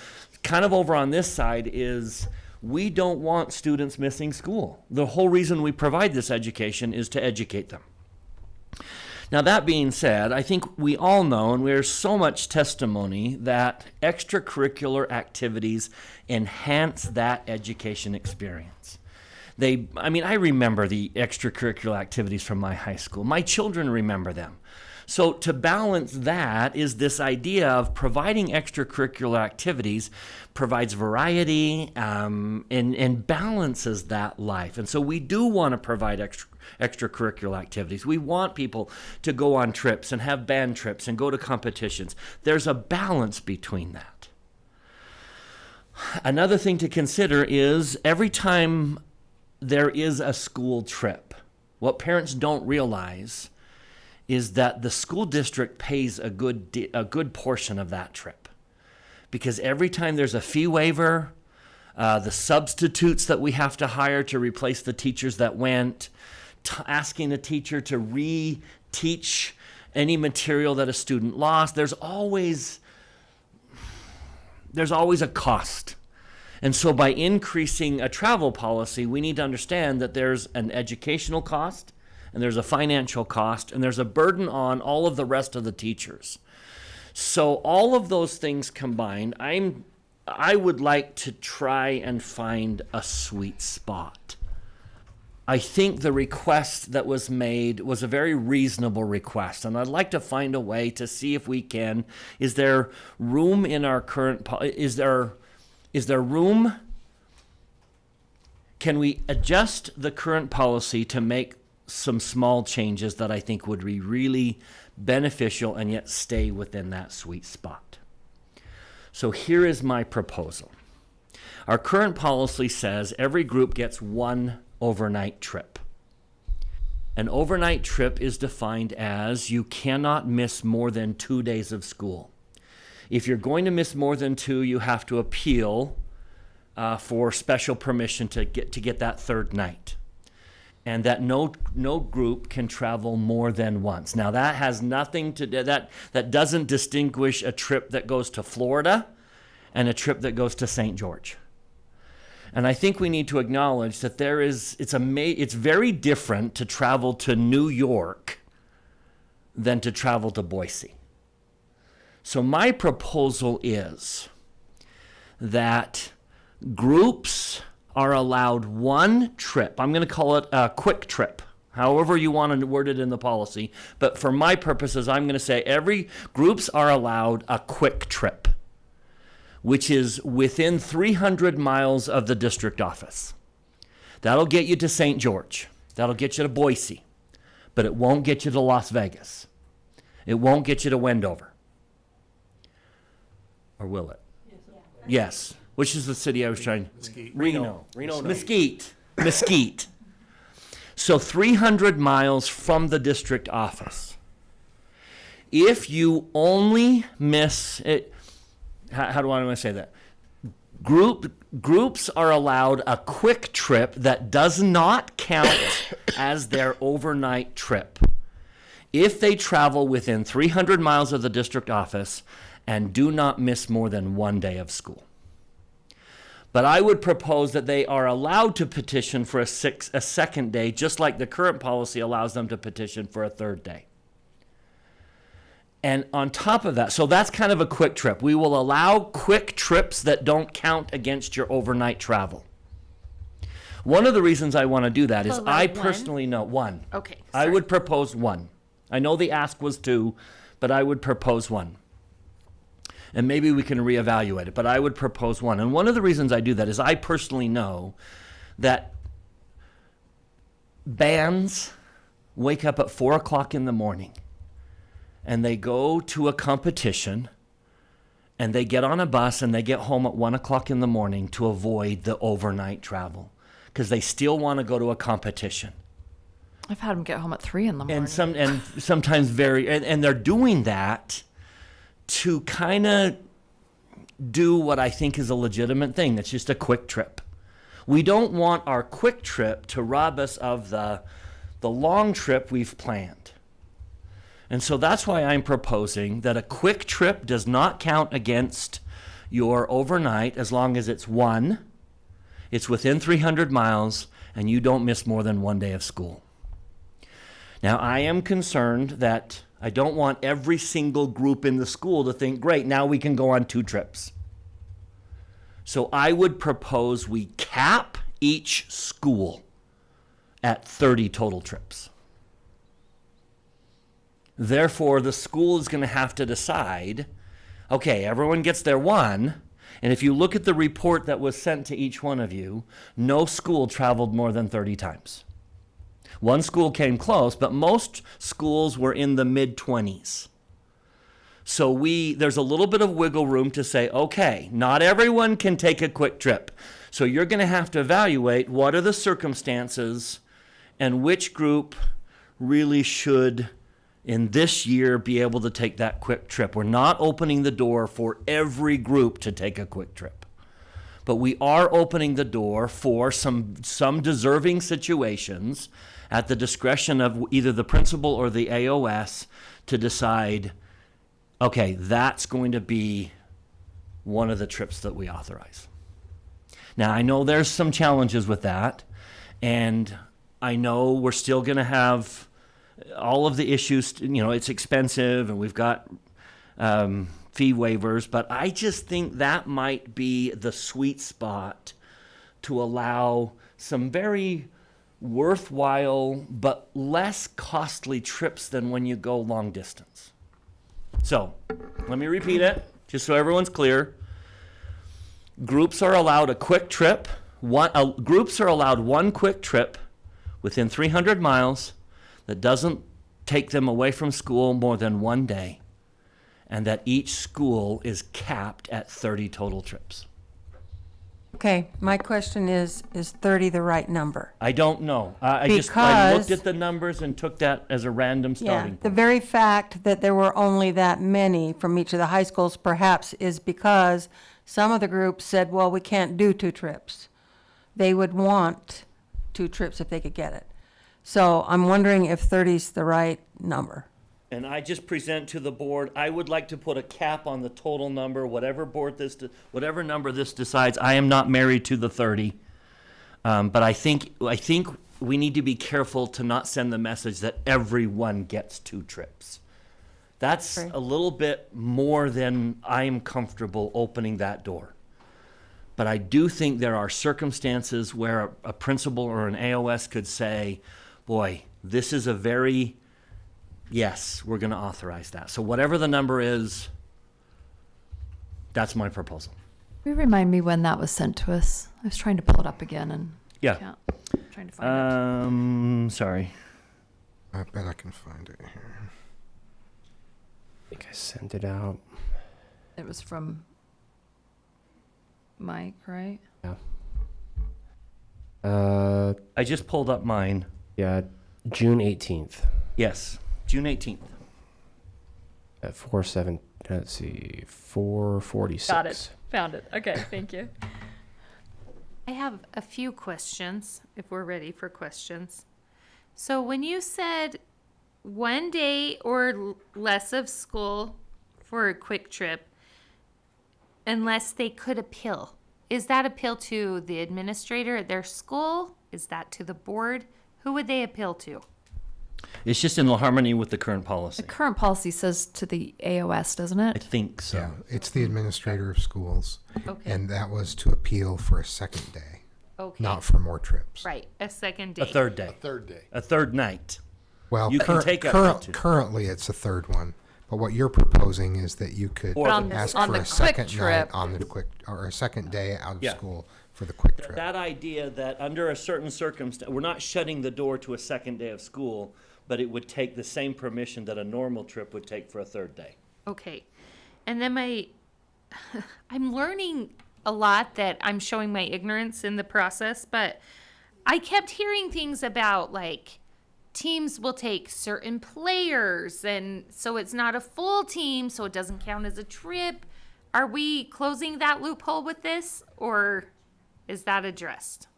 kind of over on this side is we don't want students missing school. The whole reason we provide this education is to educate them. Now, that being said, I think we all know, and there's so much testimony, that extracurricular activities enhance that education experience. I remember the extracurricular activities from my high school. My children remember them. So to balance that is this idea of providing extracurricular activities provides variety and balances that life. And so we do want to provide extracurricular activities. We want people to go on trips and have band trips and go to competitions. There's a balance between that. Another thing to consider is every time there is a school trip, what parents don't realize is that the school district pays a good portion of that trip. Because every time there's a fee waiver, the substitutes that we have to hire to replace the teachers that went, asking a teacher to re-teach any material that a student lost, there's always a cost. And so by increasing a travel policy, we need to understand that there's an educational cost, and there's a financial cost, and there's a burden on all of the rest of the teachers. So all of those things combined, I would like to try and find a sweet spot. I think the request that was made was a very reasonable request, and I'd like to find a way to see if we can. Is there room in our current? Is there room? Can we adjust the current policy to make some small changes that I think would be really beneficial and yet stay within that sweet spot? So here is my proposal. Our current policy says every group gets one overnight trip. An overnight trip is defined as you cannot miss more than 2 days of school. If you're going to miss more than 2, you have to appeal for special permission to get that third night. And that no group can travel more than once. Now that has nothing to do, that doesn't distinguish a trip that goes to Florida and a trip that goes to St. George. And I think we need to acknowledge that it's very different to travel to New York than to travel to Boise. So my proposal is that groups are allowed one trip. I'm going to call it a quick trip, however you want to word it in the policy. But for my purposes, I'm going to say groups are allowed a quick trip, which is within 300 miles of the district office. That'll get you to St. George. That'll get you to Boise. But it won't get you to Las Vegas. It won't get you to Wendover. Or will it? Yes. Which is the city I was trying? Mesquite. Reno. Reno. Mesquite. Mesquite. So 300 miles from the district office. If you only miss it, how do I want to say that? Groups are allowed a quick trip that does not count as their overnight trip if they travel within 300 miles of the district office and do not miss more than one day of school. But I would propose that they are allowed to petition for a second day, just like the current policy allows them to petition for a third day. And on top of that, so that's kind of a quick trip. We will allow quick trips that don't count against your overnight travel. One of the reasons I want to do that is Allow I one? personally know one. Okay, I sorry. would propose one. I know the ask was 2, but I would propose 1. And maybe we can reevaluate it, but I would propose 1. And one of the reasons I do that is I personally know that bands wake up at 4 o'clock in the morning and they go to a competition and they get on a bus and they get home at 1 o'clock in the morning to avoid the overnight travel because they still want to go to a competition. I've had them get home at 3 in the morning. And sometimes and they're doing that to kind of do what I think is a legitimate thing. That's just a quick trip. We don't want our quick trip to rob us of the long trip we've planned. And so that's why I'm proposing that a quick trip does not count against your overnight as long as it's within 300 miles, and you don't miss more than one day of school. Now, I am concerned that I don't want every single group in the school to think, great, now we can go on 2 trips. So I would propose we cap each school at 30 total trips. Therefore, the school is going to have to decide, okay, everyone gets their 1, and if you look at the report that was sent to each one of you, no school traveled more than 30 times. One school came close, but most schools were in the mid-20s. So there's a little bit of wiggle room to say, okay, not everyone can take a quick trip. So you're going to have to evaluate what are the circumstances and which group really should, in this year, be able to take that quick trip. We're not opening the door for every group to take a quick trip. But we are opening the door for some deserving situations at the discretion of either the principal or the AOS to decide, okay, that's going to be one of the trips that we authorize. Now, I know there's some challenges with that, and I know we're still going to have all of the issues, it's expensive and we've got fee waivers, but I just think that might be the sweet spot to allow some very worthwhile but less costly trips than when you go long distance. So, let me repeat it, just so everyone's clear. Groups are allowed a quick trip. Groups are allowed 1 quick trip within 300 miles that doesn't take them away from school more than 1 day, and that each school is capped at 30 total trips. Okay, my question is 30 the right number? I don't know. I looked at the numbers and took that as a random starting point. The very fact that there were only that many from each of the high schools perhaps is because some of the groups said, well, we can't do 2 trips. They would want 2 trips if they could get it. So I'm wondering if 30 is the right number. and I just present to the board, I would like to put a cap on the total number, whatever whatever number this decides. I am not married to the 30. But I think we need to be careful to not send the message that everyone gets 2 trips. That's a little bit more than I'm comfortable opening that door. But I do think there are circumstances where a principal or an AOS could say, boy, this is yes, we're going to authorize that. So whatever the number is, that's my proposal. Will you remind me when that was sent to us? I was trying to pull it up again and Yeah. can't. Trying to find Sorry. I bet I can find it here. I think I sent it out. it. It was from Mike, right? Yeah. I just pulled up mine. Yeah, June 18th Yes, June 18th. at 4:46. Got it. Found it. Okay, thank you. I have a few questions, if we're ready for questions. So when you said 1 day or less of school for a quick trip, unless they could appeal, is that appeal to the administrator at their school? Is that to the board? Who would they appeal to? It's just in harmony with the current policy. The current policy says to the AOS, doesn't I it? think so. Yeah, it's the administrator of schools. Okay. And that was to appeal for a second day, Okay. not for more trips. Right, a second day. A third day. Third day. A third night. Well, You can take up to 2. currently it's a third one, but what you're proposing is that you could But on ask on for the a quick second trip. night on the quick, or a second day out of Yeah. school for the quick trip. That idea that under a certain circumstance, we're not shutting the door to a second day of school, but it would take the same permission that a normal trip would take for a third day. Okay. And then I'm learning a lot that I'm showing my ignorance in the process, but I kept hearing things about like teams will take certain players and so it's not a full team, so it doesn't count as a trip. Are we closing that loophole with this or is that addressed?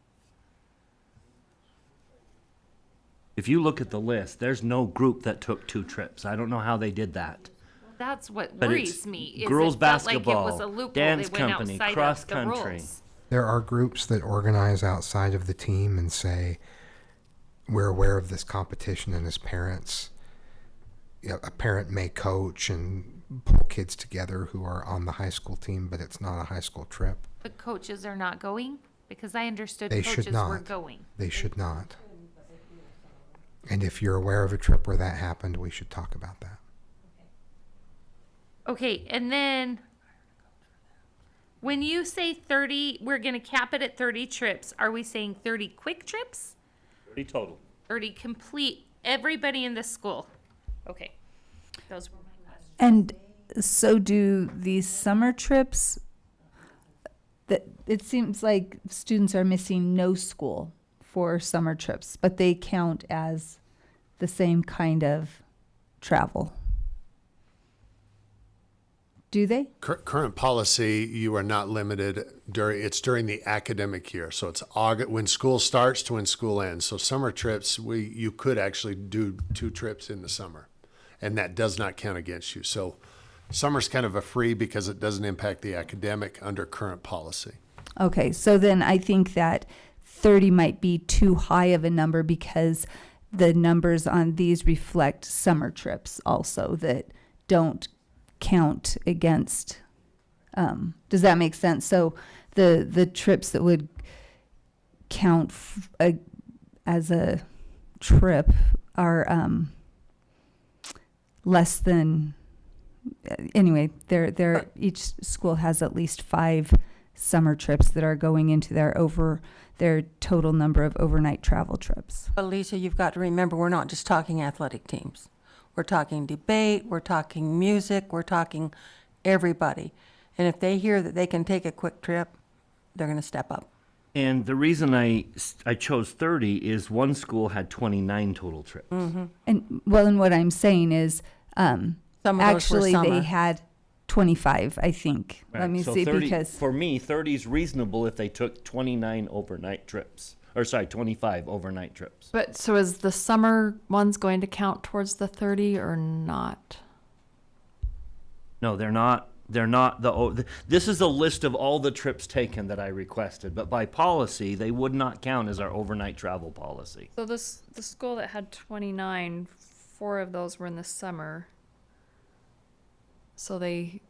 If you look at the list, there's no group that took 2 trips. I don't know how they did that. That's what But worries it's me. Is girls it felt like it basketball, was a loophole. dance They went company, outside cross of the country. rules. There are groups that organize outside of the team and say, we're aware of this competition, and as parents, a parent may coach and pull kids together who are on the high school team, but it's not a high school trip. The coaches are not going? Because I understood They coaches should not. were going. They should not. And if you're aware of a trip where that happened, we should talk about that. Okay, and then when you say 30, we're going to cap it at 30 trips. Are we saying 30 quick trips? 30 total. 30 complete, everybody in the school? Okay. Those were my questions. And so do these summer trips, that it seems like students are missing no school for summer trips, but they count as the same kind of travel. Do they? Current policy, you are not limited during the academic year. So it's August, when school starts to when school ends. So summer trips, you could actually do 2 trips in the summer, and that does not count against you. So summer's kind of a free because it doesn't impact the academic under current policy. Okay, so then I think that 30 might be too high of a number because the numbers on these reflect summer trips also that don't count against. Does that make sense? So the trips that would count as a trip are less than. Anyway, each school has at least 5 summer trips that are going into their total number of overnight travel trips. But Lisa, you've got to remember, we're not just talking athletic teams. We're talking debate, we're talking music, we're talking everybody. And if they hear that they can take a quick trip, they're going to step up. And the reason I chose 30 is one school had 29 total trips. And what I'm saying is, Some of those were actually they summer. had 25, I think. Let Right, me so see, 30 because for me, 30 is reasonable if they took 29 overnight trips or sorry, 25 overnight trips. But so is the summer ones going to count towards the 30 or not? No, they're not. They're not this is a list of all the trips taken that I requested, but by policy, they would not count as our overnight travel policy. So the school that had 29, 4 of those were in the summer. So they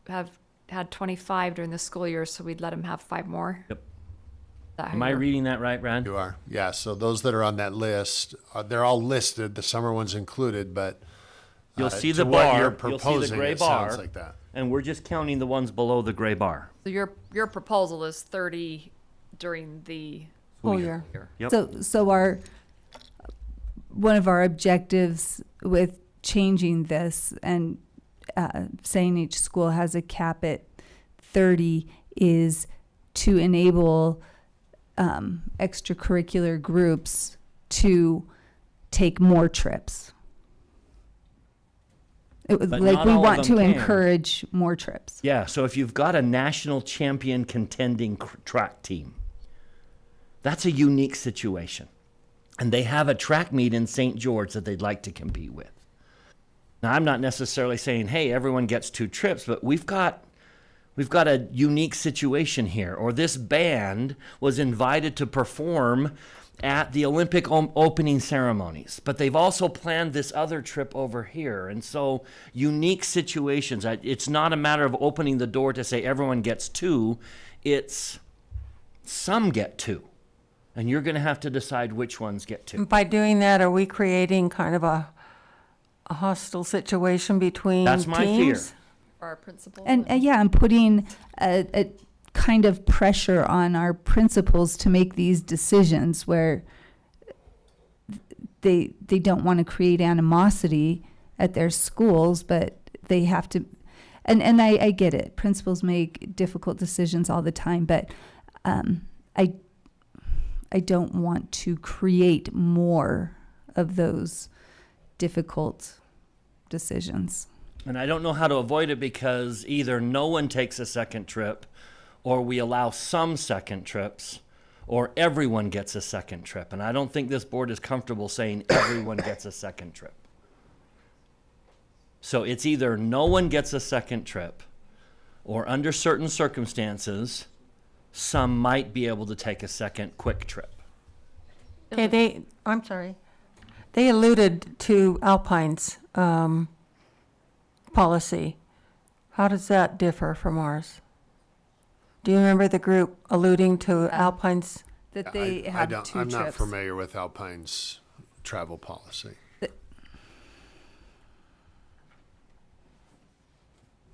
have had 25 during the school year, so we'd let them have 5 more? Yep. That Am I you're- reading that right, Brad? You are, yeah. So those that are on that list, they're all listed, the summer one's included, but You'll see to the what bar, you're you'll see the proposing, gray it bar, sounds like that. and we're just counting the ones below the gray bar. So your proposal is 30 during the School year. Yep. So one of our objectives with changing this and saying each school has a cap at 30 is to enable extracurricular groups to take more trips. But Like not we all of want to them can. encourage more trips. Yeah, so if you've got a national champion contending track team, that's a unique situation. And they have a track meet in St. George that they'd like to compete with. Now, I'm not necessarily saying, hey, everyone gets 2 trips, but we've got a unique situation here. Or this band was invited to perform at the Olympic opening ceremonies, but they've also planned this other trip over here. And so unique situations, it's not a matter of opening the door to say everyone gets 2, it's some get 2. And you're going to have to decide which ones get 2. By doing that, are we creating kind of a hostile situation between That's my fear. teams? For our principal. And yeah, I'm putting a kind of pressure on our principals to make these decisions where they don't want to create animosity at their schools, but they have to. And I get it. Principals make difficult decisions all the time, but I don't want to create more of those difficult decisions. And I don't know how to avoid it because either no one takes a second trip, or we allow some second trips, or everyone gets a second trip. And I don't think this board is comfortable saying everyone gets a second trip. So it's either no one gets a second trip, or under certain circumstances, some might be able to take a second quick trip. Okay, I'm sorry. They alluded to Alpine's policy. How does that differ from ours? Do you remember the group alluding to Alpine's? That they I have don't, 2 I'm trips. not familiar with Alpine's travel policy.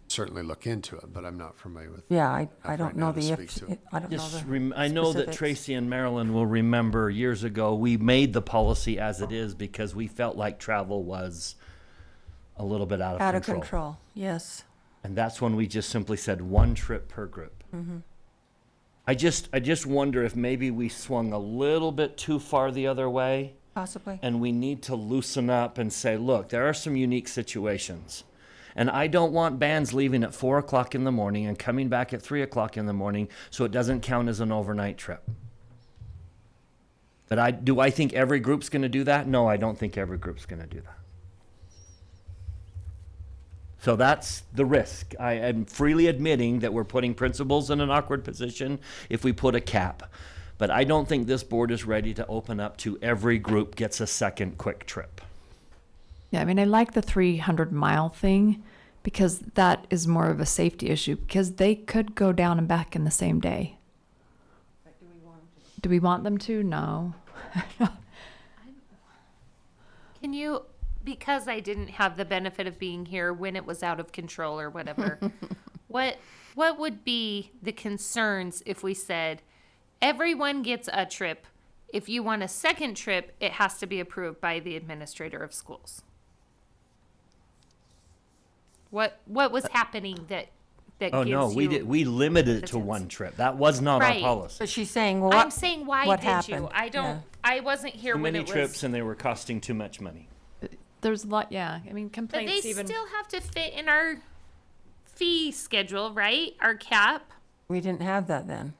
Certainly look into it, but I'm not familiar with. Yeah, I enough don't right now know to the, speak to it. I don't know Just the I know that specifics. Tracy and Marilyn will remember years ago, we made the policy as it is because we felt like travel was a little bit out of Out control. of control, yes. And that's when we just simply said 1 trip per group. Mm-hmm. I just wonder if maybe we swung a little bit too far the other way. Possibly. And we need to loosen up and say, look, there are some unique situations. And I don't want bands leaving at 4 o'clock in the morning and coming back at 3 o'clock in the morning so it doesn't count as an overnight trip. But do I think every group's going to do that? No, I don't think every group's going to do that. So that's the risk. I am freely admitting that we're putting principals in an awkward position if we put a cap. But I don't think this board is ready to open up to every group gets a second quick trip. Yeah, I mean, I like the 300-mile thing because that is more of a safety issue because they could go down and back in the same day. Do we want them to? No. Can you, because I didn't have the benefit of being here when it was out of control or whatever, what would be the concerns if we said everyone gets a trip? If you want a second trip, it has to be approved by the administrator of schools. What was happening that Oh, gives no, you? we limited it to 1 trip. That was not Right. our policy. But she's saying, well, I'm saying, why what did you? happened? I don't. Yeah. I wasn't here Too when many it was. trips and they were costing too much money. There's a lot, yeah. I mean, But complaints they even. still have to fit in our fee schedule, right? Our cap. We didn't have that then.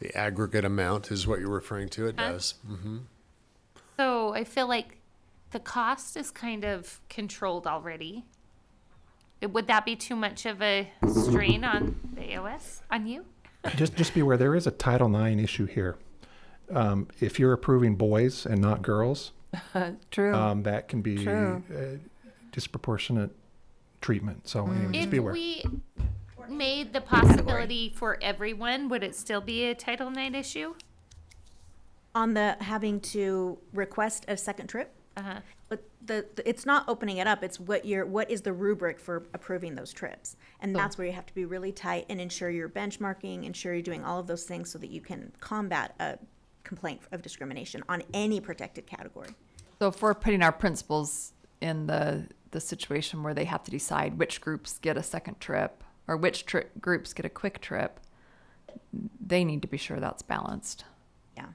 The aggregate amount is what you're referring to. It Huh? does. Mm-hmm. So I feel like the cost is kind of controlled already. Would that be too much of a strain on the AOS, on you? Just be aware, there is a Title IX issue here. If you're approving boys and not girls, True. that can be True. disproportionate treatment. So anyway, just If be aware. we made the possibility for everyone, would it still be a Title IX issue? On the having to request a second trip? Uh-huh. But it's not opening it up, it's what is the rubric for approving those trips? And that's where you have to be really tight and ensure you're benchmarking, ensure you're doing all of those things so that you can combat a complaint of discrimination on any protected category. So if we're putting our principals in the situation where they have to decide which groups get a second trip or which groups get a quick trip, they need to be sure that's balanced. Yeah.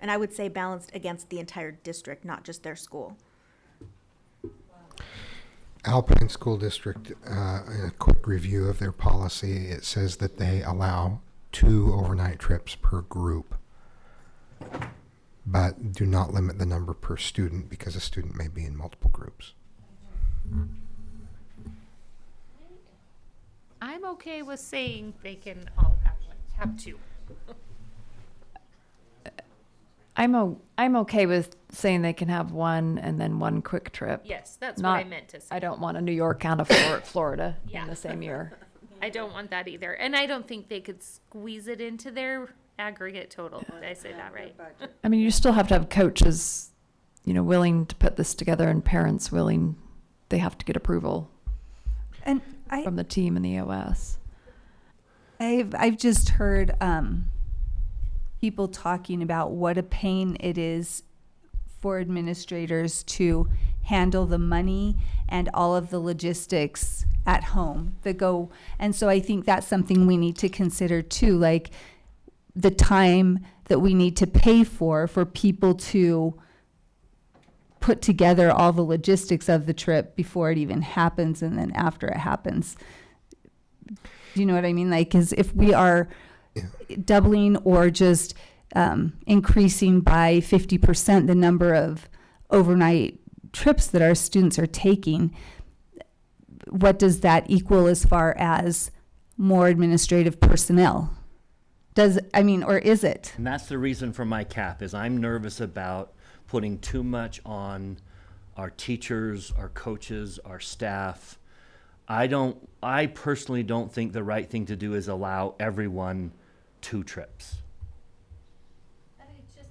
And I would say balanced against the entire district, not just their school. Alpine School District, in a quick review of their policy, it says that they allow 2 overnight trips per group, but do not limit the number per student because a student may be in multiple groups. I'm okay with saying they can all have two. I'm okay with saying they can have one and then one quick trip. Yes, that's what I meant to say. I don't want a New York and a Florida Yeah. in the same year. I don't want that either. And I don't think they could squeeze it into their aggregate total. Did I say that right? I mean, you still have to have coaches, willing to put this together and parents willing. They have to get approval And from the team in the EOS. I've just heard people talking about what a pain it is for administrators to handle the money and all of the logistics at home that go. And so I think that's something we need to consider too, like the time that we need to pay for people to put together all the logistics of the trip before it even happens and then after it happens. Do you know what I mean? Like, 'cause if we are doubling or just increasing by 50% the number of overnight trips that our students are taking, what does that equal as far as more administrative personnel? Or is it? And that's the reason for my cap, is I'm nervous about putting too much on our teachers, our coaches, our staff. I personally don't think the right thing to do is allow everyone 2 trips.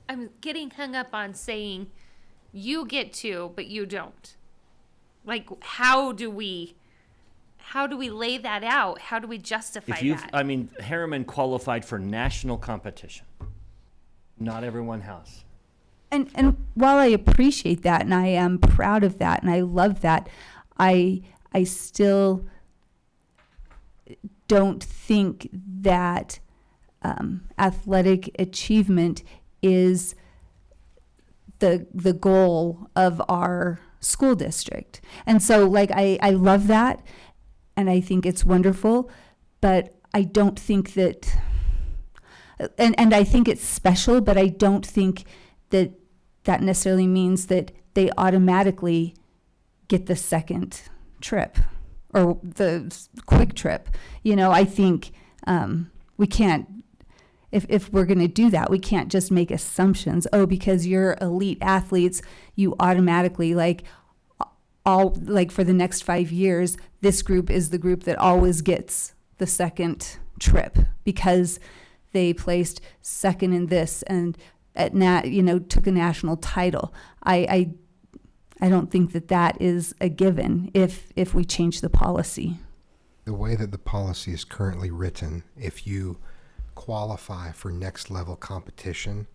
I'm getting hung up on saying you get 2, but you don't. Like, how do we lay that out? How do we justify that? Harriman qualified for national competition. Not everyone has. And while I appreciate that and I am proud of that and I love that, I still don't think that athletic achievement is the goal of our school district. And so I love that and I think it's wonderful, but I don't think that, and I think it's special, but I don't think that necessarily means that they automatically get the second trip or the quick trip. I think we can't, if we're going to do that, we can't just make assumptions. Oh, because you're elite athletes, you automatically for the next 5 years, this group is the group that always gets the second trip because they placed second in this and took a national title. I don't think that is a given if we change the policy. The way that the policy is currently written, if you qualify for next level competition,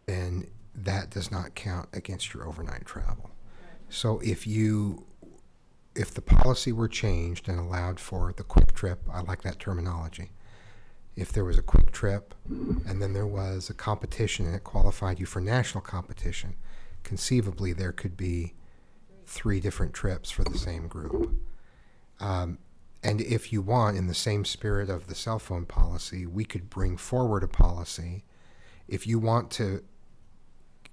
then that does not count against your overnight travel. So if the policy were changed and allowed for the quick trip, I like that terminology. If there was a quick trip and then there was a competition and it qualified you for national competition, conceivably there could be 3 different trips for the same group. And if you want, in the same spirit of the cell phone policy, we could bring forward a policy. If you want to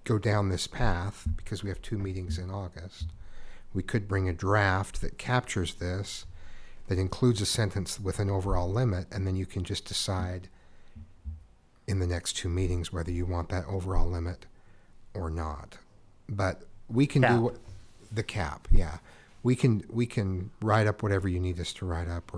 go down this path, because we have 2 meetings in August, we could bring a draft that captures this, that includes a sentence with an overall limit, and then you can just decide in the next 2 meetings whether you want that overall limit or not. But we can Cap. do the cap, yeah. We can write up whatever you need us to write up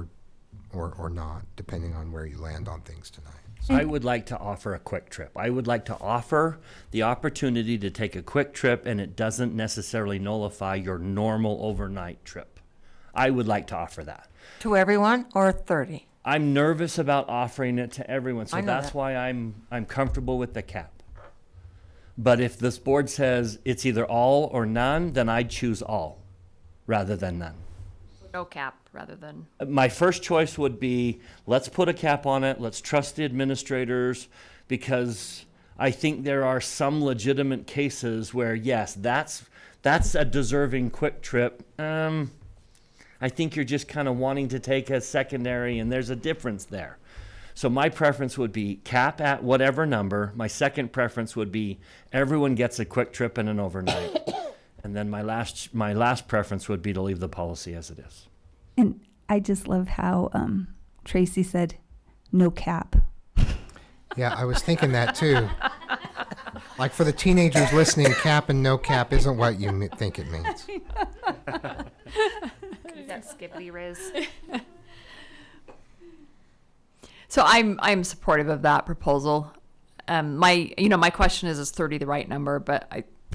or not, depending on where you land on things tonight. I would like to offer a quick trip. I would like to offer the opportunity to take a quick trip, and it doesn't necessarily nullify your normal overnight trip. I would like to offer that. To everyone or 30? I'm nervous about offering it to everyone, so I know that's that. why I'm comfortable with the cap. But if this board says it's either all or none, then I'd choose all rather than none. No cap rather than. My first choice would be, let's put a cap on it, let's trust the administrators, because I think there are some legitimate cases where, yes, that's a deserving quick trip. I think you're just kind of wanting to take a secondary, and there's a difference there. So my preference would be cap at whatever number. My second preference would be everyone gets a quick trip and an overnight. And then my last preference would be to leave the policy as it is. And I just love how Tracy said, no cap. Yeah, I was thinking that too. Like for the teenagers listening, cap and no cap isn't what you think it means. That's Skippy Riz. So I'm supportive of that proposal. My question is 30 the right number? But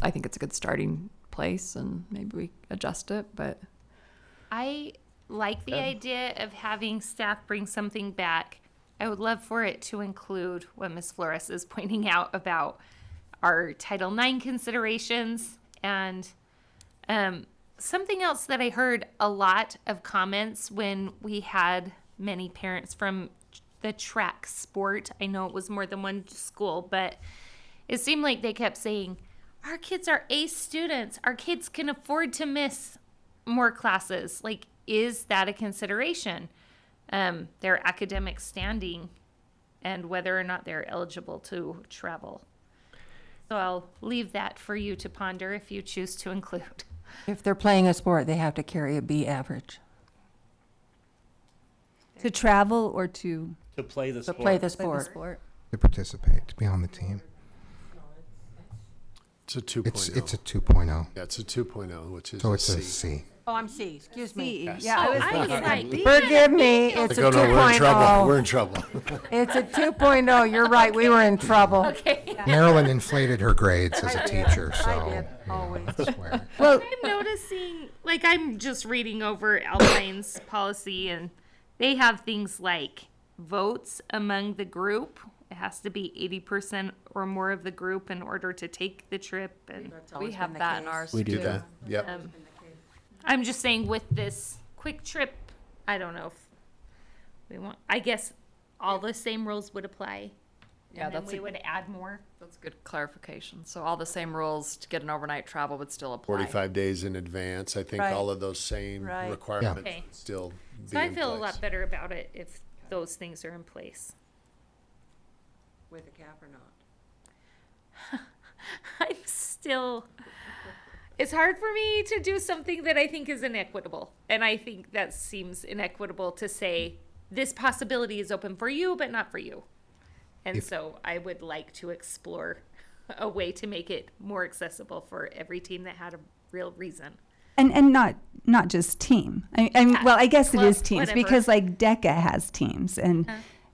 I think it's a good starting place, and maybe we adjust it. But I like the idea of having staff bring something back. I would love for it to include what Ms. Flores is pointing out about our Title IX considerations, and something else that I heard a lot of comments when we had many parents from the track sport. I know it was more than one school, but it seemed like they kept saying, our kids are ace students. Our kids can afford to miss more classes. Like, is that a consideration? Their academic standing and whether or not they're eligible to travel. So I'll leave that for you to ponder if you choose to include. If they're playing a sport, they have to carry a B average. To travel or to play the sport. Play the sport. To participate, to be on the team. It's a 2.0. It's a 2.0. Yeah, it's a 2.0, which is So a it's C. a C. Oh, I'm C, excuse me. Yes. Yeah, I was like, forgive me, it's a Like, oh no, we're in trouble. 2.0. We're in trouble. It's a 2.0, you're right, we were in trouble. Okay. Marilyn inflated her grades as a teacher, so. I did, always. That's where. well, I'm noticing, like, I'm just reading over Alpine's policy, and they have things like votes among the group. It has to be 80% or more of the group in order to take the trip. And we have that in ours We do too. that. Yep. I'm just saying, with this quick trip, I don't know if we want. I guess all the same rules would apply. Yeah, and then that's we a- would add more. That's good clarification. So all the same rules to get an overnight travel would still apply. 45 days in advance. I think Right. all of those same Right. requirements Okay. would still be So I in feel a place. lot better about it if those things are in place. With a cap or not? I'm still. It's hard for me to do something that I think is inequitable. And I think that seems inequitable to say this possibility is open for you, but not for you. And so I would like to explore a way to make it more accessible for every team that had a real reason. and not just team. I mean, well, I guess it Well, is teams whatever. because like DECA has teams and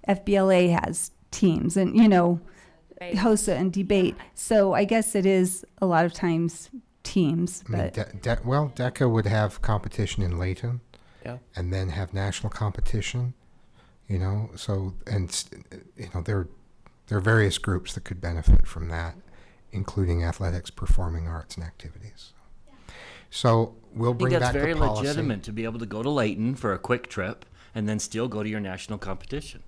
FBLA has teams, and Right. HOSA and debate. So I guess it is a lot of times teams, I mean, but DECA would have competition in Layton. Yeah. And then have national competition, so, and, there are various groups that could benefit from that, including athletics, performing arts, and activities. So we'll I think bring that's back very the policy. legitimate to be able to go to Layton for a quick trip and then still go to your national competition.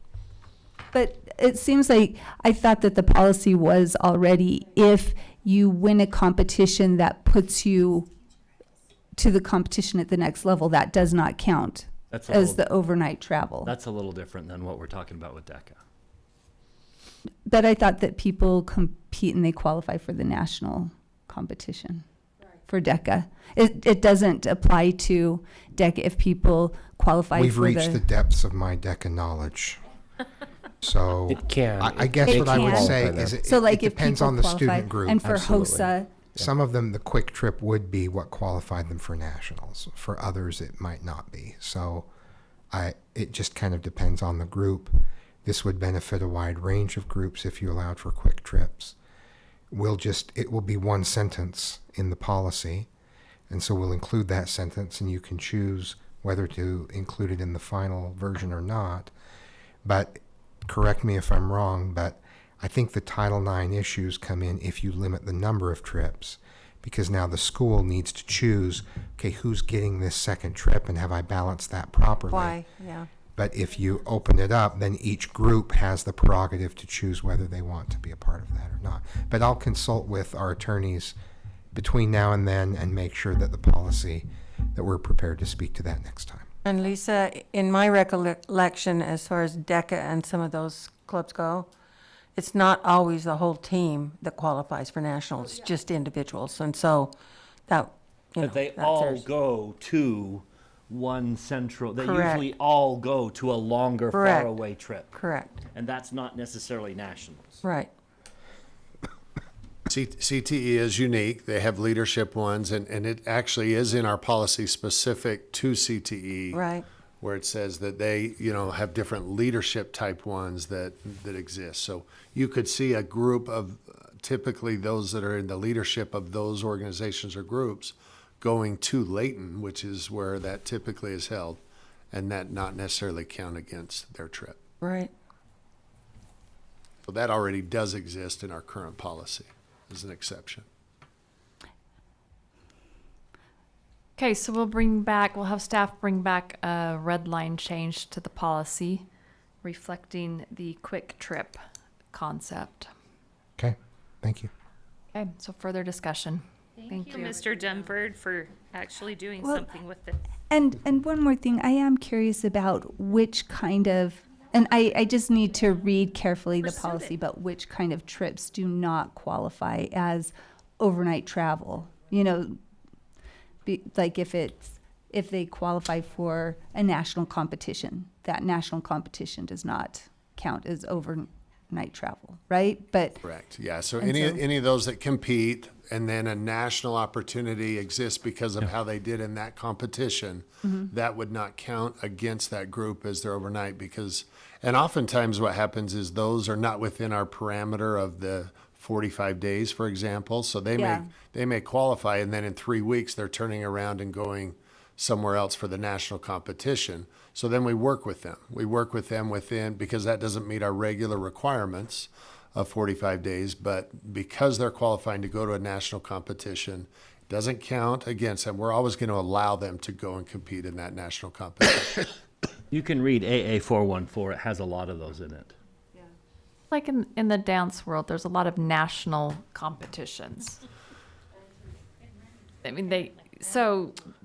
But it seems like I thought that the policy was already if you win a competition that puts you to the competition at the next level, that does not count That's a as little- the overnight travel. That's a little different than what we're talking about with DECA. But I thought that people compete and they qualify for the national competition for DECA. It doesn't apply to DECA if people qualify We've for reached the depths of my DECA knowledge. So It can. I guess It what I would can. say is So it like if depends people on the qualify, student group. and for Absolutely. HOSA, Some of them, the quick trip would be what qualified them for nationals. For others, it might not be. So it just kind of depends on the group. This would benefit a wide range of groups if you allowed for quick trips. It will be one sentence in the policy. And so we'll include that sentence and you can choose whether to include it in the final version or not. But correct me if I'm wrong, but I think the Title IX issues come in if you limit the number of trips, because now the school needs to choose, okay, who's getting this second trip and have I balanced that properly? Why, yeah. But if you open it up, then each group has the prerogative to choose whether they want to be a part of that or not. But I'll consult with our attorneys between now and then and make sure that the policy, that we're prepared to speak to that next time. And Lisa, in my recollection, as far as DECA and some of those clubs go, it's not always the whole team that qualifies for nationals, it's just individuals. And so that, you know, But they that's all theirs. go to one central, they Correct. usually all go to a longer, Correct. faraway trip. Correct, And that's not necessarily nationals. right. CTE is unique. They have leadership ones, and it actually is in our policy specific to CTE. Right. Where it says that they, have different leadership type ones that exist. So you could see a group of typically those that are in the leadership of those organizations or groups going to Layton, which is where that typically is held, and that not necessarily count against their trip. Right. So that already does exist in our current policy as an exception. Okay, so we'll have staff bring back a red line change to the policy reflecting the quick trip concept. Okay, thank you. Okay, so further discussion. Thank you, Mr. Dunford, for actually doing Well, something with it. and one more thing, I am curious about which kind of, and I just need to read carefully the Pursue policy, it. but which kind of trips do not qualify as overnight travel? Like if they qualify for a national competition, that national competition does not count as overnight travel, right? But Correct. Yeah. So And so- any of those that compete and then a national opportunity exists because of how they did in that competition, that would not count against that group as their overnight and oftentimes what happens is those are not within our parameter of the 45 days, for example. So Yeah. they may qualify and then in 3 weeks they're turning around and going somewhere else for the national competition. So then we work with them. We work with them within, because that doesn't meet our regular requirements of 45 days, but because they're qualifying to go to a national competition, it doesn't count against them. We're always going to allow them to go and compete in that national competition. You can read AA 414, it has a lot of those in it. Like in the dance world, there's a lot of national competitions. I mean,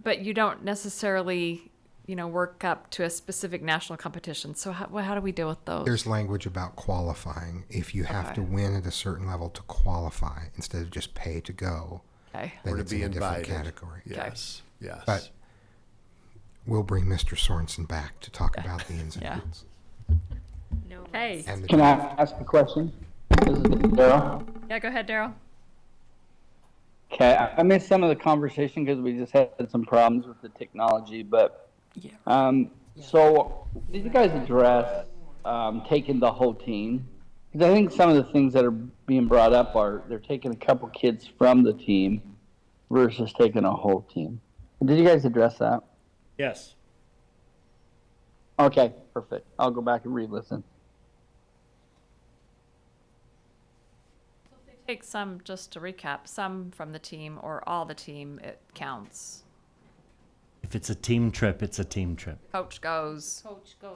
but you don't necessarily, work up to a specific national competition. So how do we deal with those? There's language about qualifying. If you have to Okay. win at a certain level to qualify instead of just pay to go, Okay. then Or to it's be in a different invited. category. Yes. Yes. But we'll bring Mr. Sorensen back to talk about the ins and Yeah. outs. Hey. And the Can I ask a question? This is Daryl. Yeah, go ahead, Daryl. Okay, I missed some of the conversation because we just had some problems with the technology, but, so did you guys address, taking the whole team? Because I think some of the things that are being brought up are, they're taking a couple kids from the team versus taking a whole team. Did you guys address that? Yes. Okay, perfect. I'll go back and re-listen. Take some, just to recap, some from the team or all the team, it counts. If it's a team trip, it's a team trip. Coach goes.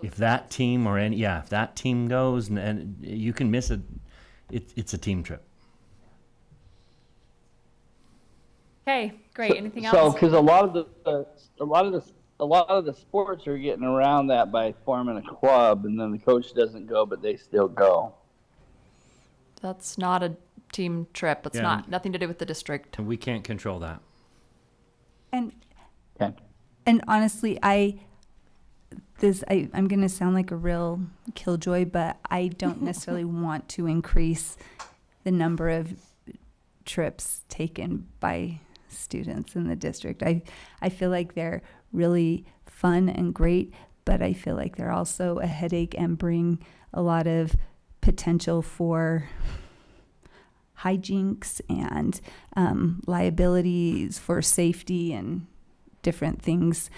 If that team if that team goes and you can miss it, it's a team trip. Okay, great. Anything else? So, because a lot of the a lot of the sports are getting around that by forming a club, and then the coach doesn't go, but they still go. That's not a team trip. It's Yeah. not nothing to do with the district. And we can't control that. And Okay. and honestly, I'm going to sound like a real killjoy, but I don't necessarily want to increase the number of trips taken by students in the district. I feel like they're really fun and great, but I feel like they're also a headache and bring a lot of potential for hijinks and liabilities for safety and different things.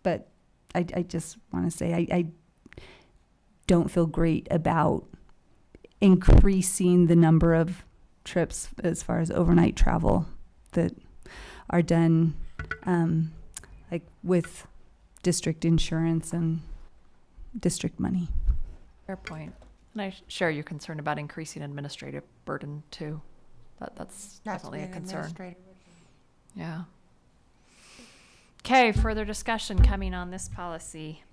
But I just want to say I don't feel great about increasing the number of trips as far as overnight travel that are done like with district insurance and district money. Fair point. And I share your concern about increasing administrative burden too. That's definitely a concern. Yeah. Okay, further discussion coming on this policy.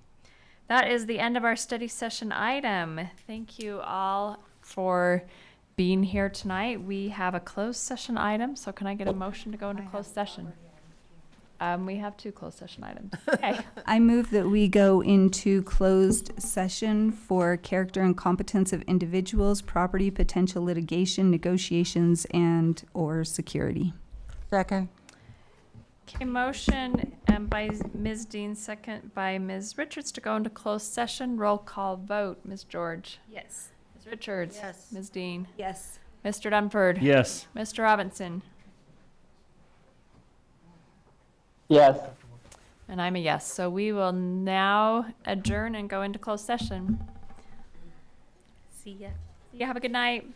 That is the end of our study session item. Thank you all for being here tonight. We have a closed session item, so can I get a motion to go into closed session? We have 2 closed session items. Okay. I move that we go into closed session for character and competence of individuals, property, potential litigation, negotiations, and or security. Second. Okay, motion by Ms. Dean, second by Ms. Richards to go into closed session. Roll call vote. Ms. George. Yes. Ms. Richards. Yes. Ms. Dean. Yes. Mr. Dunford. Yes. Mr. Robinson. Yes. And I'm a yes. So we will now adjourn and go into closed session. See ya. See ya. Have a good night.